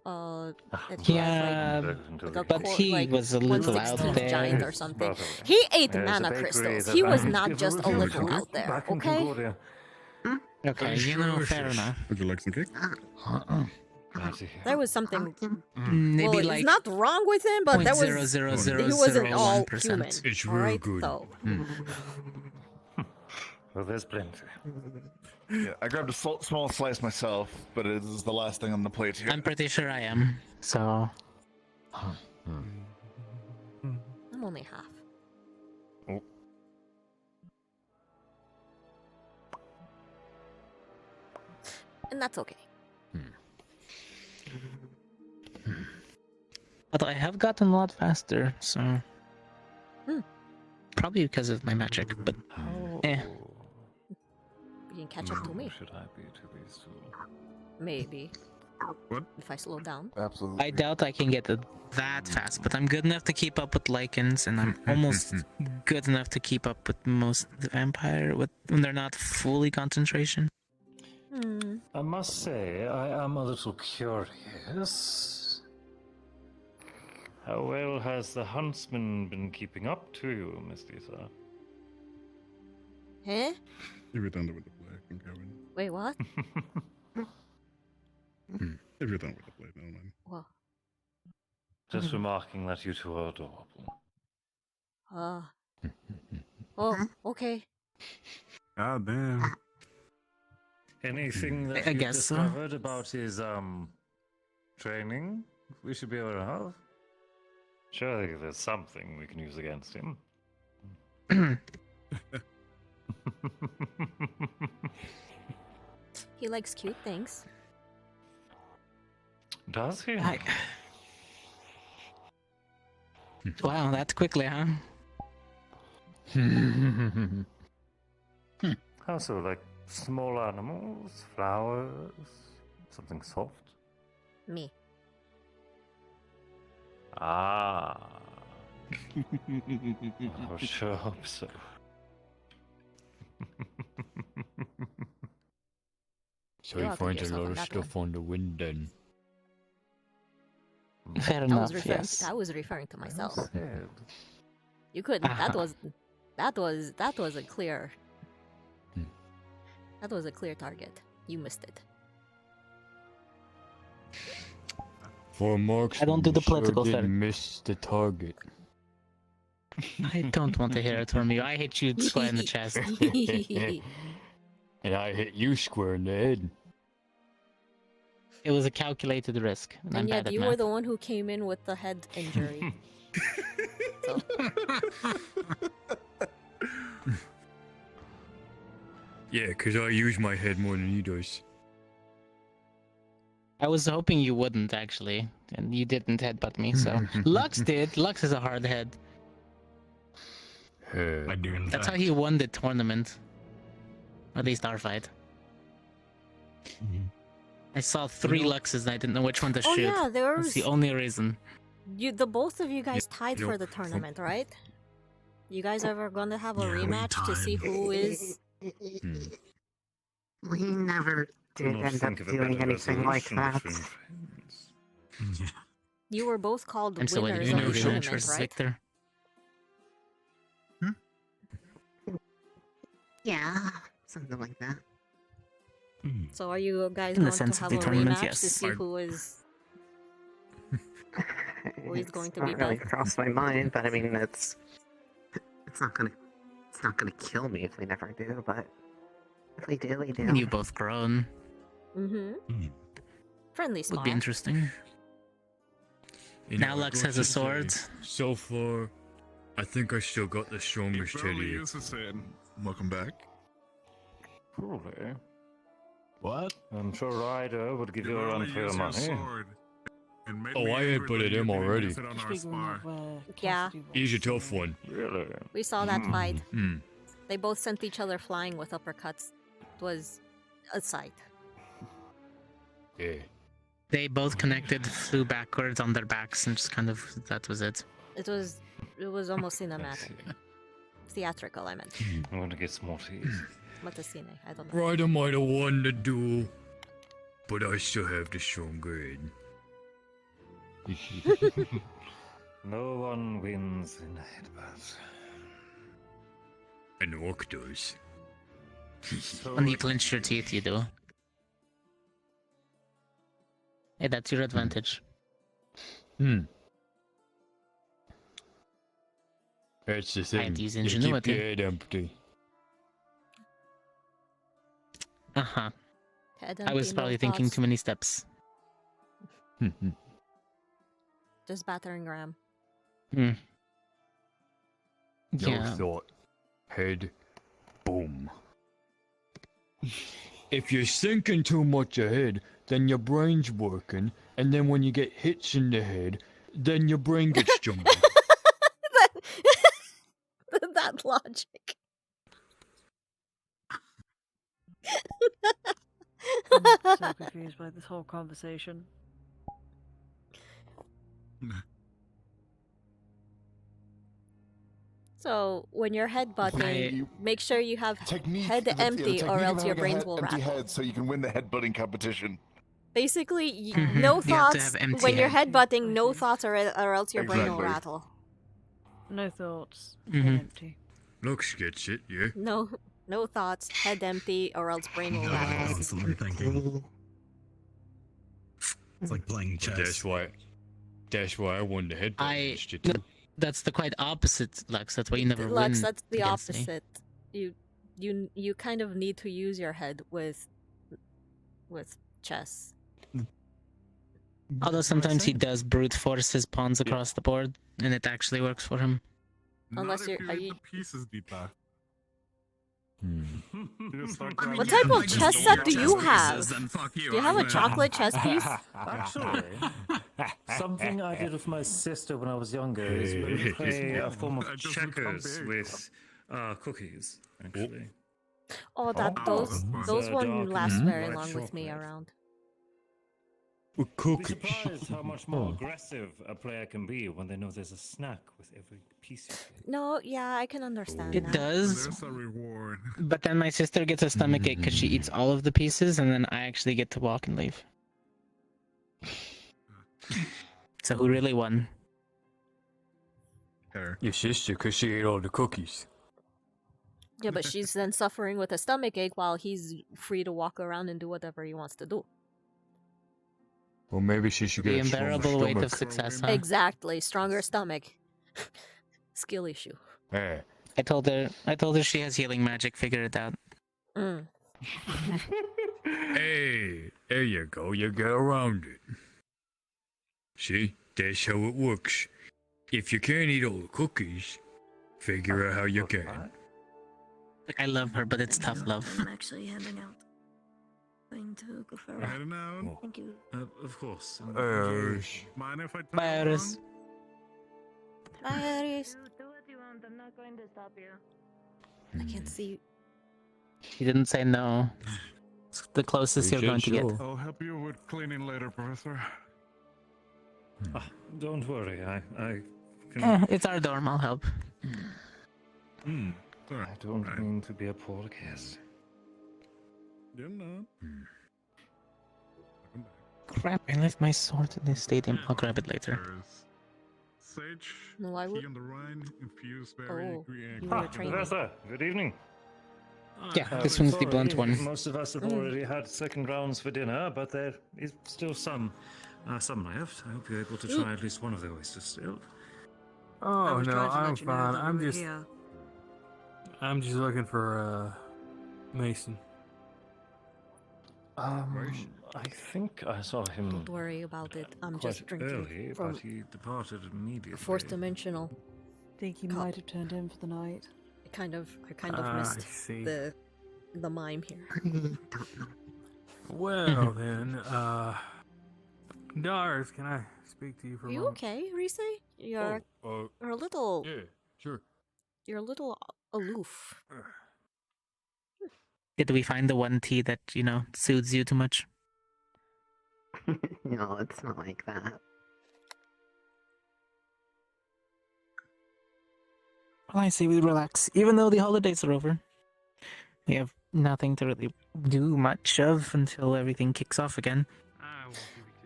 Speaker 1: Yeah,
Speaker 2: like a
Speaker 1: but he
Speaker 2: like
Speaker 1: was a little out
Speaker 2: 1/16th giant
Speaker 1: there.
Speaker 2: or something. He ate mana crystals. He was not just a little out there. Okay.
Speaker 1: Okay, you know, fair enough.
Speaker 14: Would you like some cake?
Speaker 2: There was something.
Speaker 1: Maybe
Speaker 2: Well,
Speaker 1: like
Speaker 2: it's not wrong with him, but there was. He wasn't all
Speaker 1: 0.0001%.
Speaker 2: human.
Speaker 17: It's
Speaker 2: all
Speaker 17: real
Speaker 2: right,
Speaker 17: good.
Speaker 2: though.
Speaker 3: Well, there's plenty.
Speaker 22: Yeah, I grabbed a small slice myself, but it is the last thing on the plate here.
Speaker 1: I'm pretty sure I am. So
Speaker 2: I'm only half.
Speaker 22: Oh.
Speaker 2: And that's okay.
Speaker 1: although I have gotten a lot faster, so
Speaker 2: Hmm.
Speaker 1: probably because of my magic, but eh.
Speaker 2: You can catch up to me.
Speaker 3: Should I be to be so?
Speaker 2: Maybe.
Speaker 14: What?
Speaker 2: If I slow down.
Speaker 22: Absolutely.
Speaker 1: I doubt I can get it that fast, but I'm good enough to keep up with lichens, and I'm almost good enough to keep up with most of the vampire when they're not fully concentration.
Speaker 3: I must say, I am a little curious. How well has the huntsman been keeping up to you, Miss Deeta?
Speaker 2: Huh?
Speaker 14: If you're done with the play, I can go in.
Speaker 2: Wait, what?
Speaker 14: If you're done with the play, never mind.
Speaker 2: Well,
Speaker 3: Just remarking that you two are adorable.
Speaker 2: Oh, okay.
Speaker 14: God damn.
Speaker 3: Anything that
Speaker 1: I
Speaker 3: you've
Speaker 1: guess so.
Speaker 3: discovered about his training we should be aware of? Surely there's something we can use against him.
Speaker 2: He likes cute things.
Speaker 3: Does he?
Speaker 1: Wow, that quickly, huh?
Speaker 3: How so? Like small animals, flowers, something soft?
Speaker 2: Me.
Speaker 3: Ah. I sure hope so.
Speaker 17: So
Speaker 2: You'll
Speaker 17: he
Speaker 2: have to
Speaker 17: finds
Speaker 2: get
Speaker 17: a
Speaker 2: yourself
Speaker 17: lot
Speaker 2: on
Speaker 17: of
Speaker 2: that
Speaker 17: stuff on the wind then.
Speaker 1: Fair
Speaker 2: I
Speaker 1: enough,
Speaker 2: was
Speaker 1: yes.
Speaker 2: referring to myself.
Speaker 3: Scared.
Speaker 2: You couldn't. That
Speaker 1: Uh-huh.
Speaker 2: was a clear. That was a clear target. You missed it.
Speaker 17: For marks,
Speaker 1: I don't do the political
Speaker 17: sure
Speaker 1: thing.
Speaker 17: did miss the target.
Speaker 1: I don't want to hear it from you. I hit you square in the chest.
Speaker 17: And I hit you square in the head.
Speaker 1: It was a calculated risk, and I'm
Speaker 2: And
Speaker 1: bad
Speaker 2: yet
Speaker 1: at
Speaker 2: you
Speaker 1: math.
Speaker 2: were the one who came in with the head injury. So,
Speaker 17: Yeah, because I use my head more than he does.
Speaker 1: I was hoping you wouldn't, actually, and you didn't headbutt me, so... Lux did. Lux is a hard head.
Speaker 4: I do, in
Speaker 1: That's how
Speaker 4: fact.
Speaker 1: he won the tournament. Or at least our fight. I saw 3 Luxes and I didn't know which one to
Speaker 2: oh
Speaker 1: shoot.
Speaker 2: yeah, there
Speaker 1: That's
Speaker 2: was
Speaker 1: the only reason.
Speaker 2: the both of you guys tied
Speaker 1: you know,
Speaker 2: for the tournament, right? You guys ever gonna have a
Speaker 5: Yeah, we
Speaker 2: rematch to see who is?
Speaker 19: We never did
Speaker 3: Not
Speaker 19: end up
Speaker 3: think of a
Speaker 19: doing
Speaker 3: better
Speaker 19: anything like
Speaker 3: resolution
Speaker 19: that.
Speaker 3: between friends.
Speaker 2: You were both called
Speaker 1: And so what,
Speaker 2: winners
Speaker 1: you
Speaker 2: of
Speaker 1: know
Speaker 2: the
Speaker 1: Shinch
Speaker 2: tournament,
Speaker 1: versus
Speaker 2: right?
Speaker 1: Victor?
Speaker 19: Yeah, something like that.
Speaker 2: So are you guys
Speaker 1: In the
Speaker 2: going to
Speaker 1: sense of
Speaker 2: have
Speaker 1: the
Speaker 2: a
Speaker 1: tournament,
Speaker 2: rematch
Speaker 1: yes.
Speaker 2: to see who is going to be
Speaker 19: not really
Speaker 2: best?
Speaker 19: crossed my mind, but I mean it's not gonna kill me if we never do, but if we do, we do.
Speaker 1: And you've both grown.
Speaker 2: Mm-hmm. Friendly
Speaker 1: Would
Speaker 2: smile.
Speaker 1: be interesting.
Speaker 17: You
Speaker 1: Now
Speaker 17: know,
Speaker 1: Lux
Speaker 17: what
Speaker 1: has a
Speaker 17: to say,
Speaker 1: sword.
Speaker 17: So far, I think I still got the strongest head
Speaker 14: Probably
Speaker 17: here.
Speaker 14: uses it.
Speaker 22: Welcome back.
Speaker 3: Probably.
Speaker 4: What?
Speaker 3: I'm sure Ryder would give
Speaker 14: You
Speaker 3: you a run
Speaker 14: only
Speaker 3: for your
Speaker 14: use your
Speaker 3: money.
Speaker 14: sword. And made
Speaker 17: Oh,
Speaker 14: me
Speaker 17: I
Speaker 14: angry
Speaker 17: had put
Speaker 14: that
Speaker 17: it
Speaker 14: you
Speaker 17: in
Speaker 14: didn't
Speaker 17: already.
Speaker 14: use it on our spar.
Speaker 2: Yeah,
Speaker 17: He's a tough one.
Speaker 3: Really?
Speaker 2: we saw that fight.
Speaker 17: Hmm.
Speaker 2: They both sent each other flying with uppercuts. It was a sight.
Speaker 17: Yeah.
Speaker 1: They both connected, flew backwards on their backs, and just kind of, that was it.
Speaker 2: It was almost cinematic. Theatrical, I meant.
Speaker 3: I'm going to get smarties.
Speaker 2: What a cine, I don't know.
Speaker 17: Ryder might have won the duel, but I still have the stronger head.
Speaker 3: No one wins in a headbutt.
Speaker 17: An orc does.
Speaker 1: When you clench your teeth, you do. Hey, that's your advantage.
Speaker 17: That's the thing.
Speaker 1: use
Speaker 17: You keep
Speaker 1: ingenuity.
Speaker 17: your head empty.
Speaker 1: Uh-huh.
Speaker 2: Head
Speaker 1: I was
Speaker 2: empty,
Speaker 1: probably
Speaker 2: no
Speaker 1: thinking
Speaker 2: thoughts.
Speaker 1: too many steps.
Speaker 2: Just battering ram.
Speaker 1: Hmm.
Speaker 17: No
Speaker 1: Yeah.
Speaker 17: thought. Head. Boom. If you're thinking too much ahead, then your brain's working, and then when you get hits in the head, then your brain gets jumbled.
Speaker 2: That logic.
Speaker 8: I'm so confused by this whole conversation.
Speaker 2: So when you're headbutting, make sure you have
Speaker 22: Technique.
Speaker 2: head
Speaker 22: the
Speaker 2: empty, or
Speaker 22: technique
Speaker 2: else
Speaker 22: of
Speaker 2: your
Speaker 22: having a
Speaker 2: brains
Speaker 22: head-
Speaker 2: will
Speaker 22: empty
Speaker 2: rattle.
Speaker 22: head, so you can win the headbutting competition.
Speaker 2: Basically,
Speaker 1: Mhm.
Speaker 2: no
Speaker 1: You have to
Speaker 2: thoughts.
Speaker 1: have empty
Speaker 2: When you're
Speaker 1: head.
Speaker 2: headbutting, no thoughts, or else your brain will
Speaker 22: Exactly.
Speaker 2: rattle.
Speaker 8: No thoughts.
Speaker 1: Mhm.
Speaker 8: Head empty.
Speaker 17: Lux gets it, yeah?
Speaker 2: No thoughts, head empty, or else brain will rattle.
Speaker 4: Constantly thinking. It's like playing
Speaker 17: But
Speaker 4: chess.
Speaker 17: that's why That's why I won the headbutt against you too.
Speaker 1: That's the quite opposite, Lux. That's why you never
Speaker 2: Lux,
Speaker 1: win.
Speaker 2: that's the
Speaker 1: against me.
Speaker 2: opposite. You kind of need to use your head with chess.
Speaker 1: Although sometimes he does brute force his pawns across the board, and it actually works for him.
Speaker 2: Unless
Speaker 14: Not if
Speaker 2: you're- are
Speaker 14: you eat
Speaker 2: you-
Speaker 14: the pieces, Deeta.
Speaker 2: What type of chess set do you have?
Speaker 5: Then fuck you.
Speaker 2: Do you have a chocolate chess piece?
Speaker 3: Actually, something I did with my sister when I was younger is we would play a form of checkers with cookies, actually.
Speaker 2: Oh, those
Speaker 3: So
Speaker 2: won't
Speaker 3: dark
Speaker 2: last
Speaker 3: and
Speaker 2: very
Speaker 3: white
Speaker 2: long with me
Speaker 3: chocolate.
Speaker 2: around.
Speaker 17: With
Speaker 3: You'd be
Speaker 17: cookies.
Speaker 3: surprised how much more aggressive a player can be when they know there's a snack with every piece you take.
Speaker 2: No, yeah, I can understand
Speaker 1: It
Speaker 2: that.
Speaker 1: does,
Speaker 14: There's a reward.
Speaker 1: but then my sister gets a stomachache because she eats all of the pieces, and then I actually get to walk and leave. So who really won?
Speaker 17: Your sister, because she ate all the cookies.
Speaker 2: Yeah, but she's then suffering with a stomach ache while he's free to walk around and do whatever he wants to do.
Speaker 17: Well, maybe she should
Speaker 1: The
Speaker 17: get a stronger
Speaker 1: unbearable weight of
Speaker 17: stomach.
Speaker 1: success, huh?
Speaker 2: Exactly, stronger stomach. Skill issue.
Speaker 17: Hey.
Speaker 1: I told her she has healing magic. Figure it out.
Speaker 2: Mm.
Speaker 17: Hey, there you go. You get around it. See, that's how it works. If you can't eat all the cookies, figure out how you can.
Speaker 1: I love her, but it's tough love.
Speaker 12: I'm actually heading out. Going to go for a walk.
Speaker 14: Heading out.
Speaker 12: Thank you.
Speaker 3: Of course.
Speaker 14: Mind if I tell
Speaker 1: Bye,
Speaker 14: you
Speaker 1: Iris.
Speaker 2: Bye, Iris.
Speaker 12: Do what you want. I'm not going to stop you.
Speaker 2: I can't see.
Speaker 1: She didn't say no. It's the closest you're going to get.
Speaker 14: I'll help you with cleaning later, Professor.
Speaker 3: Don't worry, I can...
Speaker 1: It's our dorm. I'll help.
Speaker 3: I don't mean to be a poor guest.
Speaker 14: You're not.
Speaker 1: Crap! I left my sword in the stadium. I'll grab it later.
Speaker 14: Sage,
Speaker 2: No, I
Speaker 14: key
Speaker 2: would.
Speaker 14: on the Rhine, infused berry,
Speaker 2: Oh,
Speaker 14: green.
Speaker 2: you were training.
Speaker 3: Professor, good evening.
Speaker 1: Yeah, this one's the blunt one.
Speaker 3: Most of us have already had second rounds for dinner, but there is still some left. I hope you're able to try at least one of the oysters still.
Speaker 10: Oh no, I'm fine. I'm just looking for Mason.
Speaker 3: I think I saw him.
Speaker 2: Don't worry about it. I'm
Speaker 3: quite
Speaker 2: just drinking
Speaker 3: early,
Speaker 2: from
Speaker 3: but he departed immediately.
Speaker 2: fourth dimensional.
Speaker 8: Think he might have turned in for the night.
Speaker 2: I kind of
Speaker 10: I
Speaker 2: missed
Speaker 10: see.
Speaker 2: the mime here.
Speaker 10: Well then, Dars, can I speak to you for
Speaker 2: Are
Speaker 10: a
Speaker 2: you
Speaker 10: moment?
Speaker 2: okay, Rise? You're a little.
Speaker 17: Yeah, sure.
Speaker 2: You're a little aloof.
Speaker 1: Did we find the one tea that soothes you too much?
Speaker 19: No, it's not like that.
Speaker 1: Well, I say we relax. Even though the holidays are over, we have nothing to really do much of until everything kicks off again.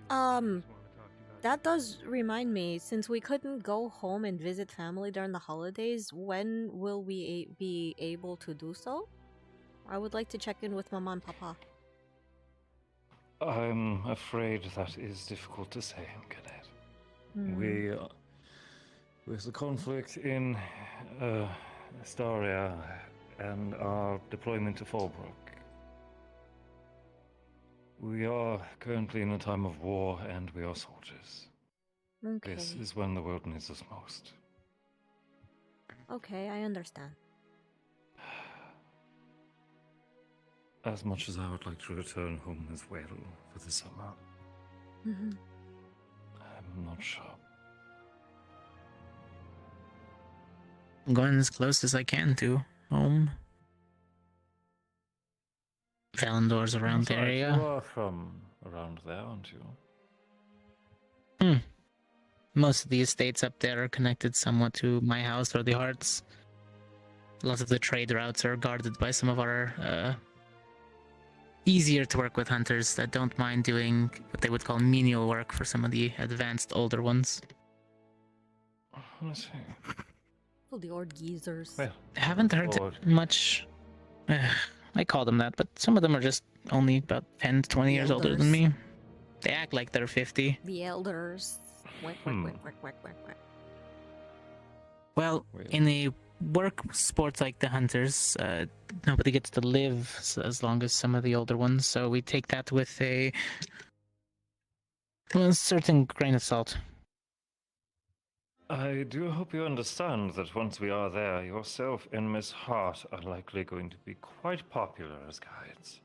Speaker 2: That does remind me, since we couldn't go home and visit family during the holidays, when will we be able to do so? I would like to check in with Mama and Papa.
Speaker 3: I'm afraid that is difficult to say, Cadet. We, with the conflict in Astaria and our deployment to Fallbrook, we are currently in a time of war and we are soldiers.
Speaker 2: Okay.
Speaker 3: This is when the world needs us most.
Speaker 2: Okay, I understand.
Speaker 3: As much as I would like to return home as well for the summer, I'm not sure.
Speaker 1: I'm going as close as I can to home. Valandor's around the
Speaker 3: That's right,
Speaker 1: area.
Speaker 3: You are from around there, aren't you?
Speaker 1: Most of the estates up there are connected somewhat to my house or the Hearts. A lot of the trade routes are guarded by some of our easier to work with hunters that don't mind doing what they would call menial work for some of the advanced older ones.
Speaker 3: Let's see.
Speaker 2: Oh, the old geezers.
Speaker 3: Well,
Speaker 1: I haven't heard much. I call them that, but some of them are just only about 10 to 20 years older than me. They act like they're 50.
Speaker 2: The elders.
Speaker 1: Well, in a work sport like the hunters, nobody gets to live as long as some of the older ones, so we take that with a certain grain of salt.
Speaker 3: I do hope you understand that once we are there, yourself and Miss Hart are likely going to be quite popular as guides.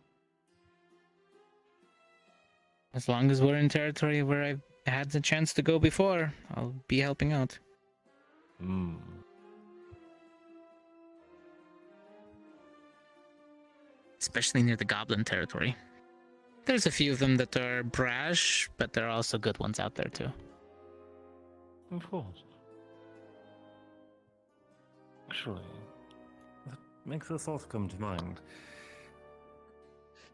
Speaker 1: As long as we're in territory where I've had the chance to go before, I'll be helping out. Especially near the goblin territory. There's a few of them that are brash, but there are also good ones out there too.
Speaker 3: Of course. Actually, that makes a thought come to mind.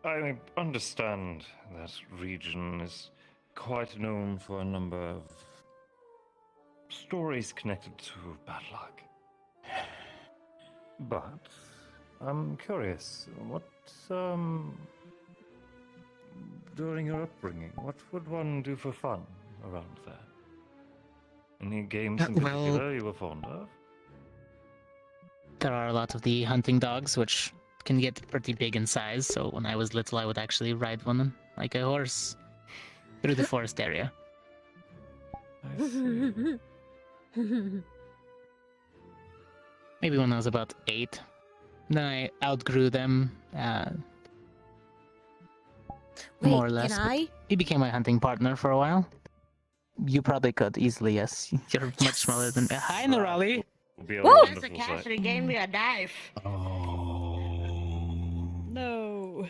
Speaker 3: I understand that region is quite known for a number of stories connected to bad luck. But I'm curious, during your upbringing, what would one do for fun around there? Any games in particular you were fond of?
Speaker 1: There are a lot of the hunting dogs, which can get pretty big in size, so when I was little I would actually ride one like a horse through the forest area.
Speaker 3: I see.
Speaker 1: Maybe when I was about 8. Then I outgrew them, more or less.
Speaker 2: Can I?
Speaker 1: He became my hunting partner for a while. You probably could easily, yes. You're much smaller than me. Hi, Nerali!
Speaker 12: There's a Cassidy gave me a knife.
Speaker 2: No.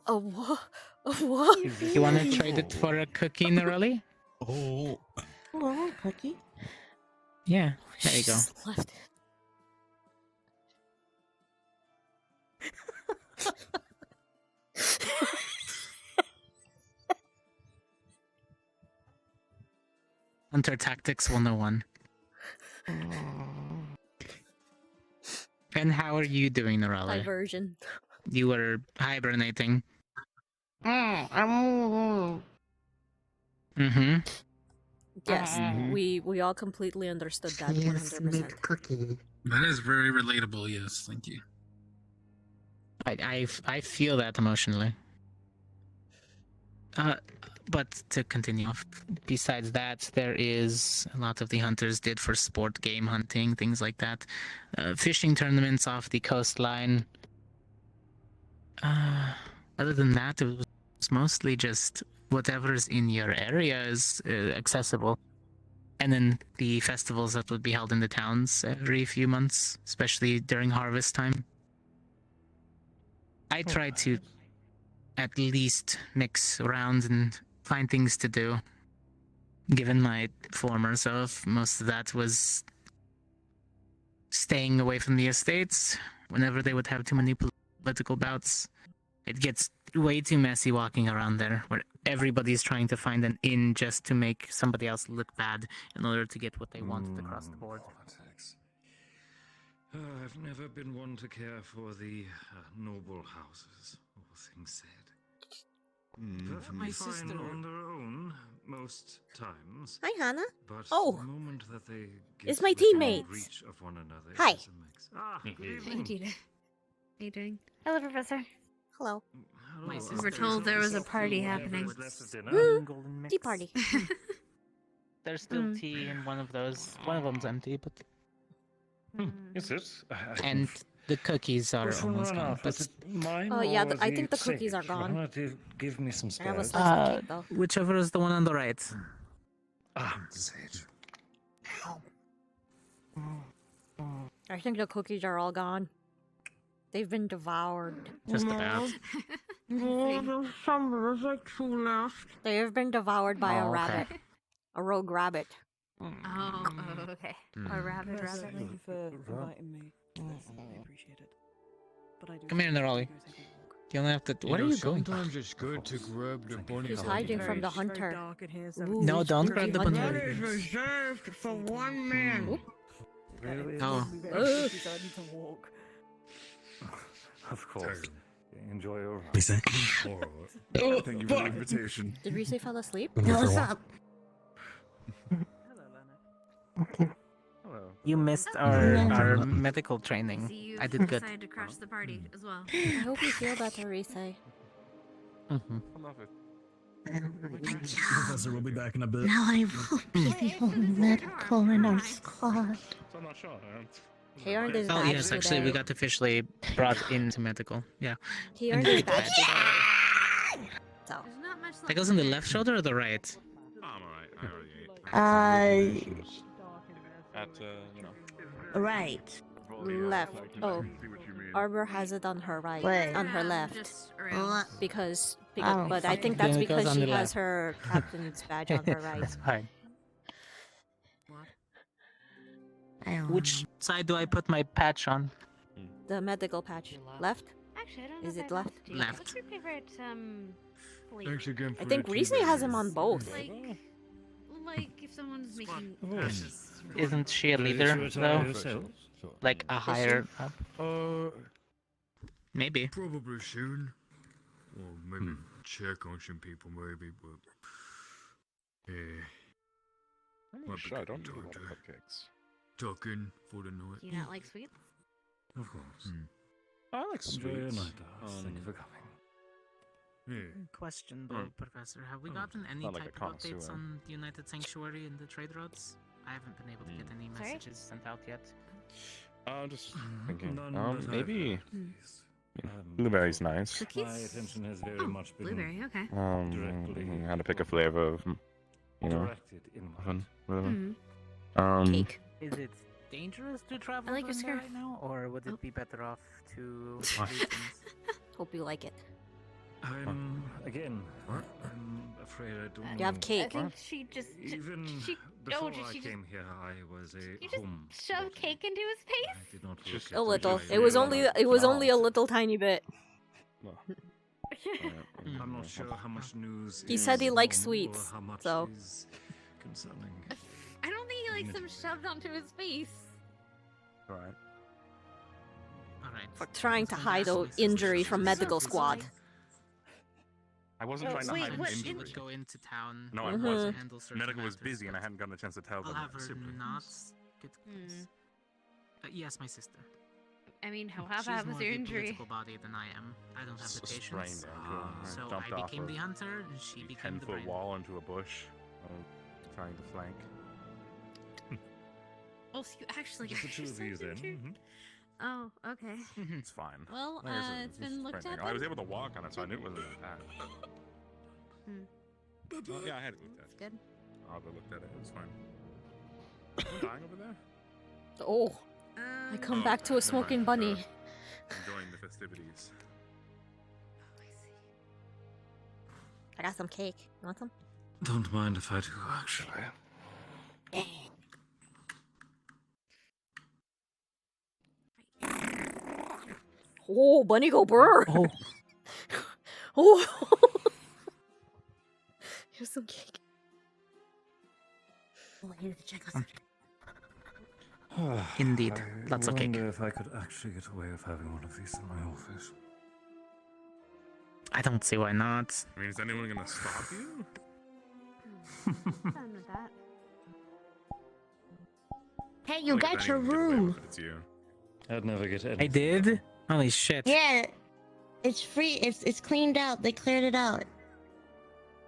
Speaker 2: A what? A what?
Speaker 1: You want to trade it for a cookie, Nerali?
Speaker 12: Oh, a cookie?
Speaker 1: Yeah, there you go.
Speaker 2: Just left it.
Speaker 1: Hunter Tactics 101. And how are you doing, Nerali?
Speaker 2: Diversion.
Speaker 1: You were hibernating.
Speaker 12: I'm...
Speaker 1: Mm-hmm.
Speaker 2: Yes, we all completely understood that. 100%.
Speaker 5: Cookie. That is very relatable. Yes, thank you.
Speaker 1: I feel that emotionally. But to continue off, besides that, there is a lot of the hunters did for sport, game hunting, things like that. Fishing tournaments off the coastline. Other than that, it was mostly just whatever's in your area is accessible. And then the festivals that would be held in the towns every few months, especially during harvest time. I tried to at least mix around and find things to do. Given my former self, most of that was staying away from the estates whenever they would have too many political bouts. It gets way too messy walking around there, where everybody's trying to find an in just to make somebody else look bad in order to get what they wanted across the board.
Speaker 3: Politics. I've never been one to care for the noble houses, all things said. Perfectly fine on their own most times.
Speaker 2: Hi, Hannah.
Speaker 3: But
Speaker 2: Oh,
Speaker 3: the moment that they
Speaker 2: it's
Speaker 3: get
Speaker 2: my
Speaker 3: within
Speaker 2: teammates.
Speaker 3: reach of one another,
Speaker 2: Hi.
Speaker 3: it's a mix. Good evening.
Speaker 6: Deeta. How you doing? Hello, Professor.
Speaker 2: Hello.
Speaker 6: We were told there was a party happening.
Speaker 2: Tea party.
Speaker 1: There's still tea in one of those. One of them's empty, but...
Speaker 3: Is it?
Speaker 1: And the cookies are almost gone. But
Speaker 2: Oh yeah, I think the cookies are gone.
Speaker 3: Give me some
Speaker 2: I have a
Speaker 3: spares.
Speaker 2: slice of cake though.
Speaker 1: whichever is the one on the right.
Speaker 3: Sage.
Speaker 2: I think the cookies are all gone. They've been devoured.
Speaker 1: Just about.
Speaker 12: There's like 2 left.
Speaker 2: They have been devoured by a
Speaker 1: Oh, okay.
Speaker 2: rabbit. A rogue rabbit.
Speaker 6: Oh, okay. A rabbit.
Speaker 8: Thank you for inviting me to this. I appreciate it. But I do.
Speaker 1: Come here, Nerali. You don't have to... What are you going for?
Speaker 17: Sometimes it's good to grab the bunny.
Speaker 2: He's hiding from the hunter. Ooh,
Speaker 1: No, don't
Speaker 2: spooky
Speaker 1: grab the
Speaker 2: hunter.
Speaker 1: bunny.
Speaker 12: That is reserved for one man.
Speaker 3: Really?
Speaker 1: Oh.
Speaker 8: So I need to walk.
Speaker 3: Of course. Enjoy your
Speaker 4: Lisa?
Speaker 14: Thank you for the invitation.
Speaker 2: Did we say fell asleep?
Speaker 12: What's up?
Speaker 1: You missed our medical training.
Speaker 6: See, you
Speaker 1: I did good.
Speaker 6: decided to crash the party as well.
Speaker 2: I hope you feel better, Risei.
Speaker 1: Mm-hmm.
Speaker 16: I love it.
Speaker 4: Professor will be back in a bit.
Speaker 13: Now I will be the only medical in our squad.
Speaker 16: So I'm not sure.
Speaker 2: He earned his
Speaker 1: Oh
Speaker 2: badge
Speaker 1: yes, actually,
Speaker 2: today.
Speaker 1: we got officially brought into medical. Yeah.
Speaker 2: He
Speaker 1: And
Speaker 2: earned his
Speaker 1: good
Speaker 2: badge
Speaker 1: badge.
Speaker 2: today. So.
Speaker 1: That goes on the left shoulder or the right?
Speaker 16: Oh, I'm alright. I already ate. At, you know.
Speaker 12: Right.
Speaker 2: Left. Oh. Arbor has it on her right.
Speaker 12: Wait.
Speaker 2: On her left. Because
Speaker 12: Oh,
Speaker 2: but I think that's
Speaker 1: Then it goes
Speaker 2: because
Speaker 1: on
Speaker 2: she
Speaker 1: the
Speaker 2: has
Speaker 1: left.
Speaker 2: her captain's badge on her right.
Speaker 1: That's fine. Which side do I put my patch on?
Speaker 2: The medical patch. Left?
Speaker 6: Actually, I don't know.
Speaker 2: Is
Speaker 6: if
Speaker 2: it
Speaker 6: I
Speaker 2: left?
Speaker 6: have to.
Speaker 1: Left.
Speaker 6: What's your favorite flavor?
Speaker 17: Thanks again for
Speaker 2: I think
Speaker 17: the
Speaker 2: Risei has him on both.
Speaker 6: Like if someone's making.
Speaker 1: Isn't she a leader though? Like a higher up? Maybe.
Speaker 17: Probably soon. Or maybe check on some people, maybe, but.
Speaker 16: I'm sure I don't do a lot of cupcakes.
Speaker 17: Tuck in for the night.
Speaker 6: Do you not like sweets?
Speaker 3: Of course.
Speaker 16: I like
Speaker 3: Enjoy your
Speaker 16: sweets.
Speaker 3: night, Dars. Thank you for coming.
Speaker 17: Yeah.
Speaker 1: Question though, Professor. Have we gotten any
Speaker 16: Not like
Speaker 1: type
Speaker 16: a
Speaker 1: of updates
Speaker 16: connoisseur.
Speaker 1: on the United Sanctuary and the trade routes? I haven't been able to get any
Speaker 6: Sorry?
Speaker 1: messages sent out yet.
Speaker 16: I'm just thinking.
Speaker 3: None that I've
Speaker 16: Maybe.
Speaker 3: heard, please.
Speaker 16: Blueberry's nice.
Speaker 3: My
Speaker 6: Cookies?
Speaker 3: attention has very
Speaker 6: Oh,
Speaker 3: much been
Speaker 6: blueberry. Okay.
Speaker 3: directly
Speaker 16: How to pick a flavor of, you know,
Speaker 3: directed inward.
Speaker 16: muffin, whatever.
Speaker 6: Mm.
Speaker 2: Cake.
Speaker 1: Is it dangerous to travel
Speaker 6: I like your
Speaker 1: from there
Speaker 6: scarf.
Speaker 1: right now, or would
Speaker 6: Oh.
Speaker 1: it be better off to
Speaker 16: What?
Speaker 1: leave things?
Speaker 2: Hope you like it.
Speaker 3: I'm afraid I don't.
Speaker 2: You have
Speaker 6: I
Speaker 2: cake.
Speaker 6: think she just.
Speaker 3: Even
Speaker 6: she.
Speaker 3: before
Speaker 6: Oh,
Speaker 3: I
Speaker 6: she just.
Speaker 3: came here, I was a
Speaker 6: You just
Speaker 3: home.
Speaker 6: shoved cake into his
Speaker 3: I
Speaker 6: face.
Speaker 3: did not
Speaker 16: Just
Speaker 3: work
Speaker 2: A
Speaker 3: at
Speaker 2: little.
Speaker 3: the
Speaker 2: It was
Speaker 3: jail.
Speaker 2: only a little tiny bit.
Speaker 3: I'm not sure how much news.
Speaker 2: He
Speaker 3: is
Speaker 2: said he likes
Speaker 3: wrong
Speaker 2: sweets,
Speaker 3: or how much
Speaker 2: so.
Speaker 3: is concerning.
Speaker 6: I don't think he likes them shoved onto his face.
Speaker 16: Alright.
Speaker 1: Alright.
Speaker 2: For trying to hide an injury from medical squad.
Speaker 16: I wasn't
Speaker 6: Oh,
Speaker 16: trying to
Speaker 6: wait,
Speaker 16: hide
Speaker 6: what
Speaker 16: an
Speaker 1: She
Speaker 16: injury.
Speaker 1: would go into town.
Speaker 16: No, I
Speaker 2: Mhm.
Speaker 16: wasn't.
Speaker 1: Handle certain
Speaker 16: Medical was
Speaker 1: matters,
Speaker 16: busy and I
Speaker 1: but
Speaker 16: hadn't gotten a chance to tell
Speaker 1: I'll
Speaker 16: them.
Speaker 1: have her not get.
Speaker 6: Hmm.
Speaker 1: Yes, my sister.
Speaker 6: I mean, how
Speaker 1: She's
Speaker 6: bad was
Speaker 1: more
Speaker 6: your
Speaker 1: of a
Speaker 6: injury?
Speaker 1: political body than I am. I don't have the
Speaker 16: Sprained
Speaker 1: patience.
Speaker 16: ankle.
Speaker 1: So
Speaker 16: Jumped
Speaker 1: I
Speaker 16: off
Speaker 1: became
Speaker 16: a
Speaker 1: the hunter, and she became the
Speaker 16: 10-foot
Speaker 1: brain.
Speaker 16: wall into a bush. Trying to flank.
Speaker 6: Oh, so you actually
Speaker 3: Just the
Speaker 6: got
Speaker 3: two of you
Speaker 6: yourself
Speaker 3: then.
Speaker 6: injured?
Speaker 3: Mhm.
Speaker 6: Oh, okay.
Speaker 16: It's fine.
Speaker 6: Well,
Speaker 16: Like I said,
Speaker 6: it's been looked
Speaker 16: sprained
Speaker 6: at
Speaker 16: ankle. I was
Speaker 6: then?
Speaker 16: able to walk on it, so I knew it wasn't bad.
Speaker 6: Hmm.
Speaker 16: Well, yeah, I had it looked at.
Speaker 6: Good.
Speaker 16: I'll go look at it. It was fine. Someone dying over there?
Speaker 2: Oh, I come
Speaker 16: Oh,
Speaker 2: back to a
Speaker 16: never
Speaker 2: smoking
Speaker 16: mind.
Speaker 2: bunny.
Speaker 16: Enjoying the festivities.
Speaker 2: I got some cake. You want some?
Speaker 3: Don't mind if I do, actually.
Speaker 2: Oh, bunny go burr.
Speaker 1: Oh.
Speaker 2: Oh. Here's some cake.
Speaker 12: Oh, here's the check.
Speaker 1: Indeed.
Speaker 3: I
Speaker 1: Lots of cake.
Speaker 3: wonder if I could actually get away with having one of these in my office.
Speaker 1: I don't see why not.
Speaker 16: I mean, is anyone gonna stop you?
Speaker 6: Fine with that.
Speaker 12: Hey, you
Speaker 16: Like, if
Speaker 12: got your
Speaker 16: anyone can get away
Speaker 12: room.
Speaker 16: with it, It's you.
Speaker 3: I'd never get anything.
Speaker 1: I did? Holy shit.
Speaker 12: Yeah, it's free. It's cleaned out. They cleared it out.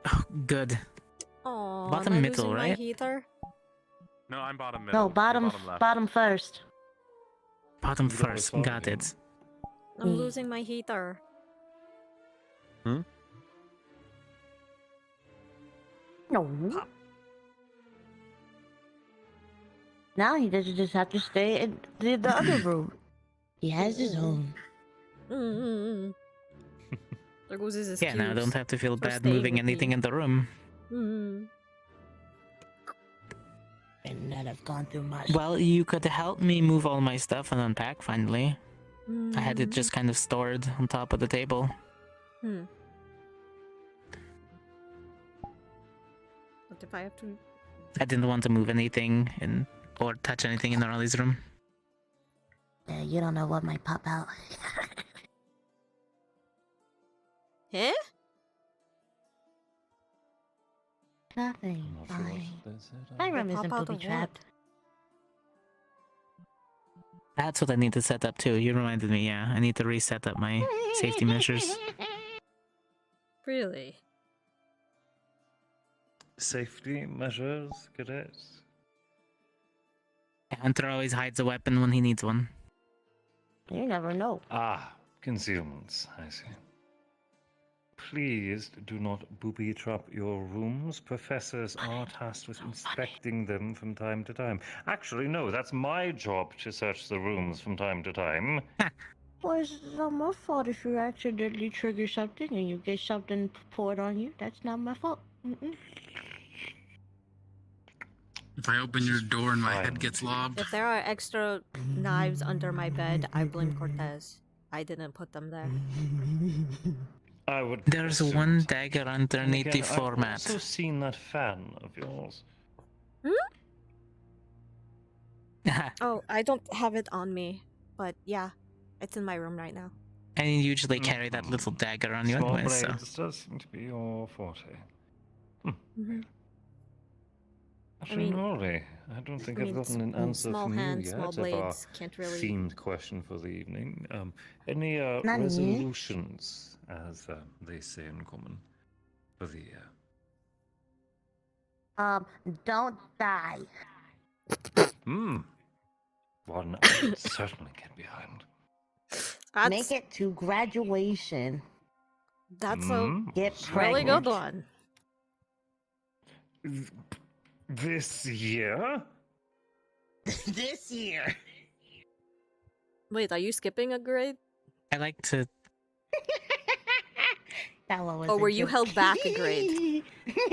Speaker 1: Oh, good.
Speaker 2: Oh,
Speaker 1: Bottom
Speaker 2: am I
Speaker 1: middle,
Speaker 2: losing my
Speaker 1: right?
Speaker 2: heater?
Speaker 16: No, I'm bottom middle.
Speaker 12: No,
Speaker 16: You're
Speaker 12: bottom
Speaker 16: left.
Speaker 12: bottom first.
Speaker 1: Bottom
Speaker 3: You can always
Speaker 1: first.
Speaker 3: follow
Speaker 1: Got
Speaker 3: me.
Speaker 1: it.
Speaker 2: I'm losing my heater.
Speaker 16: Hmm?
Speaker 12: No. Now he doesn't just have to stay in the other room. He has his own.
Speaker 2: Mm-hmm. There goes his excuse.
Speaker 1: Yeah, now I don't have to feel
Speaker 2: for
Speaker 1: bad
Speaker 2: staying
Speaker 1: moving
Speaker 2: with
Speaker 1: anything
Speaker 2: me.
Speaker 1: in the room.
Speaker 2: Mm-hmm.
Speaker 12: And not have gone through much.
Speaker 1: Well, you could help me move all my stuff and unpack finally. I had it just kind of stored on top of the table.
Speaker 2: Hmm. What if I have to?
Speaker 1: I didn't want to move anything in or touch anything in Arlie's room.
Speaker 12: Yeah, you don't know what might pop out.
Speaker 2: Huh?
Speaker 12: Nothing.
Speaker 16: I'm not sure what
Speaker 12: Fine.
Speaker 16: they said.
Speaker 12: My room
Speaker 2: Pop
Speaker 12: isn't
Speaker 2: out
Speaker 12: booby
Speaker 2: of
Speaker 12: trapped.
Speaker 1: That's what I need to set up too. You reminded me, yeah. I need to reset up my safety measures.
Speaker 2: Really?
Speaker 3: Safety measures, cadets?
Speaker 1: Hunter always hides a weapon when he needs one.
Speaker 12: You never know.
Speaker 3: Ah, concealments, I see. Please do not booby trap your rooms. Professors are tasked with inspecting them from time to time. Actually, no, that's my job to search the rooms from time to time.
Speaker 12: Well, it's not my fault if you accidentally trigger something and you get something poured on you. That's not my fault. Mm-mm.
Speaker 5: If I open your door and my head gets lobbed.
Speaker 2: If there are extra knives under my bed, I blame Cortez. I didn't put them there.
Speaker 3: I would.
Speaker 1: There's
Speaker 3: assume
Speaker 1: one
Speaker 3: so.
Speaker 1: dagger
Speaker 3: And
Speaker 1: underneath
Speaker 3: again,
Speaker 1: the floor
Speaker 3: I've
Speaker 1: mat.
Speaker 3: also seen that fan of yours.
Speaker 2: Oh, I don't have it on me. But yeah, it's in my room right now.
Speaker 1: And you usually carry that little dagger on you
Speaker 3: Small
Speaker 1: anyway, so.
Speaker 3: blades does seem to be your forte.
Speaker 2: Mm-hmm.
Speaker 3: Actually, Nori, I don't think I've gotten an answer
Speaker 2: small
Speaker 3: from
Speaker 2: hands,
Speaker 3: you yet
Speaker 2: small
Speaker 3: of our
Speaker 2: blades, can't really-
Speaker 3: themed question for the evening. Any
Speaker 12: Not me.
Speaker 3: resolutions, as they say in common, for the year?
Speaker 12: Don't die.
Speaker 3: One I would certainly get behind.
Speaker 12: Make it to graduation.
Speaker 2: That's a
Speaker 12: Get
Speaker 2: really
Speaker 12: pregnant.
Speaker 2: good one.
Speaker 3: This year?
Speaker 12: This year.
Speaker 2: Wait, are you skipping a grade?
Speaker 1: I like to.
Speaker 12: That one was
Speaker 2: Or
Speaker 12: a
Speaker 2: were you
Speaker 12: joke.
Speaker 2: held back a grade?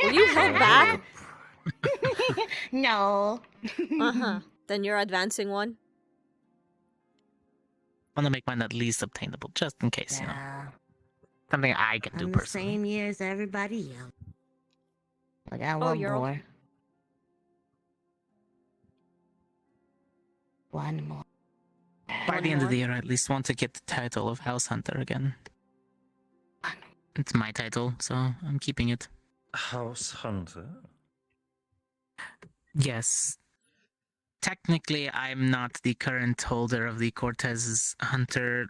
Speaker 2: Were you held back?
Speaker 12: No.
Speaker 2: Uh-huh. Then you're advancing one?
Speaker 1: I want to make mine at least obtainable, just in case, you know. Something I can do
Speaker 12: I'm the
Speaker 1: personally.
Speaker 12: same year as everybody else. I got
Speaker 2: Oh,
Speaker 12: one
Speaker 2: you're
Speaker 12: more.
Speaker 2: okay.
Speaker 12: One more.
Speaker 1: By the end of the year, I at least want to get the title of House Hunter again. It's my title, so I'm keeping it.
Speaker 3: House Hunter?
Speaker 1: Yes. Technically, I'm not the current holder of the Cortez's Hunter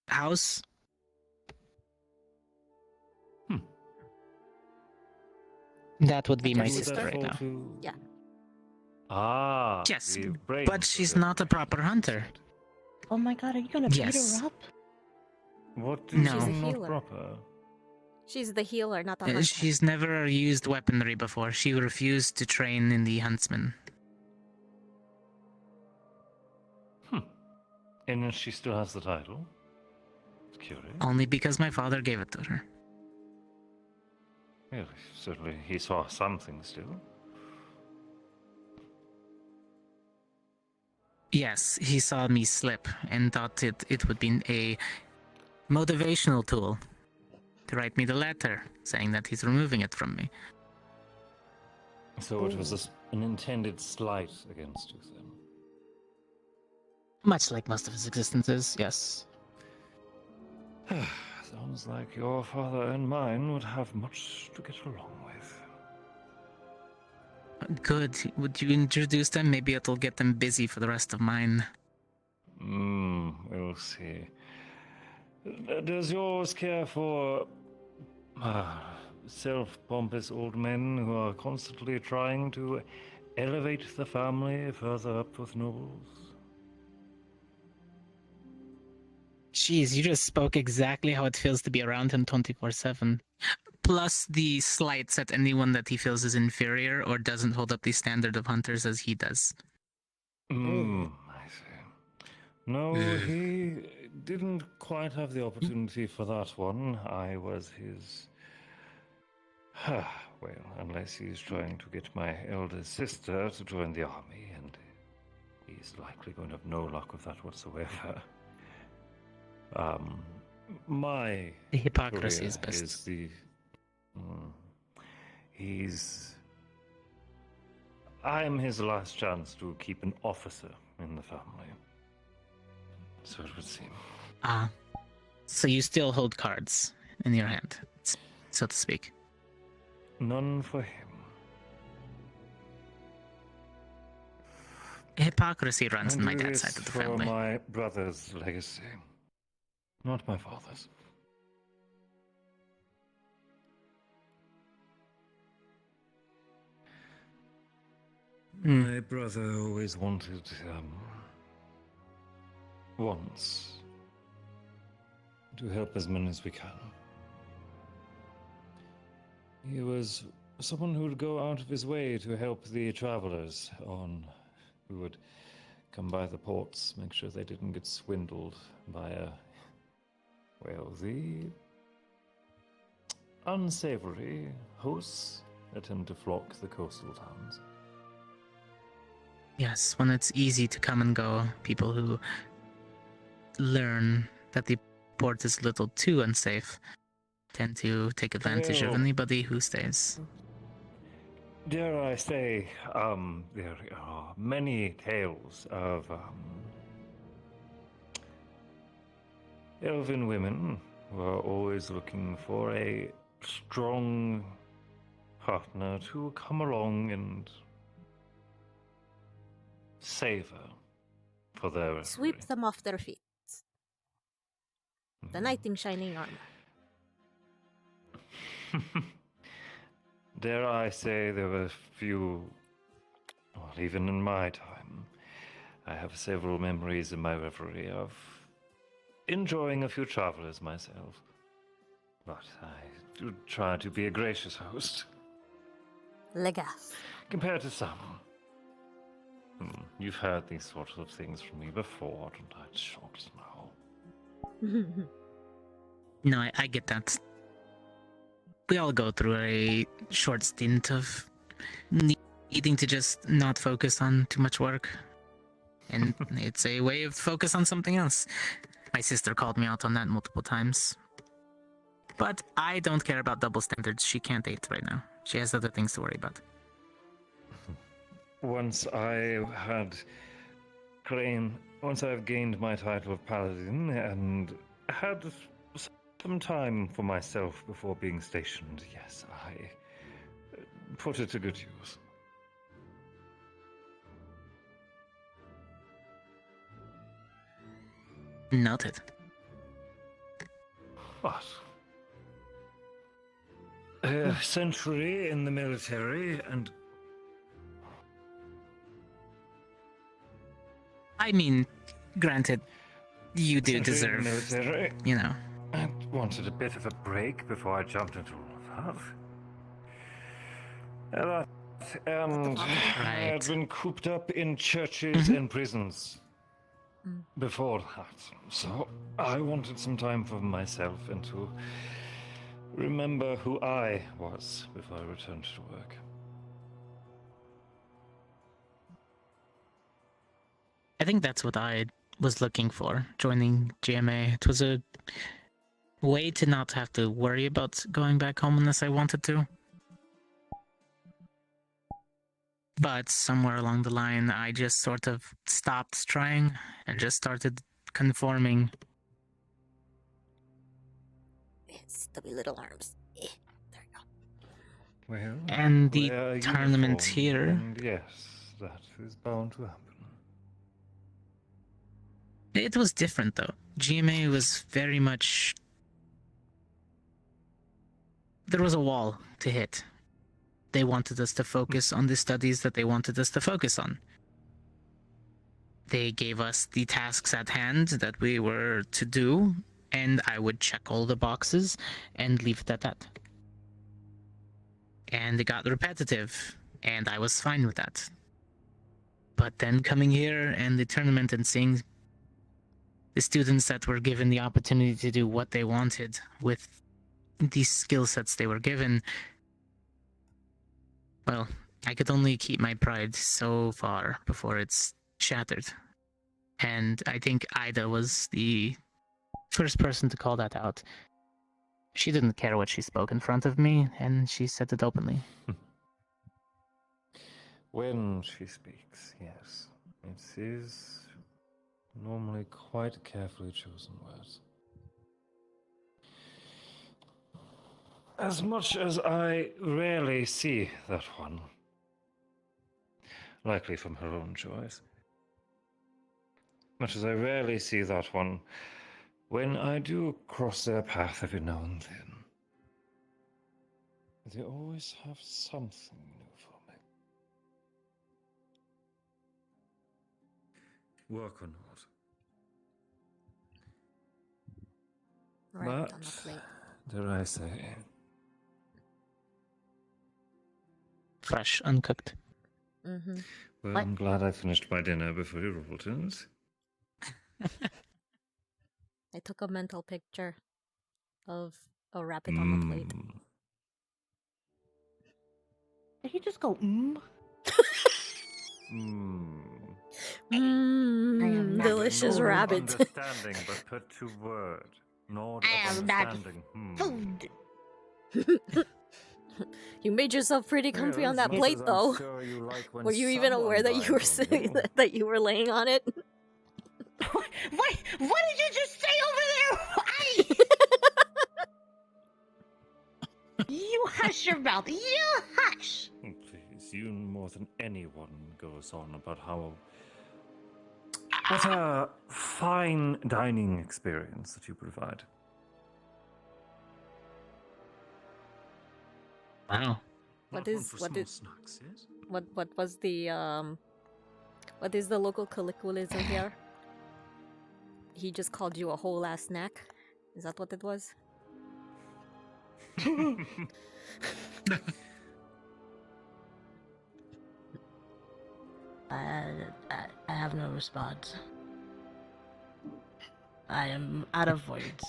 Speaker 1: house. That would be my
Speaker 3: Would
Speaker 1: sister
Speaker 3: that
Speaker 1: right
Speaker 3: fall
Speaker 1: now.
Speaker 3: to-
Speaker 2: Yeah.
Speaker 3: Ah.
Speaker 1: Yes,
Speaker 3: the brains
Speaker 1: but
Speaker 3: of
Speaker 1: she's
Speaker 3: the-
Speaker 1: not a proper hunter.
Speaker 12: Oh my god, are you gonna beat
Speaker 1: Yes.
Speaker 12: her up?
Speaker 3: What do you
Speaker 1: No.
Speaker 2: She's a
Speaker 3: mean not
Speaker 2: healer.
Speaker 3: proper?
Speaker 2: She's the healer, not the hunter.
Speaker 1: She's never used weaponry before. She refused to train in the huntsman.
Speaker 3: And she still has the title? Curious.
Speaker 1: Only because my father gave it to her.
Speaker 3: Well, certainly he saw something still.
Speaker 1: Yes, he saw me slip and thought it would be a motivational tool to write me the letter saying that he's removing it from me.
Speaker 3: So it was an intended slight against you then?
Speaker 1: Much like most of his existences, yes.
Speaker 3: Sounds like your father and mine would have much to get along with.
Speaker 1: Good. Would you introduce them? Maybe it'll get them busy for the rest of mine.
Speaker 3: We'll see. Does yours care for self-pompous old men who are constantly trying to elevate the family further up with nobles?
Speaker 1: Jeez, you just spoke exactly how it feels to be around him 24/7. Plus the slights at anyone that he feels is inferior or doesn't hold up the standard of hunters as he does.
Speaker 3: I see. No, he didn't quite have the opportunity for that one. I was his... well, unless he's trying to get my elder sister to join the army, and he's likely going to have no luck with that whatsoever. My
Speaker 1: The hypocrisy
Speaker 3: career
Speaker 1: is best.
Speaker 3: I'm his last chance to keep an officer in the family. So it would seem.
Speaker 1: So you still hold cards in your hand, so to speak.
Speaker 3: None for him.
Speaker 1: hypocrisy runs
Speaker 3: I
Speaker 1: in my
Speaker 3: do
Speaker 1: dad's
Speaker 3: this
Speaker 1: side of the
Speaker 3: for
Speaker 1: family.
Speaker 3: my brother's legacy, not my father's. My brother always wanted, wants to help as many as we can. He was someone who would go out of his way to help the travelers who would come by the ports, make sure they didn't get swindled by the unsavory hosts that tend to flock the coastal towns.
Speaker 1: Yes, when it's easy to come and go, people who learn that the port is a little too unsafe tend to take advantage of
Speaker 3: Well,
Speaker 1: anybody who stays.
Speaker 3: Dare I say, there are many tales of elven women who are always looking for a strong partner to come along and save her for their
Speaker 20: Sweep them off their feet. The knight in shining armor.
Speaker 3: Dare I say there were few, well, even in my time, I have several memories in my reverie of enjoying a few travelers myself. But I do try to be a gracious host.
Speaker 20: Legas.
Speaker 3: Compared to some. You've heard these sorts of things from me before, and I'm shocked now.
Speaker 1: No, I get that. We all go through a short stint of needing to just not focus on too much work. And it's a way of focus on something else. My sister called me out on that multiple times. But I don't care about double standards. She can't date right now. She has other things to worry about.
Speaker 3: Once I've gained my title of paladin and had some time for myself before being stationed, yes, I put it to good use.
Speaker 1: Noted.
Speaker 3: What? A century in the military and...
Speaker 1: I mean, granted, you do
Speaker 3: Century in the
Speaker 1: deserve,
Speaker 3: military.
Speaker 1: you know.
Speaker 3: I wanted a bit of a break before I jumped into all of that. And I had been cooped up in churches and prisons before that. So I wanted some time for myself and to remember who I was before I returned to work.
Speaker 1: I think that's what I was looking for, joining GMA. It was a way to not have to worry about going back home unless I wanted to. But somewhere along the line, I just sort of stopped trying and just started conforming.
Speaker 20: Stubby little arms. There you go.
Speaker 3: Well,
Speaker 1: And the
Speaker 3: wear
Speaker 1: tournament
Speaker 3: uniform,
Speaker 1: here...
Speaker 3: And yes, that is bound to happen.
Speaker 1: It was different, though. GMA was very much... There was a wall to hit. They wanted us to focus on the studies that they wanted us to focus on. They gave us the tasks at hand that we were to do, and I would check all the boxes and leave it at that. And it got repetitive, and I was fine with that. But then coming here and the tournament and seeing the students that were given the opportunity to do what they wanted with these skill sets they were given, well, I could only keep my pride so far before it's shattered. And I think Ida was the first person to call that out. She didn't care what she spoke in front of me, and she said it openly.
Speaker 3: When she speaks, yes. It is normally quite carefully chosen words. As much as I rarely see that one, likely from her own choice, much as I rarely see that one, when I do cross their path every now and then, they always have something new for me. Work or not.
Speaker 2: Right
Speaker 3: But,
Speaker 2: on the plate.
Speaker 3: dare I say,
Speaker 1: Fresh, uncooked.
Speaker 2: Mm-hmm.
Speaker 3: well, I'm glad I finished my dinner before you rolled in.
Speaker 2: I took a mental picture of a rabbit on the plate.
Speaker 12: Did he just go, mm?
Speaker 2: Mmm, delicious
Speaker 3: Nod of
Speaker 2: rabbit.
Speaker 3: understanding, but put to word. Nod
Speaker 12: I
Speaker 3: of
Speaker 12: am not
Speaker 3: understanding.
Speaker 12: food.
Speaker 2: You made yourself pretty comfy
Speaker 3: Well,
Speaker 2: on
Speaker 3: as
Speaker 2: that
Speaker 3: much
Speaker 2: plate,
Speaker 3: as I'm
Speaker 2: though.
Speaker 3: sure you like when
Speaker 2: Were you even aware that you were
Speaker 3: someone bites on you.
Speaker 2: that you were laying on it?
Speaker 12: Wait, what did you just say over there? You hush your mouth. You hush.
Speaker 3: Please, you more than anyone goes on about how what a fine dining experience that you provide.
Speaker 1: Wow.
Speaker 2: What is what is what was the what is the local colloquialism here? He just called you a whole ass snack. Is that what it was?
Speaker 12: I have no response. I am out of words.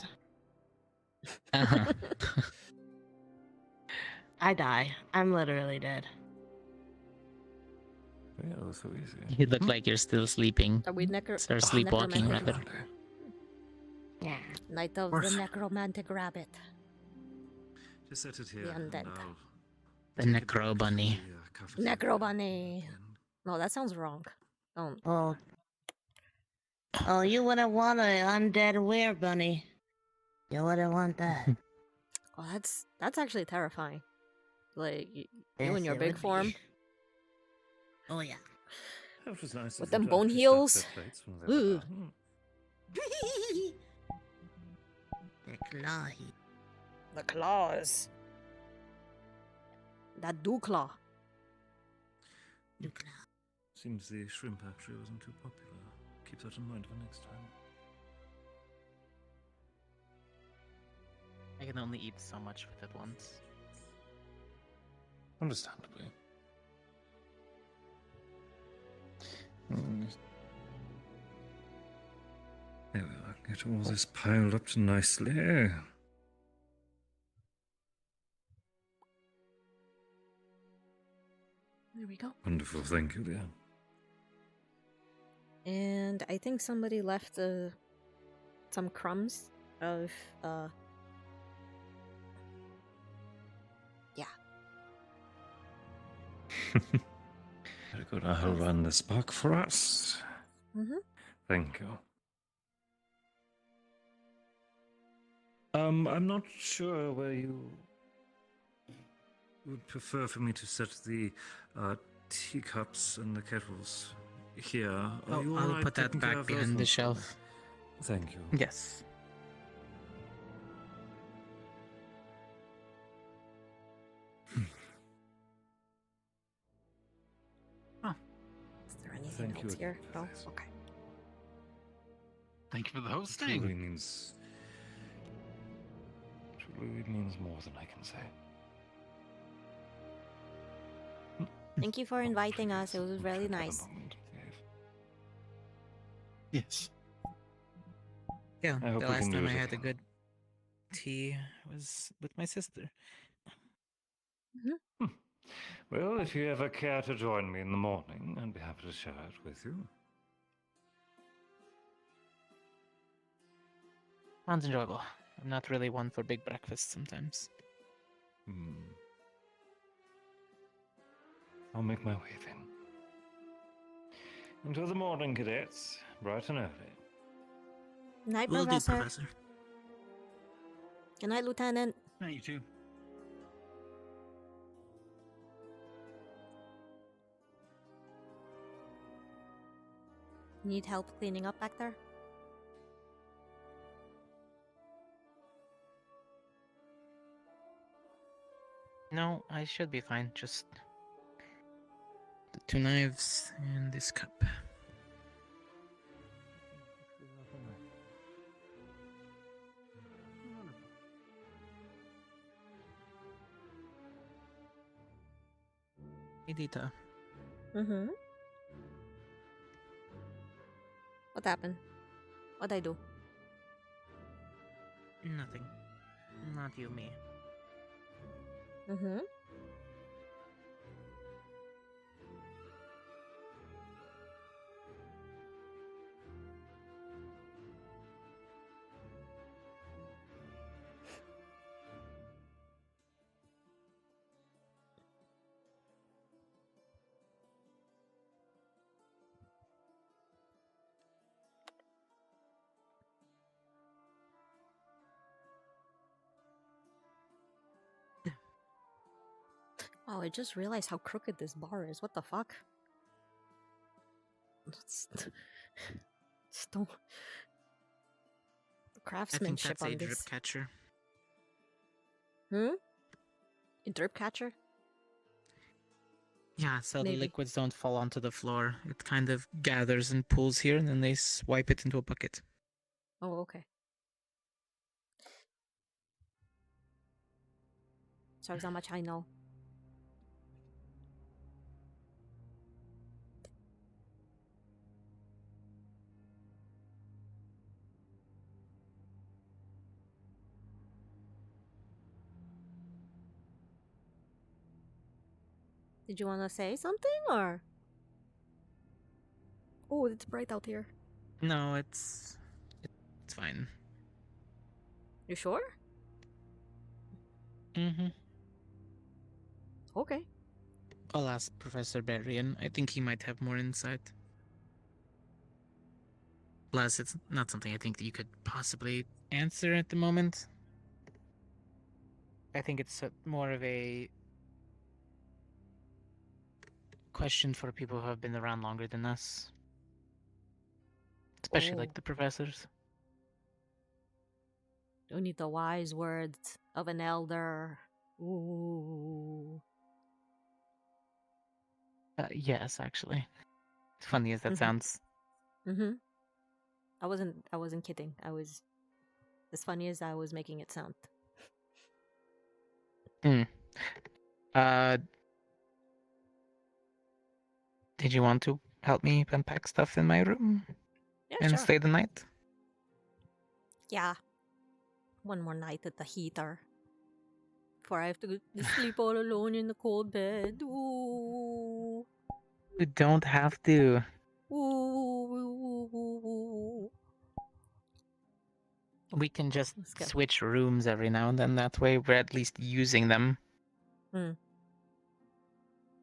Speaker 12: I die. I'm literally dead.
Speaker 3: Yeah, it was so easy.
Speaker 1: You look like you're still sleeping.
Speaker 2: Are we
Speaker 1: Start sleepwalking,
Speaker 2: necromantic?
Speaker 1: rather.
Speaker 2: Yeah. Night of the necromantic rabbit.
Speaker 3: Just set it here.
Speaker 2: The undead.
Speaker 1: The necro bunny.
Speaker 2: Necro bunny. No, that sounds wrong. Don't.
Speaker 12: Oh, you wouldn't want an undead were bunny. You wouldn't want that.
Speaker 2: Oh, that's actually terrifying. Like you
Speaker 12: Yes,
Speaker 2: in your
Speaker 12: it
Speaker 2: big
Speaker 12: would be.
Speaker 2: form
Speaker 12: Oh yeah.
Speaker 3: That was nice.
Speaker 2: with them bone heels. Ooh.
Speaker 12: The claw.
Speaker 2: The claws. That do claw.
Speaker 3: Seems the shrimp actually wasn't too popular. Keep that in mind for next time.
Speaker 1: I can only eat so much with it once.
Speaker 3: Understandably. There we are. Get all this piled up nicely.
Speaker 2: There we go.
Speaker 3: Wonderful, thank you, dear.
Speaker 2: And I think somebody left some crumbs of yeah.
Speaker 3: Very good. I'll run this back for us.
Speaker 2: Mm-hmm.
Speaker 3: Thank you. I'm not sure where you would prefer for me to set the teacups and the kettles here. Are you all
Speaker 1: I'll
Speaker 3: right
Speaker 1: put that
Speaker 3: taking care
Speaker 1: back
Speaker 3: of those
Speaker 1: behind the
Speaker 3: ones for me?
Speaker 1: shelf.
Speaker 3: Thank you.
Speaker 1: Yes.
Speaker 2: Is there anything
Speaker 3: Thank you
Speaker 2: else here?
Speaker 3: again for
Speaker 2: No?
Speaker 3: this.
Speaker 2: Okay.
Speaker 21: Thank you for the
Speaker 3: It
Speaker 21: hosting.
Speaker 3: truly means more than I can say.
Speaker 2: Thank you for inviting us. It was really nice.
Speaker 1: Yes. Yeah,
Speaker 3: I hope
Speaker 1: the
Speaker 3: we
Speaker 1: last
Speaker 3: can
Speaker 1: time
Speaker 3: do
Speaker 1: I
Speaker 3: it
Speaker 1: had a
Speaker 3: again.
Speaker 1: good tea was with my sister.
Speaker 3: Well, if you ever care to join me in the morning, I'd be happy to share it with you.
Speaker 1: Sounds enjoyable. I'm not really one for big breakfasts sometimes.
Speaker 3: I'll make my way then. Until the morning, cadets. Bright and early.
Speaker 2: Night,
Speaker 5: Will do,
Speaker 2: Professor.
Speaker 5: Professor.
Speaker 2: Good night, Lieutenant.
Speaker 21: Night, you too.
Speaker 2: Need help cleaning up back there?
Speaker 1: No, I should be fine. Just the 2 knives and this cup. Hey, Deeta.
Speaker 2: Mm-hmm. What happened? What'd I do?
Speaker 1: Nothing. Not you, me.
Speaker 2: Mm-hmm. Oh, I just realized how crooked this bar is. What the fuck? Just don't. The
Speaker 1: I think
Speaker 2: craftsmanship
Speaker 1: that's a
Speaker 2: on
Speaker 1: drip
Speaker 2: this.
Speaker 1: catcher.
Speaker 2: Hmm? A drip catcher?
Speaker 1: Yeah, so the
Speaker 2: Maybe.
Speaker 1: liquids don't fall onto the floor. It kind of gathers and pools here, and then they swipe it into a bucket.
Speaker 2: Oh, okay. Shows how much I know. Did you want to say something, or? Oh, it's bright out here.
Speaker 1: No, it's fine.
Speaker 2: You sure?
Speaker 1: Mm-hmm.
Speaker 2: Okay.
Speaker 1: I'll ask Professor Berrien. I think he might have more insight. Plus, it's not something I think that you could possibly answer at the moment. I think it's more of a question for people who have been around longer than us. Especially like the professors.
Speaker 2: Don't need the wise words of an elder. Ooh.
Speaker 1: Yes, actually. As funny as that
Speaker 2: Mhm.
Speaker 1: sounds.
Speaker 2: Mm-hmm. I wasn't kidding. I was as funny as I was making it sound.
Speaker 1: Hmm. Did you want to help me unpack stuff in my room?
Speaker 2: Yeah,
Speaker 1: and
Speaker 2: sure.
Speaker 1: stay the night?
Speaker 2: Yeah. One more night at the heater. Before I have to go to sleep all alone in the cold bed. Ooh.
Speaker 1: You don't have to.
Speaker 2: Ooh.
Speaker 1: We can just
Speaker 2: Let's go.
Speaker 1: switch rooms every now and then. That way we're at least using them.
Speaker 2: Hmm.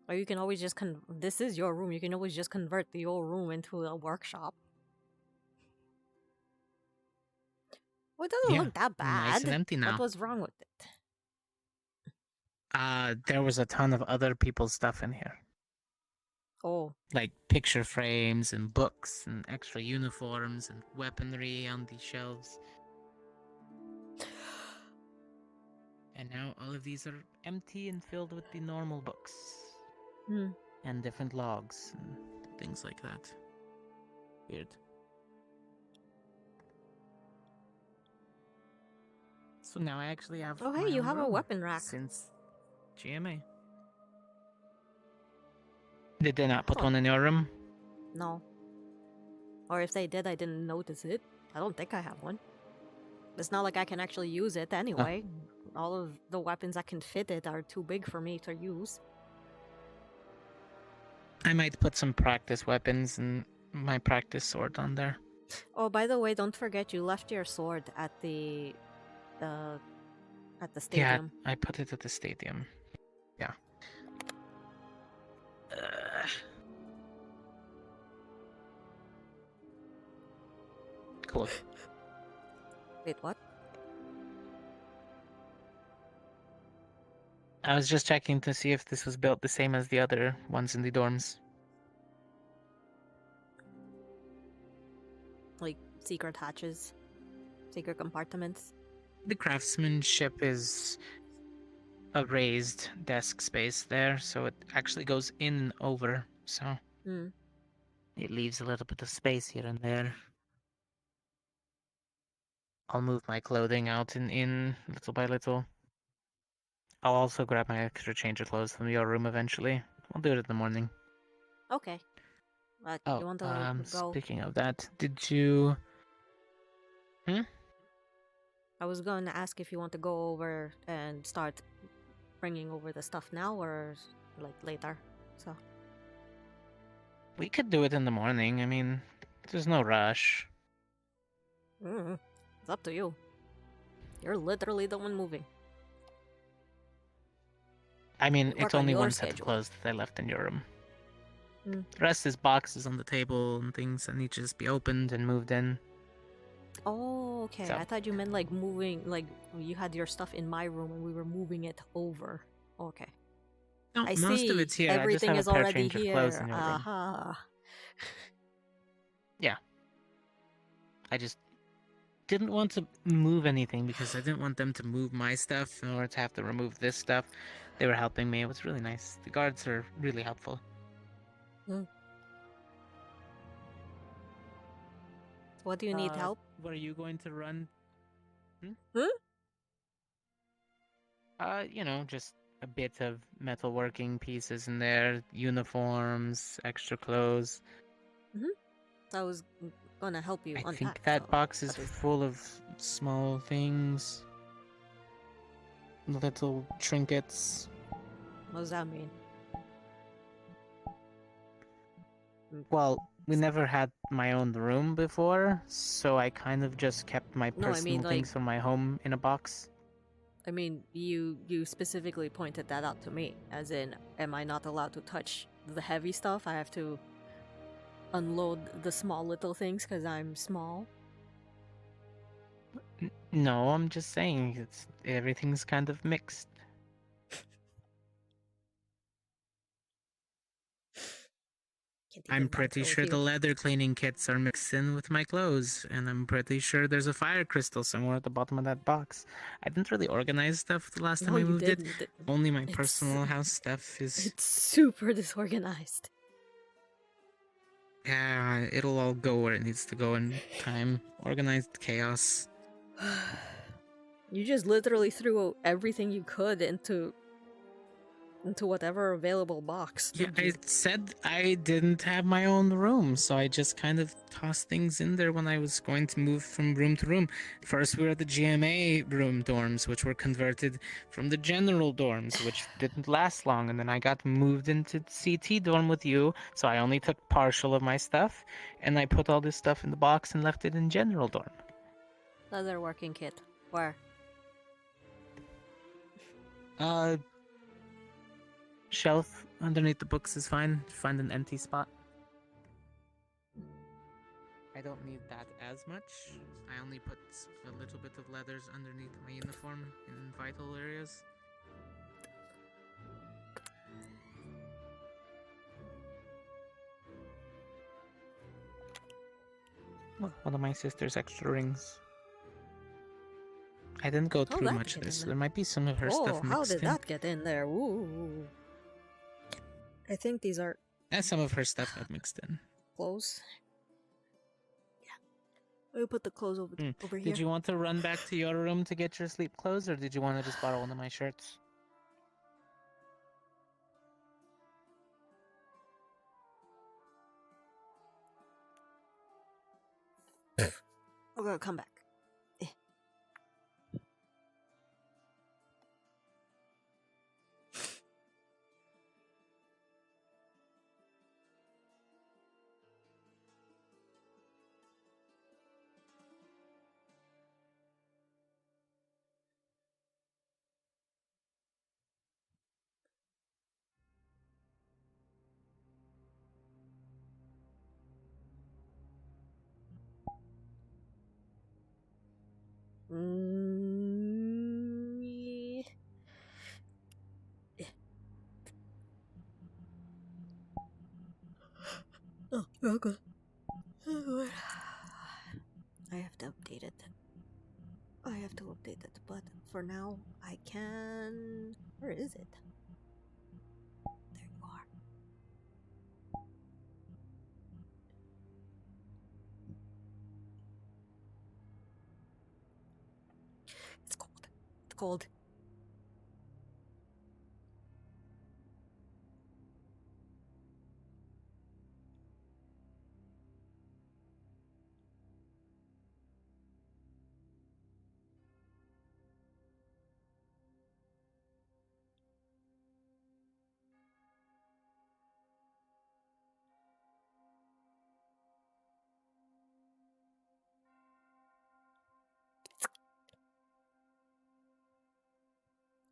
Speaker 2: Or you can always just this is your room. You can always just convert the old room into a workshop. Well, it doesn't
Speaker 1: Yeah,
Speaker 2: look that bad.
Speaker 1: nice and empty now.
Speaker 2: What was wrong with it?
Speaker 1: There was a ton of other people's stuff in here.
Speaker 2: Oh.
Speaker 1: Like picture frames and books and extra uniforms and weaponry on the shelves. And now all of these are empty and filled with the normal books.
Speaker 2: Hmm.
Speaker 1: And different logs and things like that. Weird. So now I actually have.
Speaker 2: Oh, hey,
Speaker 1: my
Speaker 2: you
Speaker 1: own
Speaker 2: have a
Speaker 1: room
Speaker 2: weapon rack.
Speaker 1: since GMA. Did they not put
Speaker 2: Oh.
Speaker 1: one in your room?
Speaker 2: No. Or if they did, I didn't notice it. I don't think I have one. It's not like I can actually use it anyway. All of the weapons that can fit it are too big for me to use.
Speaker 1: I might put some practice weapons and my practice sword on there.
Speaker 2: Oh, by the way, don't forget you left your sword at the stadium.
Speaker 1: Yeah, I put it at the stadium. Yeah. Cool.
Speaker 2: Wait, what?
Speaker 1: I was just checking to see if this was built the same as the other ones in the dorms.
Speaker 2: secret hatches, secret compartments.
Speaker 1: The craftsmanship is a raised desk space there, so it actually goes in and over, so
Speaker 2: Hmm.
Speaker 1: it leaves a little bit of space here and there. I'll move my clothing out and in little by little. I'll also grab my extra change of clothes from your room eventually. I'll do it in the morning.
Speaker 2: Okay.
Speaker 1: Oh,
Speaker 2: you want to go?
Speaker 1: speaking of that, did you...
Speaker 2: I was going to ask if you want to go over and start bringing over the stuff now or like later. So
Speaker 1: We could do it in the morning. I mean, there's no rush.
Speaker 2: It's up to you. You're literally the one moving.
Speaker 1: I mean,
Speaker 2: Work
Speaker 1: it's
Speaker 2: on
Speaker 1: only
Speaker 2: your
Speaker 1: one set of
Speaker 2: schedule.
Speaker 1: clothes that I left in your room.
Speaker 2: Mm.
Speaker 1: The rest is boxes on the table and things that need to just be opened and moved in.
Speaker 2: Oh, okay.
Speaker 1: So-
Speaker 2: I thought you meant like moving, like you had your stuff in my room and we were moving it over. Okay.
Speaker 1: No,
Speaker 2: I
Speaker 1: most
Speaker 2: see.
Speaker 1: of it's here.
Speaker 2: Everything
Speaker 1: I
Speaker 2: is
Speaker 1: just have a pair
Speaker 2: already
Speaker 1: change of
Speaker 2: here.
Speaker 1: clothes in your room.
Speaker 2: Aha.
Speaker 1: Yeah. I just didn't want to move anything because I didn't want them to move my stuff in order to have to remove this stuff. They were helping me. It was really nice. The guards are really helpful.
Speaker 2: What do you need help?
Speaker 1: What are you going to run? You know, just a bit of metalworking pieces in there, uniforms, extra clothes.
Speaker 2: I was gonna help you
Speaker 1: I
Speaker 2: unpack.
Speaker 1: think that
Speaker 2: so
Speaker 1: box is
Speaker 2: what is-
Speaker 1: full of small things, little trinkets.
Speaker 2: What does that mean?
Speaker 1: Well, we never had my own room before, so I kind of just kept my
Speaker 2: No, I
Speaker 1: personal
Speaker 2: mean,
Speaker 1: things
Speaker 2: like-
Speaker 1: from my home in a box.
Speaker 2: I mean, you specifically pointed that out to me, as in, am I not allowed to touch the heavy stuff? I have to unload the small little things because I'm small.
Speaker 1: No, I'm just saying everything's kind of mixed. I'm pretty sure the leather cleaning kits are mixed in with my clothes, and I'm pretty sure there's a fire crystal somewhere at the bottom of that box. I didn't really organize stuff the last time
Speaker 2: No,
Speaker 1: I
Speaker 2: you
Speaker 1: moved it.
Speaker 2: didn't.
Speaker 1: Only my
Speaker 2: It's-
Speaker 1: personal house stuff is...
Speaker 2: It's super disorganized.
Speaker 1: Yeah, it'll all go where it needs to go in time. Organized chaos.
Speaker 2: You just literally threw everything you could into whatever available box.
Speaker 1: Yeah,
Speaker 2: didn't
Speaker 1: I
Speaker 2: you?
Speaker 1: said I didn't have my own room, so I just kind of tossed things in there when I was going to move from room to room. First, we were at the GMA room dorms, which were converted from the general dorms, which didn't last long, and then I got moved into CT dorm with you, so I only took partial of my stuff, and I put all this stuff in the box and left it in general dorm.
Speaker 2: Leather working kit. Where?
Speaker 1: Shelf underneath the books is fine. Find an empty spot. I don't need that as much. I only put a little bit of leathers underneath my uniform in vital areas. Oh, one of my sister's extra rings. I didn't go
Speaker 2: How'd
Speaker 1: through
Speaker 2: that
Speaker 1: much of
Speaker 2: get in
Speaker 1: this.
Speaker 2: there?
Speaker 1: There might be some of her
Speaker 2: Oh,
Speaker 1: stuff
Speaker 2: how
Speaker 1: mixed
Speaker 2: did
Speaker 1: in.
Speaker 2: that get in there? Ooh. I think these are
Speaker 1: And some of her stuff got mixed in.
Speaker 2: clothes. Yeah. I'll put the clothes over here.
Speaker 1: Did you want to run back to your room to get your sleep clothes, or did you want to just borrow one of my shirts?
Speaker 2: We're gonna come back. Mm, yeah. Oh, okay. then I have to update it. But for now, I can. Where is it? There you are. It's cold. It's cold.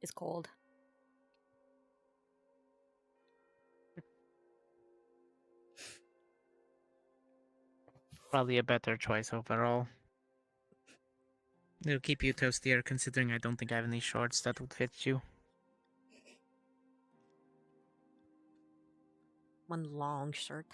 Speaker 2: It's cold.
Speaker 1: Probably a better choice overall. It'll keep you toastier, considering I don't think I have any shorts that would fit you.
Speaker 2: One long shirt.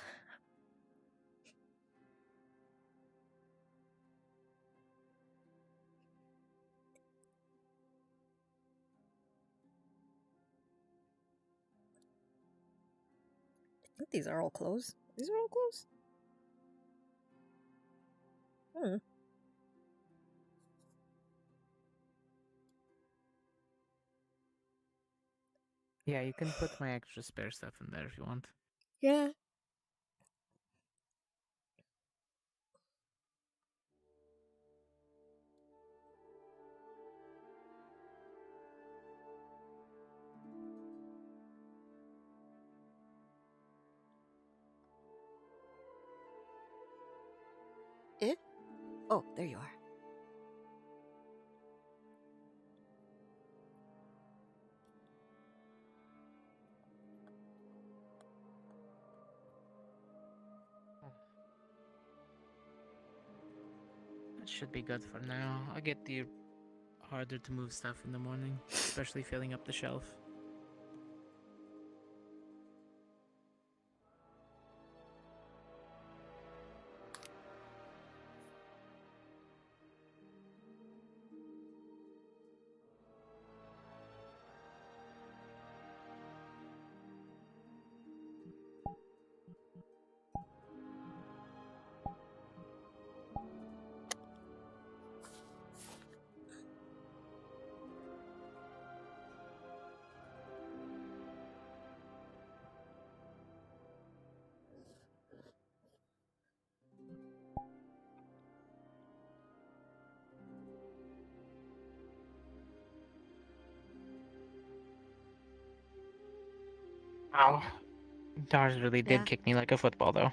Speaker 2: I think these are all clothes. These are all clothes. Hmm.
Speaker 1: Yeah, you can put my extra spare stuff in there if you want.
Speaker 2: Yeah. Eh? Oh, there you are.
Speaker 1: That should be good for now. I'll get the harder to move stuff in the morning, especially filling up the shelf. Ow. Dars really did
Speaker 2: Yeah.
Speaker 1: kick me like a football, though.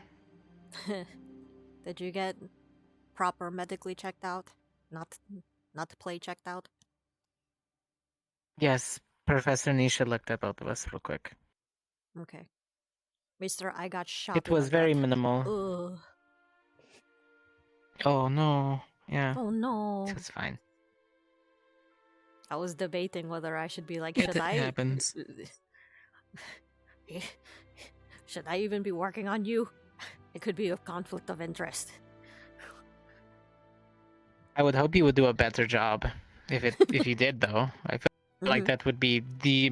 Speaker 2: Did you get proper medically checked out? Not play checked out?
Speaker 1: Yes, Professor Nisha looked at both of us real quick.
Speaker 2: Okay. Mister, I got shot
Speaker 1: It
Speaker 2: in
Speaker 1: was
Speaker 2: the
Speaker 1: very
Speaker 2: gut.
Speaker 1: minimal.
Speaker 2: Ugh.
Speaker 1: Oh no. Yeah.
Speaker 2: Oh no.
Speaker 1: It's fine.
Speaker 2: I was debating whether I should be like,
Speaker 1: It
Speaker 2: should I...
Speaker 1: happens.
Speaker 2: Should I even be working on you? It could be a conflict of interest.
Speaker 1: I would hope you would do a better job if you did, though. I feel like that would be the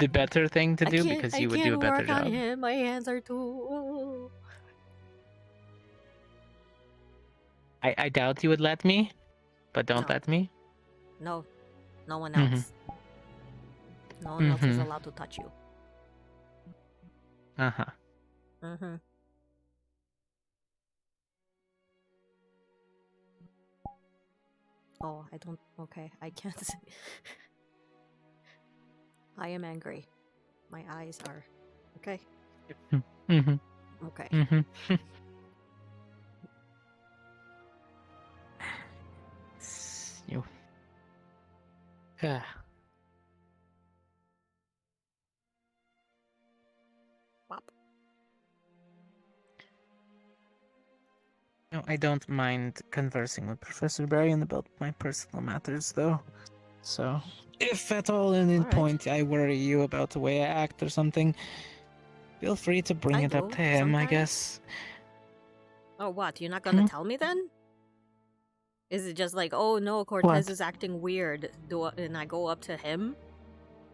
Speaker 1: better thing to do because you would do a better
Speaker 2: I can't work
Speaker 1: job.
Speaker 2: on him. My hands are too...
Speaker 1: I doubt you would let me, but don't
Speaker 2: No.
Speaker 1: let me.
Speaker 2: No. No one
Speaker 1: Mhm.
Speaker 2: else. No one else is
Speaker 1: Mhm.
Speaker 2: allowed to touch you.
Speaker 1: Uh-huh.
Speaker 2: Mm-hmm. Oh, I don't... Okay, I can't say... I am angry. My eyes are... Okay?
Speaker 1: Mm-hmm.
Speaker 2: Okay.
Speaker 1: Mm-hmm. You.
Speaker 2: Pop.
Speaker 1: No, I don't mind conversing with Professor Berrien about my personal matters, though. So, if at all at any
Speaker 2: Alright.
Speaker 1: point I worry you about the way I act or something, feel free to bring
Speaker 2: I
Speaker 1: it up
Speaker 2: do,
Speaker 1: to him, I
Speaker 2: sometimes.
Speaker 1: guess.
Speaker 2: Oh, what? You're not gonna
Speaker 1: Hmm?
Speaker 2: tell me then? Is it just like, oh no, Cortez is acting weird, and I go up to him?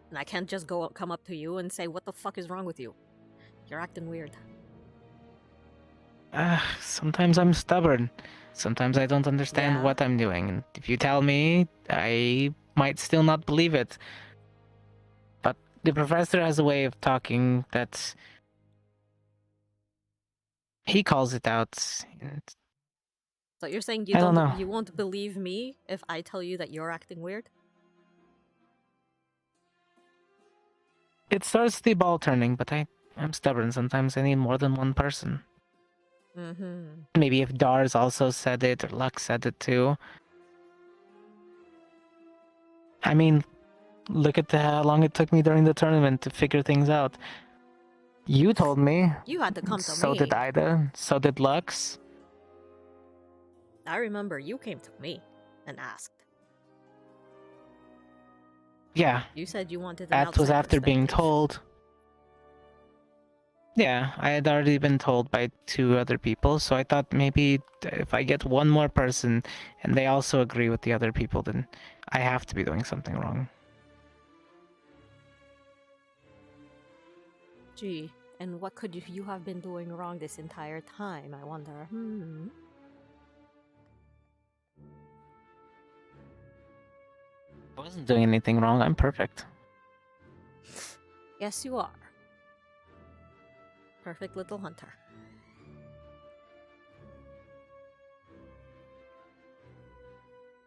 Speaker 2: And I can't just come up to you and say, what the fuck is wrong with you? You're acting weird.
Speaker 1: Sometimes I'm stubborn. Sometimes I don't understand what I'm doing. And if you tell me, I might still not believe it. But the professor has a way of talking that he calls it out.
Speaker 2: So you're saying
Speaker 1: I don't know.
Speaker 2: you won't believe me if I tell you that you're acting weird?
Speaker 1: It starts the ball turning, but I'm stubborn. Sometimes I need more than one person.
Speaker 2: Mm-hmm.
Speaker 1: Maybe if Dars also said it, or Lux said it too. I mean, look at how long it took me during the tournament to figure things out. You told me.
Speaker 2: You had to come to
Speaker 1: So
Speaker 2: me.
Speaker 1: did Ida. So did Lux.
Speaker 2: I remember you came to me and asked.
Speaker 1: Yeah.
Speaker 2: You said you wanted an
Speaker 1: That was
Speaker 2: outside
Speaker 1: after being
Speaker 2: perspective.
Speaker 1: told. Yeah, I had already been told by 2 other people, so I thought maybe if I get one more person and they also agree with the other people, then I have to be doing something wrong.
Speaker 2: Gee, and what could you have been doing wrong this entire time, I wonder?
Speaker 1: I wasn't doing anything wrong, I'm perfect.
Speaker 2: Yes, you are. Perfect little hunter.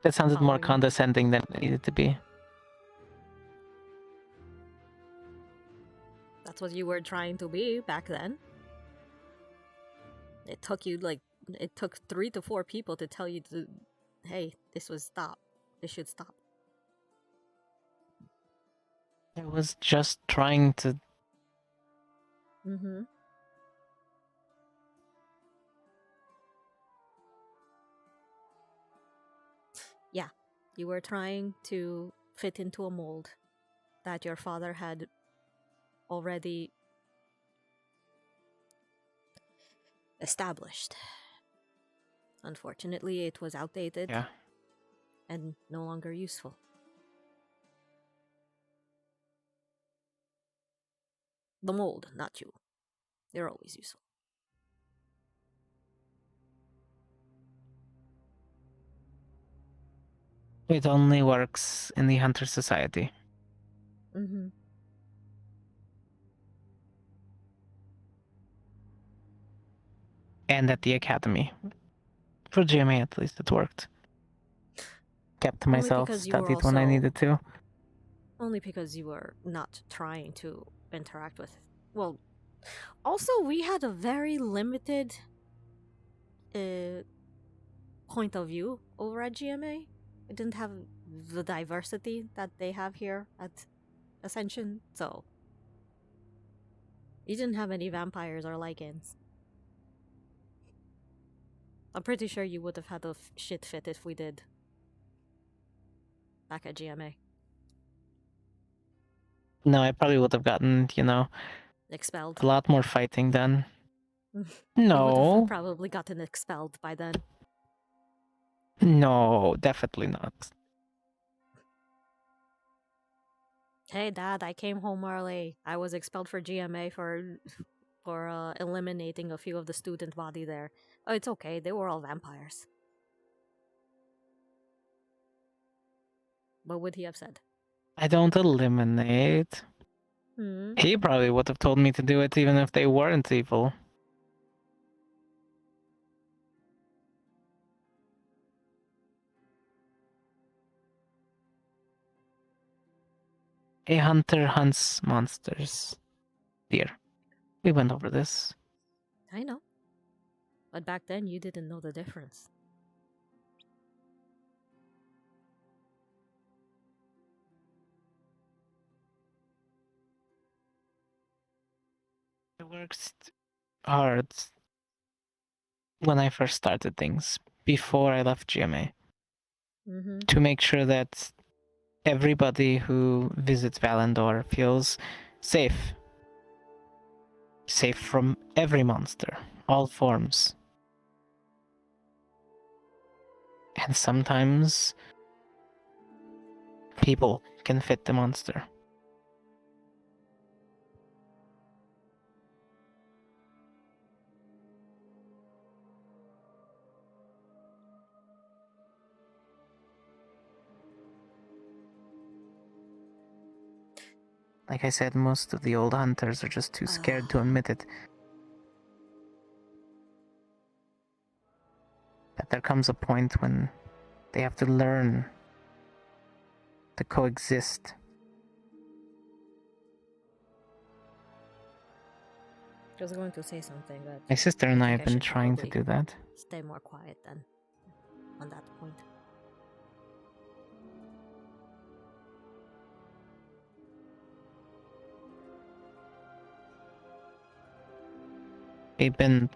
Speaker 1: That sounded more condescending than it needed to be.
Speaker 2: That's what you were trying to be back then. It took 3 to 4 people to tell you to, hey, this should stop.
Speaker 1: I was just trying to...
Speaker 2: Mm-hmm. Yeah, you were trying to fit into a mold that your father had already established. Unfortunately, it was outdated and no longer useful. The mold, not you. You're always useful.
Speaker 1: It only works in the Hunter Society.
Speaker 2: Mm-hmm.
Speaker 1: And at the Academy. For GMA at least, it worked. Kept to myself, studied when I needed to.
Speaker 2: Only because you were not trying to interact with... Well, also we had a very limited point of view over at GMA. We didn't have the diversity that they have here at Ascension, so... You didn't have any vampires or lichens. I'm pretty sure you would have had a shit fit if we did. Back at GMA.
Speaker 1: No, I probably would have gotten,
Speaker 2: Expelled.
Speaker 1: a lot more fighting done.
Speaker 2: You would
Speaker 1: No.
Speaker 2: have probably gotten expelled by then.
Speaker 1: No, definitely not.
Speaker 2: Hey, Dad, I came home early. I was expelled for GMA for eliminating a few of the student body there. Oh, it's okay. They were all vampires. What would he have said?
Speaker 1: I don't eliminate. He probably would have told me to do it even if they weren't evil. A hunter hunts monsters. Dear, we went over this.
Speaker 2: I know. But back then, you didn't know the difference.
Speaker 1: I worked hard when I first started things, before I left GMA, to make sure that everybody who visits Valandor feels safe. Safe from every monster, all forms. And sometimes people can fit the monster. Like I said, most of the old hunters are just too scared to admit it. But there comes a point when they have to learn to coexist.
Speaker 2: I was going to say something, but
Speaker 1: My sister and I
Speaker 2: think
Speaker 1: have been
Speaker 2: should
Speaker 1: trying to
Speaker 2: probably
Speaker 1: do that.
Speaker 2: Stay more quiet then. On that point.
Speaker 1: We've been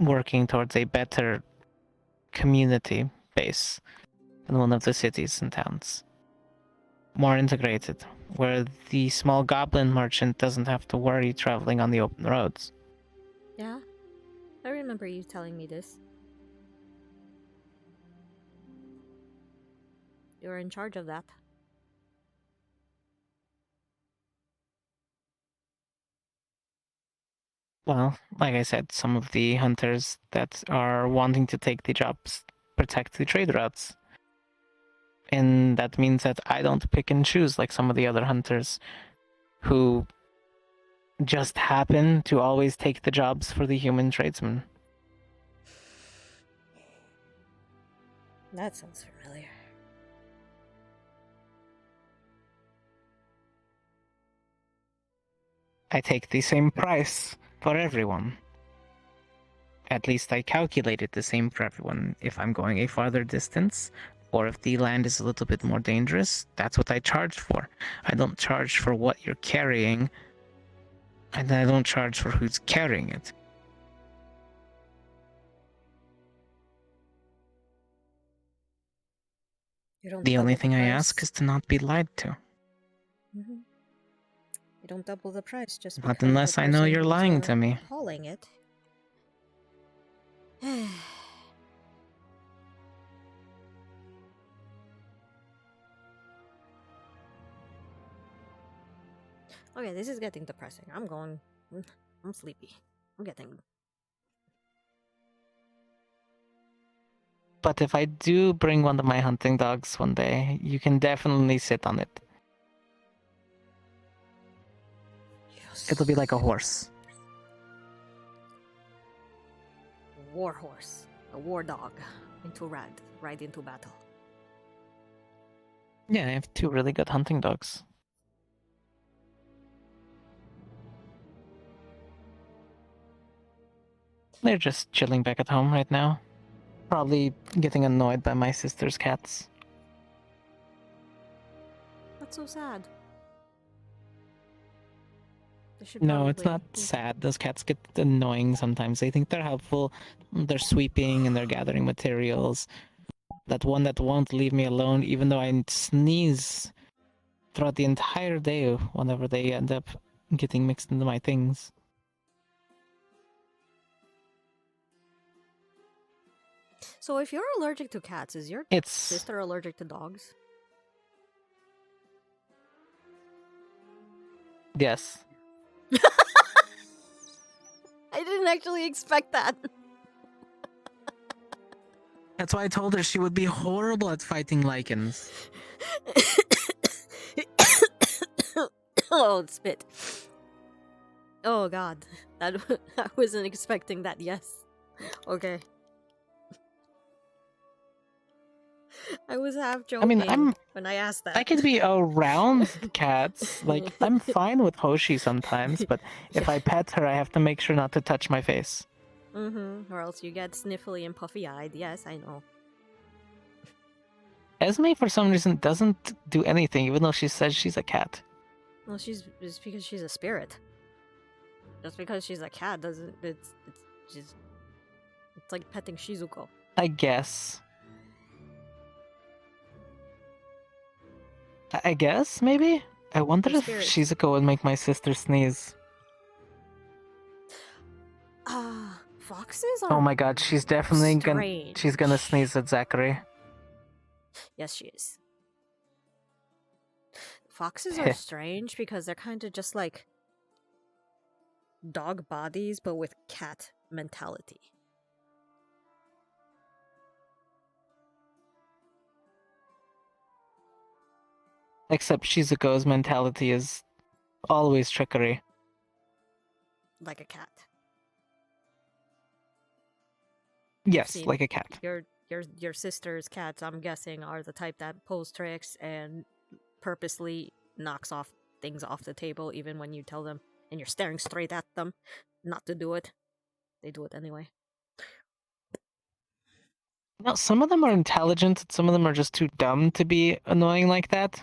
Speaker 1: working towards a better community base in one of the cities and towns. More integrated, where the small goblin merchant doesn't have to worry traveling on the open roads.
Speaker 2: Yeah? I remember you telling me this. You were in charge of that.
Speaker 1: Well, like I said, some of the hunters that are wanting to take the jobs protect the trade routes. And that means that I don't pick and choose like some of the other hunters who just happen to always take the jobs for the human tradesmen.
Speaker 2: That sounds familiar.
Speaker 1: I take the same price for everyone. At least I calculate it the same for everyone. If I'm going a farther distance, or if the land is a little bit more dangerous, that's what I charge for. I don't charge for what you're carrying, and I don't charge for who's carrying it.
Speaker 2: You don't
Speaker 1: The only
Speaker 2: double
Speaker 1: thing I
Speaker 2: price.
Speaker 1: ask is to not be lied to.
Speaker 2: Mm-hmm. You don't double the price just
Speaker 1: Not
Speaker 2: because
Speaker 1: unless
Speaker 2: the
Speaker 1: I know
Speaker 2: person
Speaker 1: you're
Speaker 2: who's,
Speaker 1: lying to me.
Speaker 2: Hauling it. Okay, this is getting depressing. I'm sleepy. I'm getting...
Speaker 1: But if I do bring one of my hunting dogs one day, you can definitely sit on it. It'll be like a horse.
Speaker 2: War horse. A war dog. Ride into battle.
Speaker 1: Yeah, I have 2 really good hunting dogs. They're just chilling back at home right now. Probably getting annoyed by my sister's cats.
Speaker 2: That's so sad. They should
Speaker 1: No, it's
Speaker 2: probably-
Speaker 1: not sad. Those cats get annoying sometimes. They think they're helpful. They're sweeping and they're gathering materials. That one that won't leave me alone, even though I sneeze throughout the entire day whenever they end up getting mixed into my things.
Speaker 2: So if you're allergic to cats, is your
Speaker 1: It's-
Speaker 2: sister allergic to dogs?
Speaker 1: Yes.
Speaker 2: I didn't actually expect that.
Speaker 1: That's why I told her she would be horrible at fighting lichens.
Speaker 2: Oh, spit. Oh god. I wasn't expecting that, yes. Okay. I was half joking when I asked that.
Speaker 1: I could be around cats. Like, I'm fine with Hoshi sometimes, but if I pet her, I have to make sure not to touch my face.
Speaker 2: Mm-hmm. Or else you get sniffly and puffy-eyed. Yes, I know.
Speaker 1: Esme, for some reason, doesn't do anything, even though she says she's a cat.
Speaker 2: Well, it's because she's a spirit. Just because she's a cat doesn't... It's like petting Shizuko.
Speaker 1: I guess. I guess, maybe? I wonder
Speaker 2: Your
Speaker 1: if
Speaker 2: spirit.
Speaker 1: Shizuko would make my sister sneeze.
Speaker 2: Foxes are
Speaker 1: Oh my god, she's definitely
Speaker 2: strange.
Speaker 1: she's gonna sneeze at Zachary.
Speaker 2: Yes, she is. Foxes are strange because they're kind of just like dog bodies, but with cat mentality.
Speaker 1: Except Shizuko's mentality is always trickery.
Speaker 2: Like a cat.
Speaker 1: Yes,
Speaker 2: Seen
Speaker 1: like a cat.
Speaker 2: Your sister's cats, I'm guessing, are the type that pulls tricks and purposely knocks things off the table even when you tell them and you're staring straight at them not to do it. They do it anyway.
Speaker 1: Now, some of them are intelligent, and some of them are just too dumb to be annoying like that.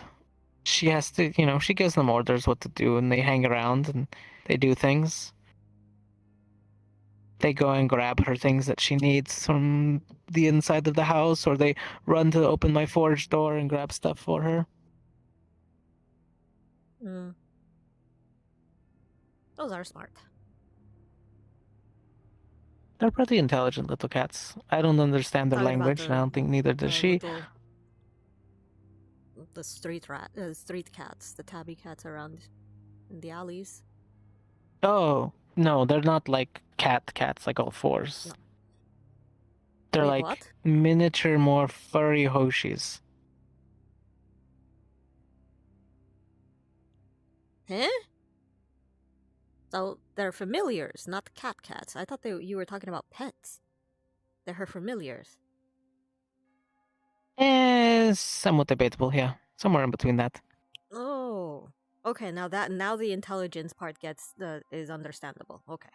Speaker 1: She has to, she gives them orders what to do, and they hang around and they do things. They go and grab her things that she needs from the inside of the house, or they run to open my forge door and grab stuff for her.
Speaker 2: Those are smart.
Speaker 1: They're pretty intelligent little cats. I don't understand their
Speaker 2: Talking about
Speaker 1: language, and I don't think neither does she.
Speaker 2: The street cats, the tabby cats around in the alleys.
Speaker 1: Oh, no, they're not like cats, like all fours.
Speaker 2: No.
Speaker 1: They're
Speaker 2: Wait,
Speaker 1: like
Speaker 2: what?
Speaker 1: miniature, more furry Hoshis.
Speaker 2: Huh? So they're familiars, not cats. I thought you were talking about pets. They're her familiars.
Speaker 1: Somewhat debatable, yeah. Somewhere in between that.
Speaker 2: Oh, okay. Now the intelligence part is understandable. Okay.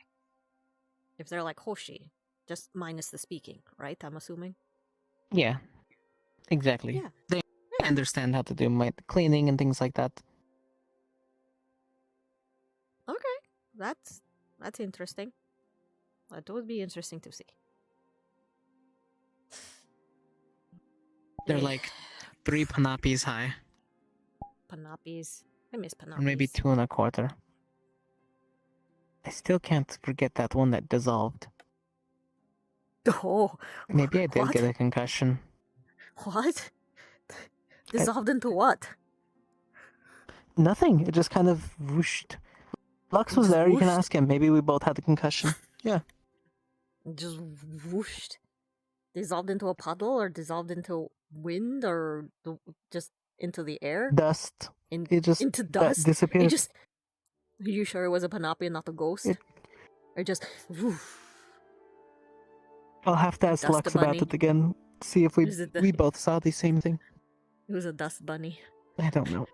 Speaker 2: If they're like Hoshi, just minus the speaking, right? I'm assuming.
Speaker 1: Yeah, exactly.
Speaker 2: Yeah.
Speaker 1: They understand how to do my cleaning and things like that.
Speaker 2: Okay, that's interesting. That would be interesting to see.
Speaker 1: They're like 3 panapis high.
Speaker 2: Panapis. I miss panapis.
Speaker 1: Or maybe 2 1/4. I still can't forget that one that dissolved.
Speaker 2: Oh.
Speaker 1: Maybe I did
Speaker 2: what?
Speaker 1: get a concussion.
Speaker 2: What? Dissolved into what?
Speaker 1: Nothing. It just kind of whooshed. Lux was there. You can ask him. Maybe we both had the concussion. Yeah.
Speaker 2: Just whooshed. Dissolved into a puddle, or dissolved into wind, or just into the air?
Speaker 1: Dust. It just
Speaker 2: into dust.
Speaker 1: disappeared.
Speaker 2: It just. Are you sure it was a Panapi and not a ghost? Or just. Woof.
Speaker 1: I'll have to ask
Speaker 2: Dust
Speaker 1: Lux
Speaker 2: bunny.
Speaker 1: about it again. See if we
Speaker 2: Is it the-
Speaker 1: we both saw the same thing.
Speaker 2: It was a dust bunny.
Speaker 1: I don't know.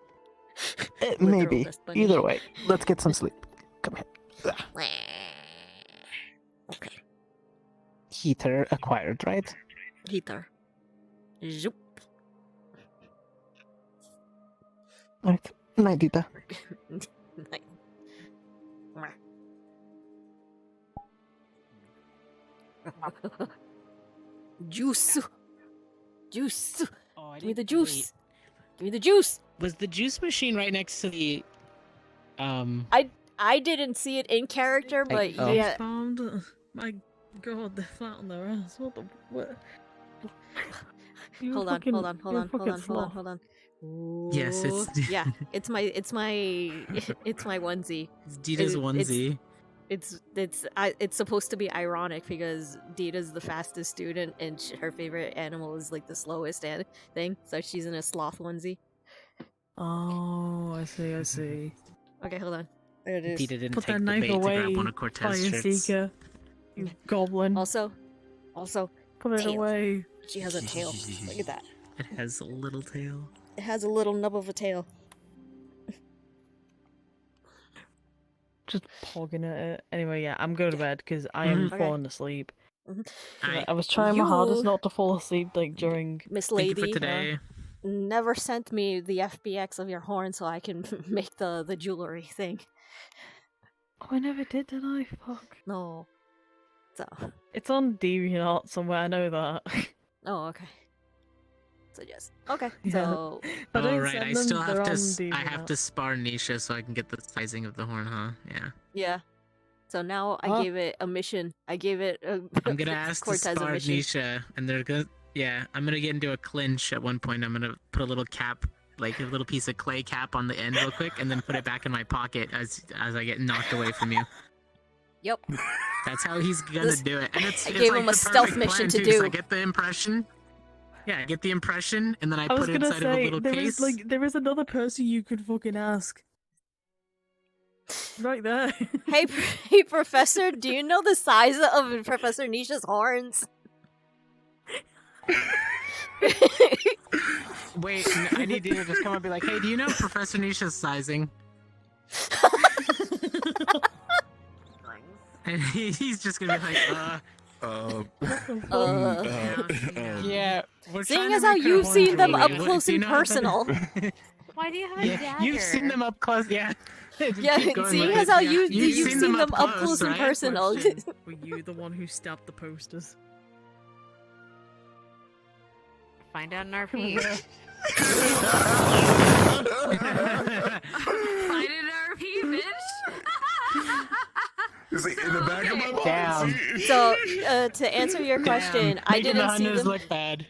Speaker 2: Literal
Speaker 1: Maybe.
Speaker 2: dust bunny.
Speaker 1: Either way, let's get some sleep. Come here.
Speaker 2: Okay.
Speaker 1: Heater acquired, right?
Speaker 2: Heater. Zoop.
Speaker 1: Right. Night, Deeta.
Speaker 2: Night. Juice. Juice.
Speaker 1: Oh,
Speaker 2: Give me the juice. Give me the juice.
Speaker 1: Was the juice machine right next to the
Speaker 2: I didn't see it in character, but
Speaker 1: oh.
Speaker 2: yeah.
Speaker 10: Found. My God, they're flat on their ass. What the what?
Speaker 2: Hold on.
Speaker 1: Yes, it's
Speaker 2: yeah. It's my onesie.
Speaker 1: It's Deeta's onesie.
Speaker 2: It's supposed to be ironic because Deeta's the fastest student and her favorite animal is like the slowest thing. So she's in a sloth onesie.
Speaker 10: Oh, I see.
Speaker 2: Okay, hold on. There it is.
Speaker 1: Deeta didn't
Speaker 10: Put
Speaker 1: take
Speaker 10: that
Speaker 1: the
Speaker 10: knife
Speaker 1: bait to
Speaker 10: away,
Speaker 1: grab one of Cortez's
Speaker 10: Fire
Speaker 1: shirts.
Speaker 10: Seeker. You goblin.
Speaker 2: Also,
Speaker 10: put it
Speaker 2: tail.
Speaker 10: away.
Speaker 2: She has a tail. Look at that.
Speaker 1: It has a little tail.
Speaker 2: It has a little nub of a tail.
Speaker 10: Just pogging at it. Anyway, yeah, I'm going to bed because I am
Speaker 2: Okay.
Speaker 10: falling asleep.
Speaker 1: Alright.
Speaker 10: I was trying my hardest
Speaker 2: You-
Speaker 10: not to fall asleep like during.
Speaker 2: Miss
Speaker 1: Thank you
Speaker 2: Lady,
Speaker 1: for today.
Speaker 2: never sent me the FBX of your horn so I can make the jewelry thing.
Speaker 10: Oh, I never did I? Fuck.
Speaker 2: No. So.
Speaker 10: It's on DeviantArt somewhere. I know that.
Speaker 2: Oh, okay. So yes. Okay.
Speaker 10: Yeah.
Speaker 2: So.
Speaker 10: I don't
Speaker 1: Oh right,
Speaker 10: send
Speaker 1: I
Speaker 10: them,
Speaker 1: still
Speaker 10: they're
Speaker 1: have to.
Speaker 10: on
Speaker 1: I have
Speaker 10: DeviantArt.
Speaker 1: to spar Nisha so I can get the sizing of the horn, huh? Yeah.
Speaker 2: Yeah. So now I
Speaker 10: Huh?
Speaker 2: gave it a mission. I gave it a
Speaker 1: I'm gonna ask to
Speaker 2: Cortez a
Speaker 1: spar
Speaker 2: mission.
Speaker 1: Nisha, and they're gonna. Yeah, I'm gonna get into a clinch at one point. I'm gonna put a little cap, like a little piece of clay cap on the end real quick, and then put it back in my pocket as I get knocked away from you.
Speaker 2: Yep.
Speaker 1: That's how he's gonna do it. And it's
Speaker 2: I
Speaker 1: it's
Speaker 2: gave
Speaker 1: like
Speaker 2: him a
Speaker 1: the
Speaker 2: stealth
Speaker 1: perfect
Speaker 2: mission
Speaker 1: plan,
Speaker 2: to
Speaker 1: too, 'cause
Speaker 2: do.
Speaker 1: I get the impression. Yeah, I get the impression, and then I
Speaker 10: I was
Speaker 1: put it
Speaker 10: gonna
Speaker 1: inside of a
Speaker 10: say
Speaker 1: little
Speaker 10: there
Speaker 1: case.
Speaker 10: is like there is another person you could fucking ask. Right there.
Speaker 2: Hey, Professor, do you know the size of Professor Nisha's horns?
Speaker 1: Wait, I need you to just come up and be like, hey, do you know Professor Nisha's sizing? And he's just gonna be like, yeah. We're
Speaker 2: Seeing
Speaker 1: trying
Speaker 2: as
Speaker 1: to
Speaker 2: how
Speaker 1: make her
Speaker 2: you've
Speaker 1: horns
Speaker 2: seen them
Speaker 1: really-
Speaker 2: up
Speaker 1: what-
Speaker 2: close
Speaker 1: do you
Speaker 2: and
Speaker 1: know how to-
Speaker 2: personal.
Speaker 6: Why do you have a
Speaker 1: Yeah,
Speaker 6: dagger?
Speaker 1: you've seen them up close, yeah.
Speaker 2: Yeah, seeing as how you've seen them up close and
Speaker 1: right?
Speaker 2: personal.
Speaker 10: Were you the one who stabbed the posters?
Speaker 6: Find out in RP. Find it in RP, bitch.
Speaker 22: Is it in the back of my
Speaker 1: Damn.
Speaker 2: So, to answer your question, I
Speaker 1: Making the
Speaker 2: didn't see
Speaker 1: hunters
Speaker 2: them.
Speaker 1: look bad.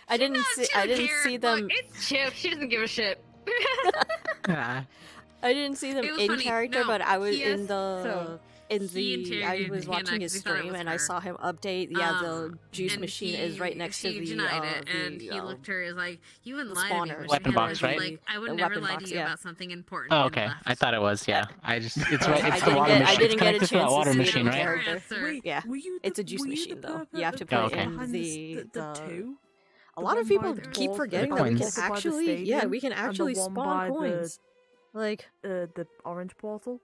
Speaker 2: I didn't see them.
Speaker 6: Look, it's Chip. She doesn't give a shit.
Speaker 1: Ah.
Speaker 2: I didn't see them
Speaker 6: It was
Speaker 2: in
Speaker 6: funny.
Speaker 2: character,
Speaker 6: No,
Speaker 2: but I was
Speaker 6: he
Speaker 2: in
Speaker 6: has-
Speaker 2: the
Speaker 6: so,
Speaker 2: I
Speaker 6: he
Speaker 2: was
Speaker 6: interrogated
Speaker 2: watching
Speaker 6: Hannah
Speaker 2: his
Speaker 6: 'cause he thought it
Speaker 2: stream
Speaker 6: was
Speaker 2: and I
Speaker 6: her.
Speaker 2: saw him update. Yeah, the juice
Speaker 6: and
Speaker 2: machine is right next to
Speaker 6: she
Speaker 2: the
Speaker 6: denied it, and he
Speaker 2: the,
Speaker 6: looked at her as like, "You wouldn't
Speaker 2: the
Speaker 6: lie to me."
Speaker 2: spawner.
Speaker 6: But
Speaker 1: Weapon
Speaker 6: she
Speaker 1: box,
Speaker 6: was
Speaker 1: right?
Speaker 6: Like, I would
Speaker 2: The
Speaker 6: never
Speaker 2: weapon
Speaker 6: lie
Speaker 2: box,
Speaker 6: to you
Speaker 2: yeah.
Speaker 6: about something important.
Speaker 1: Oh,
Speaker 6: and
Speaker 1: okay.
Speaker 6: left.
Speaker 1: I thought it was, yeah. It's right.
Speaker 2: I
Speaker 1: It's the
Speaker 2: didn't
Speaker 1: water
Speaker 2: get-
Speaker 1: machine.
Speaker 2: I didn't
Speaker 1: It's
Speaker 2: get a
Speaker 1: connected to that
Speaker 2: chance to
Speaker 1: water
Speaker 2: see it
Speaker 1: machine,
Speaker 2: in
Speaker 1: right?
Speaker 2: character.
Speaker 6: Wait,
Speaker 2: Yeah, it's a juice machine though. You have to put
Speaker 1: Oh, okay.
Speaker 2: in
Speaker 10: the
Speaker 2: the
Speaker 10: two?
Speaker 2: A lot of people keep
Speaker 10: ball-
Speaker 2: forgetting
Speaker 1: the
Speaker 2: that we can
Speaker 1: coins.
Speaker 2: actually, yeah, we can
Speaker 10: And the
Speaker 2: actually
Speaker 10: one
Speaker 2: spawn
Speaker 10: by
Speaker 2: coins. Like,
Speaker 10: the orange portal.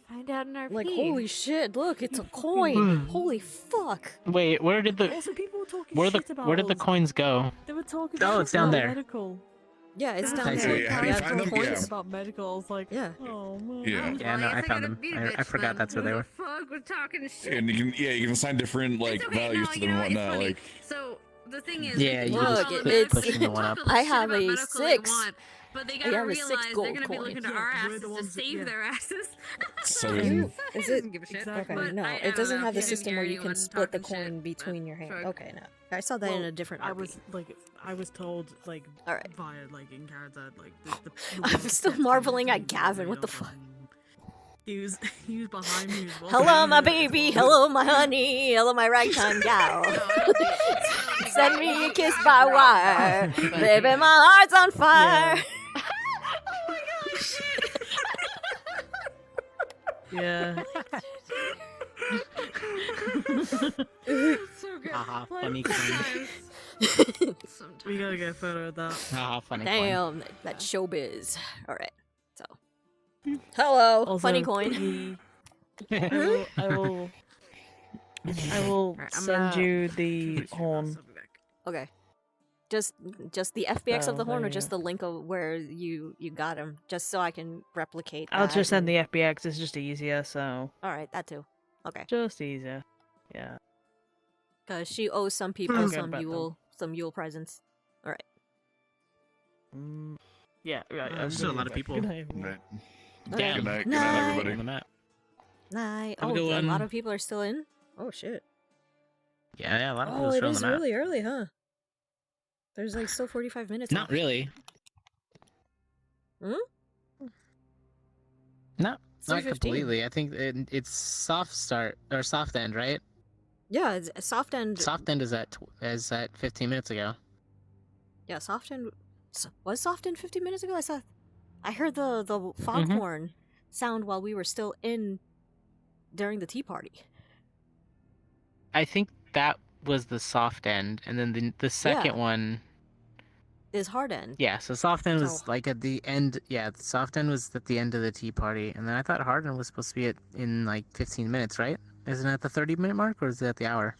Speaker 6: Find out in RP.
Speaker 2: like holy shit! Look, it's a coin. Holy fuck!
Speaker 1: Wait, where did the
Speaker 10: Also, people were talking
Speaker 1: where the
Speaker 10: shit about
Speaker 1: where did the
Speaker 10: us.
Speaker 1: coins go?
Speaker 10: They were talking
Speaker 1: Oh,
Speaker 10: shit
Speaker 1: it's down
Speaker 10: about
Speaker 1: there.
Speaker 10: medical.
Speaker 2: Yeah, it's down
Speaker 1: I
Speaker 2: there.
Speaker 1: see.
Speaker 22: How do you
Speaker 2: Yeah,
Speaker 22: find them?
Speaker 2: coins.
Speaker 22: Yeah.
Speaker 10: About medical, I was like,
Speaker 2: Yeah.
Speaker 10: oh man.
Speaker 22: Yeah.
Speaker 1: Yeah, no, I found them. I forgot that's where they were.
Speaker 6: Fuck, we're talking shit.
Speaker 22: And you can assign different like
Speaker 6: It's okay,
Speaker 22: values
Speaker 6: no,
Speaker 22: to
Speaker 6: you
Speaker 22: them
Speaker 6: know
Speaker 22: and
Speaker 6: what, it's
Speaker 22: whatnot.
Speaker 6: funny.
Speaker 22: Like
Speaker 6: So the thing is,
Speaker 1: Yeah,
Speaker 6: they
Speaker 1: you
Speaker 6: can
Speaker 2: Look,
Speaker 6: call it
Speaker 2: it's-
Speaker 6: medical, they can
Speaker 1: pushing the one
Speaker 6: talk
Speaker 1: up.
Speaker 6: all the
Speaker 2: I
Speaker 6: shit
Speaker 2: have
Speaker 6: about
Speaker 2: a
Speaker 6: medical they
Speaker 2: 6.
Speaker 6: want, but they
Speaker 2: I
Speaker 6: gotta
Speaker 2: have a
Speaker 6: realize
Speaker 2: 6
Speaker 6: they're
Speaker 2: gold
Speaker 6: gonna be
Speaker 2: coin.
Speaker 6: looking to
Speaker 10: Yeah,
Speaker 6: our
Speaker 10: we're
Speaker 6: asses
Speaker 10: the
Speaker 6: to
Speaker 10: ones that-
Speaker 6: save
Speaker 10: yeah.
Speaker 6: their asses.
Speaker 22: Seven.
Speaker 2: Is
Speaker 6: He
Speaker 2: it?
Speaker 6: doesn't give a shit.
Speaker 2: Okay,
Speaker 6: But
Speaker 2: no,
Speaker 6: I
Speaker 2: it
Speaker 6: don't
Speaker 2: doesn't
Speaker 6: know
Speaker 2: have the
Speaker 6: if you
Speaker 2: system
Speaker 6: hear
Speaker 2: where you
Speaker 6: anyone
Speaker 2: can split the
Speaker 6: talking shit,
Speaker 2: coin between
Speaker 6: but
Speaker 2: your hands.
Speaker 6: shrug.
Speaker 2: Okay, no, I saw that in a different
Speaker 10: I
Speaker 2: RP.
Speaker 10: was like, I was told like
Speaker 2: Alright.
Speaker 10: via like in character like the
Speaker 2: I'm still marveling at Gavin. What the fuck?
Speaker 10: He was behind me as well.
Speaker 2: Hello, my baby. Hello, my honey. Hello, my ragtime gal. Send me a kiss by wire, baby. My heart's on fire.
Speaker 10: Yeah.
Speaker 6: So good.
Speaker 1: Haha,
Speaker 6: Like,
Speaker 1: funny coin.
Speaker 6: sometimes.
Speaker 10: We gotta get a photo of that.
Speaker 1: Haha, funny coin.
Speaker 2: Damn, that's showbiz. All right, so hello,
Speaker 10: Also,
Speaker 2: funny coin.
Speaker 10: I will
Speaker 6: Alright, I'm
Speaker 10: send
Speaker 6: gonna-
Speaker 10: you the horn.
Speaker 2: Okay, just the FBX of the
Speaker 10: Oh,
Speaker 2: horn,
Speaker 10: there
Speaker 2: or
Speaker 10: you
Speaker 2: just the link of where you got him, just so I can replicate.
Speaker 10: I'll
Speaker 2: that
Speaker 10: just send
Speaker 2: and-
Speaker 10: the FBX. It's just easier, so
Speaker 2: All right, that too. Okay,
Speaker 10: just easier. Yeah.
Speaker 2: because she owes some people
Speaker 10: Okay,
Speaker 2: some
Speaker 10: bet them.
Speaker 2: Yule presents. All right.
Speaker 10: Yeah. Right.
Speaker 1: There's still a lot of people.
Speaker 10: Good night, everyone.
Speaker 22: Right.
Speaker 1: Damn.
Speaker 22: Good night,
Speaker 2: Night.
Speaker 22: everybody.
Speaker 1: On the map.
Speaker 2: Night.
Speaker 1: Have a
Speaker 2: Oh,
Speaker 1: good
Speaker 2: a lot
Speaker 1: one.
Speaker 2: of people are still in. Oh shit.
Speaker 1: Yeah, a lot of
Speaker 2: Oh,
Speaker 1: people
Speaker 2: it
Speaker 1: still on
Speaker 2: is
Speaker 1: the map.
Speaker 2: really early, huh? There's like still 45 minutes.
Speaker 1: Not
Speaker 2: left.
Speaker 1: really.
Speaker 2: Hmm?
Speaker 1: No,
Speaker 2: It's
Speaker 1: not
Speaker 2: 3:15.
Speaker 1: completely. I think it's soft start or soft end, right?
Speaker 2: Yeah, it's a soft end.
Speaker 1: Soft end is at 15 minutes ago.
Speaker 2: Yeah, soft end. Was soft end 15 minutes ago? I heard the foghorn sound while we were still in during the tea party.
Speaker 1: I think that was the soft end, and then the second one.
Speaker 2: Is hard end.
Speaker 1: Yeah, so soft end was
Speaker 2: So-
Speaker 1: like at the end. Yeah, the soft end was at the end of the tea party, and then I thought hard end was supposed to be in like 15 minutes, right? Isn't it at the 30-minute mark, or is it at the hour?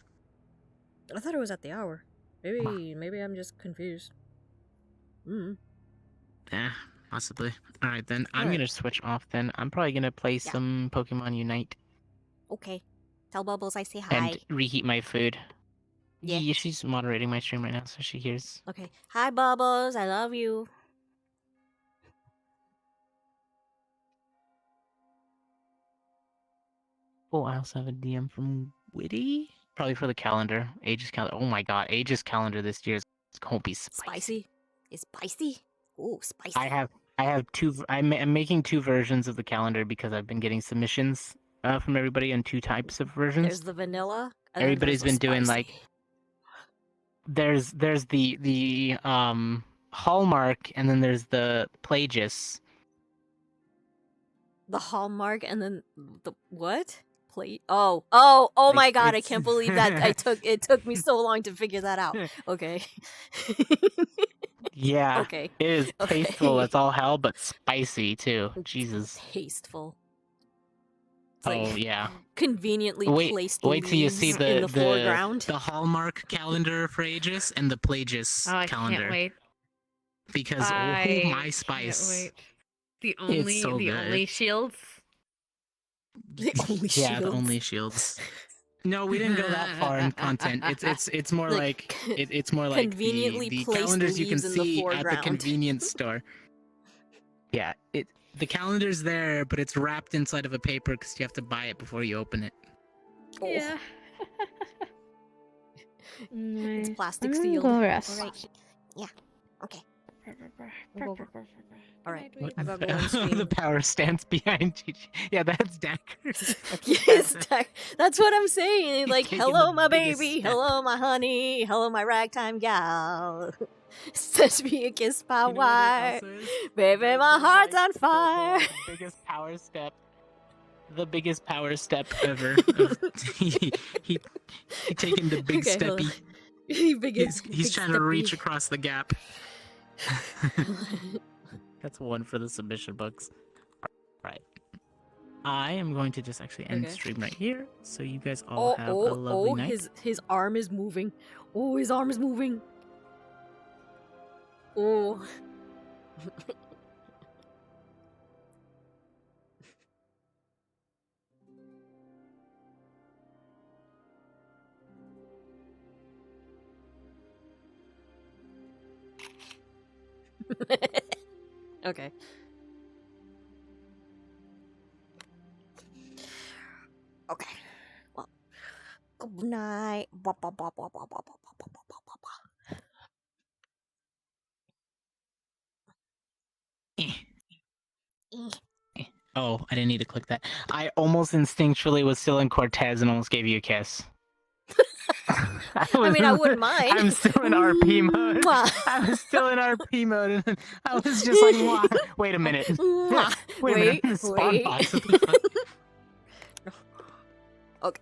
Speaker 2: I thought it was at the hour. Maybe I'm just confused. Hmm.
Speaker 1: Yeah, possibly. All right, then I'm
Speaker 2: Alright.
Speaker 1: gonna switch off. Then I'm probably gonna play some Pokemon Unite
Speaker 2: Okay. Tell Bubbles I say hi.
Speaker 1: and reheat my food.
Speaker 2: Yeah.
Speaker 1: She's moderating my stream right now, so she hears.
Speaker 2: Okay. Hi, Bubbles. I love you.
Speaker 1: Oh, I also have a DM from Witty. Probably for the calendar. Aegis calendar. Oh my god, Aegis calendar this year is gonna be spicy.
Speaker 2: Spicy? It's spicy? Ooh, spicy.
Speaker 1: I have two. I'm making two versions of the calendar because I've been getting submissions from everybody in two types of versions.
Speaker 2: There's the vanilla. And
Speaker 1: Everybody's
Speaker 2: then
Speaker 1: been doing
Speaker 2: spicy.
Speaker 1: like. There's the Hallmark, and then there's the Plagius.
Speaker 2: The Hallmark and then the what? Plate? Oh my god, I can't believe that it took me so long to figure that out. Okay.
Speaker 1: Yeah.
Speaker 2: Okay.
Speaker 1: It is
Speaker 2: Okay.
Speaker 1: tasteful as all hell, but spicy too. Jesus.
Speaker 2: Tasteful. It's
Speaker 1: Oh
Speaker 2: like
Speaker 1: yeah.
Speaker 2: conveniently placed
Speaker 1: Wait till you see
Speaker 2: leaves in the foreground.
Speaker 1: the Hallmark calendar for Aegis and the Plagius
Speaker 6: Oh, I
Speaker 1: calendar.
Speaker 6: can't wait.
Speaker 1: Because
Speaker 6: I
Speaker 1: oh my spice.
Speaker 6: can't wait. The
Speaker 1: It's so good.
Speaker 6: only shields.
Speaker 2: The only
Speaker 1: Yeah, the
Speaker 2: shields.
Speaker 1: only shields. No, we didn't go that far in content. It's more like it's more like
Speaker 2: conveniently
Speaker 1: the
Speaker 2: placed
Speaker 1: calendars you can
Speaker 2: leaves in the
Speaker 1: see at the
Speaker 2: foreground.
Speaker 1: convenience store. Yeah, the calendar's there, but it's wrapped inside of a paper because you have to buy it before you open it.
Speaker 6: Yeah.
Speaker 2: It's plastic
Speaker 12: I'm gonna
Speaker 2: sealed.
Speaker 12: go rest.
Speaker 2: Alright. Yeah. Okay. Alright. I gotta go on
Speaker 1: the
Speaker 2: stream.
Speaker 1: power stance behind you. Yeah, that's Decker.
Speaker 2: Yes, that's what I'm saying. Like,
Speaker 1: taking
Speaker 2: hello,
Speaker 1: the
Speaker 2: my
Speaker 1: biggest
Speaker 2: baby.
Speaker 1: step.
Speaker 2: Hello, my honey. Hello, my ragtime gal. Sends me a kiss by wire. Baby, my heart's on fire.
Speaker 1: The biggest power step. The biggest power step ever. he taking the big
Speaker 2: Okay, hold
Speaker 1: steppy.
Speaker 2: on.
Speaker 1: He's trying to reach across the gap. That's one for the submission books. Right. I am going to just actually end the stream right here, so you guys all have a lovely night.
Speaker 2: His arm is moving. Oh, his arm is moving. Oh. Okay. Okay. Well, good night. Ba, ba, ba, ba, ba, ba, ba, ba, ba, ba, ba, ba.
Speaker 1: Oh, I didn't need to click that. I almost instinctually was still in Cortez and almost gave you a kiss.
Speaker 2: I mean, I wouldn't mind.
Speaker 1: I'm still in RP mode. I was still in RP mode, and I was just like, "Wow, wait a minute. Wait a minute. I'm in the spawn box. What the fuck?"
Speaker 2: Okay.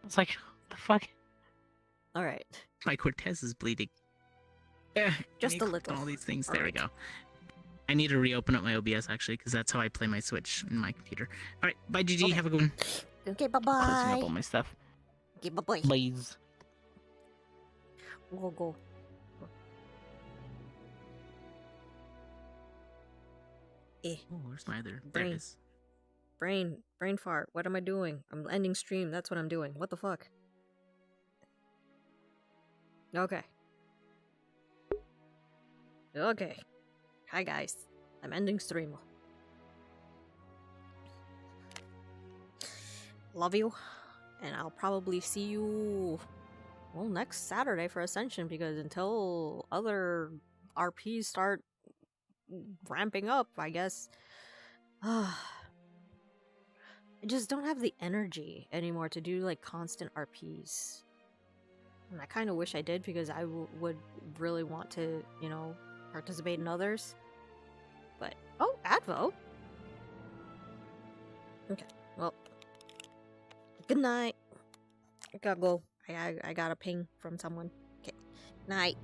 Speaker 1: It's like, what the fuck?
Speaker 2: All right.
Speaker 1: My Cortez is bleeding.
Speaker 2: Just a little.
Speaker 1: All these things. There we go. I need to reopen up my OBS actually, because that's how I play my Switch in my computer. All right, bye, GG.
Speaker 2: Okay.
Speaker 1: Have a good one.
Speaker 2: Okay, bye
Speaker 1: Closing up
Speaker 2: bye.
Speaker 1: all my stuff.
Speaker 2: Okay, bye bye.
Speaker 1: Please.
Speaker 2: Go.
Speaker 1: Oh, where's my other? There
Speaker 2: Brain.
Speaker 1: it is.
Speaker 2: Brain fart. What am I doing? I'm ending stream. That's what I'm doing. What the fuck? Okay. Okay. Hi guys. I'm ending stream. Love you. And I'll probably see you, well, next Saturday for Ascension, because until other RPs start ramping up, I guess. I just don't have the energy anymore to do like constant RPs. And I kind of wish I did, because I would really want to, you know, participate in others. But, oh, Advo. Okay, well, good night. I gotta go. I got a ping from someone. Okay, night.